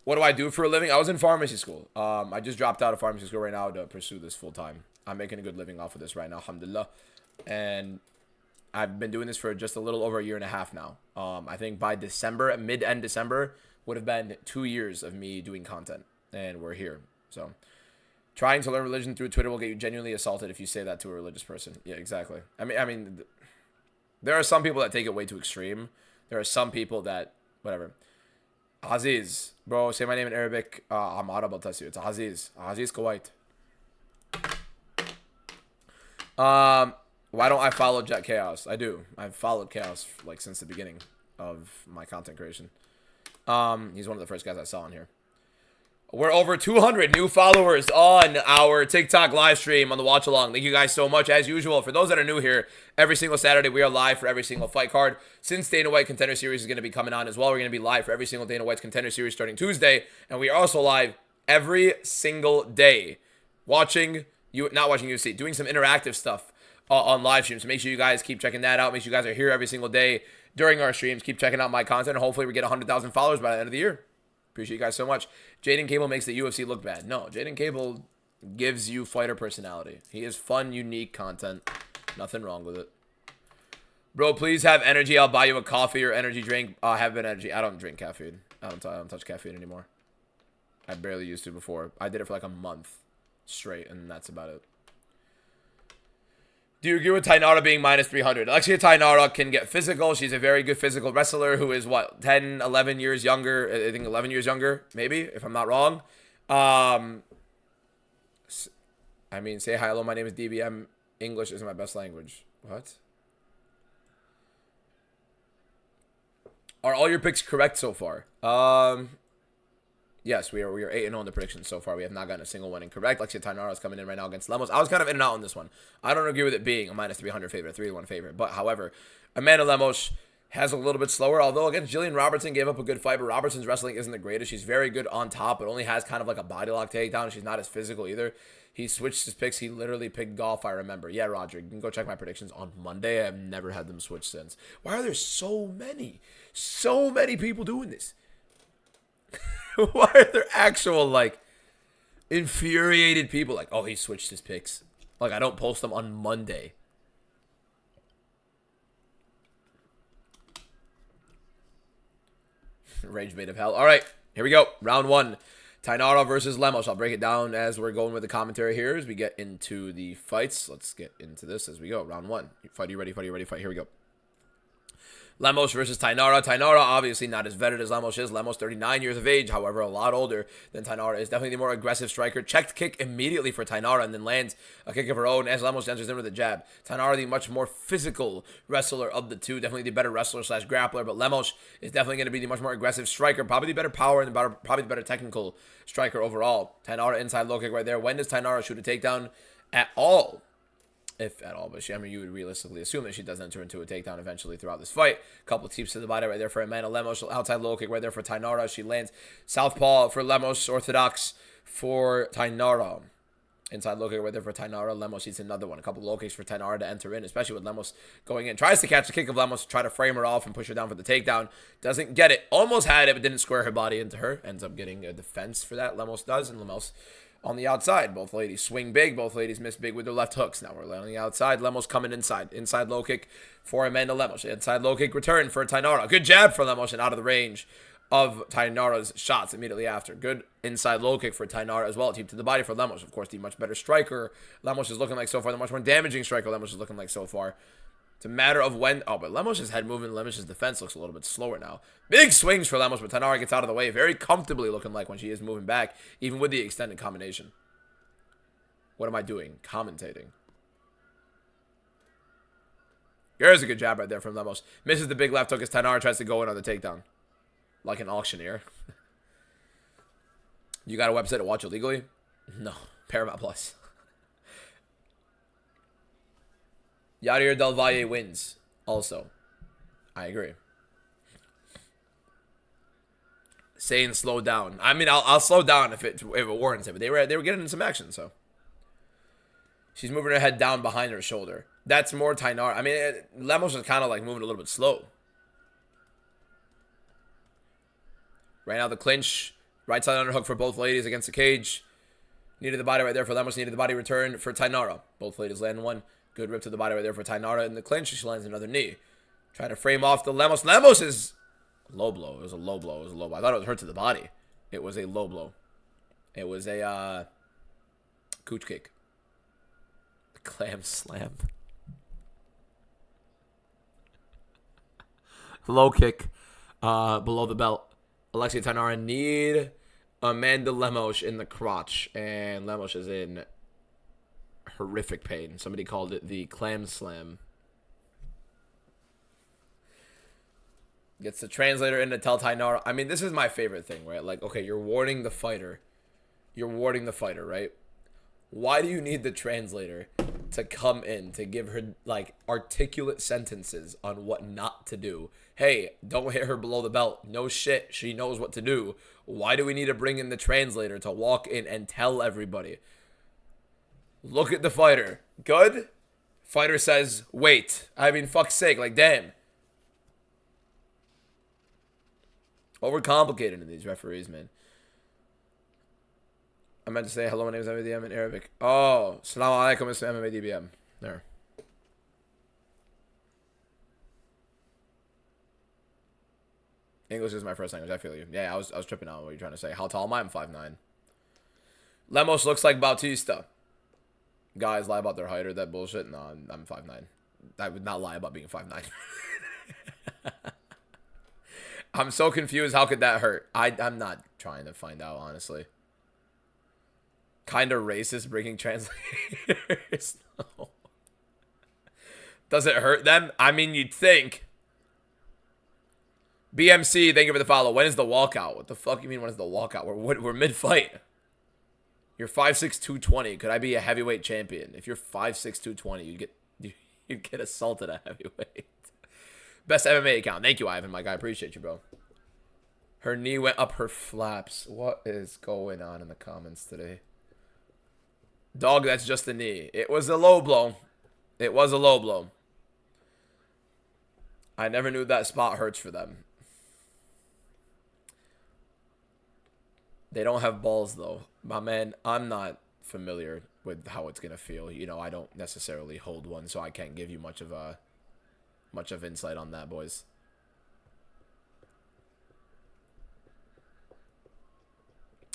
What do I do for a living? I was in pharmacy school. I just dropped out of pharmacy school right now to pursue this full time. I'm making a good living off of this right now, alhamdulillah. And I've been doing this for just a little over a year and a half now. I think by December, mid-end December, would have been 2 years of me doing content. And we're here. So, trying to learn religion through Twitter will get you genuinely assaulted if you say that to a religious person. Yeah, exactly. I mean, there are some people that take it way too extreme. There are some people that, whatever. Aziz, bro, say my name in Arabic. I'm audible to you. It's Aziz. Aziz Kuwait. Why don't I follow Jet Chaos? I do. I've followed Chaos like since the beginning of my content creation. He's one of the first guys I saw on here. We're over 200 new followers on our TikTok live stream on the Watchalong. Thank you guys so much. As usual, for those that are new here, every single Saturday we are live for every single fight card. Since Dana White Contender Series is going to be coming on as well, we're going to be live for every single Dana White's Contender Series starting Tuesday. And we are also live every single day not watching UFC, doing some interactive stuff on live streams. So make sure you guys keep checking that out. Make sure you guys are here every single day during our streams. Keep checking out my content. And hopefully we get 100,000 followers by the end of the year. Appreciate you guys so much. Jaden Cable makes the UFC look bad. No, Jaden Cable gives you fighter personality. He is fun, unique content. Nothing wrong with it. Bro, please have energy. I'll buy you a coffee or energy drink. Have been energy. I don't drink caffeine. I don't touch caffeine anymore. I barely used to before. I did it for like a month straight, and that's about it. Do you agree with Tainara being minus 300? Alexia Tainara can get physical. She's a very good physical wrestler who is, 10, 11 years younger? I think 11 years younger, maybe, if I'm not wrong. I mean, say hi, hello, my name is DBM. English isn't my best language. What? Are all your picks correct so far? Yes, we are 8-0 in the predictions so far. We have not gotten a single one incorrect. Alexia Tainara is coming in right now against Lemos. I was kind of in and out on this one. I don't agree with it being a minus 300 favorite, 3-1 favorite. But, however, Amanda Lemos has a little bit slower. Although, against Jillian Robertson, gave up a good fight. But Robertson's wrestling isn't the greatest. She's very good on top, but only has kind of like a body lock takedown. She's not as physical either. He switched his picks. He literally picked golf, I remember. Yeah, Roger, you can go check my predictions on Monday. I have never had them switch since. Why are there so many people doing this? Why are there actual, like, infuriated people like, oh, he switched his picks? Like, I don't post them on Monday. Rage bait of hell. All right, here we go. Round one. Tainara versus Lemos. I'll break it down as we're going with the commentary here as we get into the fights. Let's get into this as we go. Round one. Fight, you ready? Fight, you ready? Fight. Here we go. Lemos versus Tainara. Tainara obviously not as vetted as Lemos is. Lemos 39 years of age, however, a lot older than Tainara is. Definitely the more aggressive striker. Checked kick immediately for Tainara and then lands a kick of her own as Lemos enters in with a jab. Tainara the much more physical wrestler of the two. Definitely the better wrestler slash grappler, but Lemos is definitely going to be the much more aggressive striker. Probably the better power and probably the better technical striker overall. Tainara inside low kick right there. When does Tainara shoot a takedown at all? If at all, but I mean, you would realistically assume that she does enter into a takedown eventually throughout this fight. Couple teeps to the body right there for Amanda Lemos. Outside low kick right there for Tainara. She lands southpaw for Lemos. Orthodox for Tainara. Inside low kick right there for Tainara. Lemos needs another one. A couple low kicks for Tainara to enter in, especially with Lemos going in. Tries to catch the kick of Lemos, try to frame her off and push her down for the takedown. Doesn't get it. Almost had it, but didn't square her body into her. Ends up getting a defense for that. Lemos does, and Lemos on the outside. Both ladies swing big. Both ladies miss big with their left hooks. Now we're on the outside. Lemos coming inside. Inside low kick for Amanda Lemos. Inside low kick return for Tainara. Good jab for Lemos and out of the range of Tainara's shots immediately after. Good inside low kick for Tainara as well. Team to the body for Lemos. Of course, the much better striker Lemos is looking like so far. The much more damaging striker Lemos is looking like so far. It's a matter of when. Oh, but Lemos' head movement, Lemos' defense looks a little bit slower now. Big swings for Lemos, but Tainara gets out of the way. Very comfortably looking like when she is moving back, even with the extended combination. What am I doing? Commentating. There's a good jab right there from Lemos. Misses the big left hook as Tainara tries to go in on the takedown. Like an auctioneer. You got a website to watch illegally? No. Paramount Plus. Yadier Del Valle wins. Also. I agree. Saying slow down. I mean, I'll slow down if it warrants it. But they were getting in some action, so. She's moving her head down behind her shoulder. That's more Tainara. I mean, Lemos is kind of like moving a little bit slow. Right now, the clinch. Right side underhook for both ladies against the cage. Needed the body right there for Lemos. Needed the body return for Tainara. Both ladies land one. Good rip to the body right there for Tainara in the clinch. She lands another knee. Trying to frame off the Lemos. Lemos is low blow. It was a low blow. It was a low blow. I thought it was hurt to the body. It was a low blow. It was a cooch kick. Clam slam. Low kick below the belt. Alexia Tainara need Amanda Lemos in the crotch. And Lemos is in horrific pain. Somebody called it the clam slam. Gets the translator in to tell Tainara. I mean, this is my favorite thing, right? Like, okay, you're warning the fighter. You're warning the fighter, right? Why do you need the translator to come in to give her, like, articulate sentences on what not to do? Hey, don't hit her below the belt. No shit. She knows what to do. Why do we need to bring in the translator to walk in and tell everybody? Look at the fighter. Good? Fighter says, wait. I mean, fuck's sake. Like, damn. Overcomplicated in these referees, man. I meant to say hello, my name is MDM in Arabic. Oh, salam alaikum, Mr. MMADBM. There. English is my first language. I feel you. Yeah, I was tripping out. What you're trying to say? How tall am I? I'm 5'9". Lemos looks like Bautista. Guys lie about their height or that bullshit. No, I'm 5'9". I would not lie about being 5'9". I'm so confused. How could that hurt? I'm not trying to find out, honestly. Kind of racist bringing translators. No. Does it hurt them? I mean, you'd think. BMC, thank you for the follow. When is the walkout? What the fuck you mean when is the walkout? We're mid-fight. You're 5'6", 220. Could I be a heavyweight champion? If you're 5'6", 220, you'd get assaulted at heavyweight. Best MMA account. Thank you, Ivan, my guy. I appreciate you, bro. Her knee went up her flaps. What is going on in the comments today? Dog, that's just a knee. It was a low blow. It was a low blow. I never knew that spot hurts for them. They don't have balls, though. My man, I'm not familiar with how it's going to feel. You know, I don't necessarily hold one, so I can't give you much of insight on that, boys.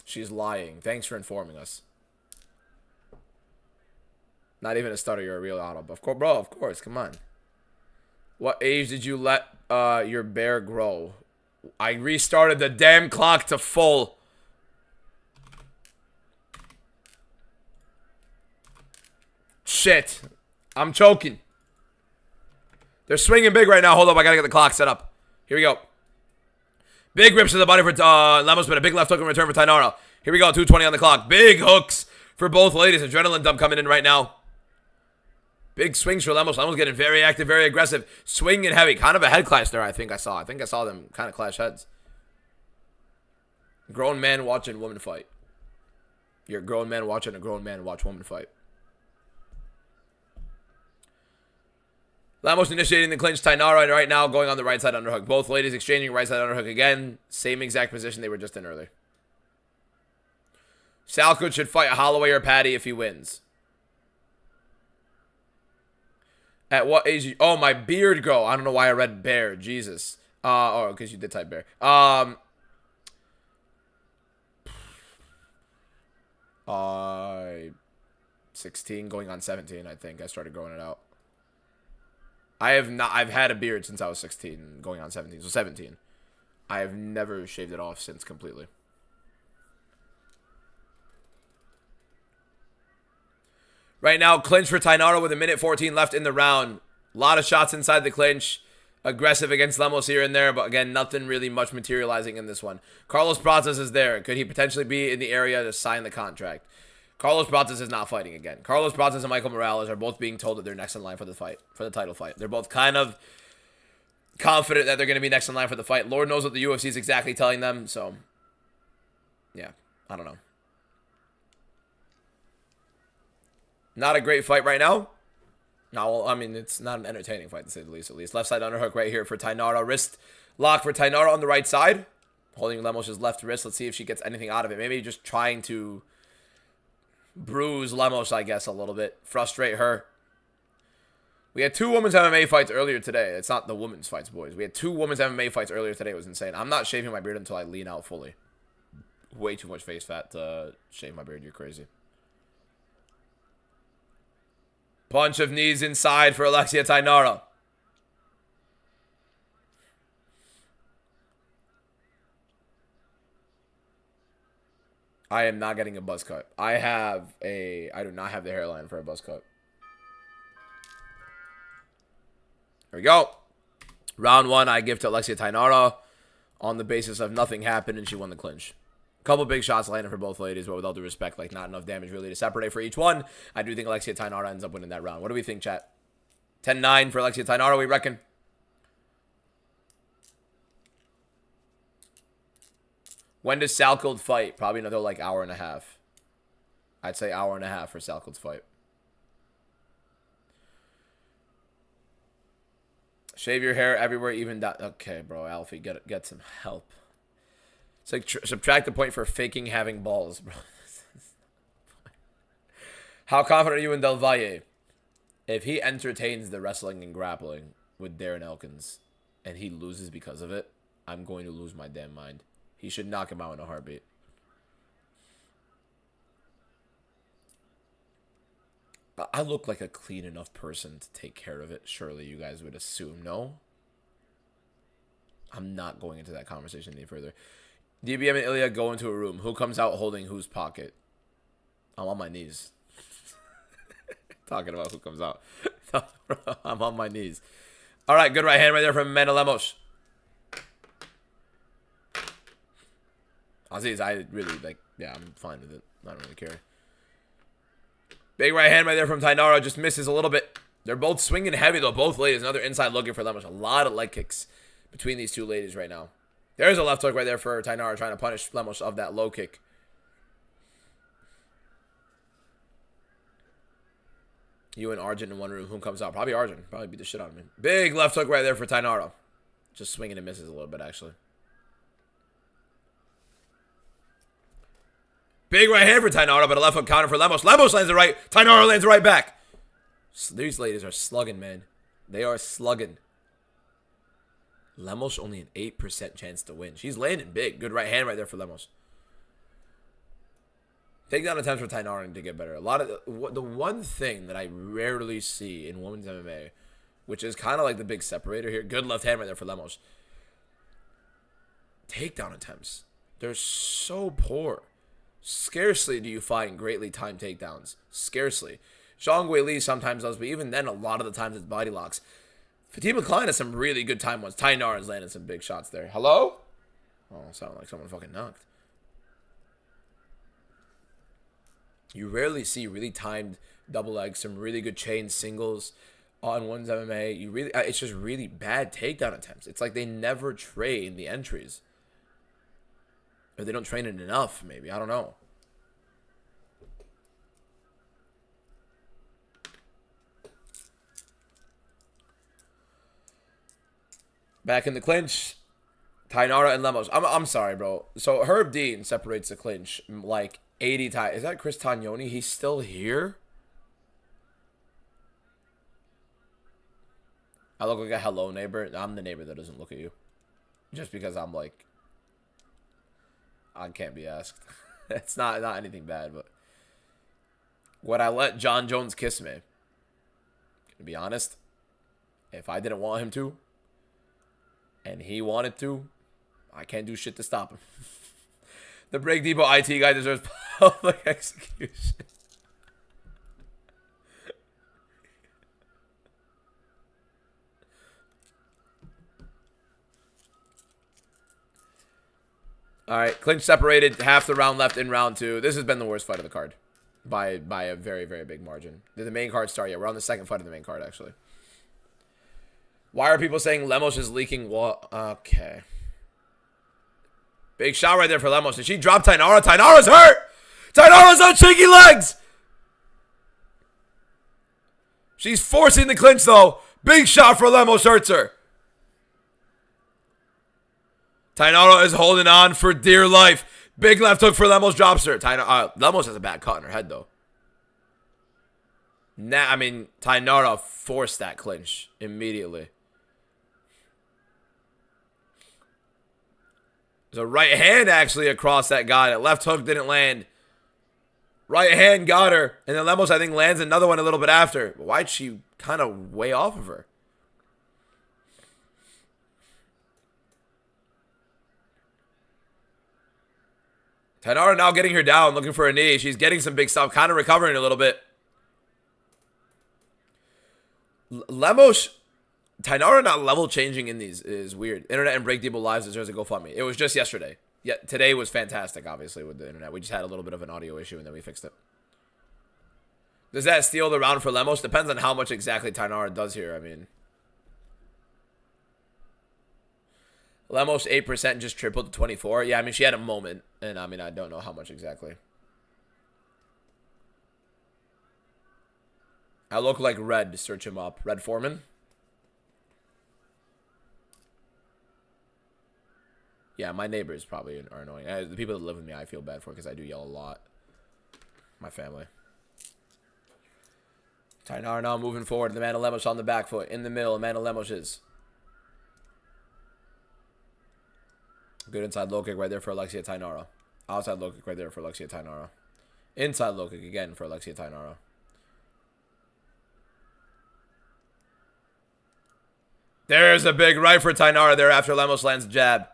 She's lying. Thanks for informing us. Not even a stutter, you're a real auto. Of course, bro, of course, come on. What age did you let your bear grow? I restarted the damn clock to full. Shit. I'm choking. They're swinging big right now. Hold up, I gotta get the clock set up. Here we go. Big rips to the body for Lemos, but a big left hook in return for Tainara. Here we go, 2:20 on the clock. Big hooks for both ladies. Adrenaline dump coming in right now. Big swings for Lemos. Lemos getting very active, very aggressive. Swinging heavy. Kind of a head clash there, I think I saw. I think I saw them kind of clash heads. Grown man watching woman fight. You're a grown man watching a grown man watch woman fight. Lamos initiating the clinch. Tainara right now going on the right side underhook. Both ladies exchanging right side underhook again. Same exact position they were just in earlier. Salkut should fight Holloway or Patty if he wins. At what age? Oh, my beard go. I don't know why I read bear. Jesus. Oh, because you did type bear. 16 going on 17, I think. I started growing it out. I've had a beard since I was 16 going on 17. So 17. I have never shaved it off since completely. Right now, clinch for Tainara with 1:14 left in the round. A lot of shots inside the clinch. Aggressive against Lemos here and there, but again, nothing really much materializing in this one. Carlos Pratas is there. Could he potentially be in the area to sign the contract? Carlos Pratas is not fighting again. Carlos Pratas and Michael Morales are both being told that they're next in line for the fight, for the title fight. They're both kind of confident that they're going to be next in line for the fight. Lord knows what the UFC is exactly telling them, so yeah, I don't know. Not a great fight right now. No, I mean, it's not an entertaining fight, to say the least, at least. Left side underhook right here for Tainara. Wrist lock for Tainara on the right side. Holding Lemos' left wrist. Let's see if she gets anything out of it. Maybe just trying to bruise Lemos, I guess, a little bit. Frustrate her. We had 2 women's MMA fights earlier today. It's not the women's fights, boys. We had 2 women's MMA fights earlier today. It was insane. I'm not shaving my beard until I lean out fully. Way too much face fat to shave my beard. You're crazy. Punch of knees inside for Alexia Tainara. I am not getting a buzz cut. I do not have the hairline for a buzz cut. Here we go. Round 1, I give to Alexia Tainara on the basis of nothing happened and she won the clinch. Couple big shots landed for both ladies, but with all due respect, like not enough damage really to separate for each one. I do think Alexia Tainara ends up winning that round. What do we think, chat? 10-9 for Alexia Tainara, we reckon. When does Salkeld fight? Probably another like hour and a half. I'd say hour and a half for Salkeld's fight. Shave your hair everywhere, even that. Okay, bro, Alfie, get some help. It's like subtract the point for faking having balls, bro. How confident are you in Del Valle? If he entertains the wrestling and grappling with Darren Elkins and he loses because of it, I'm going to lose my damn mind. He should knock him out in a heartbeat. I look like a clean enough person to take care of it. Surely you guys would assume, no? I'm not going into that conversation any further. DBM and Ilya go into a room. Who comes out holding whose pocket? I'm on my knees. Talking about who comes out. I'm on my knees. All right, good right hand right there from Amanda Lemos. Aziz, I really, like, yeah, I'm fine with it. I don't really care. Big right hand right there from Tainara. Just misses a little bit. They're both swinging heavy, though. Both ladies. Another inside looking for Lemos. A lot of leg kicks between these two ladies right now. There's a left hook right there for Tainara trying to punish Lemos of that low kick. You and Arjun in one room. Who comes out? Probably Arjun. Probably beat the shit out of me. Big left hook right there for Tainara. Just swinging and misses a little bit, actually. Big right hand for Tainara, but a left hook counter for Lemos. Lemos lands it right. Tainara lands it right back. So these ladies are slugging, man. They are slugging. Lemos only an 8% chance to win. She's landing big. Good right hand right there for Lemos. Takedown attempts for Tainara to get better. A lot of the one thing that I rarely see in women's MMA, which is kind of like the big separator here. Good left hand right there for Lemos. Takedown attempts. They're so poor. Scarcely do you find greatly timed takedowns. Scarcely. Zhang Weili sometimes does, but even then, a lot of the times it's body locks. Fatima Klein has some really good time ones. Tainara's landed some big shots there. Hello? Oh, sounded like someone fucking knocked. You rarely see really timed double legs, some really good chain singles on one's MMA. You really, it's just really bad takedown attempts. It's like they never train the entries. Or they don't train it enough, maybe. I don't know. Back in the clinch. Tainara and Lemos. I'm sorry, bro. So Herb Dean separates the clinch like 80 times. Is that Chris Tagnoni? He's still here? I look like a hello neighbor. I'm the neighbor that doesn't look at you. Just because I'm like, I can't be asked. It's not anything bad, but would I let John Jones kiss me? To be honest, if I didn't want him to, and he wanted to, I can't do shit to stop him. The Break Depot IT guy deserves public execution. All right, clinch separated, half the round left in round 2. This has been the worst fight of the card by a very, very big margin. Did the main card start yet? We're on the second fight of the main card, actually. Why are people saying Lemos is leaking? What? Okay. Big shot right there for Lemos. Did she drop Tainara? Tainara's hurt! Tainara's on shaky legs! She's forcing the clinch, though. Big shot for Lemos, hurts her. Tainara is holding on for dear life. Big left hook for Lemos, drops her. Lemos has a bad cut in her head, though. Tainara forced that clinch immediately. There's a right hand, actually, across that guy. That left hook didn't land. Right hand got her. And then Lemos, I think, lands another one a little bit after. Why'd she kind of way off of her? Tainara now getting her down, looking for a knee. She's getting some big stuff, kind of recovering a little bit. Lemos, Tainara not level changing in these is weird. Internet and Break Depot Lives deserves a GoFundMe. It was just yesterday. Yeah, today was fantastic, obviously, with the internet. We just had a little bit of an audio issue, and then we fixed it. Does that steal the round for Lemos? Depends on how much exactly Tainara does here, I mean. Lemos 8% just tripled to 24. Yeah, I mean, she had a moment. And, I mean, I don't know how much exactly. I look like Red to search him up. Red Foreman? Yeah, my neighbors probably are annoying. The people that live with me, I feel bad for because I do yell a lot. My family. Tainara now moving forward. Amanda Lemos on the back foot. In the middle, Amanda Lemos is. Good inside low kick right there for Alexia Tainara. Outside low kick right there for Alexia Tainara. Inside low kick again for Alexia Tainara. There's a big right for Tainara there after Lemos lands the jab.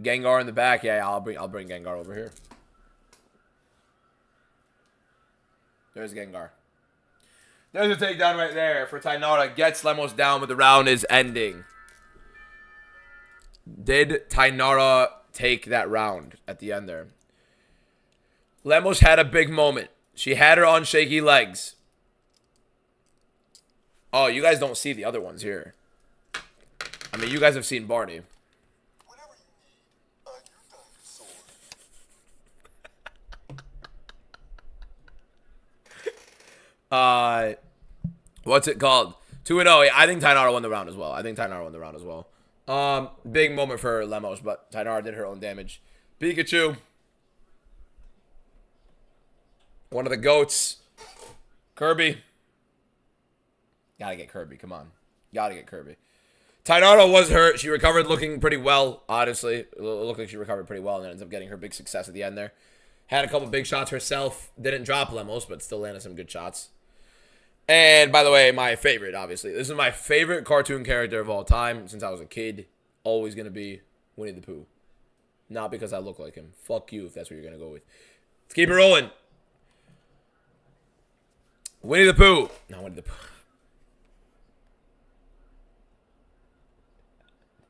Gengar in the back. Yeah, I'll bring Gengar over here. There's Gengar. There's a takedown right there for Tainara. Gets Lemos down, but the round is ending. Did Tainara take that round at the end there? Lemos had a big moment. She had her on shaky legs. Oh, you guys don't see the other ones here. I mean, you guys have seen Barney. What's it called? 2-0. I think Tainara won the round as well. Big moment for Lemos, but Tainara did her own damage. Pikachu. One of the GOATs. Kirby. Gotta get Kirby, come on. Gotta get Kirby. Tainara was hurt. She recovered looking pretty well, honestly. It looked like she recovered pretty well and then ends up getting her big success at the end there. Had a couple big shots herself. Didn't drop Lemos, but still landed some good shots. And, by the way, my favorite, obviously. This is my favorite cartoon character of all time since I was a kid. Always going to be Winnie the Pooh. Not because I look like him. Fuck you if that's what you're going to go with. Let's keep it rolling. Winnie the Pooh. No, Winnie the Pooh.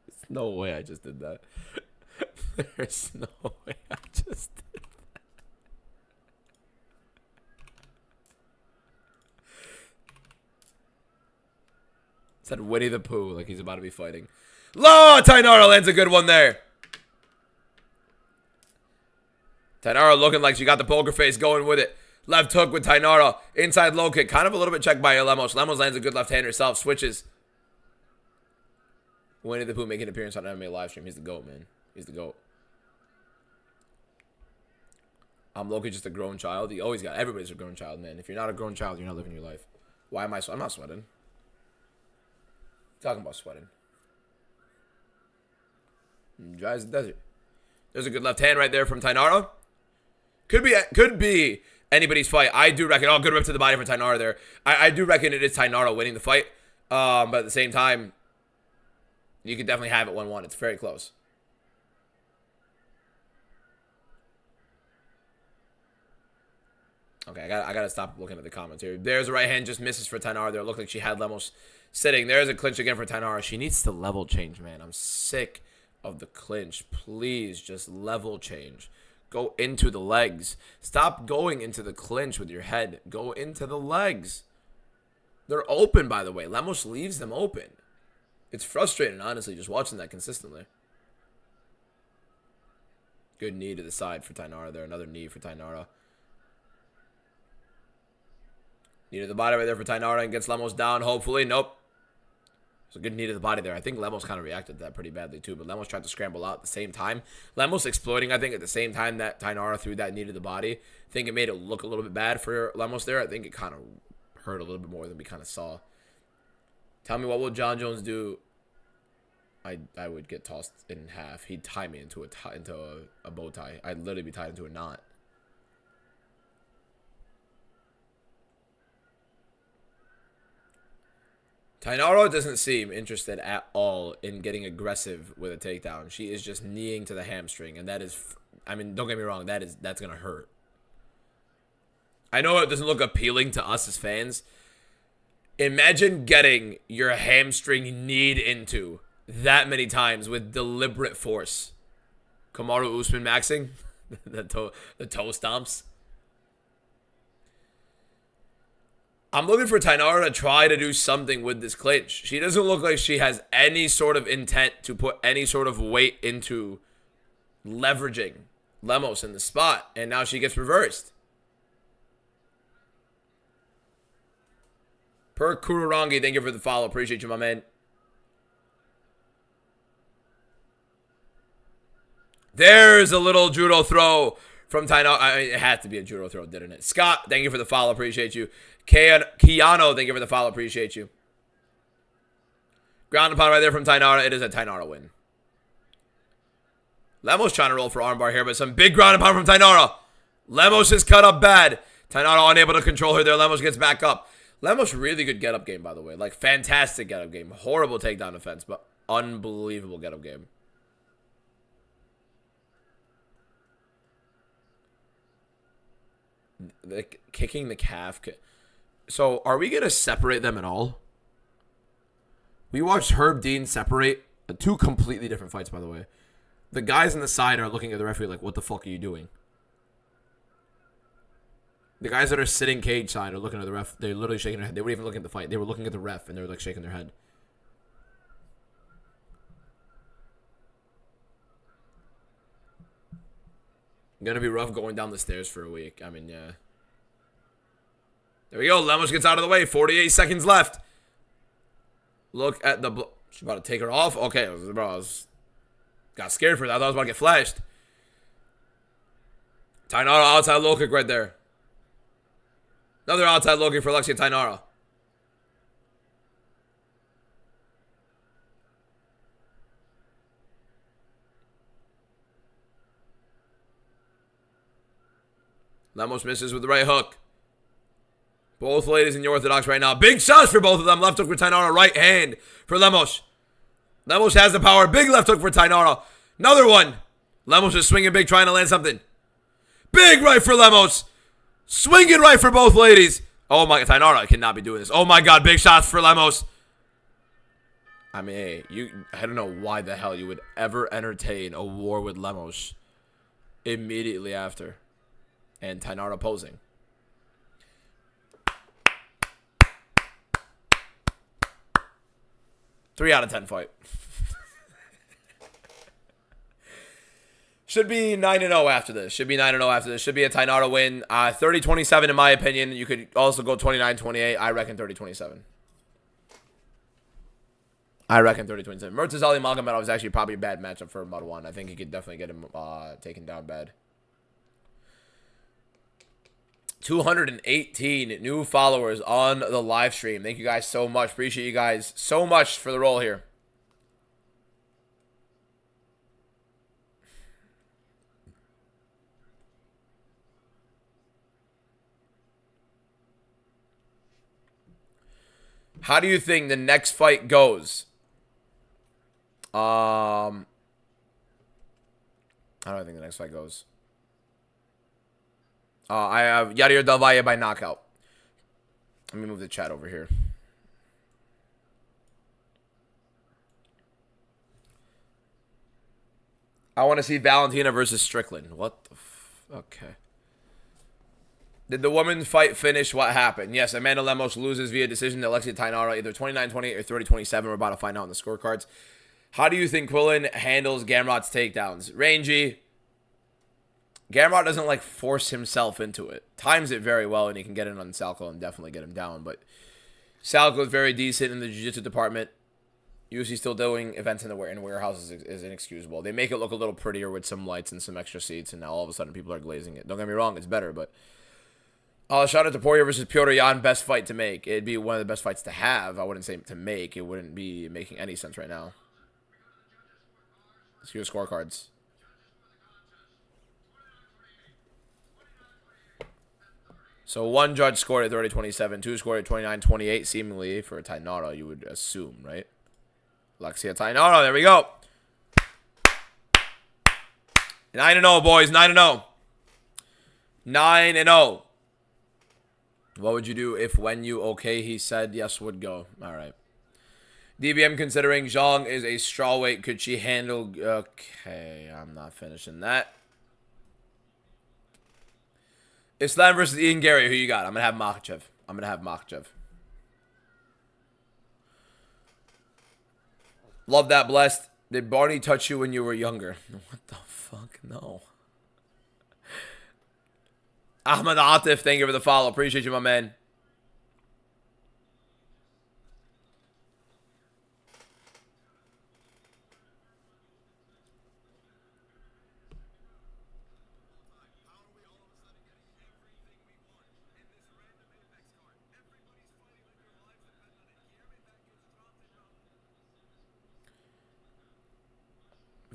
There's no way I just did that. There's no way I just did that. Said Winnie the Pooh like he's about to be fighting. Law! Tainara lands a good one there. Tainara looking like she got the poker face going with it. Left hook with Tainara. Inside low kick. Kind of a little bit checked by Lemos. Lemos lands a good left hand herself. Switches. Winnie the Pooh making an appearance on MMA live stream. He's the GOAT, man. He's the GOAT. I'm Loki, just a grown child. You always got. Everybody's a grown child, man. If you're not a grown child, you're not living your life. Why am I? I'm not sweating. Talking about sweating. Dry as the desert. There's a good left hand right there from Tainara. Could be anybody's fight. I do reckon. Oh, good rip to the body for Tainara there. I do reckon it is Tainara winning the fight. But at the same time, you could definitely have it 1-1. It's very close. Okay, I gotta stop looking at the comments here. There's a right hand, just misses for Tainara there. It looked like she had Lemos sitting. There's a clinch again for Tainara. She needs to level change, man. I'm sick of the clinch. Please just level change. Go into the legs. Stop going into the clinch with your head. Go into the legs. They're open, by the way. Lemos leaves them open. It's frustrating, honestly, just watching that consistently. Good knee to the side for Tainara there. Another knee for Tainara. Knee to the body right there for Tainara and gets Lemos down, hopefully. Nope. It's a good knee to the body there. I think Lemos kind of reacted to that pretty badly too, but Lemos tried to scramble out at the same time. Lemos exploiting, I think, at the same time that Tainara threw that knee to the body. I think it made it look a little bit bad for Lemos there. I think it kind of hurt a little bit more than we kind of saw. Tell me, what will John Jones do? I would get tossed in half. He'd tie me into a bow tie. I'd literally be tied into a knot. Tainara doesn't seem interested at all in getting aggressive with a takedown. She is just kneeing to the hamstring, and that is, I mean, don't get me wrong, that's gonna hurt. I know it doesn't look appealing to us as fans. Imagine getting your hamstring kneed into that many times with deliberate force. Kamaru Usman maxing the toe stomps. I'm looking for Tainara to try to do something with this clinch. She doesn't look like she has any sort of intent to put any sort of weight into leveraging Lemos in the spot. And now she gets reversed. Per Kururangi, thank you for the follow. Appreciate you, my man. There's a little judo throw from Tainara. I mean, it had to be a judo throw, didn't it? Scott, thank you for the follow. Appreciate you. Keanu, thank you for the follow. Appreciate you. Ground and pound right there from Tainara. It is a Tainara win. Lemos trying to roll for armbar here, but some big ground and pound from Tainara. Lemos is cut up bad. Tainara unable to control her there. Lemos gets back up. Lemos really good get-up game, by the way. Like, fantastic get-up game. Horrible takedown defense, but unbelievable get-up game. Kicking the calf. So, are we going to separate them at all? We watched Herb Dean separate two completely different fights, by the way. The guys on the side are looking at the referee like, what the fuck are you doing? The guys that are sitting cage side are looking at the ref. They're literally shaking their head. They weren't even looking at the fight. They were looking at the ref, and they were like shaking their head. Gonna be rough going down the stairs for a week. I mean, yeah. There we go. Lemos gets out of the way. 48 seconds left. Look at the... She's about to take her off. Okay, bro, I got scared for that. I thought I was about to get flashed. Tainara outside low kick right there. Another outside low kick for Alexia Tainara. Lemos misses with the right hook. Both ladies in the orthodox right now. Big shots for both of them. Left hook for Tainara. Right hand for Lemos. Lemos has the power. Big left hook for Tainara. Another one. Lemos is swinging big, trying to land something. Big right for Lemos. Swinging right for both ladies. Oh my God, Tainara cannot be doing this. Oh my God, big shots for Lemos. I mean, hey, I don't know why the hell you would ever entertain a war with Lemos immediately after. And Tainara opposing. Three out of 10 fight. Should be 9-0 after this. Should be 9-0 after this. Should be a Tainara win. 30-27 in my opinion. You could also go 29-28. I reckon 30-27. I reckon 30-27. Murtaza Ali Magomedov is actually probably a bad matchup for Marwan. I think he could definitely get him taken down bad. 218 new followers on the live stream. Thank you guys so much. Appreciate you guys so much for the roll here. How do you think the next fight goes? How do I think the next fight goes? I have Yair Del Valle by knockout. Let me move the chat over here. I want to see Valentina versus Strickland. What the okay. Did the women's fight finish? What happened? Yes, Amanda Lemos loses via decision to Alexia Tainara, either 29-28 or 30-27. We're about to find out in the scorecards. How do you think Quillen handles Gamrot's takedowns? Rangy. Gamrot doesn't, like, force himself into it. Times it very well, and he can get in on Salko and definitely get him down. But Salko is very decent in the jiu-jitsu department. UFC still doing events in warehouses is inexcusable. They make it look a little prettier with some lights and some extra seats, and now all of a sudden people are glazing it. Don't get me wrong, it's better, but... shout out to Poirier versus Piotr Jan, best fight to make. It'd be one of the best fights to have. I wouldn't say to make. It wouldn't be making any sense right now. Let's get your scorecards. So one judge scored at 30-27, two scored at 29-28, seemingly for Tainara, you would assume, right? Alexia Tainara, there we go. 9-0, boys, 9-0. 9-0. What would you do if when you okay, he said yes would go? All right. DBM considering Zhang is a strawweight. Could she handle... Okay, I'm not finishing that. Islam versus Ian Gary. Who you got? I'm going to have Makhachev. Love that, Blessed. Did Barney touch you when you were younger? What the fuck? No. Ahmed Atif, thank you for the follow. Appreciate you, my man.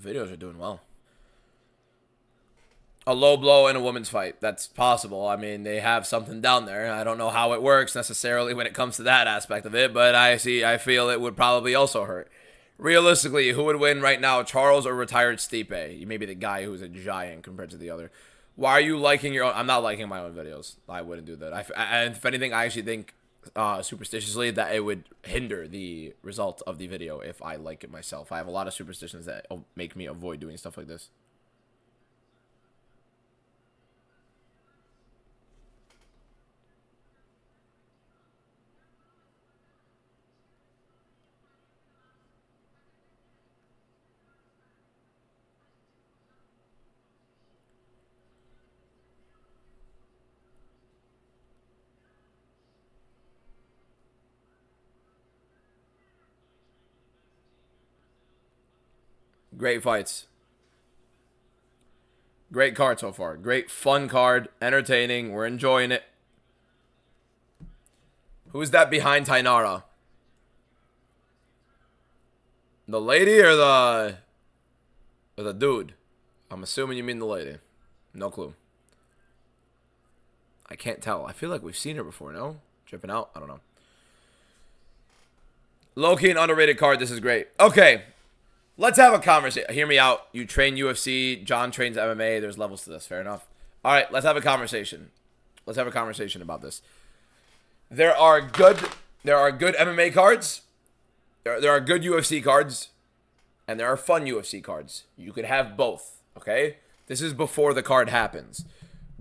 Videos are doing well. A low blow in a woman's fight. That's possible. I mean, they have something down there. I don't know how it works necessarily when it comes to that aspect of it, but I feel it would probably also hurt. Realistically, who would win right now, Charles or retired Stipe? Maybe the guy who's a giant compared to the other. Why are you liking your own? I'm not liking my own videos. I wouldn't do that. If anything, I actually think superstitiously that it would hinder the result of the video if I like it myself. I have a lot of superstitions that make me avoid doing stuff like this. Great fights. Great card so far. Great fun card. Entertaining. We're enjoying it. Who's that behind Tainara? The lady or the dude? I'm assuming you mean the lady. No clue. I can't tell. I feel like we've seen her before, no? Tripping out? I don't know. Low-key an underrated card. This is great. Okay. Let's have a conversation. Hear me out. You train UFC. John trains MMA. There's levels to this. Fair enough. All right. Let's have a conversation. Let's have a conversation about this. There are good MMA cards. There are good UFC cards. And there are fun UFC cards. You could have both. Okay? This is before the card happens.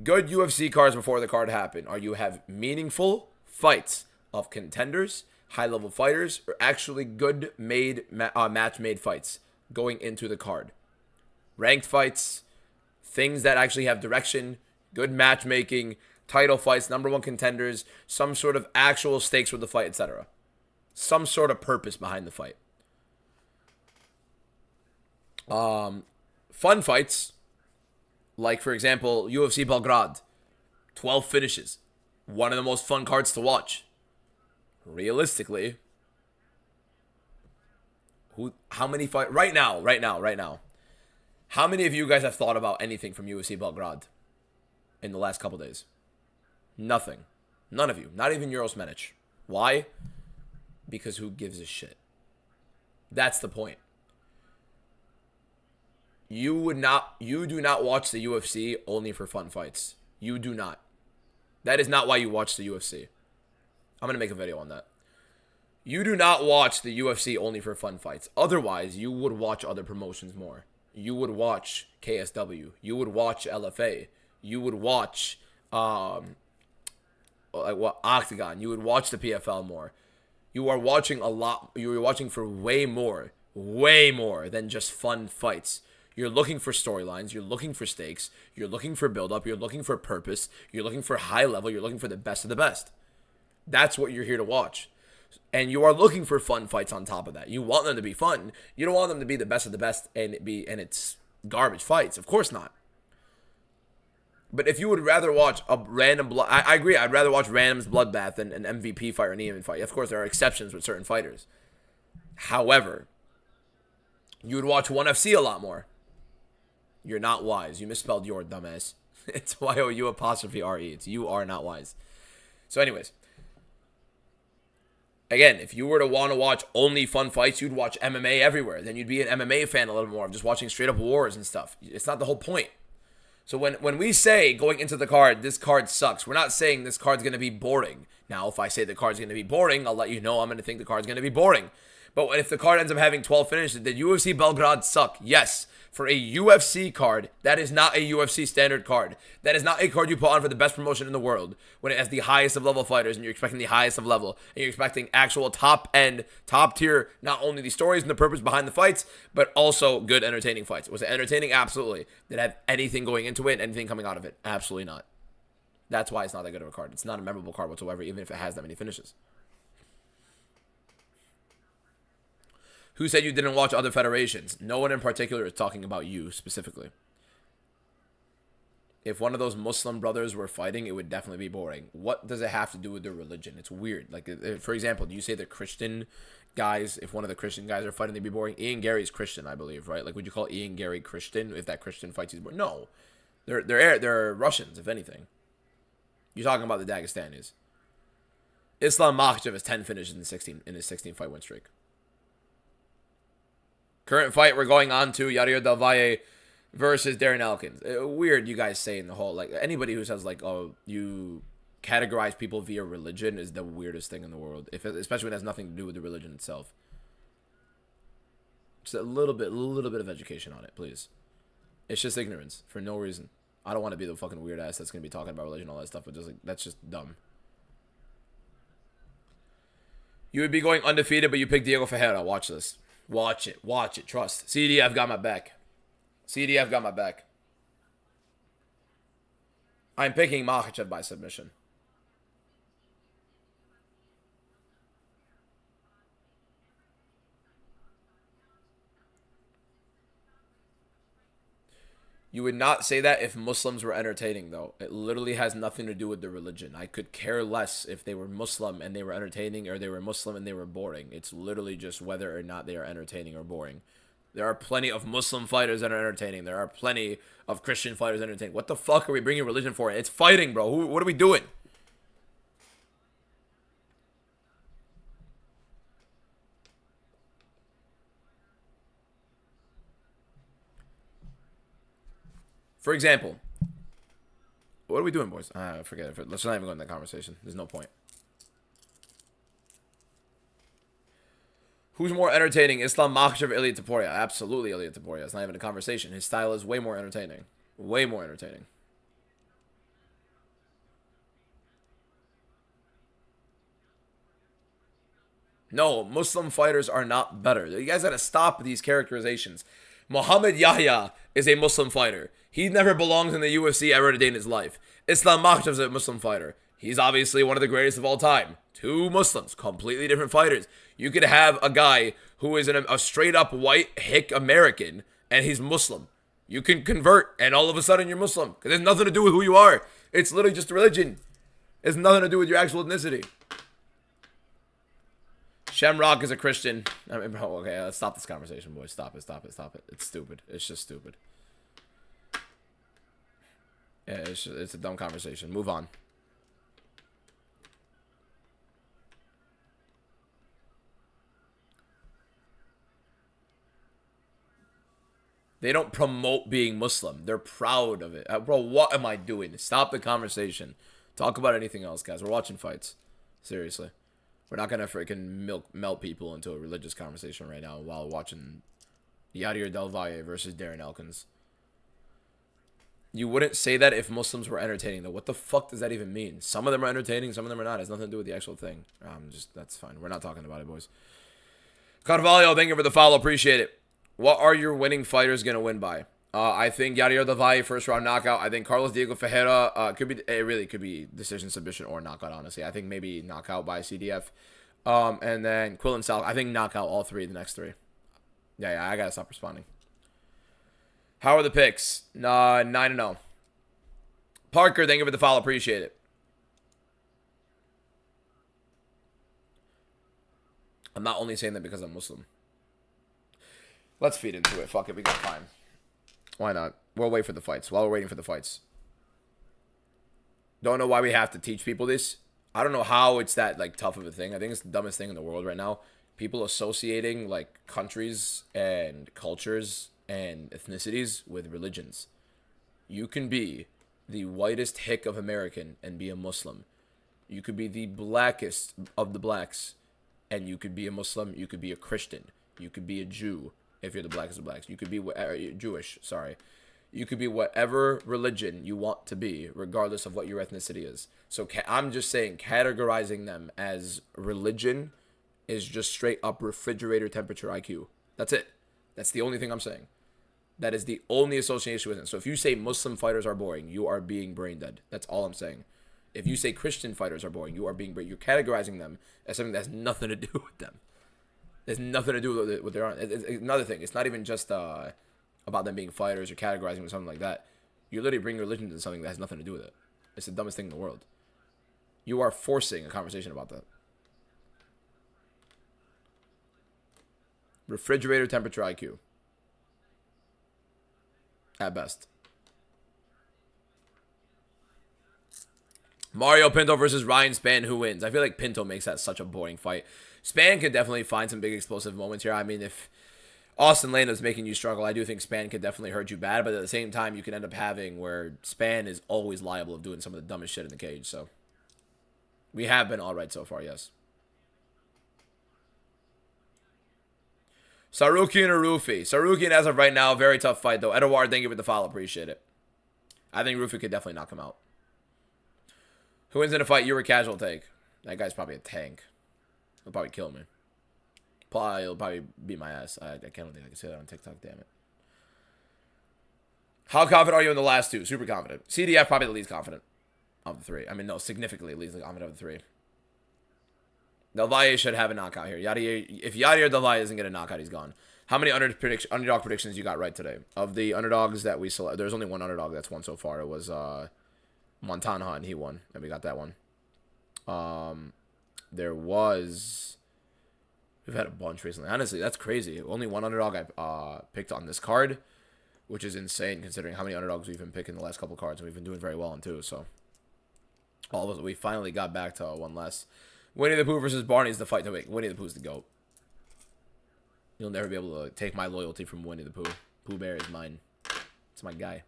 Good UFC cards before the card happen are you have meaningful fights of contenders, high-level fighters, or actually good match-made fights going into the card. Ranked fights, things that actually have direction, good matchmaking, title fights, number one contenders, some sort of actual stakes with the fight, etc. Some sort of purpose behind the fight. Fun fights, like for example, UFC Belgrade, 12 finishes, one of the most fun cards to watch. Realistically, how many fight right now? How many of you guys have thought about anything from UFC Belgrade in the last couple days? Nothing. None of you. Not even Euros Menich. Why? Because who gives a shit? That's the point. You do not watch the UFC only for fun fights. You do not. That is not why you watch the UFC. I'm going to make a video on that. You do not watch the UFC only for fun fights. Otherwise, you would watch other promotions more. You would watch KSW. You would watch LFA. You would watch Octagon. You would watch the PFL more. You are watching a lot. You are watching for way more than just fun fights. You're looking for storylines. You're looking for stakes. You're looking for build-up. You're looking for purpose. You're looking for high level. You're looking for the best of the best. That's what you're here to watch. And you are looking for fun fights on top of that. You want them to be fun. You don't want them to be the best of the best and it's garbage fights. Of course not. But if you would rather watch a random I agree. I'd rather watch random's bloodbath than an MVP fight or an EM fight. Of course, there are exceptions with certain fighters. However, you would watch ONE FC a lot more. You're not wise. You misspelled your, dumbass. It's Y-O-U''RE. It's you are not wise. So anyways. Again, if you were to want to watch only fun fights, you'd watch MMA everywhere. Then you'd be an MMA fan a little more, just watching straight up wars and stuff. It's not the whole point. So when we say going into the card, this card sucks, we're not saying this card's going to be boring. Now, if I say the card's going to be boring, I'll let you know I'm going to think the card's going to be boring. But if the card ends up having 12 finishes, did UFC Belgrade suck? Yes. For a UFC card, that is not a UFC standard card. That is not a card you put on for the best promotion in the world when it has the highest of level fighters and you're expecting the highest of level. And you're expecting actual top end, top tier, not only the stories and the purpose behind the fights, but also good entertaining fights. Was it entertaining? Absolutely. Did it have anything going into it, anything coming out of it? Absolutely not. That's why it's not that good of a card. It's not a memorable card whatsoever, even if it has that many finishes. Who said you didn't watch other federations? No one in particular is talking about you specifically. If one of those Muslim brothers were fighting, it would definitely be boring. What does it have to do with their religion? It's weird. Like, for example, do you say the Christian guys, if one of the Christian guys are fighting, they'd be boring? Ian Gary's Christian, I believe, right? Like, would you call Ian Gary Christian if that Christian fights he's boring? No. They're Russians, if anything. You're talking about the Dagestanis. Islam Makhachev has 10 finishes in his 16 fight win streak. Current fight we're going on to Yair Del Valle versus Darren Elkins. Weird you guys say in the whole, like, anybody who says, like, oh, you categorize people via religion is the weirdest thing in the world. Especially when it has nothing to do with the religion itself. Just a little bit of education on it, please. It's just ignorance for no reason. I don't want to be the fucking weird ass that's going to be talking about religion and all that stuff, but just like, that's just dumb. You would be going undefeated, but you picked Diego Ferreira. Watch this. Watch it. Trust. CDF got my back. I'm picking Makhachev by submission. You would not say that if Muslims were entertaining, though. It literally has nothing to do with the religion. I could care less if they were Muslim and they were entertaining or they were Muslim and they were boring. It's literally just whether or not they are entertaining or boring. There are plenty of Muslim fighters that are entertaining. There are plenty of Christian fighters entertaining. What the fuck are we bringing religion for? It's fighting, bro. What are we doing? For example, what are we doing, boys? Forget it. Let's not even go into that conversation. There's no point. Who's more entertaining, Islam Makhachev or Ilia Topuria? Absolutely Ilia Topuria. It's not even a conversation. His style is way more entertaining. Way more entertaining. No, Muslim fighters are not better. You guys gotta stop these characterizations. Muhammad Yahya is a Muslim fighter. He never belongs in the UFC ever a day in his life. Islam Makhachev is a Muslim fighter. He's obviously one of the greatest of all time. Two Muslims, completely different fighters. You could have a guy who is a straight up white hick American and he's Muslim. You can convert, and all of a sudden you're Muslim. Because it has nothing to do with who you are. It's literally just a religion. It has nothing to do with your actual ethnicity. Shamrock is a Christian. I mean, bro, okay, let's stop this conversation, boys. Stop it, stop it, stop it. It's stupid. It's just stupid. Yeah, it's a dumb conversation. Move on. They don't promote being Muslim. They're proud of it. Bro, what am I doing? Stop the conversation. Talk about anything else, guys. We're watching fights. Seriously. We're not going to freaking melt people into a religious conversation right now while watching Yadier Del Valle versus Darren Elkins. You wouldn't say that if Muslims were entertaining, though. What the fuck does that even mean? Some of them are entertaining, some of them are not. It has nothing to do with the actual thing. That's fine. We're not talking about it, boys. Carvalho, thank you for the follow. Appreciate it. What are your winning fighters going to win by? I think Yadier Del Valle, first round knockout. I think Carlos Diego Ferreira, it really could be decision, submission, or knockout, honestly. I think maybe knockout by CDF. And then Quillen Sal, I think knockout all three of the next three. Yeah, I got to stop responding. How are the picks? 9-0. Parker, thank you for the follow. Appreciate it. I'm not only saying that because I'm Muslim. Let's feed into it. Fuck it, we got time. Why not? We'll wait for the fights. While we're waiting for the fights. Don't know why we have to teach people this. I don't know how it's that, like, tough of a thing. I think it's the dumbest thing in the world right now. People associating, like, countries and cultures and ethnicities with religions. You can be the whitest hick of American and be a Muslim. You could be the blackest of the blacks and you could be a Muslim. You could be a Christian. You could be a Jew if you're the blackest of blacks. You could be Jewish, sorry. You could be whatever religion you want to be, regardless of what your ethnicity is. So I'm just saying categorizing them as religion is just straight up refrigerator temperature IQ. That's it. That's the only thing I'm saying. That is the only association with it. So if you say Muslim fighters are boring, you are being brain dead. That's all I'm saying. If you say Christian fighters are boring, you are being brain. You're categorizing them as something that has nothing to do with them. There's nothing to do with what they're on. It's another thing. It's not even just about them being fighters or categorizing them or something like that. You literally bring religion into something that has nothing to do with it. It's the dumbest thing in the world. You are forcing a conversation about that. Refrigerator temperature IQ. At best. Mario Pinto versus Ryan Spann. Who wins? I feel like Pinto makes that such a boring fight. Spann could definitely find some big explosive moments here. I mean, if Austin Lane is making you struggle, I do think Spann could definitely hurt you bad. But at the same time, you can end up having where Spann is always liable of doing some of the dumbest shit in the cage. So we have been all right so far, yes. Sarukian or Rufi? Sarukian, as of right now, very tough fight, though. Edouard, thank you for the follow. Appreciate it. I think Rufi could definitely knock him out. Who wins in a fight? You or Casual take? That guy's probably a tank. He'll probably kill me. He'll probably beat my ass. I can't think I can say that on TikTok, damn it. How confident are you in the last two? Super confident. CDF probably the least confident of the three. I mean, no, significantly least confident of the three. Del Valle should have a knockout here. If Yadier Del Valle doesn't get a knockout, he's gone. How many underdog predictions you got right today? Of the underdogs that we select, there's only one underdog that's won so far. It was Montana, and he won. And we got that one. There was... We've had a bunch recently. Honestly, that's crazy. Only one underdog I picked on this card, which is insane considering how many underdogs we've been picking the last couple cards, and we've been doing very well on too. So all of us, we finally got back to one less. Winnie the Pooh versus Barney is the fight to make. Winnie the Pooh's the GOAT. You'll never be able to take my loyalty from Winnie the Pooh. Pooh Bear is mine. It's my guy.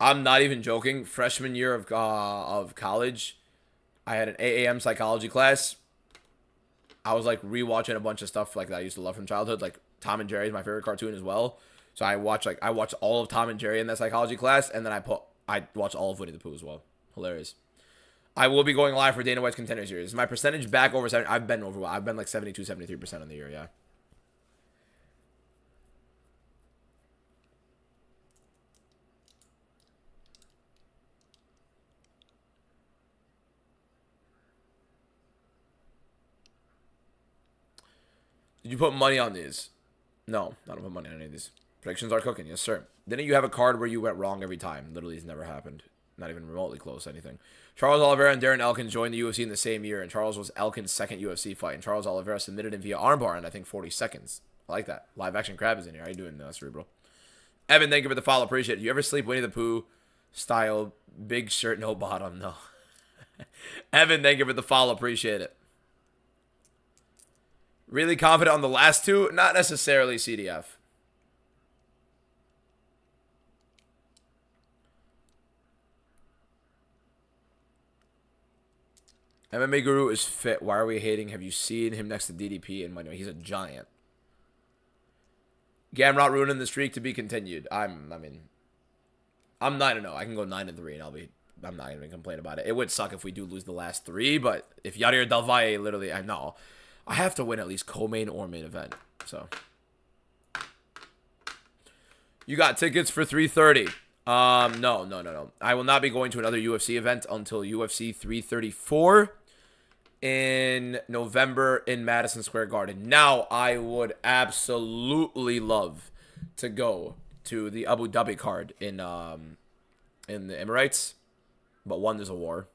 I'm not even joking. Freshman year of college, I had an AAM psychology class. I was like rewatching a bunch of stuff like that I used to love from childhood. Like Tom and Jerry is my favorite cartoon as well. So I watched all of Tom and Jerry in that psychology class, and then I watched all of Winnie the Pooh as well. Hilarious. I will be going live for Dana White's Contender Series. Is my percentage back over 70? I've been like 72, 73% on the year, yeah. Did you put money on these? No, I don't put money on any of these. Predictions are cooking, yes, sir. Didn't you have a card where you went wrong every time? Literally, it's never happened. Not even remotely close to anything. Charles Oliveira and Darren Elkins joined the UFC in the same year, and Charles was Elkins' second UFC fight, and Charles Oliveira submitted him via armbar in, I think, 40 seconds. I like that. Live action crab is in here. How you doing, Cerebral? Evan, thank you for the follow. Appreciate it. Do you ever sleep Winnie the Pooh style, big shirt, no bottom? No. Evan, thank you for the follow. Appreciate it. Really confident on the last two? Not necessarily CDF. MMA Guru is fit. Why are we hating? Have you seen him next to DDP? And he's a giant. Gamrot ruining the streak to be continued. I'm 9-0. I can go 9-3 and I'm not even complain about it. It would suck if we do lose the last three, but if Yadir Del Valle literally, I know. I have to win at least co-main or main event. So you got tickets for 3:30. No. I will not be going to another UFC event until UFC 334 in November in Madison Square Garden. Now, I would absolutely love to go to the Abu Dhabi card in the Emirates, but one, there's a war.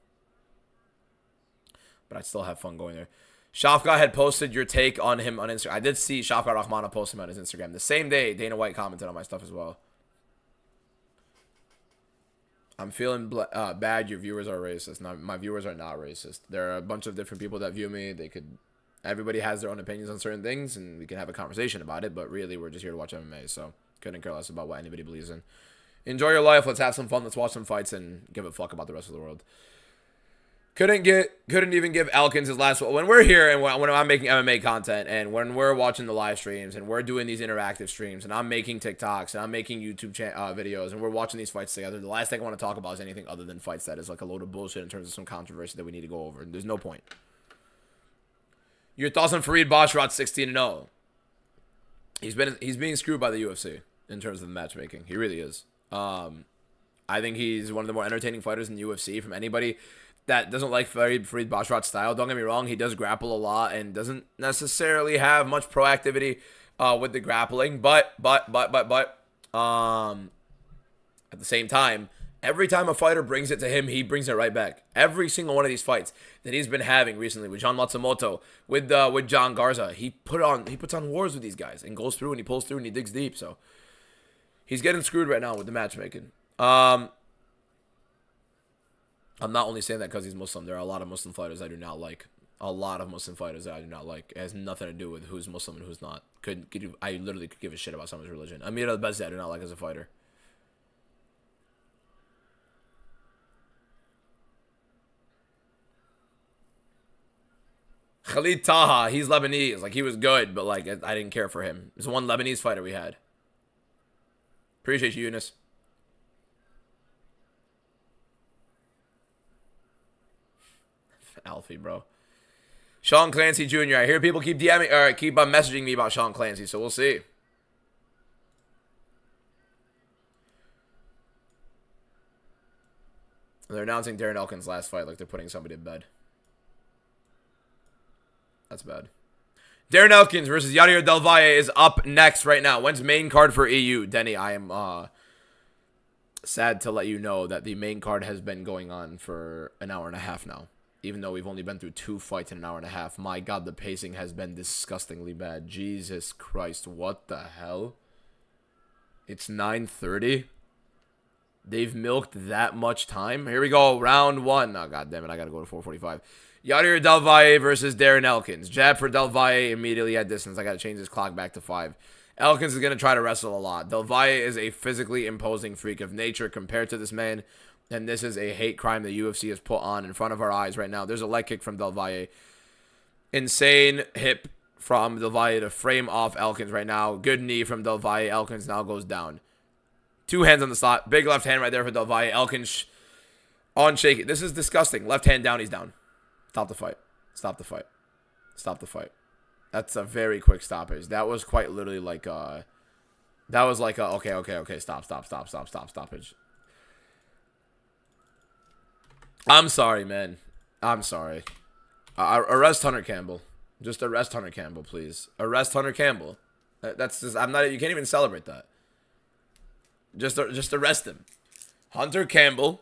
But I'd still have fun going there. Shafka had posted your take on him on Instagram. I did see Shafka Rahmana post him on his Instagram. The same day, Dana White commented on my stuff as well. I'm feeling bad. Your viewers are racist. No, my viewers are not racist. There are a bunch of different people that view me. Everybody has their own opinions on certain things, and we can have a conversation about it. But really, we're just here to watch MMA, so couldn't care less about what anybody believes in. Enjoy your life. Let's have some fun. Let's watch some fights and give a fuck about the rest of the world. Couldn't even give Elkins his last one. When we're here and when I'm making MMA content and when we're watching the live streams and we're doing these interactive streams and I'm making TikToks and I'm making YouTube videos and we're watching these fights together, the last thing I want to talk about is anything other than fights that is like a load of bullshit in terms of some controversy that we need to go over. There's no point. Your thoughts on Farid Basharat 16-0? He's being screwed by the UFC in terms of the matchmaking. He really is. I think he's one of the more entertaining fighters in the UFC from anybody that doesn't like Farid Basharat's style. Don't get me wrong, he does grapple a lot and doesn't necessarily have much proactivity with the grappling. But at the same time, every time a fighter brings it to him, he brings it right back. Every single one of these fights that he's been having recently with John Matsumoto, with John Garza, he puts on wars with these guys and goes through and he pulls through and he digs deep. So he's getting screwed right now with the matchmaking. I'm not only saying that because he's Muslim. There are a lot of Muslim fighters I do not like. It has nothing to do with who's Muslim and who's not. I literally could give a shit about someone's religion. Amir al-Bazzi I do not like as a fighter. Khalid Taha, he's Lebanese. Like, he was good, but like I didn't care for him. There's one Lebanese fighter we had. Appreciate you, Eunice. Alfie, bro. Sean Clancy Jr. I hear people keep DMing or keep messaging me about Sean Clancy, so we'll see. They're announcing Darren Elkins' last fight like they're putting somebody to bed. That's bad. Darren Elkins versus Yadir Del Valle is up next right now. When's main card for EU? Denny, I am sad to let you know that the main card has been going on for an hour and a half now. Even though we've only been through 2 fights in an hour and a half. My God, the pacing has been disgustingly bad. Jesus Christ, what the hell? It's 9:30. They've milked that much time. Here we go, round 1. Oh, God damn it, I got to go to 4:45. Yadir Del Valle versus Darren Elkins. Jab for Del Valle immediately at distance. I got to change this clock back to 5. Elkins is going to try to wrestle a lot. Del Valle is a physically imposing freak of nature compared to this man. And this is a hate crime the UFC has put on in front of our eyes right now. There's a leg kick from Del Valle. Insane hip from Del Valle to frame off Elkins right now. Good knee from Del Valle. Elkins now goes down. 2 hands on the slot. Big left hand right there for Del Valle. Elkins on shaky. This is disgusting. Left hand down, he's down. Stop the fight. Stop the fight. Stop the fight. That's a very quick stoppage. That was quite literally like okay, stop stoppage. I'm sorry, man. I'm sorry. Arrest Hunter Campbell. Just arrest Hunter Campbell, please. Arrest Hunter Campbell. That's just, I'm not. You can't even celebrate that. Just arrest him. Hunter Campbell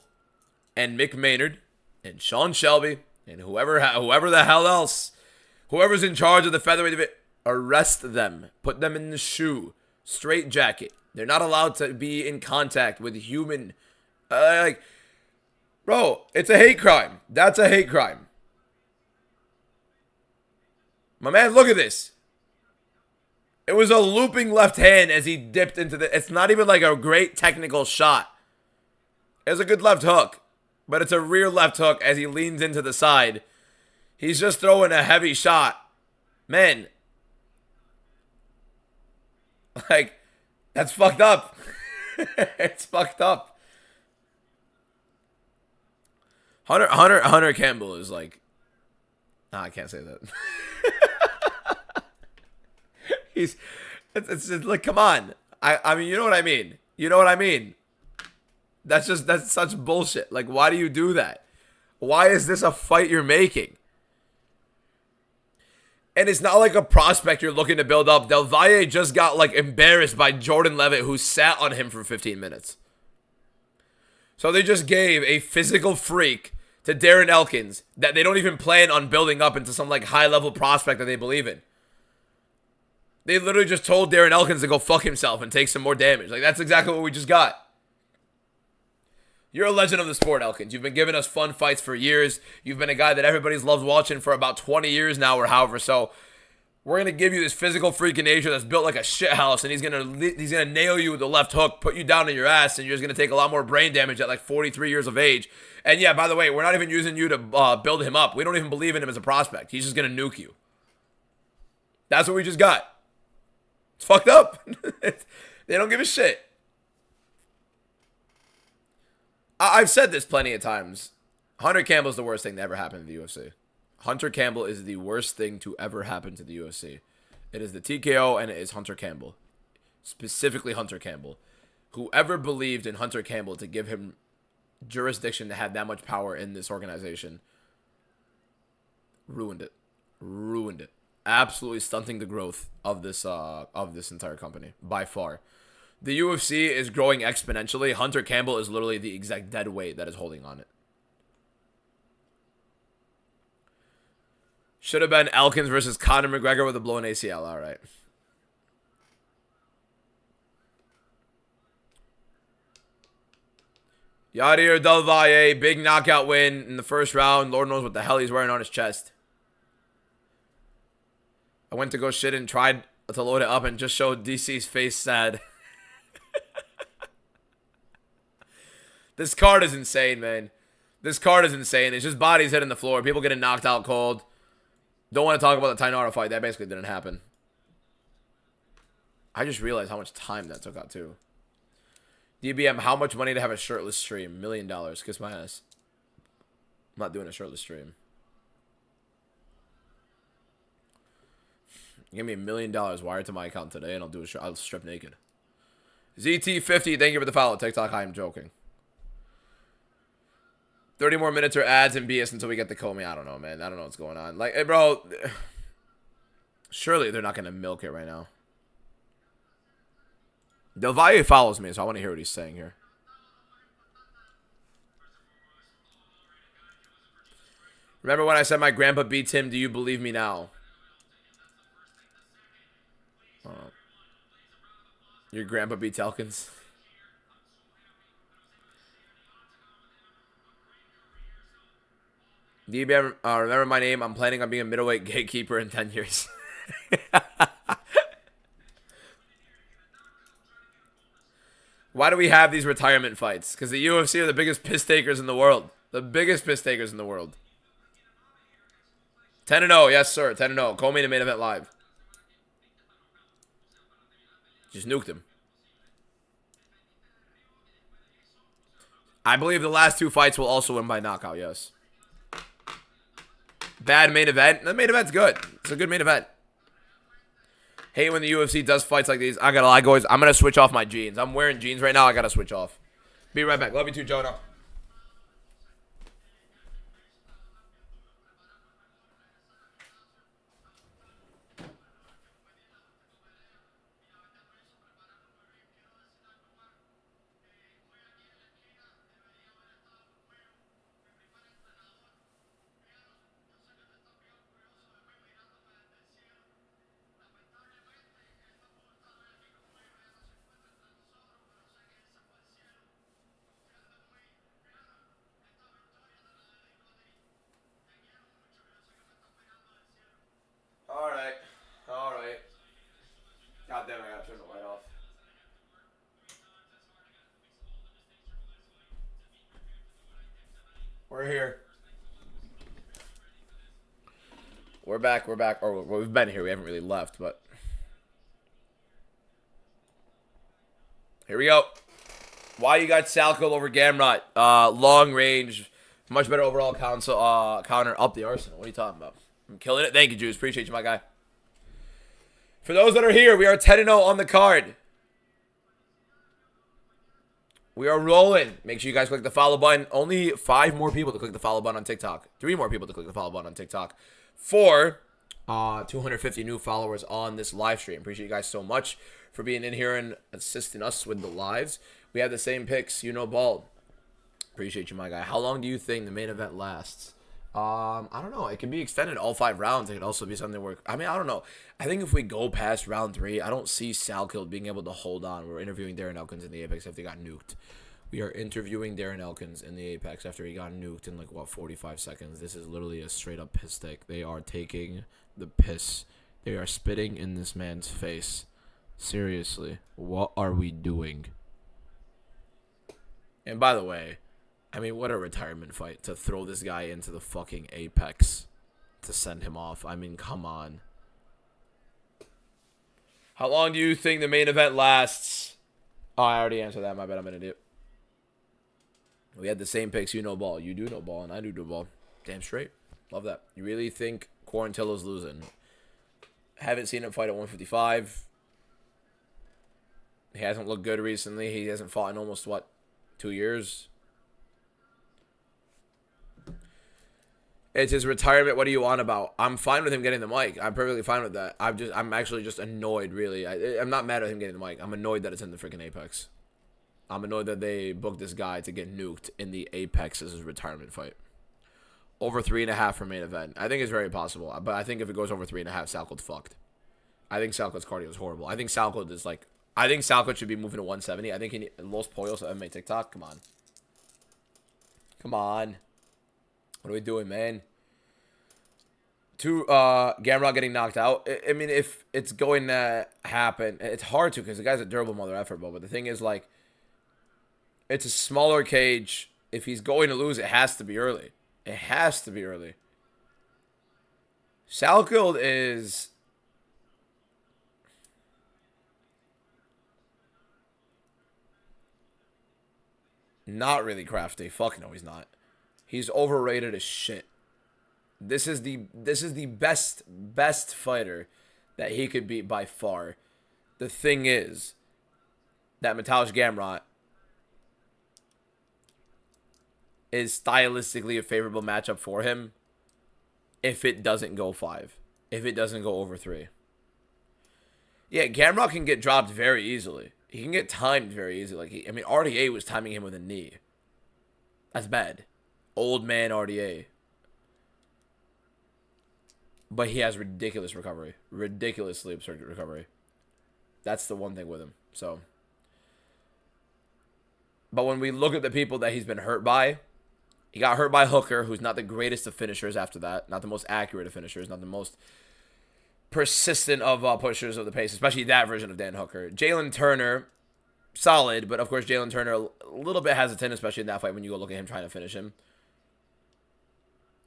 and Mick Maynard and Sean Shelby and whoever the hell else, whoever's in charge of the featherweight division, arrest them. Put them in the shoe. Straight jacket. They're not allowed to be in contact with human. Bro, it's a hate crime. That's a hate crime. My man, look at this. It was a looping left hand as he dipped into the... It's not even like a great technical shot. It was a good left hook. But it's a rear left hook as he leans into the side. He's just throwing a heavy shot. Man. Like, that's fucked up. It's fucked up. Hunter Campbell is like... Nah, I can't say that. It's like, come on. I mean, you know what I mean. You know what I mean. That's such bullshit. Like, why do you do that? Why is this a fight you're making? And it's not like a prospect you're looking to build up. Del Valle just got, like, embarrassed by Jordan Levitt, who sat on him for 15 minutes. So they just gave a physical freak to Darren Elkins that they don't even plan on building up into some, like, high-level prospect that they believe in. They literally just told Darren Elkins to go fuck himself and take some more damage. Like, that's exactly what we just got. You're a legend of the sport, Elkins. You've been giving us fun fights for years. You've been a guy that everybody's loved watching for about 20 years now or however. So we're going to give you this physical freak in nature that's built like a shit house, and he's gonna nail you with the left hook, put you down on your ass, and you're just going to take a lot more brain damage at like 43 years of age. And yeah, by the way, we're not even using you to build him up. We don't even believe in him as a prospect. He's just going to nuke you. That's what we just got. It's fucked up. They don't give a shit. I've said this plenty of times. Hunter Campbell is the worst thing to ever happen to the UFC. Hunter Campbell is the worst thing to ever happen to the UFC. It is the TKO and it is Hunter Campbell. Specifically Hunter Campbell. Whoever believed in Hunter Campbell to give him jurisdiction to have that much power in this organization ruined it. Ruined it. Absolutely stunting the growth of this entire company by far. The UFC is growing exponentially. Hunter Campbell is literally the exact dead weight that is holding on it. Should have been Elkins versus Conor McGregor with a blown ACL. All right. Yadir Del Valle, big knockout win in the first round. Lord knows what the hell he's wearing on his chest. I went to go shit and tried to load it up and just showed DC's face sad. This card is insane, man. This card is insane. It's just bodies hitting the floor. People getting knocked out cold. Don't want to talk about the Tainara fight. That basically didn't happen. I just realized how much time that took out, too. DBM, how much money to have a shirtless stream? $1 million. Kiss my ass. I'm not doing a shirtless stream. Give me $1 million wired to my account today, and I'll strip naked. ZT50, thank you for the follow. TikTok, I am joking. 30 more minutes or ads and BS until we get the Comey. I don't know, man. I don't know what's going on. Like, hey, bro. Surely they're not going to milk it right now. Del Valle follows me, so I want to hear what he's saying here. Remember when I said my grandpa beats him? Do you believe me now? Your grandpa beats Elkins? DBM, remember my name. I'm planning on being a middleweight gatekeeper in 10 years. Why do we have these retirement fights? Because the UFC are the biggest piss takers in the world. The biggest piss takers in the world. 10-0, yes sir. 10-0. Call me to main event live. Just nuked him. I believe the last two fights will also win by knockout, yes. Bad main event. The main event's good. It's a good main event. Hate when the UFC does fights like these. I gotta lie, guys. I'm gonna switch off my jeans. I'm wearing jeans right now. I gotta switch off. Be right back. Love you too, Jonah. We're here. We're back. We're back. Or well, we've been here. We haven't really left, but here we go. Why you got Salco over Gamrot? Long range, much better overall counter up the arsenal. What are you talking about? I'm killing it. Thank you, Juice. Appreciate you, my guy. For those that are here, we are 10-0 on the card. We are rolling. Make sure you guys click the follow button. Only 5 more people to click the follow button on TikTok. 3 more people to click the follow button on TikTok. For 250 new followers on this live stream. Appreciate you guys so much for being in here and assisting us with the lives. We have the same picks. You know, Bald. Appreciate you, my guy. How long do you think the main event lasts? I don't know. It can be extended all 5 rounds. It could also be something where, I mean, I don't know. I think if we go past round 3, I don't see Salkild being able to hold on. We're interviewing Darren Elkins in the Apex after he got nuked. We are interviewing Darren Elkins in the Apex after he got nuked in, like, what, 45 seconds. This is literally a straight-up piss take. They are taking the piss. They are spitting in this man's face. Seriously, what are we doing? And by the way, I mean, what a retirement fight to throw this guy into the fucking Apex to send him off. I mean, come on. How long do you think the main event lasts? Oh, I already answered that. My bad. I'm an idiot. We had the same picks. You know ball. You do know ball, and I do know ball. Damn straight. Love that. You really think Quarantillo's losing? Haven't seen him fight at 155. He hasn't looked good recently. He hasn't fought in almost, what, 2 years? It's his retirement. What do you want about? I'm fine with him getting the mic. I'm perfectly fine with that. I'm actually just annoyed, really. I'm not mad at him getting the mic. I'm annoyed that it's in the freaking Apex. I'm annoyed that they booked this guy to get nuked in the Apex as his retirement fight. Over 3.5 for main event. I think it's very possible. But I think if it goes over 3.5, Salco's fucked. I think Salco's cardio is horrible. I think Salco is like... I think Salco should be moving to 170. I think he needs Los Pollos of MMA TikTok. Come on. Come on. What are we doing, man? Gamrot getting knocked out. I mean, if it's going to happen, it's hard to because the guy's a durable mother effer, but the thing is, like, it's a smaller cage. If he's going to lose, it has to be early. It has to be early. Salkild is... not really crafty. Fuck no, he's not. He's overrated as shit. This is the best fighter that he could beat by far. The thing is that Mateusz Gamrot is stylistically a favorable matchup for him if it doesn't go 5. If it doesn't go over 3. Yeah, Gamrot can get dropped very easily. He can get timed very easily. Like I mean, RDA was timing him with a knee. That's bad. Old man RDA. But he has ridiculous recovery. Ridiculously absurd recovery. That's the one thing with him. So. But when we look at the people that he's been hurt by, he got hurt by Hooker, who's not the greatest of finishers after that. Not the most accurate of finishers. Not the most persistent of pushers of the pace, especially that version of Dan Hooker. Jalen Turner, solid, but of course Jalen Turner a little bit hesitant, especially in that fight when you go look at him trying to finish him.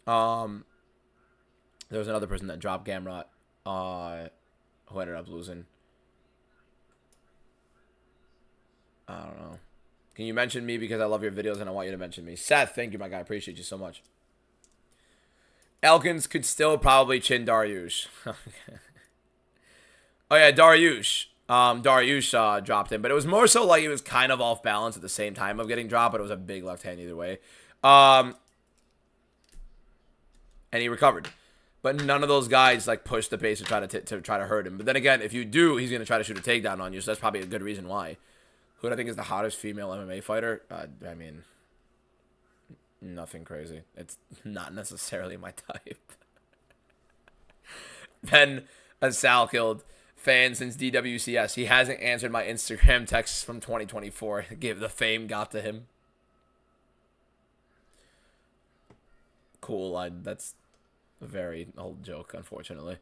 There was another person that dropped Gamrot, who ended up losing. I don't know. Can you mention me because I love your videos and I want you to mention me? Seth, thank you, my guy. I appreciate you so much. Elkins could still probably chin Dariush. Oh, yeah, Dariush. Dariush dropped him. But it was more so like he was kind of off balance at the same time of getting dropped. But it was a big left hand either way. And he recovered. But none of those guys like pushed the pace to try to hurt him. But then again, if you do, he's going to try to shoot a takedown on you. So that's probably a good reason why. Who I think is the hottest female MMA fighter? I mean... nothing crazy. It's not necessarily my type. Been a Salkild fan since DWCS. He hasn't answered my Instagram texts from 2024. Give the fame got to him. Cool. That's a very old joke, unfortunately.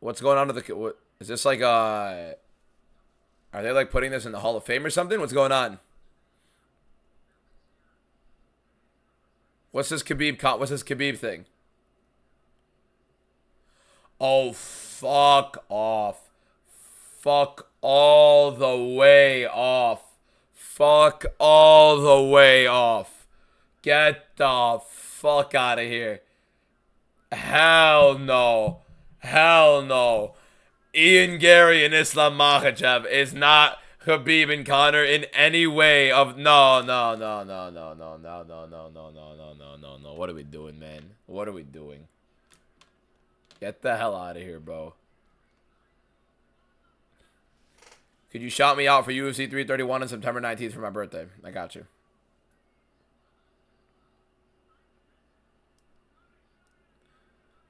What's going on to the... What, is this like Are they like putting this in the Hall of Fame or something? What's going on? What's this Khabib thing? Oh, fuck off. Fuck all the way off. Fuck all the way off. Get the fuck out of here. Hell no. Hell no. Ian Gary and Islam Makhachev is not Khabib and Conor in any way of no. What are we doing, man? What are we doing? Get the hell out of here, bro. Could you shout me out for UFC 331 on September 19th for my birthday? I got you.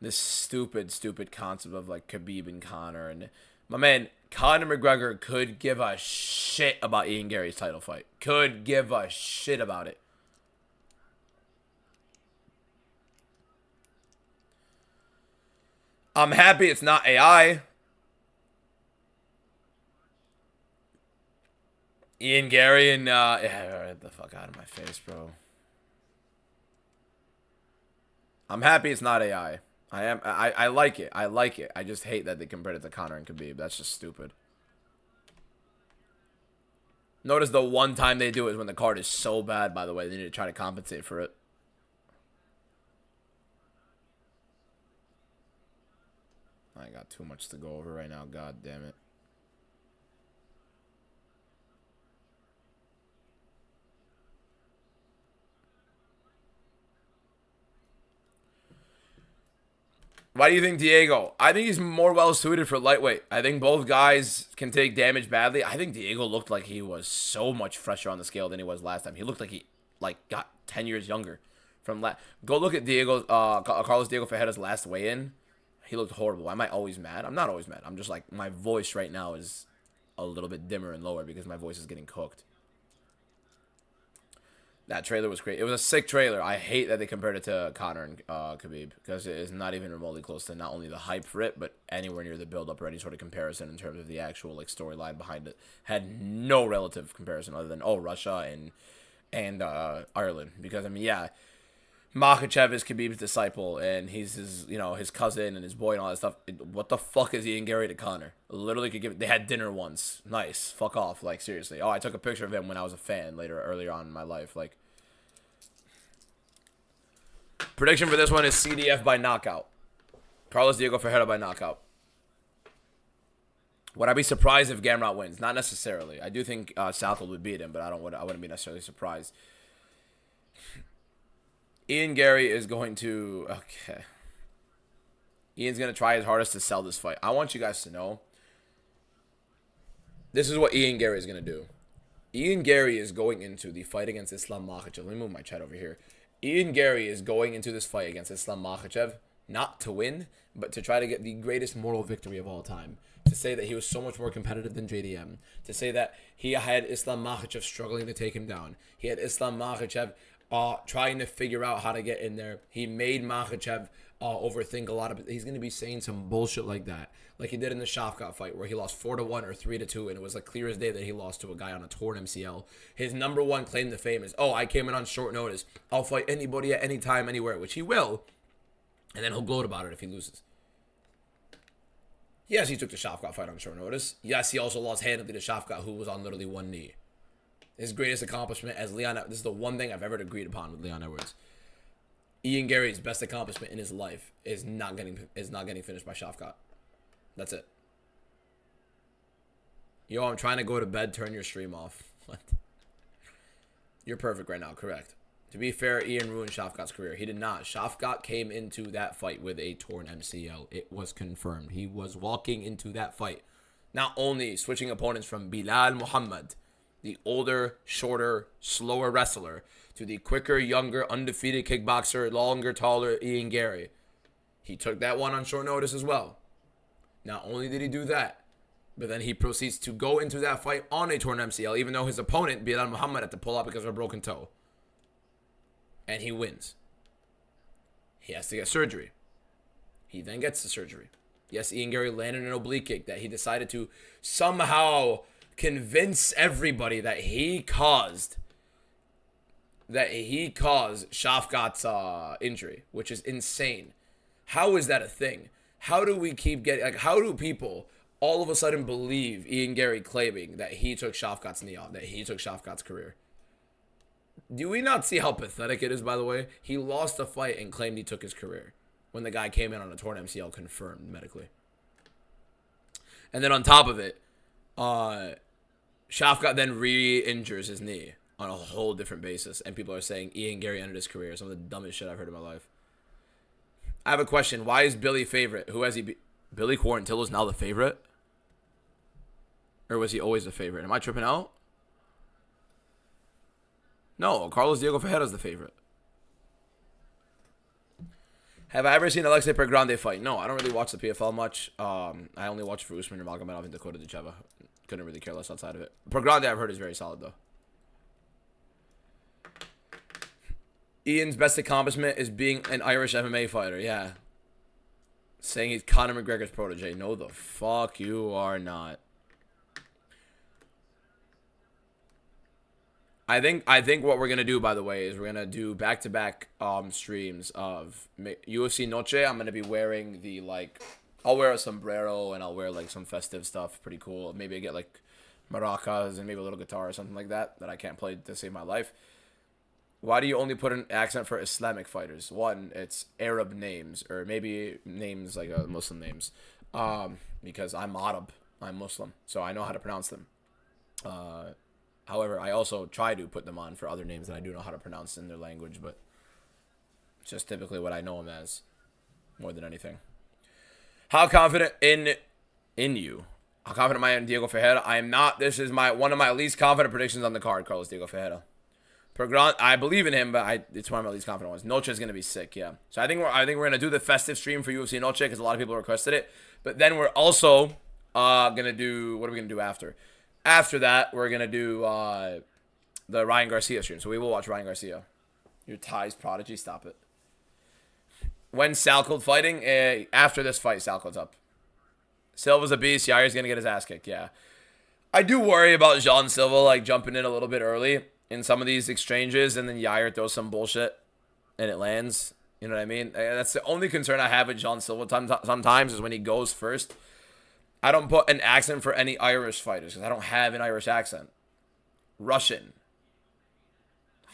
This stupid concept of like Khabib and Conor, and my man Conor McGregor could give a shit about Ian Gary's title fight. Could give a shit about it. I'm happy it's not AI. Ian Gary and yeah, get the fuck out of my face, bro. I'm happy it's not AI. I like it. I like it. I just hate that they compared it to Conor and Khabib. That's just stupid. Notice the one time they do it is when the card is so bad, by the way. They need to try to compensate for it. I got too much to go over right now. God damn it. Why do you think Diego? I think he's more well-suited for lightweight. I think both guys can take damage badly. I think Diego looked like he was so much fresher on the scale than he was last time. He looked like he got 10 years younger. Go look at Carlos Diego Ferreira's last weigh-in. He looked horrible. Am I always mad? I'm not always mad. I'm just like, my voice right now is a little bit dimmer and lower because my voice is getting cooked. That trailer was great. It was a sick trailer. I hate that they compared it to Conor and Khabib because it is not even remotely close to not only the hype for it, but anywhere near the build-up or any sort of comparison in terms of the actual like storyline behind it. Had no relative comparison other than Russia and Ireland. Because I mean, yeah, Makhachev is Khabib's disciple and he's his cousin and his boy and all that stuff. What the fuck is Ian Gary to Conor? Literally could give. They had dinner once. Nice. Fuck off. Like seriously. Oh, I took a picture of him when I was a fan earlier on in my life. Like. Prediction for this one is CDF by knockout. Carlos Diego Ferreira by knockout. Would I be surprised if Gamrot wins? Not necessarily. I do think Southwood would beat him, but I wouldn't be necessarily surprised. Ian Gary is going to... Okay. Ian's going to try his hardest to sell this fight. I want you guys to know. This is what Ian Gary is going to do. Ian Gary is going into the fight against Islam Makhachev. Let me move my chat over here. Ian Gary is going into this fight against Islam Makhachev not to win, but to try to get the greatest moral victory of all time. To say that he was so much more competitive than JDM. To say that he had Islam Makhachev struggling to take him down. He had Islam Makhachev trying to figure out how to get in there. He made Makhachev overthink a lot of it. He's going to be saying some bullshit like that. Like he did in the Shafkat fight where he lost 4-1 or 3-2 and it was like clear as day that he lost to a guy on a torn MCL. His number one claim to fame is, oh, I came in on short notice. I'll fight anybody at any time, anywhere, which he will. And then he'll gloat about it if he loses. Yes, he took the Shafkat fight on short notice. Yes, he also lost handedly to Shafkat, who was on literally one knee. His greatest accomplishment as Leon, this is the one thing I've ever agreed upon with Leon Edwards. Ian Gary's best accomplishment in his life is not getting finished by Shafkat. That's it. Yo, I'm trying to go to bed. Turn your stream off. What? You're perfect right now. Correct. To be fair, Ian ruined Shafkat's career. He did not. Shafkat came into that fight with a torn MCL. It was confirmed. He was walking into that fight. Not only switching opponents from Bilal Muhammad, the older, shorter, slower wrestler, to the quicker, younger, undefeated kickboxer, longer, taller Ian Gary. He took that one on short notice as well. Not only did he do that, but then he proceeds to go into that fight on a torn MCL, even though his opponent, Bilal Muhammad, had to pull out because of a broken toe. And he wins. He has to get surgery. He then gets the surgery. Yes, Ian Gary landed an oblique kick that he decided to somehow convince everybody that he caused that he caused Shafkat's injury, which is insane. How is that a thing? How do we keep getting, like, how do people all of a sudden believe Ian Gary claiming that he took Shafkat's knee off, that he took Shafkat's career? Do we not see how pathetic it is, by the way? He lost a fight and claimed he took his career when the guy came in on a torn MCL confirmed medically. And then on top of it, Shafkat then re-injures his knee on a whole different basis. And people are saying Ian Gary ended his career. Some of the dumbest shit I've heard in my life. I have a question. Why is Billy favorite? Who has he Billy Quarantillo is now the favorite? Or was he always the favorite? Am I tripping out? No, Carlos Diego Ferreira is the favorite. Have I ever seen Alexei Pergrande fight? No, I don't really watch the PFL much. I only watch for Usman Nurmagomedov and Dakota Ducheva. Couldn't really care less outside of it. Pergrande, I've heard, is very solid, though. Ian's best accomplishment is being an Irish MMA fighter. Yeah. Saying he's Conor McGregor's protege. No, the fuck you are not. I think what we're gonna do, by the way, is we're gonna do back-to-back streams of UFC Noche. I'm gonna be wearing the, like, I'll wear a sombrero and I'll wear like some festive stuff, pretty cool. Maybe I get like maracas and maybe a little guitar or something like that I can't play to save my life. Why do you only put an accent for Islamic fighters? One, it's Arab names, or maybe names like Muslim names, because I'm Arab, I'm Muslim, so I know how to pronounce them. However, I also try to put them on for other names that I do know how to pronounce in their language, but it's just typically what I know them as, more than anything. How confident in you? How confident am I in Diego Ferreira? I am not. This is one of my least confident predictions on the card, Carlos Diego Ferreira. I believe in him, but it's one of my least confident ones. Noche is gonna be sick, yeah. So I think we're gonna do the festive stream for UFC Noche because a lot of people requested it. But then we're also gonna do, what are we gonna do after? After that, we're gonna do the Ryan Garcia stream. So we will watch Ryan Garcia. Your ties prodigy, stop it. When's Salcode fighting? After this fight, Salcode's up. Silva's a beast. Yair's gonna get his ass kicked. Yeah, I do worry about Jean Silva like jumping in a little bit early in some of these exchanges, and then Yair throws some bullshit and it lands. You know what I mean? That's the only concern I have with Jean Silva sometimes is when he goes first. I don't put an accent for any Irish fighters because I don't have an Irish accent. Russian.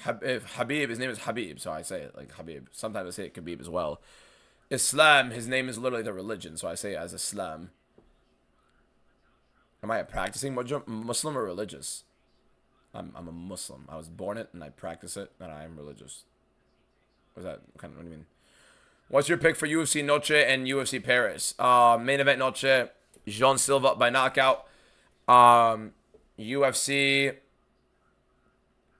Habib, his name is Habib, so I say it like Habib. Sometimes I say it Khabib as well. Islam, his name is literally the religion, so I say it as Islam. Am I a practicing Muslim or religious? I'm a Muslim. I was born it and I practice it, and I am religious. What do you mean? What's your pick for UFC Noche and UFC Paris? Main event Noche, Jean Silva by knockout. UFC,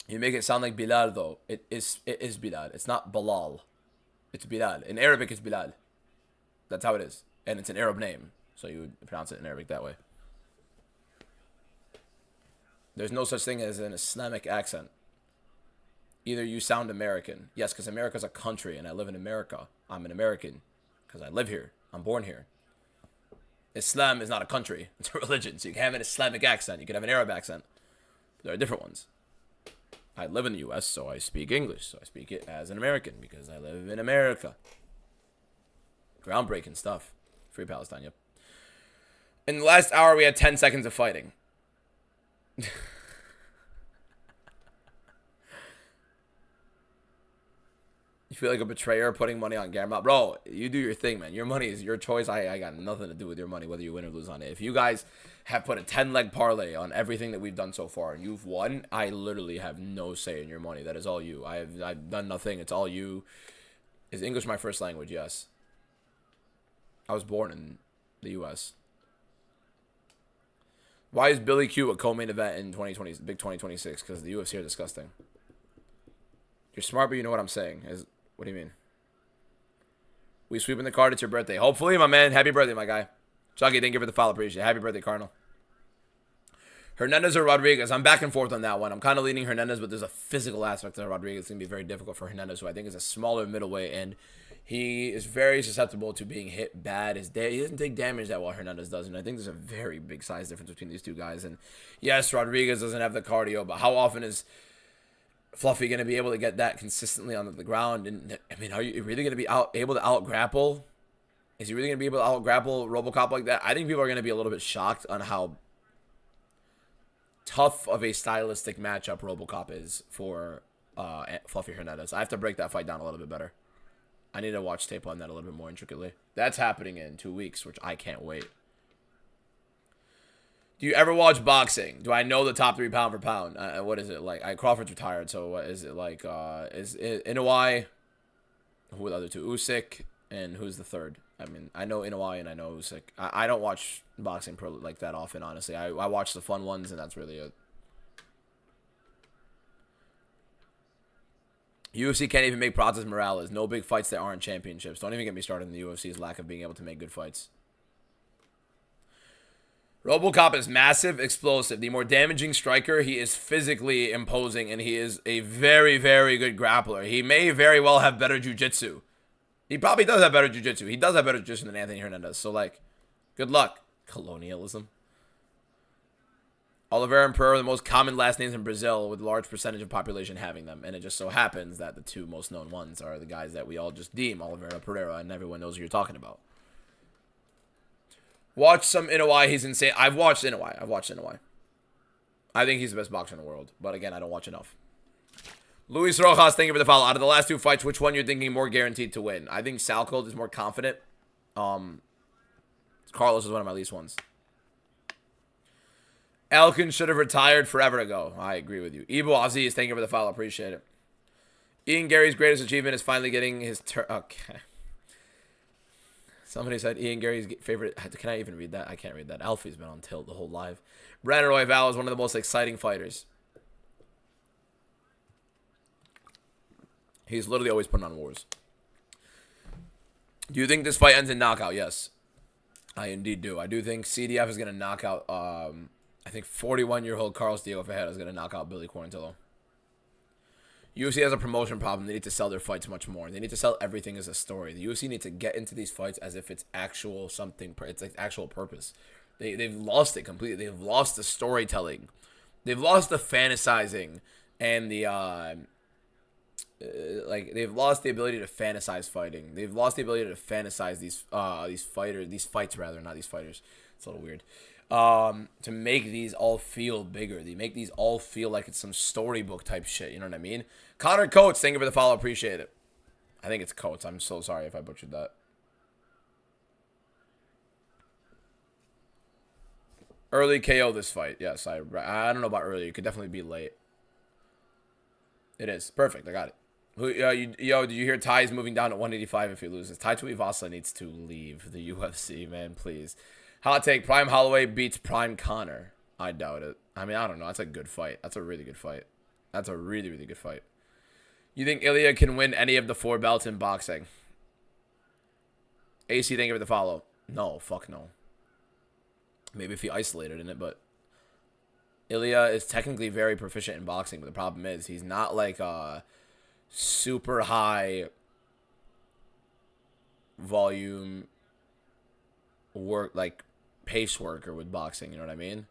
you make it sound like Bilal though. It is Bilal. It's not Bilal. It's Bilal. In Arabic, it's Bilal. That's how it is, and it's an Arab name, so you would pronounce it in Arabic that way. There's no such thing as an Islamic accent. Either you sound American. Yes, because America's a country, and I live in America. I'm an American because I live here. I'm born here. Islam is not a country. It's a religion. So you can have an Islamic accent. You can have an Arab accent. There are different ones. I live in the U.S., so I speak English. So I speak it as an American because I live in America. Groundbreaking stuff. Free Palestine, yep. In the last hour, we had 10 seconds of fighting. You feel like a betrayer putting money on Gamrot? Bro, you do your thing, man. Your money is your choice. I got nothing to do with your money, whether you win or lose on it. If you guys have put a 10-leg parlay on everything that we've done so far and you've won, I literally have no say in your money. That is all you. I've done nothing. It's all you. Is English my first language? Yes. I was born in the U.S. Why is Billy Q a co-main event in 2020, big 2026? Because the UFC are disgusting. You're smart, but you know what I'm saying. What do you mean? We sweeping the card. It's your birthday. Hopefully, my man. Happy birthday, my guy. Chucky, thank you for the follow. Appreciate it. Happy birthday, Cardinal. Hernandez or Rodriguez? I'm back and forth on that one. I'm kind of leaning Hernandez, but there's a physical aspect to Rodriguez. It's going to be very difficult for Hernandez, who I think is a smaller middleweight, and he is very susceptible to being hit bad. He doesn't take damage that well, Hernandez does, and I think there's a very big size difference between these two guys. And yes, Rodriguez doesn't have the cardio, but how often is Fluffy going to be able to get that consistently on the ground? And I mean, are you really going to be able to out grapple? Is he really going to be able to out grapple RoboCop like that? I think people are going to be a little bit shocked on how tough of a stylistic matchup RoboCop is for Fluffy Hernandez. I have to break that fight down a little bit better. I need to watch tape on that a little bit more intricately. That's happening in 2 weeks, which I can't wait. Do you ever watch boxing? Do I know the top 3 pound for pound? What is it like? Crawford's retired, so what is it like? Is it Inoue? Who are the other 2? Usyk, and who's the third? I mean, I know Inoue and I know Usyk. I don't watch boxing pro like that often, honestly. I watch the fun ones, and that's really it. UFC can't even make Pratas Morales. No big fights that aren't championships. Don't even get me started in the UFC's lack of being able to make good fights. RoboCop is massive, explosive. The more damaging striker, he is physically imposing, and he is a very, very good grappler. He may very well have better jiu-jitsu. He probably does have better jiu-jitsu. He does have better jiu-jitsu than Anthony Hernandez. So, like, good luck. Colonialism. Oliveira and Pereira are the most common last names in Brazil, with a large percentage of population having them. And it just so happens that the 2 most known ones are the guys that we all just deem Oliveira and Pereira, and everyone knows who you're talking about. Watch some Inoue. He's insane. I've watched Inoue. I think he's the best boxer in the world. But again, I don't watch enough. Luis Rojas, thank you for the follow. Out of the last 2 fights, which one you're thinking more guaranteed to win? I think Salcold is more confident. Carlos is one of my least ones. Elkin should have retired forever ago. I agree with you. Ibu Aziz, thank you for the follow. Appreciate it. Ian Gary's greatest achievement is finally getting his turn. Okay. Somebody said Ian Gary's favorite. Can I even read that? I can't read that. Alfie's been on tilt the whole live. Brandon Royval is one of the most exciting fighters. He's literally always putting on wars. Do you think this fight ends in knockout? Yes. I indeed do. I do think CDF is going to knock out, I think 41-year-old Carlos Diego Ferreira is going to knock out Billy Quarantillo. UFC has a promotion problem. They need to sell their fights much more. They need to sell everything as a story. The UFC needs to get into these fights as if it's actual something. It's like actual purpose. They've lost it completely. They've lost the storytelling. They've lost the fantasizing and the they've lost the ability to fantasize fighting. They've lost the ability to fantasize these fights rather, not these fighters. It's a little weird. To make these all feel bigger. They make these all feel like it's some storybook type shit. You know what I mean? Connor Coates, thank you for the follow. Appreciate it. I think it's Coates. I'm so sorry if I butchered that. Early KO this fight. Yes, I don't know about early. It could definitely be late. It is. Perfect. I got it. Yo, did you hear Ty's moving down to 185 if he loses? Tai Tuivasa needs to leave the UFC, man, please. Hot take, Prime Holloway beats Prime Connor. I doubt it. I mean, I don't know. That's a good fight. That's a really good fight. That's a really, really good fight. You think Ilya can win any of the 4 belts in boxing? AC, thank you for the follow. No, fuck no. Maybe if he isolated in it, but Ilya is technically very proficient in boxing, but the problem is he's not like a super high volume work, like pace worker with boxing, you know what I mean?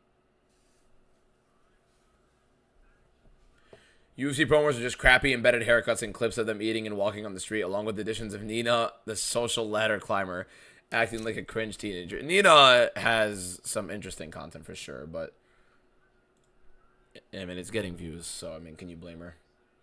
UFC promos are just crappy embedded haircuts and clips of them eating and walking on the street, along with additions of Nina, the social ladder climber, acting like a cringe teenager. Nina has some interesting content for sure, but I mean, it's getting views, so I mean, can you blame her?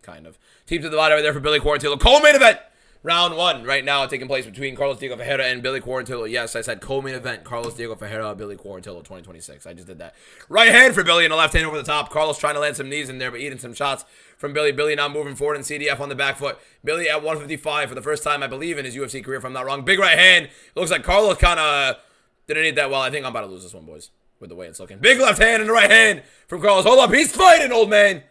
Kind of. Team to the bottom right there for Billy Quarantillo. Co-main event! Round 1 right now taking place between Carlos Diego Ferreira and Billy Quarantillo. Yes, I said co-main event. Carlos Diego Ferreira, Billy Quarantillo, 2026. I just did that. Right hand for Billy and a left hand over the top. Carlos trying to land some knees in there, but eating some shots from Billy. Billy now moving forward and CDF on the back foot. Billy at 155 for the first time, I believe, in his UFC career, if I'm not wrong. Big right hand. Looks like Carlos kind of didn't eat that well. I think I'm about to lose this one, boys, with the way it's looking. Big left hand and the right hand from Carlos. Hold up. He's fighting, old man.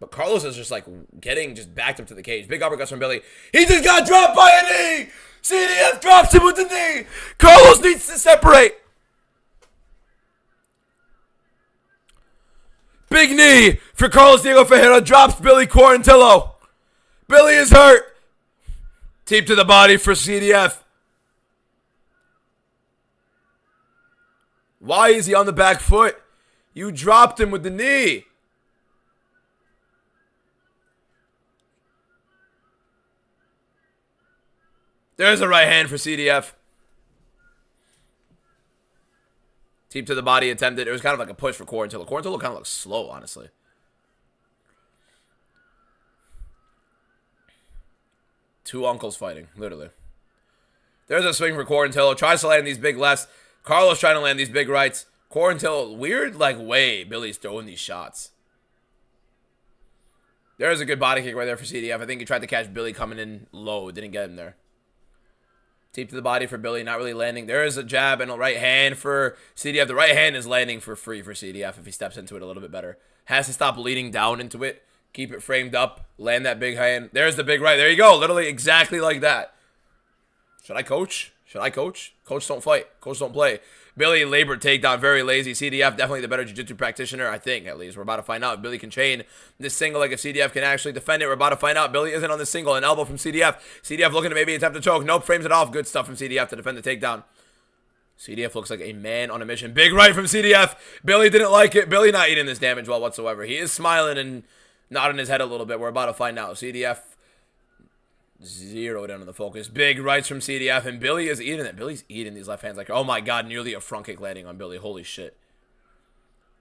But Carlos is just like getting just backed up to the cage. Big uppercuts from Billy. He just got dropped by a knee. CDF drops him with the knee. Carlos needs to separate. Big knee for Carlos Diego Ferreira. Drops Billy Quarantillo. Billy is hurt. Teep to the body for CDF. Why is he on the back foot? You dropped him with the knee. There's a right hand for CDF. Teep to the body attempted. It was kind of like a push for Quarantillo. Quarantillo kind of looks slow, honestly. Two uncles fighting, literally. There's a swing for Quarantillo. Tries to land these big lefts. Carlos trying to land these big rights. Quarantillo, weird like way Billy's throwing these shots. There's a good body kick right there for CDF. I think he tried to catch Billy coming in low. Didn't get him there. Teep to the body for Billy. Not really landing. There is a jab and a right hand for CDF. The right hand is landing for free for CDF if he steps into it a little bit better. Has to stop leading down into it. Keep it framed up. Land that big hand. There's the big right. There you go. Literally exactly like that. Should I coach? Should I coach? Coach don't fight. Coach don't play. Billy labored takedown. Very lazy. CDF definitely the better jiu-jitsu practitioner, I think, at least. We're about to find out if Billy can chain this single. Like if CDF can actually defend it. We're about to find out. Billy isn't on the single. An elbow from CDF. CDF looking to maybe attempt to choke. Nope. Frames it off. Good stuff from CDF to defend the takedown. CDF looks like a man on a mission. Big right from CDF. Billy didn't like it. Billy not eating this damage well whatsoever. He is smiling and nodding his head a little bit. We're about to find out. CDF zeroed in on the focus. Big rights from CDF, and Billy is eating it. Billy's eating these left hands like, oh my god, nearly a front kick landing on Billy. Holy shit.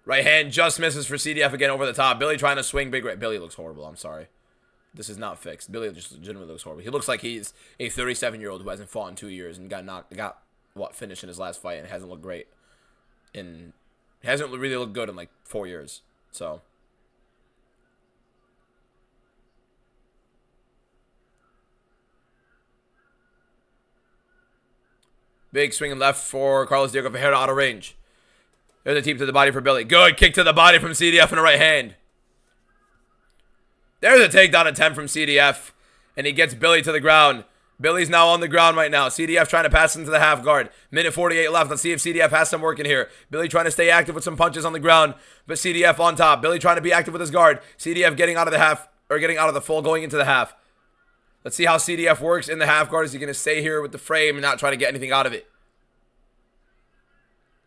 Right hand just misses for CDF again over the top. Billy trying to swing big right. Billy looks horrible. I'm sorry. This is not fixed. Billy just legitimately looks horrible. He looks like he's a 37-year-old who hasn't fought in 2 years and got finished in his last fight and hasn't looked great. Hasn't really looked good in like 4 years. So big swinging left for Carlos Diego Ferreira out of range. There's a teep to the body for Billy. Good kick to the body from CDF in the right hand. There's a takedown attempt from CDF. And he gets Billy to the ground. Billy's now on the ground right now. CDF trying to pass into the half guard. Minute 48 left. Let's see if CDF has some work in here. Billy trying to stay active with some punches on the ground. But CDF on top. Billy trying to be active with his guard. CDF getting out of the half. Or getting out of the full, going into the half. Let's see how CDF works in the half guard. Is he going to stay here with the frame and not try to get anything out of it?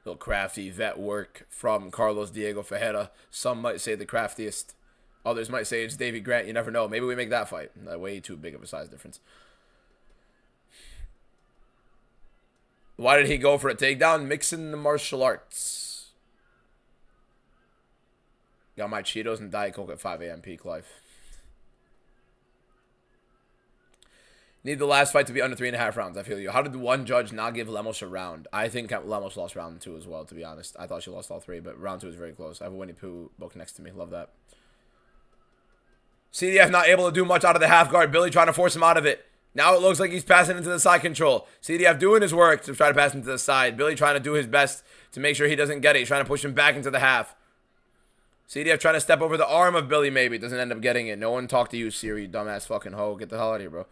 Little crafty vet work from Carlos Diego Ferreira. Some might say the craftiest. Others might say it's Davey Grant. You never know. Maybe we make that fight. Way too big of a size difference. Why did he go for a takedown? Mixing the martial arts. Got my Cheetos and Diet Coke at 5 a.m. peak life. Need the last fight to be under 3.5 rounds. I feel you. How did one judge not give Lemos a round? I think Lemos lost round 2 as well, to be honest. I thought she lost all 3, but round 2 is very close. I have a Winnie Pooh book next to me. Love that. CDF not able to do much out of the half guard. Billy trying to force him out of it. Now it looks like he's passing into the side control. CDF doing his work to try to pass into the side. Billy trying to do his best to make sure he doesn't get it. He's trying to push him back into the half. CDF trying to step over the arm of Billy maybe. Doesn't end up getting it. No one talked to you, Siri, you dumbass fucking hoe. Get the hell out of here, bro.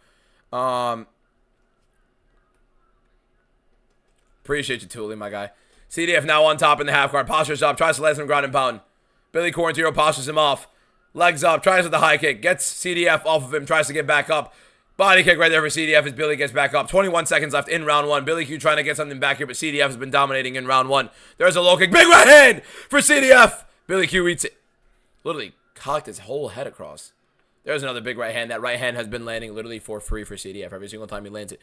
Appreciate you, Thule, my guy. CDF now on top in the half guard. Postures up. Tries to land some ground and pound. Billy Quarantino postures him off. Legs up. Tries with the high kick. Gets CDF off of him. Tries to get back up. Body kick right there for CDF as Billy gets back up. 21 seconds left in round 1. Billy Q trying to get something back here, but CDF has been dominating in round 1. There's a low kick. Big right hand for CDF. Billy Q eats it. Literally cocked his whole head across. There's another big right hand. That right hand has been landing literally for free for CDF every single time he lands it.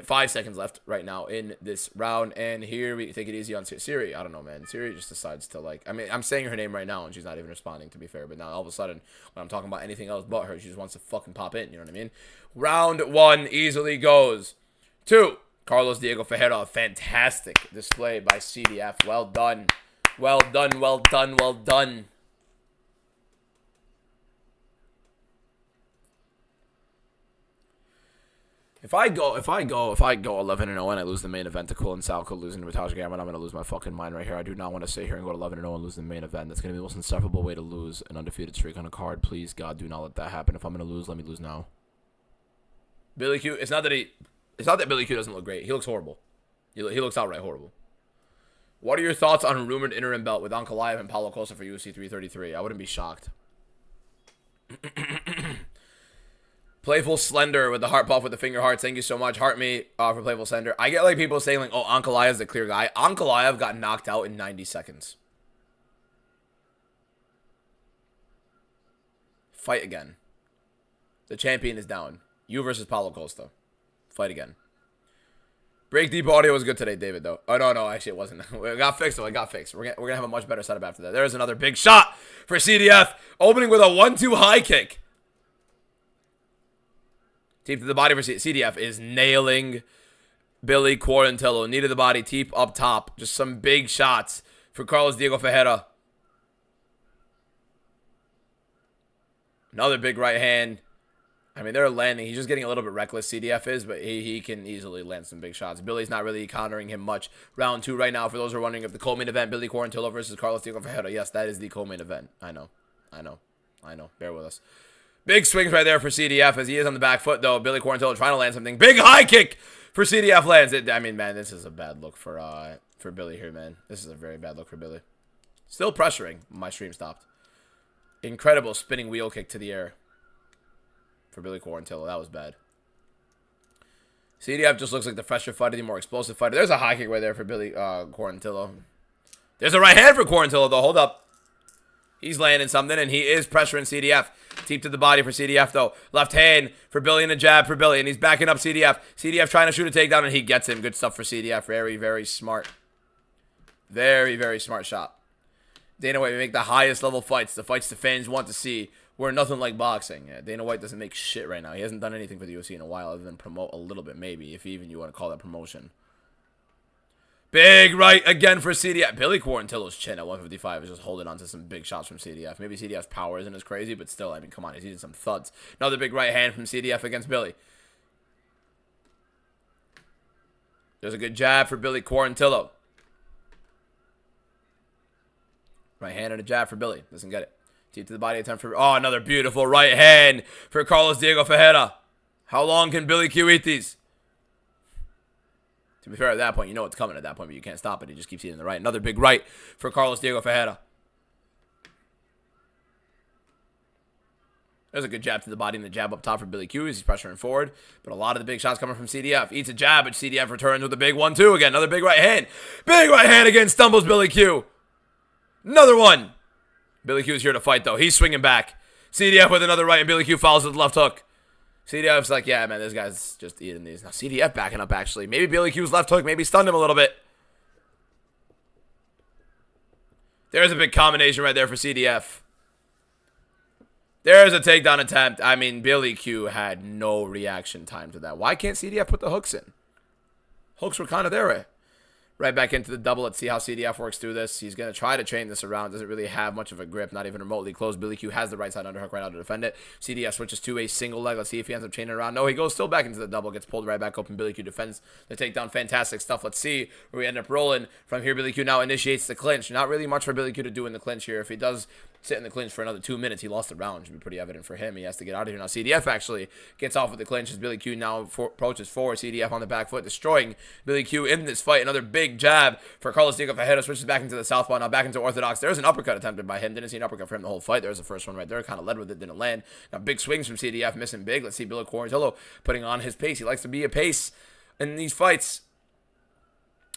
5 seconds left right now in this round. And here we take it easy on Siri. I don't know, man. Siri just decides to like... I mean, I'm saying her name right now and she's not even responding, to be fair. But now all of a sudden, when I'm talking about anything else but her, she just wants to fucking pop in. You know what I mean? Round 1 easily goes to Carlos Diego Ferreira. Fantastic display by CDF. Well done. Well done, well done, well done. If I go 11-0 and I lose the main event to Quillen Salco losing to Vitaj Gamrot, I'm going to lose my fucking mind right here. I do not want to sit here and go 11-0 and lose the main event. That's going to be the most insufferable way to lose an undefeated streak on a card. Please, God, do not let that happen. If I'm going to lose, let me lose now. Billy Q, it's not that Billy Q doesn't look great. He looks horrible. He looks outright horrible. What are your thoughts on rumored interim belt with Ankalaev and Paulo Costa for UFC 333? I wouldn't be shocked. Playful Slender with the heart puff with the finger hearts. Thank you so much. Heart me for Playful Slender. I get like people saying like, oh, Ankalaev is the clear guy. Ankalaev got knocked out in 90 seconds. Fight again. The champion is down. You versus Paulo Costa. Fight again. Break deep audio was good today, David, though. Oh, no, actually, it wasn't. It got fixed, though. It got fixed. We're gonna have a much better setup after that. There's another big shot for CDF. Opening with a 1-2 high kick. Teep to the body for CDF is nailing Billy Quarantillo. Knee to the body, Teep up top. Just some big shots for Carlos Diego Ferreira. Another big right hand. I mean, they're landing. He's just getting a little bit reckless, CDF is, but he can easily land some big shots. Billy's not really countering him much. Round 2 right now, for those who are wondering if the co-main event, Billy Quarantillo versus Carlos Diego Ferreira. Yes, that is the co-main event. I know. Bear with us. Big swings right there for CDF as he is on the back foot, though. Billy Quarantillo trying to land something. Big high kick for CDF lands. I mean, man, this is a bad look for Billy here, man. This is a very bad look for Billy. Still pressuring. My stream stopped. Incredible spinning wheel kick to the air for Billy Quarantillo. That was bad. CDF just looks like the fresher fighter, the more explosive fighter. There's a high kick right there for Billy Quarantillo. There's a right hand for Quarantillo, though. Hold up. He's landing something, and he is pressuring CDF. Teep to the body for CDF, though. Left hand for Billy and a jab for Billy, and he's backing up CDF. CDF trying to shoot a takedown, and he gets him. Good stuff for CDF. Very, very smart. Very, very smart shot. Dana White, we make the highest level fights, the fights the fans want to see. We're nothing like boxing. Yeah, Dana White doesn't make shit right now. He hasn't done anything for the UFC in a while other than promote a little bit, maybe, if even you want to call that promotion. Big right again for CDF. Billy Quarantillo's chin at 155 is just holding on to some big shots from CDF. Maybe CDF's power isn't as crazy, but still, I mean, come on, he's eating some thuds. Another big right hand from CDF against Billy. There's a good jab for Billy Quarantillo. Right hand and a jab for Billy. Doesn't get it. Teep to the body attempt for... Oh, another beautiful right hand for Carlos Diego Ferreira. How long can Billy Q eat these? To be fair, at that point, you know it's coming at that point, but you can't stop it. He just keeps eating the right. Another big right for Carlos Diego Ferreira. There's a good jab to the body and the jab up top for Billy Q as he's pressuring forward. But a lot of the big shots coming from CDF. Eats a jab, but CDF returns with a big 1-2 again. Another big right hand. Big right hand again. Stumbles Billy Q. Another one. Billy Q's here to fight, though. He's swinging back. CDF with another right, and Billy Q follows with the left hook. CDF's like, yeah, man, this guy's just eating these. Now, CDF backing up, actually. Maybe Billy Q's left hook maybe stunned him a little bit. There's a big combination right there for CDF. There's a takedown attempt. I mean, Billy Q had no reaction time to that. Why can't CDF put the hooks in? Hooks were kind of there. Right back into the double. Let's see how CDF works through this. He's going to try to chain this around. Doesn't really have much of a grip. Not even remotely close. Billy Q has the right side underhook right now to defend it. CDF switches to a single leg. Let's see if he ends up chaining around. No, he goes still back into the double. Gets pulled right back open. Billy Q defends the takedown. Fantastic stuff. Let's see where we end up rolling. From here, Billy Q now initiates the clinch. Not really much for Billy Q to do in the clinch here. If he does sit in the clinch for another 2 minutes, he lost the round. Should be pretty evident for him. He has to get out of here. Now, CDF actually gets off with the clinch as Billy Q now approaches forward. CDF on the back foot, destroying Billy Q in this fight. Another big jab for Carlos Diego Ferreira. Switches back into the southpaw. Now back into orthodox. There's an uppercut attempted by him. Didn't see an uppercut for him the whole fight. There's the first one right there. Kind of led with it. Didn't land. Now big swings from CDF. Missing big. Let's see Billy Quarantillo putting on his pace. He likes to be a pace in these fights.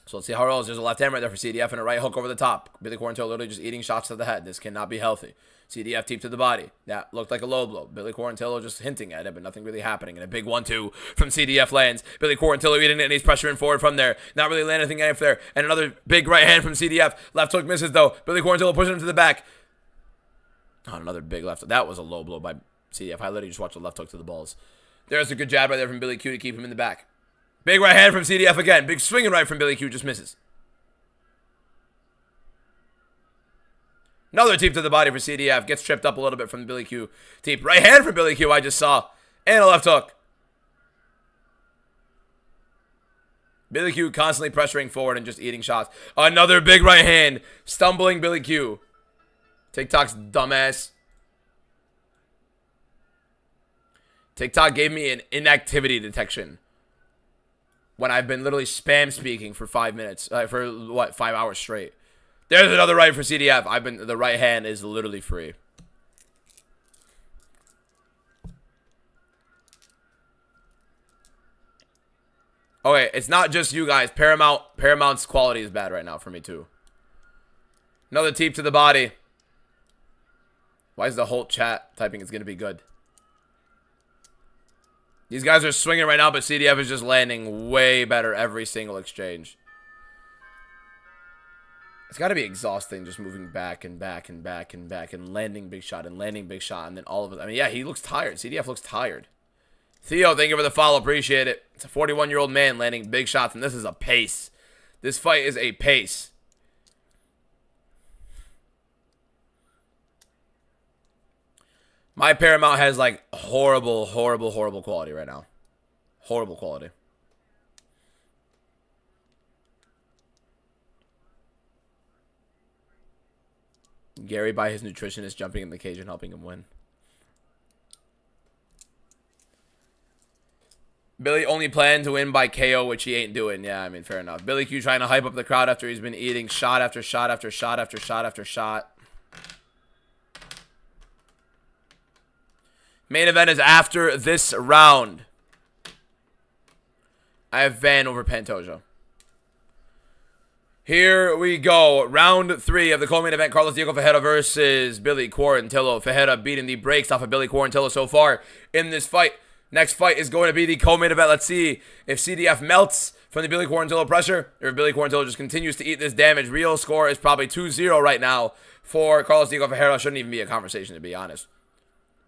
So let's see how it rolls. There's a left hand right there for CDF and a right hook over the top. Billy Quarantillo literally just eating shots to the head. This cannot be healthy. CDF teep to the body. That looked like a low blow. Billy Quarantillo just hinting at it, but nothing really happening. And a big 1-2 from CDF lands. Billy Quarantillo eating it, and he's pressuring forward from there. Not really landing anything after there. And another big right hand from CDF. Left hook misses, though. Billy Quarantillo pushing him to the back. Oh, another big left hook. That was a low blow by CDF. I literally just watched a left hook to the balls. There's a good jab right there from Billy Q to keep him in the back. Big right hand from CDF again. Big swinging right from Billy Q. Just misses. Another teep to the body for CDF. Gets tripped up a little bit from Billy Q. Teep. Right hand for Billy Q, I just saw. And a left hook. Billy Q constantly pressuring forward and just eating shots. Another big right hand. Stumbling Billy Q. TikTok's dumbass. TikTok gave me an inactivity detection when I've been literally spam speaking for 5 minutes. For what, 5 hours straight. There's another right for CDF. The right hand is literally free. Okay, it's not just you guys. Paramount's quality is bad right now for me too. Another teep to the body. Why is the whole chat typing it's gonna be good? These guys are swinging right now, but CDF is just landing way better every single exchange. It's got to be exhausting just moving back and back and back and back and landing big shot and landing big shot. And then all of it. I mean, yeah, he looks tired. CDF looks tired. Theo, thank you for the follow. Appreciate it. It's a 41-year-old man landing big shots, and this is a pace. This fight is a pace. My Paramount has, like, horrible, horrible, horrible quality right now. Horrible quality. Gary by his nutritionist jumping in the cage and helping him win. Billy only planned to win by KO, which he ain't doing. Yeah, I mean, fair enough. Billy Q trying to hype up the crowd after he's been eating shot after shot after shot after shot after shot. Main event is after this round. I have Van over Pantoja. Here we go. Round 3 of the co-main event. Carlos Diego Ferreira versus Billy Quarantillo. Ferreira beating the brakes off of Billy Quarantillo so far in this fight. Next fight is going to be the co-main event. Let's see if CDF melts from the Billy Quarantillo pressure or if Billy Quarantillo just continues to eat this damage. Real score is probably 2-0 right now for Carlos Diego Ferreira. Shouldn't even be a conversation, to be honest.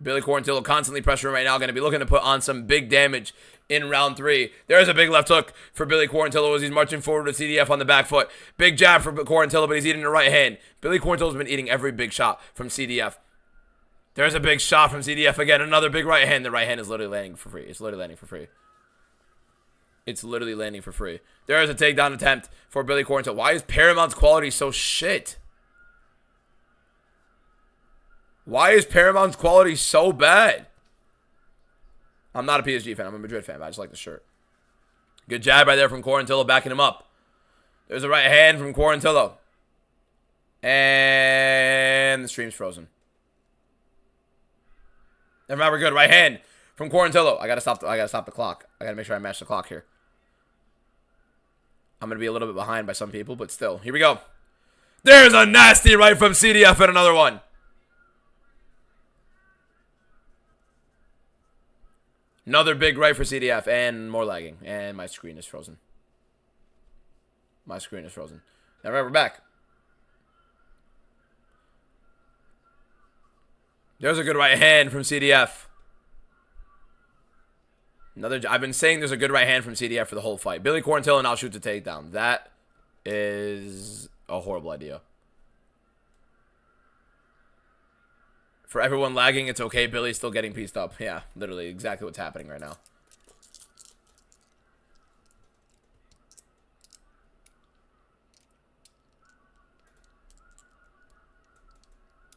Billy Quarantillo constantly pressuring right now. Going to be looking to put on some big damage in round 3. There's a big left hook for Billy Quarantillo as he's marching forward with CDF on the back foot. Big jab for Quarantillo, but he's eating the right hand. Billy Quarantillo's been eating every big shot from CDF. There's a big shot from CDF again. Another big right hand. The right hand is literally landing for free. It's literally landing for free. It's literally landing for free. There is a takedown attempt for Billy Quarantillo. Why is Paramount's quality so shit? Why is Paramount's quality so bad? I'm not a PSG fan. I'm a Madrid fan, but I just like the shirt. Good jab right there from Quarantillo, backing him up. There's a right hand from Quarantillo. And the stream's frozen. Never mind, we're good. Right hand from Quarantillo. I gotta stop the clock. I gotta make sure I match the clock here. I'm gonna be a little bit behind by some people, but still. Here we go. There's a nasty right from CDF and another one. Another big right for CDF and more lagging. And my screen is frozen. My screen is frozen. Now we're back. There's a good right hand from CDF. I've been saying there's a good right hand from CDF for the whole fight. Billy Quarantillo now shoots a takedown. That is a horrible idea. For everyone lagging, it's okay. Billy's still getting pieced up. Yeah, literally exactly what's happening right now.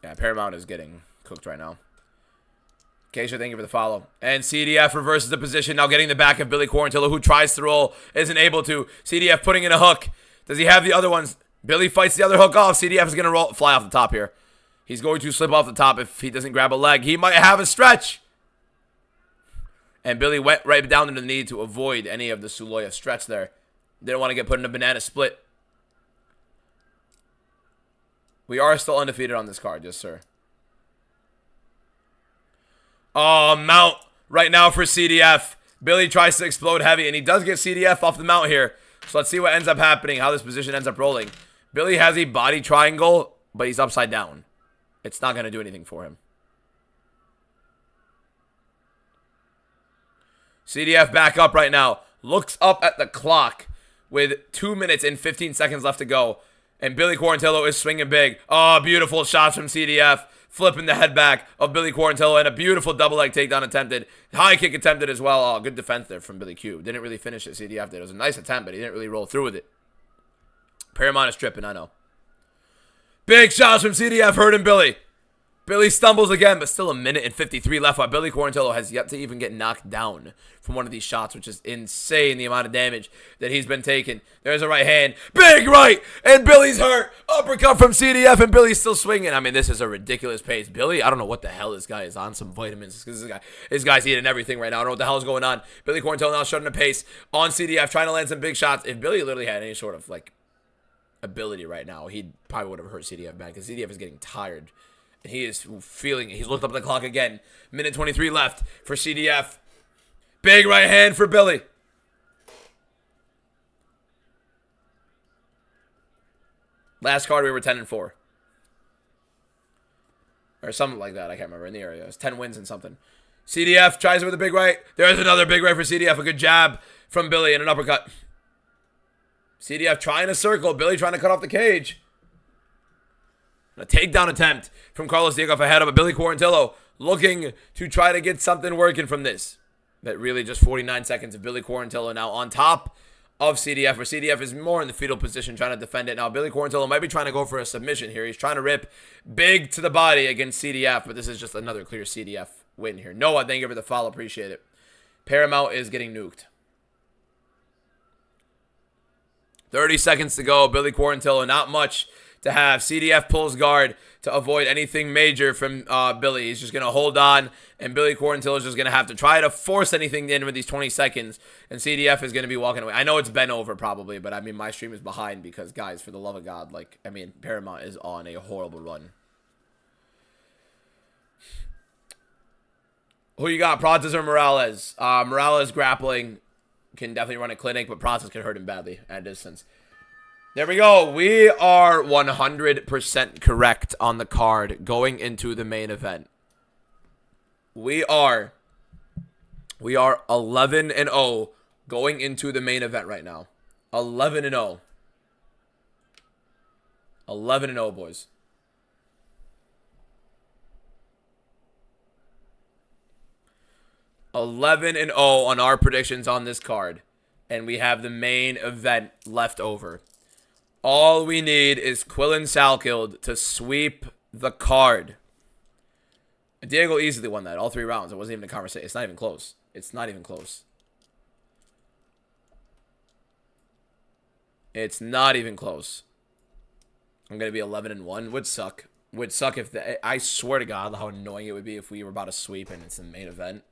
Yeah, Paramount is getting cooked right now. Keisha, thank you for the follow. And CDF reverses the position, now getting the back of Billy Quarantillo, who tries to roll, isn't able to. CDF putting in a hook. Does he have the other ones? Billy fights the other hook off. CDF is going to fly off the top here. He's going to slip off the top if he doesn't grab a leg. He might have a stretch. And Billy went right down to the knee to avoid any of the Suloya stretch there. Didn't want to get put in a banana split. We are still undefeated on this card, yes, sir. Oh, mount right now for CDF. Billy tries to explode heavy, and he does get CDF off the mount here. So let's see what ends up happening, how this position ends up rolling. Billy has a body triangle, but he's upside down. It's not going to do anything for him. CDF back up right now. Looks up at the clock with 2 minutes and 15 seconds left to go. And Billy Quarantillo is swinging big. Oh, beautiful shots from CDF. Flipping the head back of Billy Quarantillo. And a beautiful double leg takedown attempted. High kick attempted as well. Oh, good defense there from Billy Q. Didn't really finish it. CDF did. It was a nice attempt, but he didn't really roll through with it. Paramount is tripping, I know. Big shots from CDF hurting Billy. Billy stumbles again, but still a minute and 53 left while Billy Quarantillo has yet to even get knocked down from one of these shots, which is insane, the amount of damage that he's been taking. There's a right hand. Big right! And Billy's hurt. Uppercut from CDF, and Billy's still swinging. I mean, this is a ridiculous pace. Billy, I don't know what the hell this guy is on. Some vitamins. Because this guy's eating everything right now. I don't know what the hell is going on. Billy Quarantillo now shutting the pace on CDF, trying to land some big shots. If Billy literally had any sort of, like, ability right now, he probably would have hurt CDF back, because CDF is getting tired. And he is feeling, he's looked up at the clock again. Minute 23 left for CDF. Big right hand for Billy. Last card, we were 10-4. Or something like that. I can't remember. In the area. It was 10 wins and something. CDF tries it with a big right. There's another big right for CDF. A good jab from Billy and an uppercut. CDF trying to circle. Billy trying to cut off the cage. A takedown attempt from Carlos Diego Fajeda, but Billy Quarantillo looking to try to get something working from this. But really just 49 seconds of Billy Quarantillo now on top of CDF, where CDF is more in the fetal position trying to defend it. Now, Billy Quarantillo might be trying to go for a submission here. He's trying to rip big to the body against CDF, but this is just another clear CDF win here. Noah, thank you for the follow. Appreciate it. Paramount is getting nuked. 30 seconds to go. Billy Quarantillo, not much to have. CDF pulls guard to avoid anything major from Billy. He's just going to hold on, and Billy Quarantillo is just going to have to try to force anything in with these 20 seconds, and CDF is going to be walking away. I know it's been over probably, but I mean, my stream is behind because, guys, for the love of God, like, I mean, Paramount is on a horrible run. Who you got, Prozis or Morales? Morales grappling can definitely run a clinic, but Prozis can hurt him badly at a distance. There we go. We are 100% correct on the card going into the main event. We are 11-0 going into the main event right now. 11-0. 11-0, boys. 11-0 on our predictions on this card. And we have the main event left over. All we need is Quillen Salkild to sweep the card. Diego easily won that. All 3 rounds. It wasn't even a conversation. It's not even close. It's not even close. It's not even close. I'm going to be 11-1. Would suck. Would suck if I swear to God how annoying it would be if we were about to sweep and it's the main event.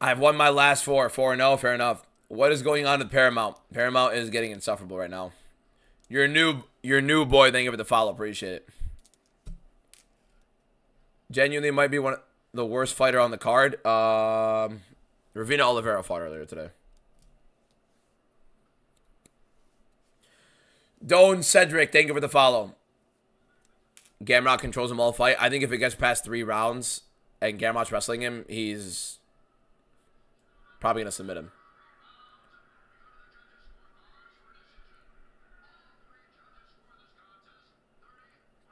I've won my last 4. 4-0, fair enough. What is going on with Paramount? Paramount is getting insufferable right now. You're new boy. Thank you for the follow. Appreciate it. Genuinely might be one of the worst fighter on the card. Ravina Oliveira fought earlier today. Doan Cedric, thank you for the follow. Gamrot controls him all fight. I think if it gets past 3 rounds and Gamrot's wrestling him, he's probably going to submit him.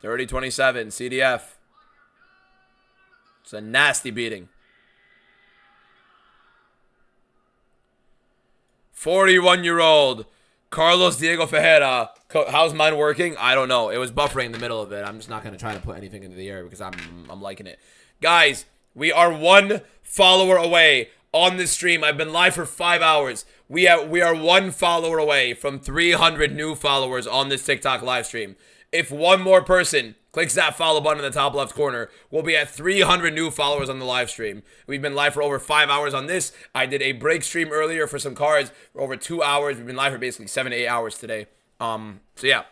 $30-27, CDF. It's a nasty beating. 41-year-old Carlos Diego Fajeda. How's mine working? I don't know. It was buffering in the middle of it. I'm just not going to try to put anything into the air because I'm liking it. Guys, we are 1 follower away on this stream. I've been live for 5 hours. We are 1 follower away from 300 new followers on this TikTok live stream. If 1 more person clicks that follow button in the top left corner, we'll be at 300 new followers on the live stream. We've been live for over 5 hours on this. I did a break stream earlier for some cards for over 2 hours. We've been live for basically 7 to 8 hours today. So yeah.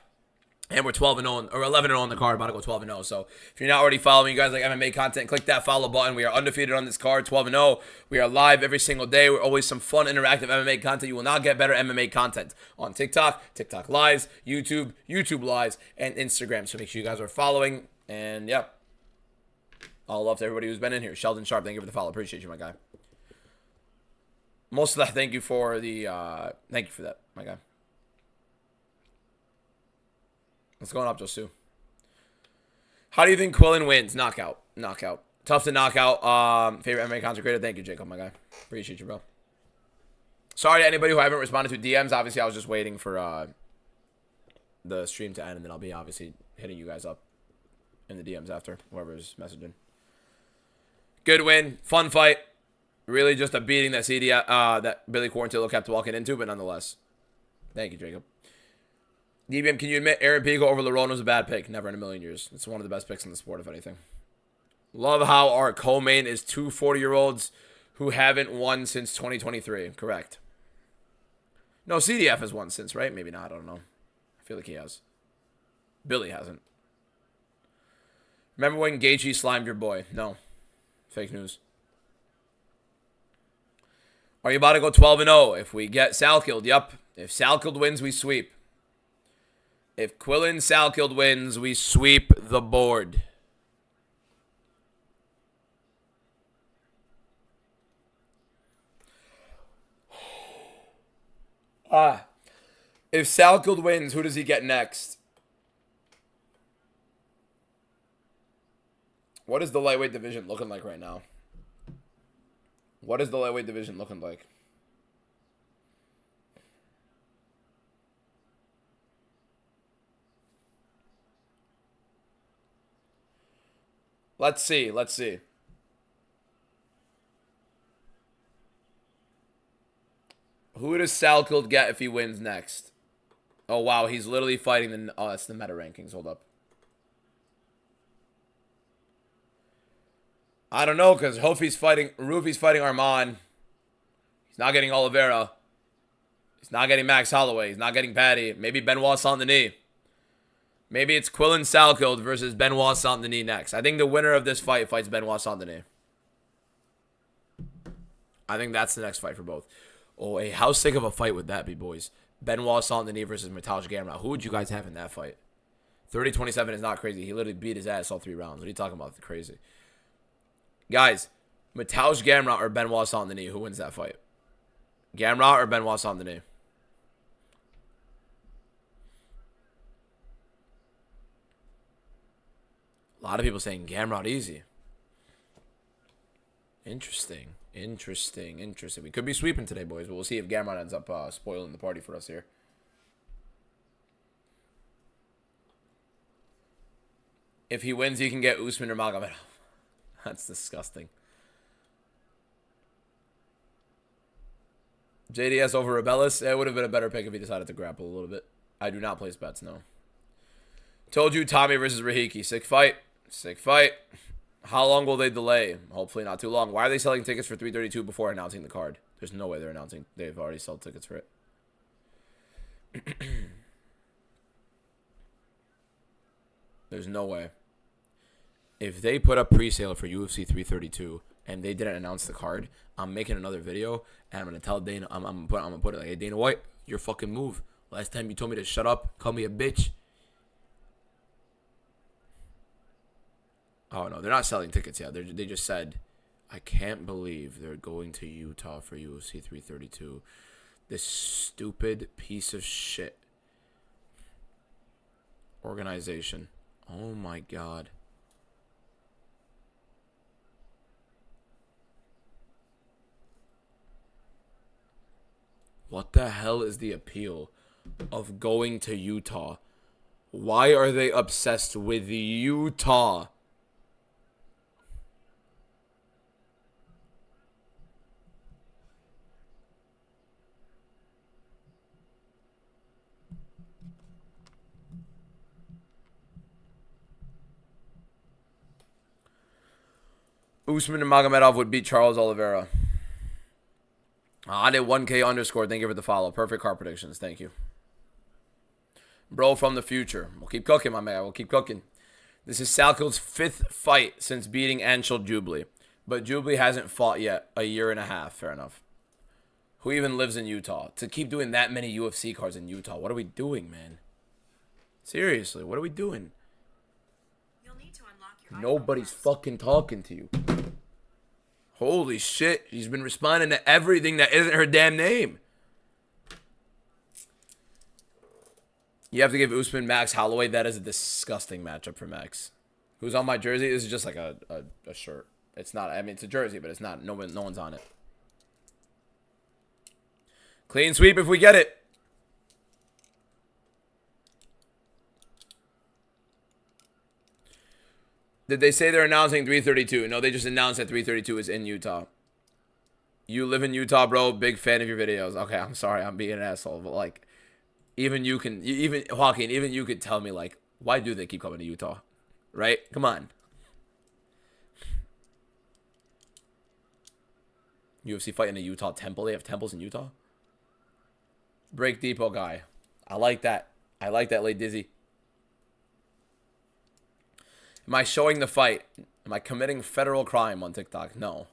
And we're 12-0 or 11-0 on the card, about to go 12-0. So if you're not already following you guys like MMA content, click that follow button. We are undefeated on this card, 12-0. We are live every single day. We're always some fun, interactive MMA content. You will not get better MMA content on TikTok, TikTok Lives, YouTube, YouTube Lives, and Instagram. So make sure you guys are following. And yeah, all love to everybody who's been in here. Sheldon Sharp, thank you for the follow. Appreciate you, my guy. Most of that, thank you for that, my guy. What's going up, Josu? How do you think Quillen wins? Knockout. Knockout. Tough to knock out. Favorite MMA content creator? Thank you, Jacob, my guy. Appreciate you, bro. Sorry to anybody who I haven't responded to DMs. Obviously, I was just waiting for the stream to end, and then I'll be obviously hitting you guys up in the DMs after, whoever's messaging. Good win. Fun fight. Really just a beating that that Billy Quarantillo kept walking into, but nonetheless. Thank you, Jacob. DBM, can you admit Aaron Pico over Lerone was a bad pick? Never in a million years. It's one of the best picks in the sport, if anything. Love how our co-main is 2 40-year-olds who haven't won since 2023. Correct. No, CDF has won since, right? Maybe not. I don't know. I feel like he has. Billy hasn't. Remember when Gaethje slimed your boy? No. Fake news. Are you about to go 12-0? If we get Salkilled, yep. If Salkilled wins, we sweep. If Quillen Salkilled wins, we sweep the board. If Salkilled wins, who does he get next? What is the lightweight division looking like right now? What is the lightweight division looking like? Let's see. Let's see. Who does Salkilled get if he wins next? Oh, wow. He's literally fighting the... Oh, that's the meta rankings. Hold up. I don't know, because Rufi's fighting Arman. He's not getting Oliveira. He's not getting Max Holloway. He's not getting Patty. Maybe Benoit Saint-Denis. Maybe it's Quillen Salkilled versus Benoit Saint-Denis next. I think the winner of this fight fights Benoit Saint-Denis. I think that's the next fight for both. Oh, hey, how sick of a fight would that be, boys? Benoit Saint-Denis versus Mateusz Gamrot. Who would you guys have in that fight? 30-27 is not crazy. He literally beat his ass all 3 rounds. What are you talking about? That's crazy. Guys, Mateusz Gamrot or Benoit Saint-Denis, who wins that fight? Gamrot or Benoit Saint-Denis? A lot of people saying Gamrot easy. Interesting. Interesting. We could be sweeping today, boys, but we'll see if Gamrot ends up spoiling the party for us here. If he wins, he can get Usman or Magomedov. That's disgusting. JDS over Rebellis. It would have been a better pick if he decided to grapple a little bit. I do not place bets, no. Told you, Tommy versus Rahiki. Sick fight. Sick fight. How long will they delay? Hopefully not too long. Why are they selling tickets for 332 before announcing the card? There's no way they're announcing. They've already sold tickets for it. There's no way. If they put up pre-sale for UFC 332 and they didn't announce the card, I'm making another video and I'm gonna tell Dana. I'm gonna put it like, hey, Dana White, your fucking move. Last time you told me to shut up, call me a bitch. Oh no, they're not selling tickets yet. They just said, I can't believe they're going to Utah for UFC 332. This stupid piece of shit organization. Oh my god. What the hell is the appeal of going to Utah? Why are they obsessed with Utah? Usman and Magomedov would beat Charles Oliveira. I did 1K underscore. Thank you for the follow. Perfect card predictions. Thank you. Bro from the future. We'll keep cooking, my man. We'll keep cooking. This is Salkill's 5th fight since beating Anshul Jubilee. But Jubilee hasn't fought yet. A year and a half. Fair enough. Who even lives in Utah? To keep doing that many UFC cards in Utah. What are we doing, man? Seriously, what are we doing? You'll need to unlock your Nobody's fucking talking to you. Holy shit. She's been responding to everything that isn't her damn name. You have to give Usman Max Holloway. That is a disgusting matchup for Max. Who's on my jersey? This is just like a shirt. It's not, I mean, it's a jersey, but it's not, no one's on it. Clean sweep if we get it. Did they say they're announcing 332? No, they just announced that 332 is in Utah. You live in Utah, bro. Big fan of your videos. Okay, I'm sorry. I'm being an asshole. But, like, even you can... Even, Joaquin, even you could tell me, like, why do they keep coming to Utah? Right? Come on. UFC fight in a Utah temple. They have temples in Utah? Break Depot guy. I like that. I like that, late Dizzy. Am I showing the fight? Am I committing federal crime on TikTok? No.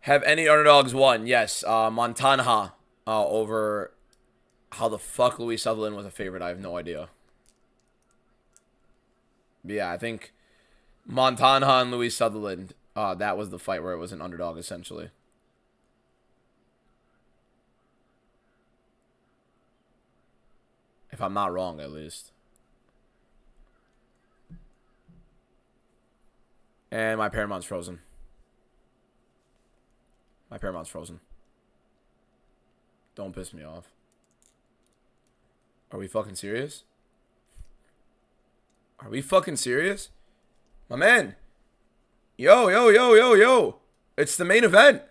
Have any underdogs won? Yes. Montana over... How the fuck Louis Sutherland was a favorite, I have no idea. Yeah, I think Montana and Louis Sutherland, that was the fight where it was an underdog, essentially. If I'm not wrong, at least. And my Paramount's frozen. My Paramount's frozen. Don't piss me off. Are we fucking serious? Are we fucking serious? My man. Yo, yo, yo, yo, yo. It's the main event.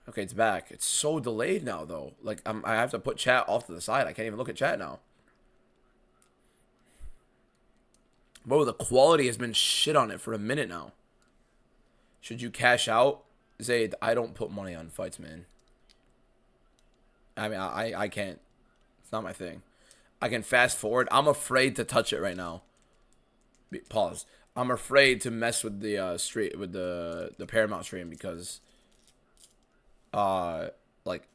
Okay, it's back. It's so delayed now, though. Like, I have to put chat off to the side. I can't even look at chat now. Bro, the quality has been shit on it for a minute now. Should you cash out? Zayd, I don't put money on fights, man. I mean, I can't. It's not my thing. I can fast forward. I'm afraid to touch it right now. Pause. I'm afraid to mess with the the Paramount stream because like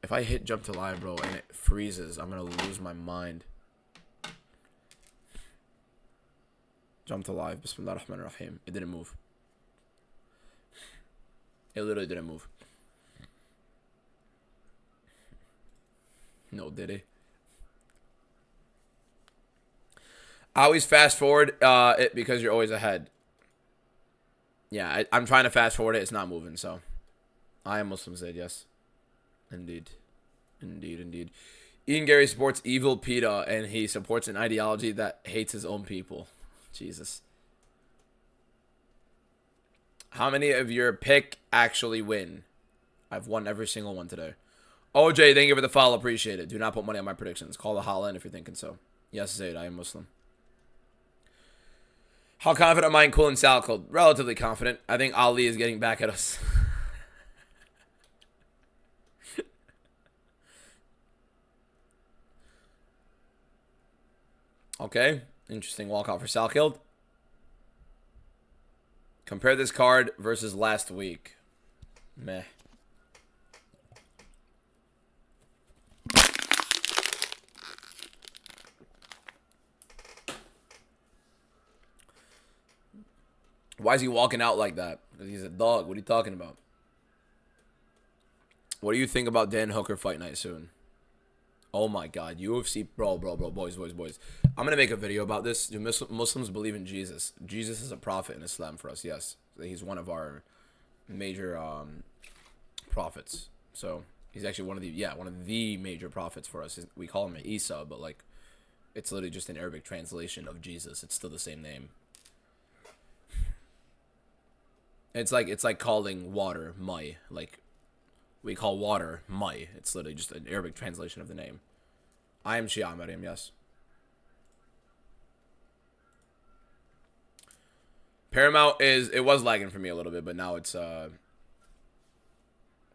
if I hit jump to live, bro, and it freezes, I'm gonna lose my mind. Jump to live. Bismillah ar-Rahman ar-Rahim. It didn't move. It literally didn't move. No, did it? I always fast forward it because you're always ahead. Yeah, I'm trying to fast forward it. It's not moving, so. I am Muslim, Zayd, yes. Indeed. Indeed, indeed. Ian Gary supports evil PETA, and he supports an ideology that hates his own people. Jesus. How many of your pick actually win? I've won every single one today. OJ, thank you for the follow. Appreciate it. Do not put money on my predictions. Call the hotline if you're thinking so. Yes, Zayd, I am Muslim. How confident am I in cooling Sal Cold? Relatively confident. I think Ali is getting back at us. Okay. Interesting walkout for Sal Killed. Compare this card versus last week. Meh. Why is he walking out like that? Because he's a dog. What are you talking about? What do you think about Dan Hooker fight night soon? Oh my God, UFC, bro, boys. I'm gonna make a video about this. Do Muslims believe in Jesus? Jesus is a prophet in Islam for us. Yes, he's one of our major prophets. So he's actually one of the major prophets for us. We call him Isa, but like, it's literally just an Arabic translation of Jesus. It's still the same name. It's like calling water Mai. Like, we call water Mai. It's literally just an Arabic translation of the name. I am Shia Maryam, yes. Paramount it was lagging for me a little bit, but now it's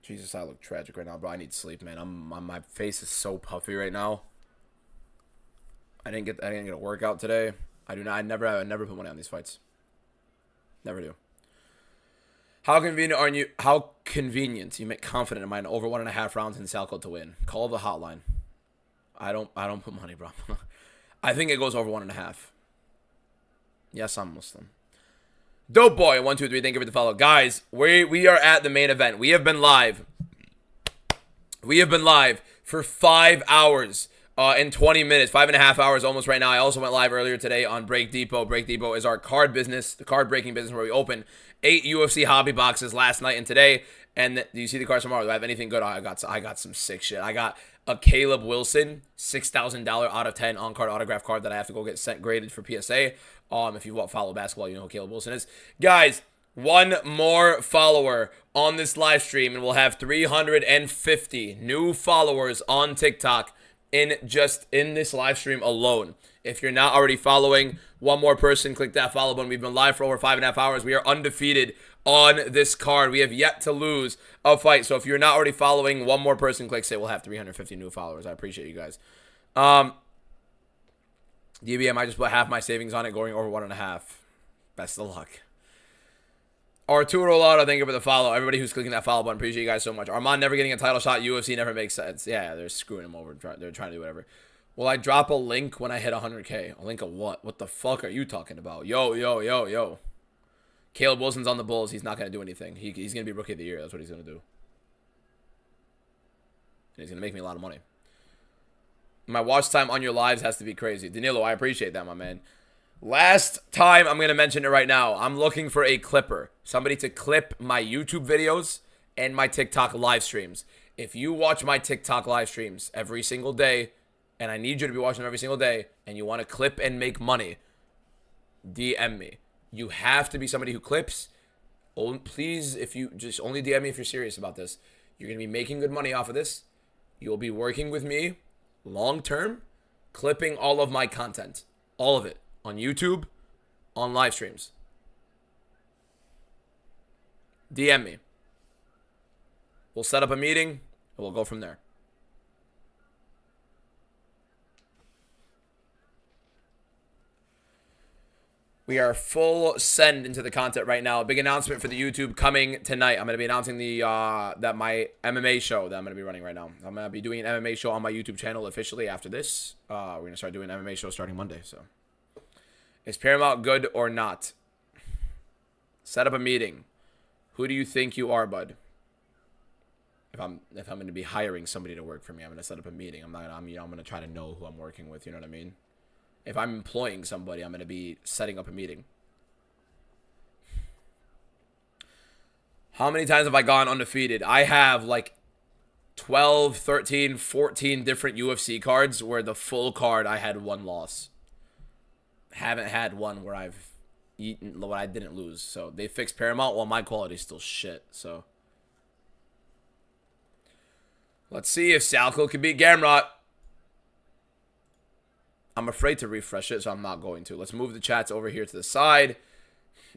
Jesus, I look tragic right now, bro. I need sleep, man. My face is so puffy right now. I didn't get a workout today. I never put money on these fights. Never do. How convenient are you? How convenient? You make confident in mine over 1.5 rounds in Salco to win. Call the hotline. I don't put money, bro. I think it goes over 1.5. Yes, I'm Muslim. Dope boy 123. Thank you for the follow, guys. We are at the main event. We have been live. We have been live for 5 hours and 20 minutes, 5.5 hours almost right now. I also went live earlier today on Break Depot. Break Depot is our card business, the card breaking business where we open 8 UFC hobby boxes last night and today. And do you see the cards tomorrow? Do I have anything good? I got some sick shit. I got a Caleb Wilson $6,000 out of 10 on card autograph card that I have to go get sent graded for PSA. If you follow basketball, you know who Caleb Wilson is. Guys, one more follower on this live stream, and we'll have 350 new followers on TikTok in this live stream alone. If you're not already following, One more person, click that follow button. We've been live for over 5.5 hours. We are undefeated on this card. We have yet to lose a fight. So if you're not already following, one more person, click say we'll have 350 new followers. I appreciate you guys. DBM, I just put half my savings on it, going over 1.5. Best of luck. Arturo Lotto, thank you for the follow. Everybody who's clicking that follow button, appreciate you guys so much. Armand never getting a title shot. UFC never makes sense. Yeah, they're screwing him over. They're trying to do whatever. Will I drop a link when I hit 100K? A link of what? What the fuck are you talking about? Yo. Caleb Wilson's on the Bulls. He's not going to do anything. He's going to be Rookie of the Year. That's what he's going to do. And he's going to make me a lot of money. My watch time on your lives has to be crazy. Danilo, I appreciate that, my man. Last time, I'm going to mention it right now. I'm looking for a clipper. Somebody to clip my YouTube videos and my TikTok live streams. If you watch my TikTok live streams every single day, and I need you to be watching them every single day, and you want to clip and make money, DM me. You have to be somebody who clips. Please, if you just only DM me if you're serious about this. You're going to be making good money off of this. You'll be working with me long term, clipping all of my content. All of it. On YouTube, on live streams. DM me. We'll set up a meeting, and we'll go from there. We are full send into the content right now. A big announcement for the YouTube coming tonight. I'm going to be announcing the that my MMA show that I'm going to be running right now. I'm going to be doing an MMA show on my YouTube channel officially after this. We're going to start doing an MMA show starting Monday, so... Is Paramount good or not? Set up a meeting. Who do you think you are, bud? If I'm going to be hiring somebody to work for me, I'm going to set up a meeting. I'm going to try to know who I'm working with. You know what I mean? If I'm employing somebody, I'm going to be setting up a meeting. How many times have I gone undefeated? I have like 12, 13, 14 different UFC cards where the full card I had one loss. Haven't had one where I've eaten what I didn't lose. So they fixed Paramount while my quality's still shit. So let's see if Salco can beat Gamrot. I'm afraid to refresh it, so I'm not going to. Let's move the chats over here to the side.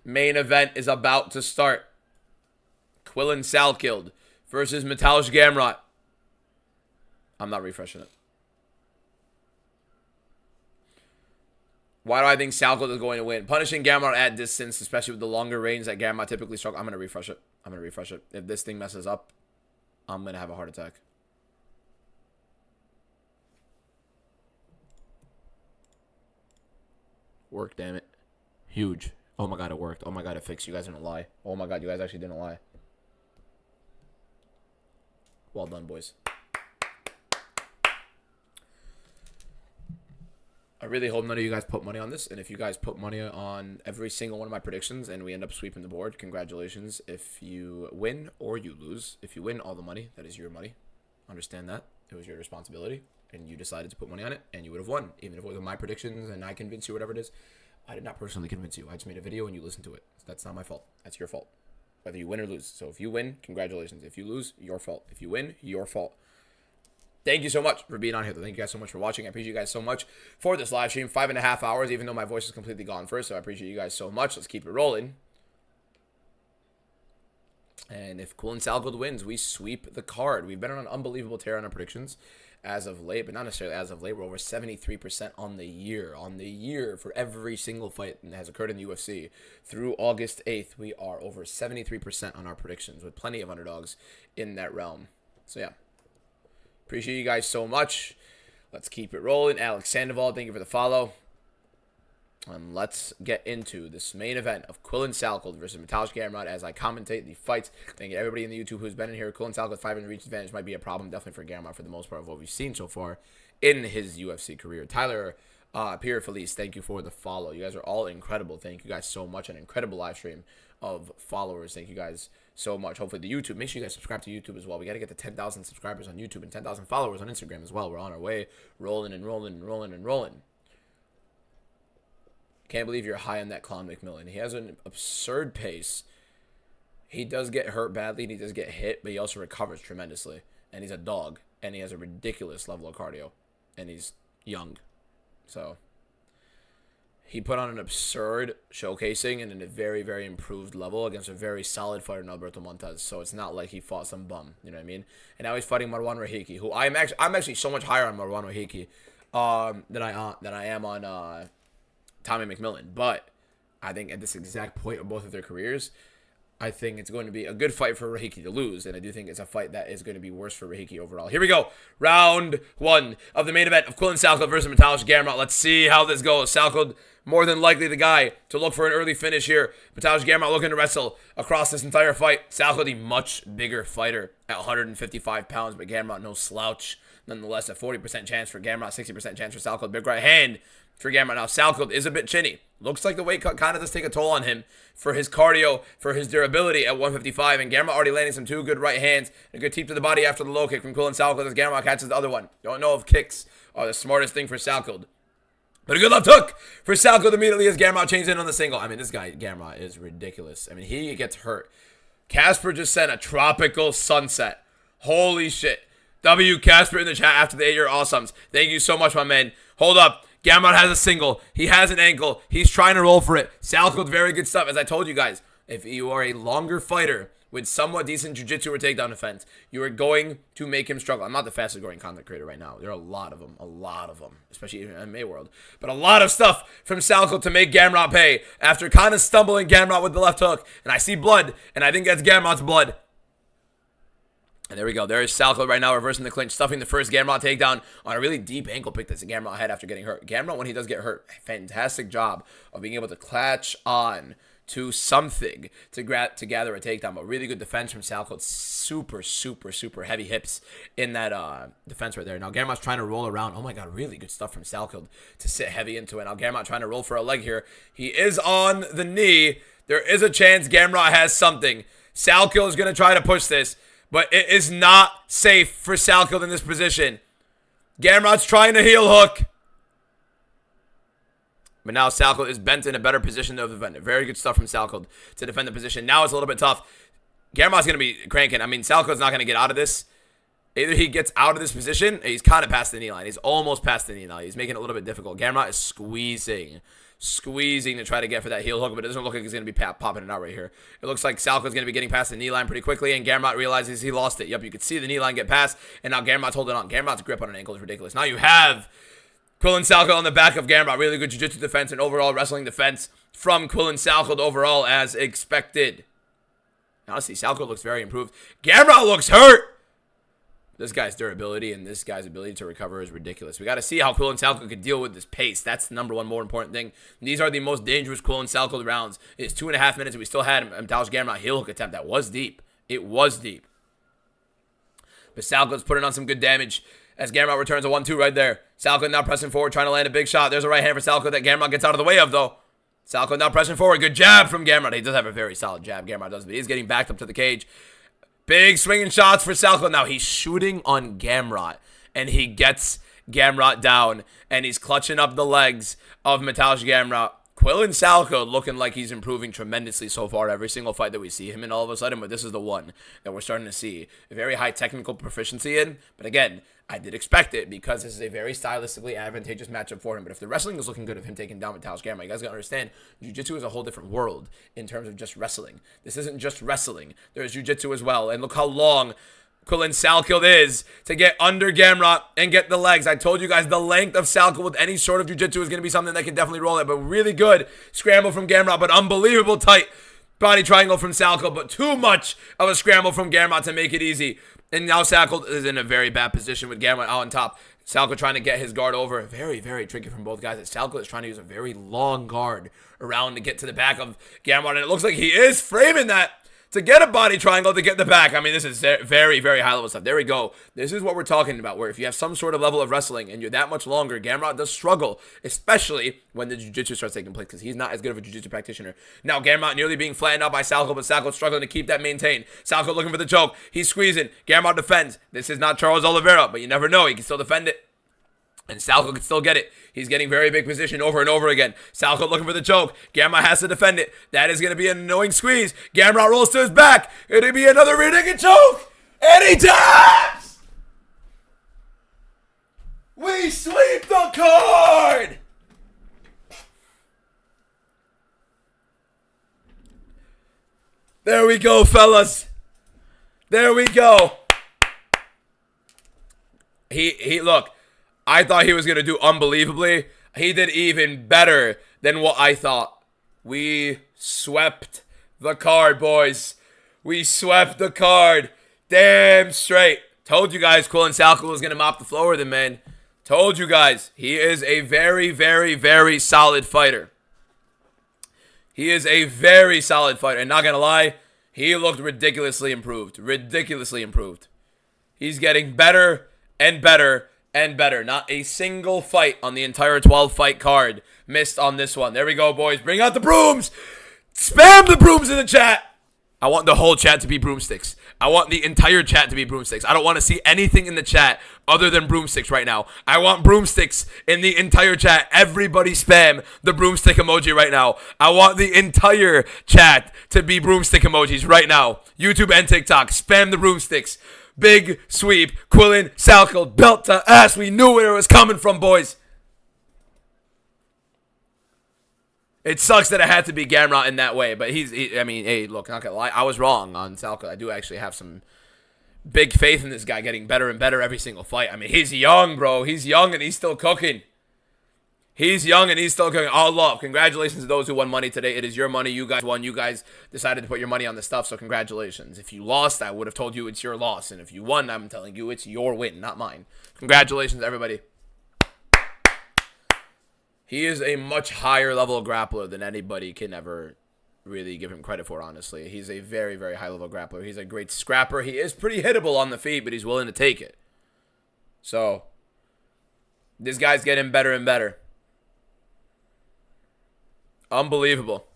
Main event is about to start. Quillen Salkild versus Mateusz Gamrot. I'm not refreshing it. Why do I think Salkild is going to win? Punishing Gamrot at distance, especially with the longer range that Gamrot typically struck. I'm going to refresh it. If this thing messes up, I'm going to have a heart attack. Work, damn it. Huge. Oh my god, it worked. Oh my god, it fixed. You guys didn't lie. Oh my god, you guys actually didn't lie. Well done, boys. I really hope none of you guys put money on this. And if you guys put money on every single one of my predictions and we end up sweeping the board, congratulations. If you win or you lose, if you win all the money, that is your money. Understand that. It was your responsibility. And you decided to put money on it, and you would have won. Even if it was my predictions and I convinced you, whatever it is. I did not personally convince you. I just made a video and you listened to it. That's not my fault. That's your fault. Whether you win or lose. So if you win, congratulations. If you lose, your fault. If you win, your fault. Thank you so much for being on here. Thank you guys so much for watching. I appreciate you guys so much for this live stream. 5.5 hours, even though my voice is completely gone first. So I appreciate you guys so much. Let's keep it rolling. And if Quillen Salkild wins, we sweep the card. We've been on an unbelievable tear on our predictions as of late, but not necessarily as of late. We're over 73% on the year. On the year for every single fight that has occurred in the UFC. Through August 8th, we are over 73% on our predictions with plenty of underdogs in that realm. So yeah. Appreciate you guys so much. Let's keep it rolling. Alex Sandoval, thank you for the follow. And let's get into this main event of Quillen Salkild versus Mateusz Gamrot as I commentate the fights. Thank you to everybody in the YouTube who's been in here. Quillen Salkild 500 reach advantage might be a problem, definitely for Gamrot for the most part of what we've seen so far in his UFC career. Tyler Pierre Felice, thank you for the follow. You guys are all incredible. Thank you guys so much. An incredible live stream of followers. Thank you guys so much. Hopefully the YouTube. Make sure you guys subscribe to YouTube as well. We got to get to 10,000 subscribers on YouTube and 10,000 followers on Instagram as well. We're on our way. Rolling and rolling and rolling and rolling. Can't believe you're high on that Clown McMillan. He has an absurd pace. He does get hurt badly and he does get hit, but he also recovers tremendously. And he's a dog. And he has a ridiculous level of cardio. And he's young. So he put on an absurd showcasing and in a very, very improved level against a very solid fighter in Alberto Montez. So it's not like he fought some bum, you know what I mean? And now he's fighting Marwan Rahiki, who I'm actually so much higher on Marwan Rahiki than I am on Tommy McMillan. But I think at this exact point of both of their careers, I think it's going to be a good fight for Rahiki to lose, and I do think it's a fight that is going to be worse for Rahiki overall. Here we go. Round 1 of the main event of Quillen Salkeld versus Mateusz Gamrot. Let's see how this goes. Salkeld, more than likely the guy to look for an early finish here. Mateusz Gamrot looking to wrestle across this entire fight. Salkeld, a much bigger fighter at 155 pounds, but Gamrot no slouch. Nonetheless, a 40% chance for Gamrot, 60% chance for Salkeld. Big right hand for Gamrot. Now, Salkeld is a bit chinny. Looks like the weight cut kind of does take a toll on him for his cardio, for his durability at 255. And Gamrot already landing some 2 good right hands and a good teep to the body after the low kick from Quillen Salkeld as Gamrot catches the other one. Don't know if kicks are the smartest thing for Salkeld. But a good left hook for Salkeld immediately as Gamrot changes in on the single. I mean, this guy, Gamrot, is ridiculous. I mean, he gets hurt. Casper just sent a tropical sunset. Holy shit. W. Casper in the chat after the 8-year awesomes. Thank you so much, my man. Hold up. Gamrot has a single. He has an ankle. He's trying to roll for it. Salkeld, very good stuff. As I told you guys, if you are a longer fighter with somewhat decent jiu-jitsu or takedown defense, you are going to make him struggle. I'm not the fastest growing content creator right now. There are a lot of them, especially in the MMA world. But a lot of stuff from Salkeld to make Gamrot pay after kind of stumbling Gamrot with the left hook. And I see blood, and I think that's Gamrot's blood. And there we go. There is Salkeld right now reversing the clinch, stuffing the first Gamrot takedown on a really deep ankle pick that Gamrot had after getting hurt. Gamrot, when he does get hurt, fantastic job of being able to clutch on to something to gather a takedown. But really good defense from Salkeld. Super, super, super heavy hips in that defense right there. Now Gamrot's trying to roll around. Oh my god, really good stuff from Salkeld to sit heavy into it. Now Gamrot trying to roll for a leg here. He is on the knee. There is a chance Gamrot has something. Salkeld is going to try to push this, but it is not safe for Salkeld in this position. Gamrot's trying to heel hook. But now Salkeld is bent in a better position to defend it. Very good stuff from Salkeld to defend the position. Now it's a little bit tough. Gamrot's going to be cranking. I mean, Salkeld's not going to get out of this. Either he gets out of this position, he's kind of past the knee line. He's almost past the knee line. He's making it a little bit difficult. Gamrot is squeezing to try to get for that heel hook, but it doesn't look like he's going to be popping it out right here. It looks like Salkeld's going to be getting past the knee line pretty quickly, and Gamrot realizes he lost it. Yep, you can see the knee line get past, and now Gamrot's holding on. Gamrot's grip on an ankle is ridiculous. Now you have Quillen Salkeld on the back of Gamrot. Really good jiu-jitsu defense and overall wrestling defense from Quillen Salkeld overall as expected. Honestly, Salkeld looks very improved. Gamrot looks hurt. This guy's durability and this guy's ability to recover is ridiculous. We got to see how Quillen Salkeld can deal with this pace. That's the number one more important thing. These are the most dangerous Quillen Salkeld rounds. It's 2.5 minutes, and we still had Mateusz Gamrot heel hook attempt. That was deep. It was deep. But Salkeld's putting on some good damage as Gamrot returns a 1-2 right there. Salkeld now pressing forward, trying to land a big shot. There's a right hand for Salkeld that Gamrot gets out of the way of, though. Salkeld now pressing forward. Good jab from Gamrot. He does have a very solid jab, Gamrot does, but he's getting backed up to the cage. Big swinging shots for Salkeld. Now he's shooting on Gamrot, and he gets Gamrot down, and he's clutching up the legs of Mateusz Gamrot. Quillen Salkeld looking like he's improving tremendously so far every single fight that we see him in all of a sudden, but this is the one that we're starting to see a very high technical proficiency in. But again, I did expect it because this is a very stylistically advantageous matchup for him. But if the wrestling is looking good of him taking down Mateusz Gamrot, you guys gotta understand, jiu-jitsu is a whole different world in terms of just wrestling. This isn't just wrestling. There's jiu-jitsu as well. And look how long Quillen Salkeld is to get under Gamrot and get the legs. I told you guys the length of Salkeld with any sort of jiu-jitsu is going to be something that can definitely roll it. But really good scramble from Gamrot, but unbelievable tight body triangle from Salkeld, but too much of a scramble from Gamrot to make it easy. And now Salkeld is in a very bad position with Gamrot out on top. Salkeld trying to get his guard over. Very, very tricky from both guys. Salkeld is trying to use a very long guard around to get to the back of Gamrot, and it looks like he is framing that to get a body triangle to get the back. I mean, this is very, very high level stuff. There we go. This is what we're talking about, where if you have some sort of level of wrestling and you're that much longer, Gamrot does struggle, especially when the jiu-jitsu starts taking place, because he's not as good of a jiu-jitsu practitioner. Now, Gamrot nearly being flattened out by Salkeld, but Salkeld struggling to keep that maintained. Salkeld looking for the choke. He's squeezing. Gamrot defends. This is not Charles Oliveira, but you never know. He can still defend it. And Salkeld can still get it. He's getting very big position over and over again. Salkeld looking for the choke. Gamrot has to defend it. That is going to be an annoying squeeze. Gamrot rolls to his back. It'll be another rear naked choke. And he taps! We sweep the card! There we go, fellas. There we go. He look, I thought he was going to do unbelievably. He did even better than what I thought. We swept the card, boys. We swept the card. Damn straight. Told you guys Quillen Salkel was going to mop the floor with him, man. Told you guys. He is a very, very, very solid fighter. He is a very solid fighter. And not going to lie, he looked ridiculously improved. Ridiculously improved. He's getting better and better and better. Not a single fight on the entire 12-fight card missed on this one. There we go, boys. Bring out the brooms. Spam the brooms in the chat. I want the whole chat to be broomsticks. I want the entire chat to be broomsticks. I don't want to see anything in the chat other than broomsticks right now. I want broomsticks in the entire chat. Everybody spam the broomstick emoji right now. I want the entire chat to be broomstick emojis right now. YouTube and TikTok, spam the broomsticks. Big sweep. Quillen Salkel, belt to ass. We knew where it was coming from, boys. It sucks that it had to be Gamrot in that way, but I mean, hey, look, not gonna lie, I was wrong on Salkel. I do actually have some big faith in this guy getting better and better every single fight. I mean, he's young, bro. He's young and he's still cooking. He's young and he's still cooking. All love. Congratulations to those who won money today. It is your money. You guys won. You guys decided to put your money on this stuff, so congratulations. If you lost, I would have told you it's your loss, and if you won, I'm telling you it's your win, not mine. Congratulations, everybody. He is a much higher level grappler than anybody can ever really give him credit for, honestly. He's a very, very high level grappler. He's a great scrapper. He is pretty hittable on the feet, but he's willing to take it. So, this guy's getting better and better. Unbelievable.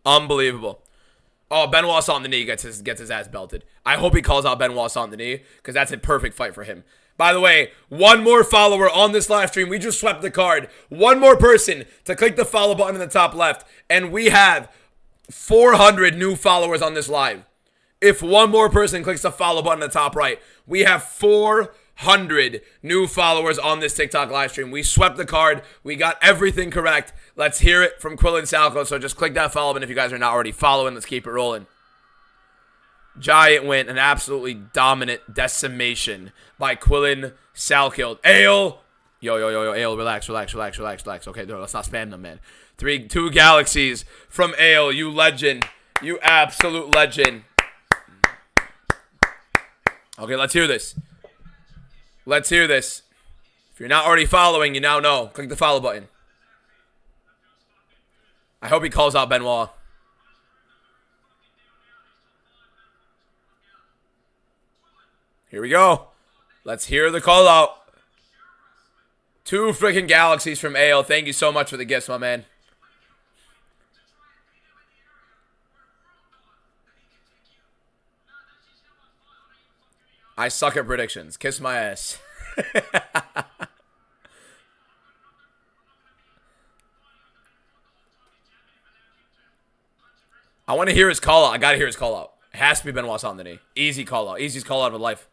Unbelievable. Oh, Benoit's on the knee, gets his ass belted. I hope he calls out Benoit's on the knee, because that's a perfect fight for him. By the way, one more follower on this live stream. We just swept the card. One more person to click the follow button in the top left. And we have 400 new followers on this live. If one more person clicks the follow button in the top right, we have 400 new followers on this TikTok live stream. We swept the card. We got everything correct. Let's hear it from Quillen Salkel. So just click that follow button if you guys are not already following. Let's keep it rolling. Giant win, an absolutely dominant decimation by Quillen Salkel. Ale, yo, Ale, relax. Okay, no, let's not spam them, man. 2 galaxies from Ale, you legend, you absolute legend. Okay, let's hear this. Let's hear this. If you're not already following, you now know. Click the follow button. I hope he calls out Benoit. Here we go. Let's hear the call out. 2 freaking galaxies from Ale. Thank you so much for the gifts, my man. I suck at predictions. Kiss my ass. I want to hear his call out. I got to hear his call out. It has to be Benoit's on the knee. Easy call out. Easiest call out of life.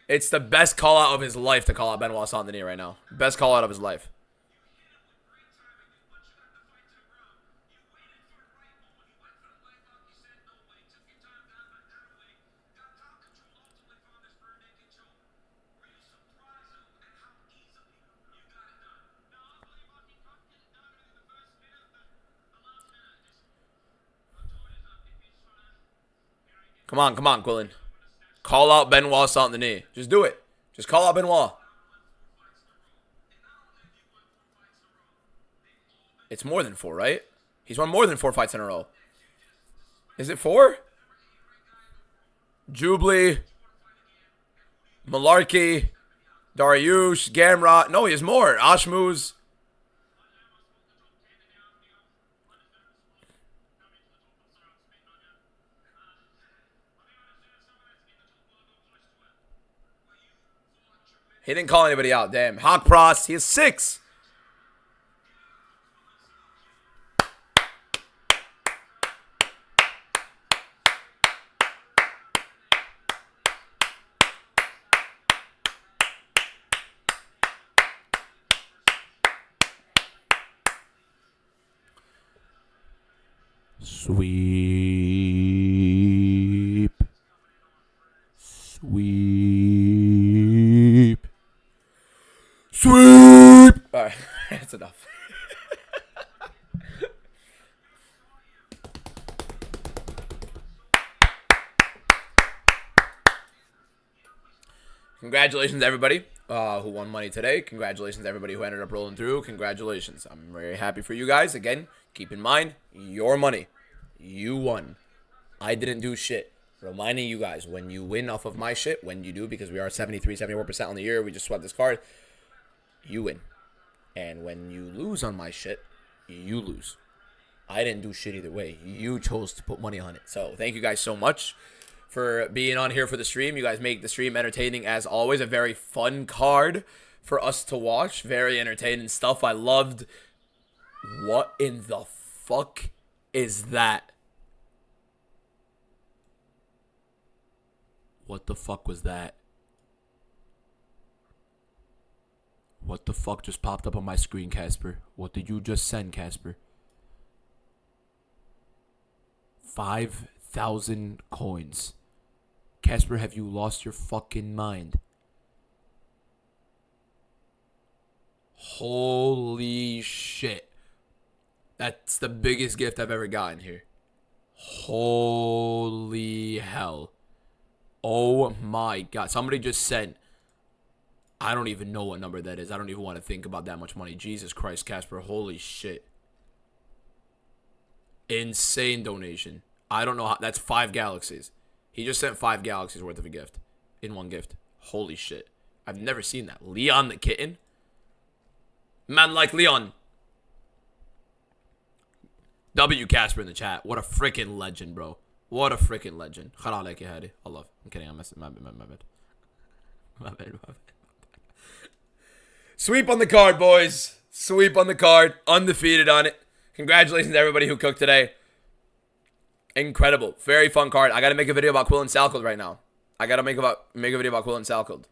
It's the best call out of his life to call out Benoit's on the knee right now. Best call out of his life. Come on, Quillen. Call out Benoit's on the knee. Just do it. Just call out Benoit. It's more than 4, right? He's won more than 4 fights in a row. Is it 4? Jubilee, Malarkey, Dariush, Gamrot. No, he has more. Ashmuz. He didn't call anybody out. Damn. Hawk Prost. He has 6. Sweep. Sweep. Sweep. All right, that's enough. Congratulations, everybody who won money today. Congratulations, everybody who ended up rolling through. Congratulations. I'm very happy for you guys. Again, keep in mind, your money. You won. I didn't do shit. Reminding you guys, when you win off of my shit, when you do, because we are 73, 74% on the year, we just swept this card, you win. And when you lose on my shit, you lose. I didn't do shit either way. You chose to put money on it. So thank you guys so much for being on here for the stream. You guys make the stream entertaining as always. A very fun card for us to watch. Very entertaining stuff. I loved. What in the fuck is that? What the fuck was that? What the fuck just popped up on my screen, Casper? What did you just send, Casper? 5,000 coins. Casper, have you lost your fucking mind? Holy shit. That's the biggest gift I've ever gotten here. Holy hell. Oh my god. Somebody just sent. I don't even know what number that is. I don't even want to think about that much money. Jesus Christ, Casper. Holy shit. Insane donation. I don't know how. That's 5 galaxies. He just sent 5 galaxies worth of a gift. In one gift. Holy shit. I've never seen that. Leon the kitten? Man like Leon. W Casper in the chat. What a freaking legend, bro. What a freaking legend. Khala alayk ya hadi. I love. I'm kidding. I'm messing. My bad. My bad. Sweep on the card, boys. Sweep on the card. Undefeated on it. Congratulations to everybody who cooked today. Incredible. Very fun card. I gotta make a video about Quill and Salkeld right now. I gotta make a video about Quill and Salkeld.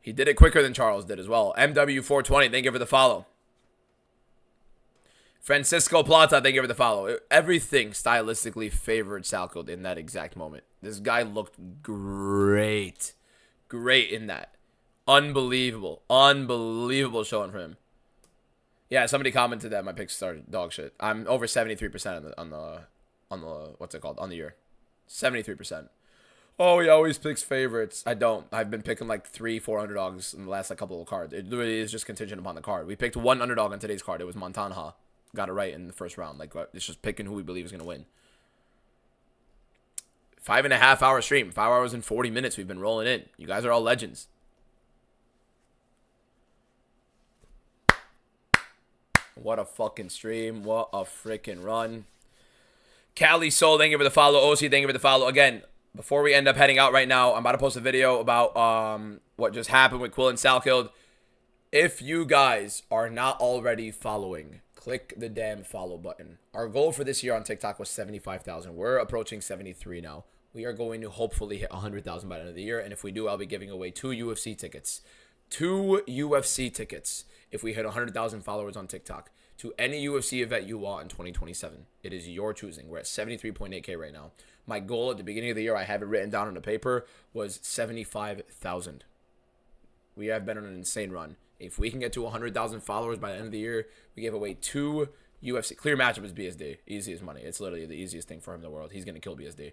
He did it quicker than Charles did as well. MW420, thank you for the follow. Francisco Plata, thank you for the follow. Everything stylistically favored Salkeld in that exact moment. This guy looked great. Great in that. Unbelievable. Unbelievable showing for him. Yeah, somebody commented that my picks started dog shit. I'm over 73% on the what's it called? On the year. 73%. Oh, he always picks favorites. I don't. I've been picking like 300-400 underdogs in the last like, couple of cards. It literally is just contingent upon the card. We picked one underdog on today's card. It was Montanha. Got it right in the first round. Like, it's just picking who we believe is going to win. 5.5 hour stream. 5 hours and 40 minutes we've been rolling in. You guys are all legends. What a fucking stream. What a freaking run. Cali Soul, thank you for the follow. OC, thank you for the follow. Again, before we end up heading out right now, I'm about to post a video about what just happened with Quill and Salkeld. If you guys are not already following, click the damn follow button. Our goal for this year on TikTok was 75,000. We're approaching 73 now. We are going to hopefully hit 100,000 by the end of the year. And if we do, I'll be giving away 2 UFC tickets. 2 UFC tickets if we hit 100,000 followers on TikTok to any UFC event you want in 2027. It is your choosing. We're at 73.8K right now. My goal at the beginning of the year, I have it written down on the paper, was 75,000. We have been on an insane run. If we can get to 100,000 followers by the end of the year, we give away 2 UFC. Clear matchup is BSD. Easy as money. It's literally the easiest thing for him in the world. He's going to kill BSD.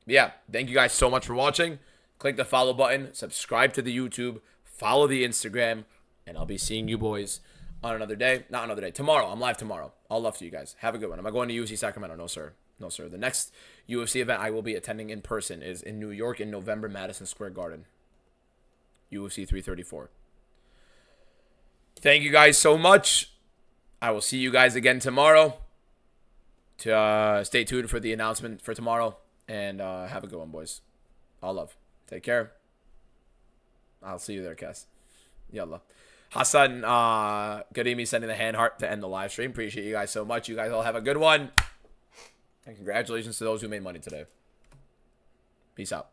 Yeah, thank you guys so much for watching. Click the follow button. Subscribe to the YouTube. Follow the Instagram. And I'll be seeing you boys on another day. Not another day. Tomorrow. I'm live tomorrow. All love to you guys. Have a good one. Am I going to UFC Sacramento? No, sir. No, sir. The next UFC event I will be attending in person is in New York in November, Madison Square Garden. UFC 334. Thank you guys so much. I will see you guys again tomorrow. Stay tuned for the announcement for tomorrow. And have a good one, boys. All love. Take care. I'll see you there, Cass. Yallah. Hassan Karimi sending the hand heart to end the live stream. Appreciate you guys so much. You guys all have a good one. And congratulations to those who made money today. Peace out.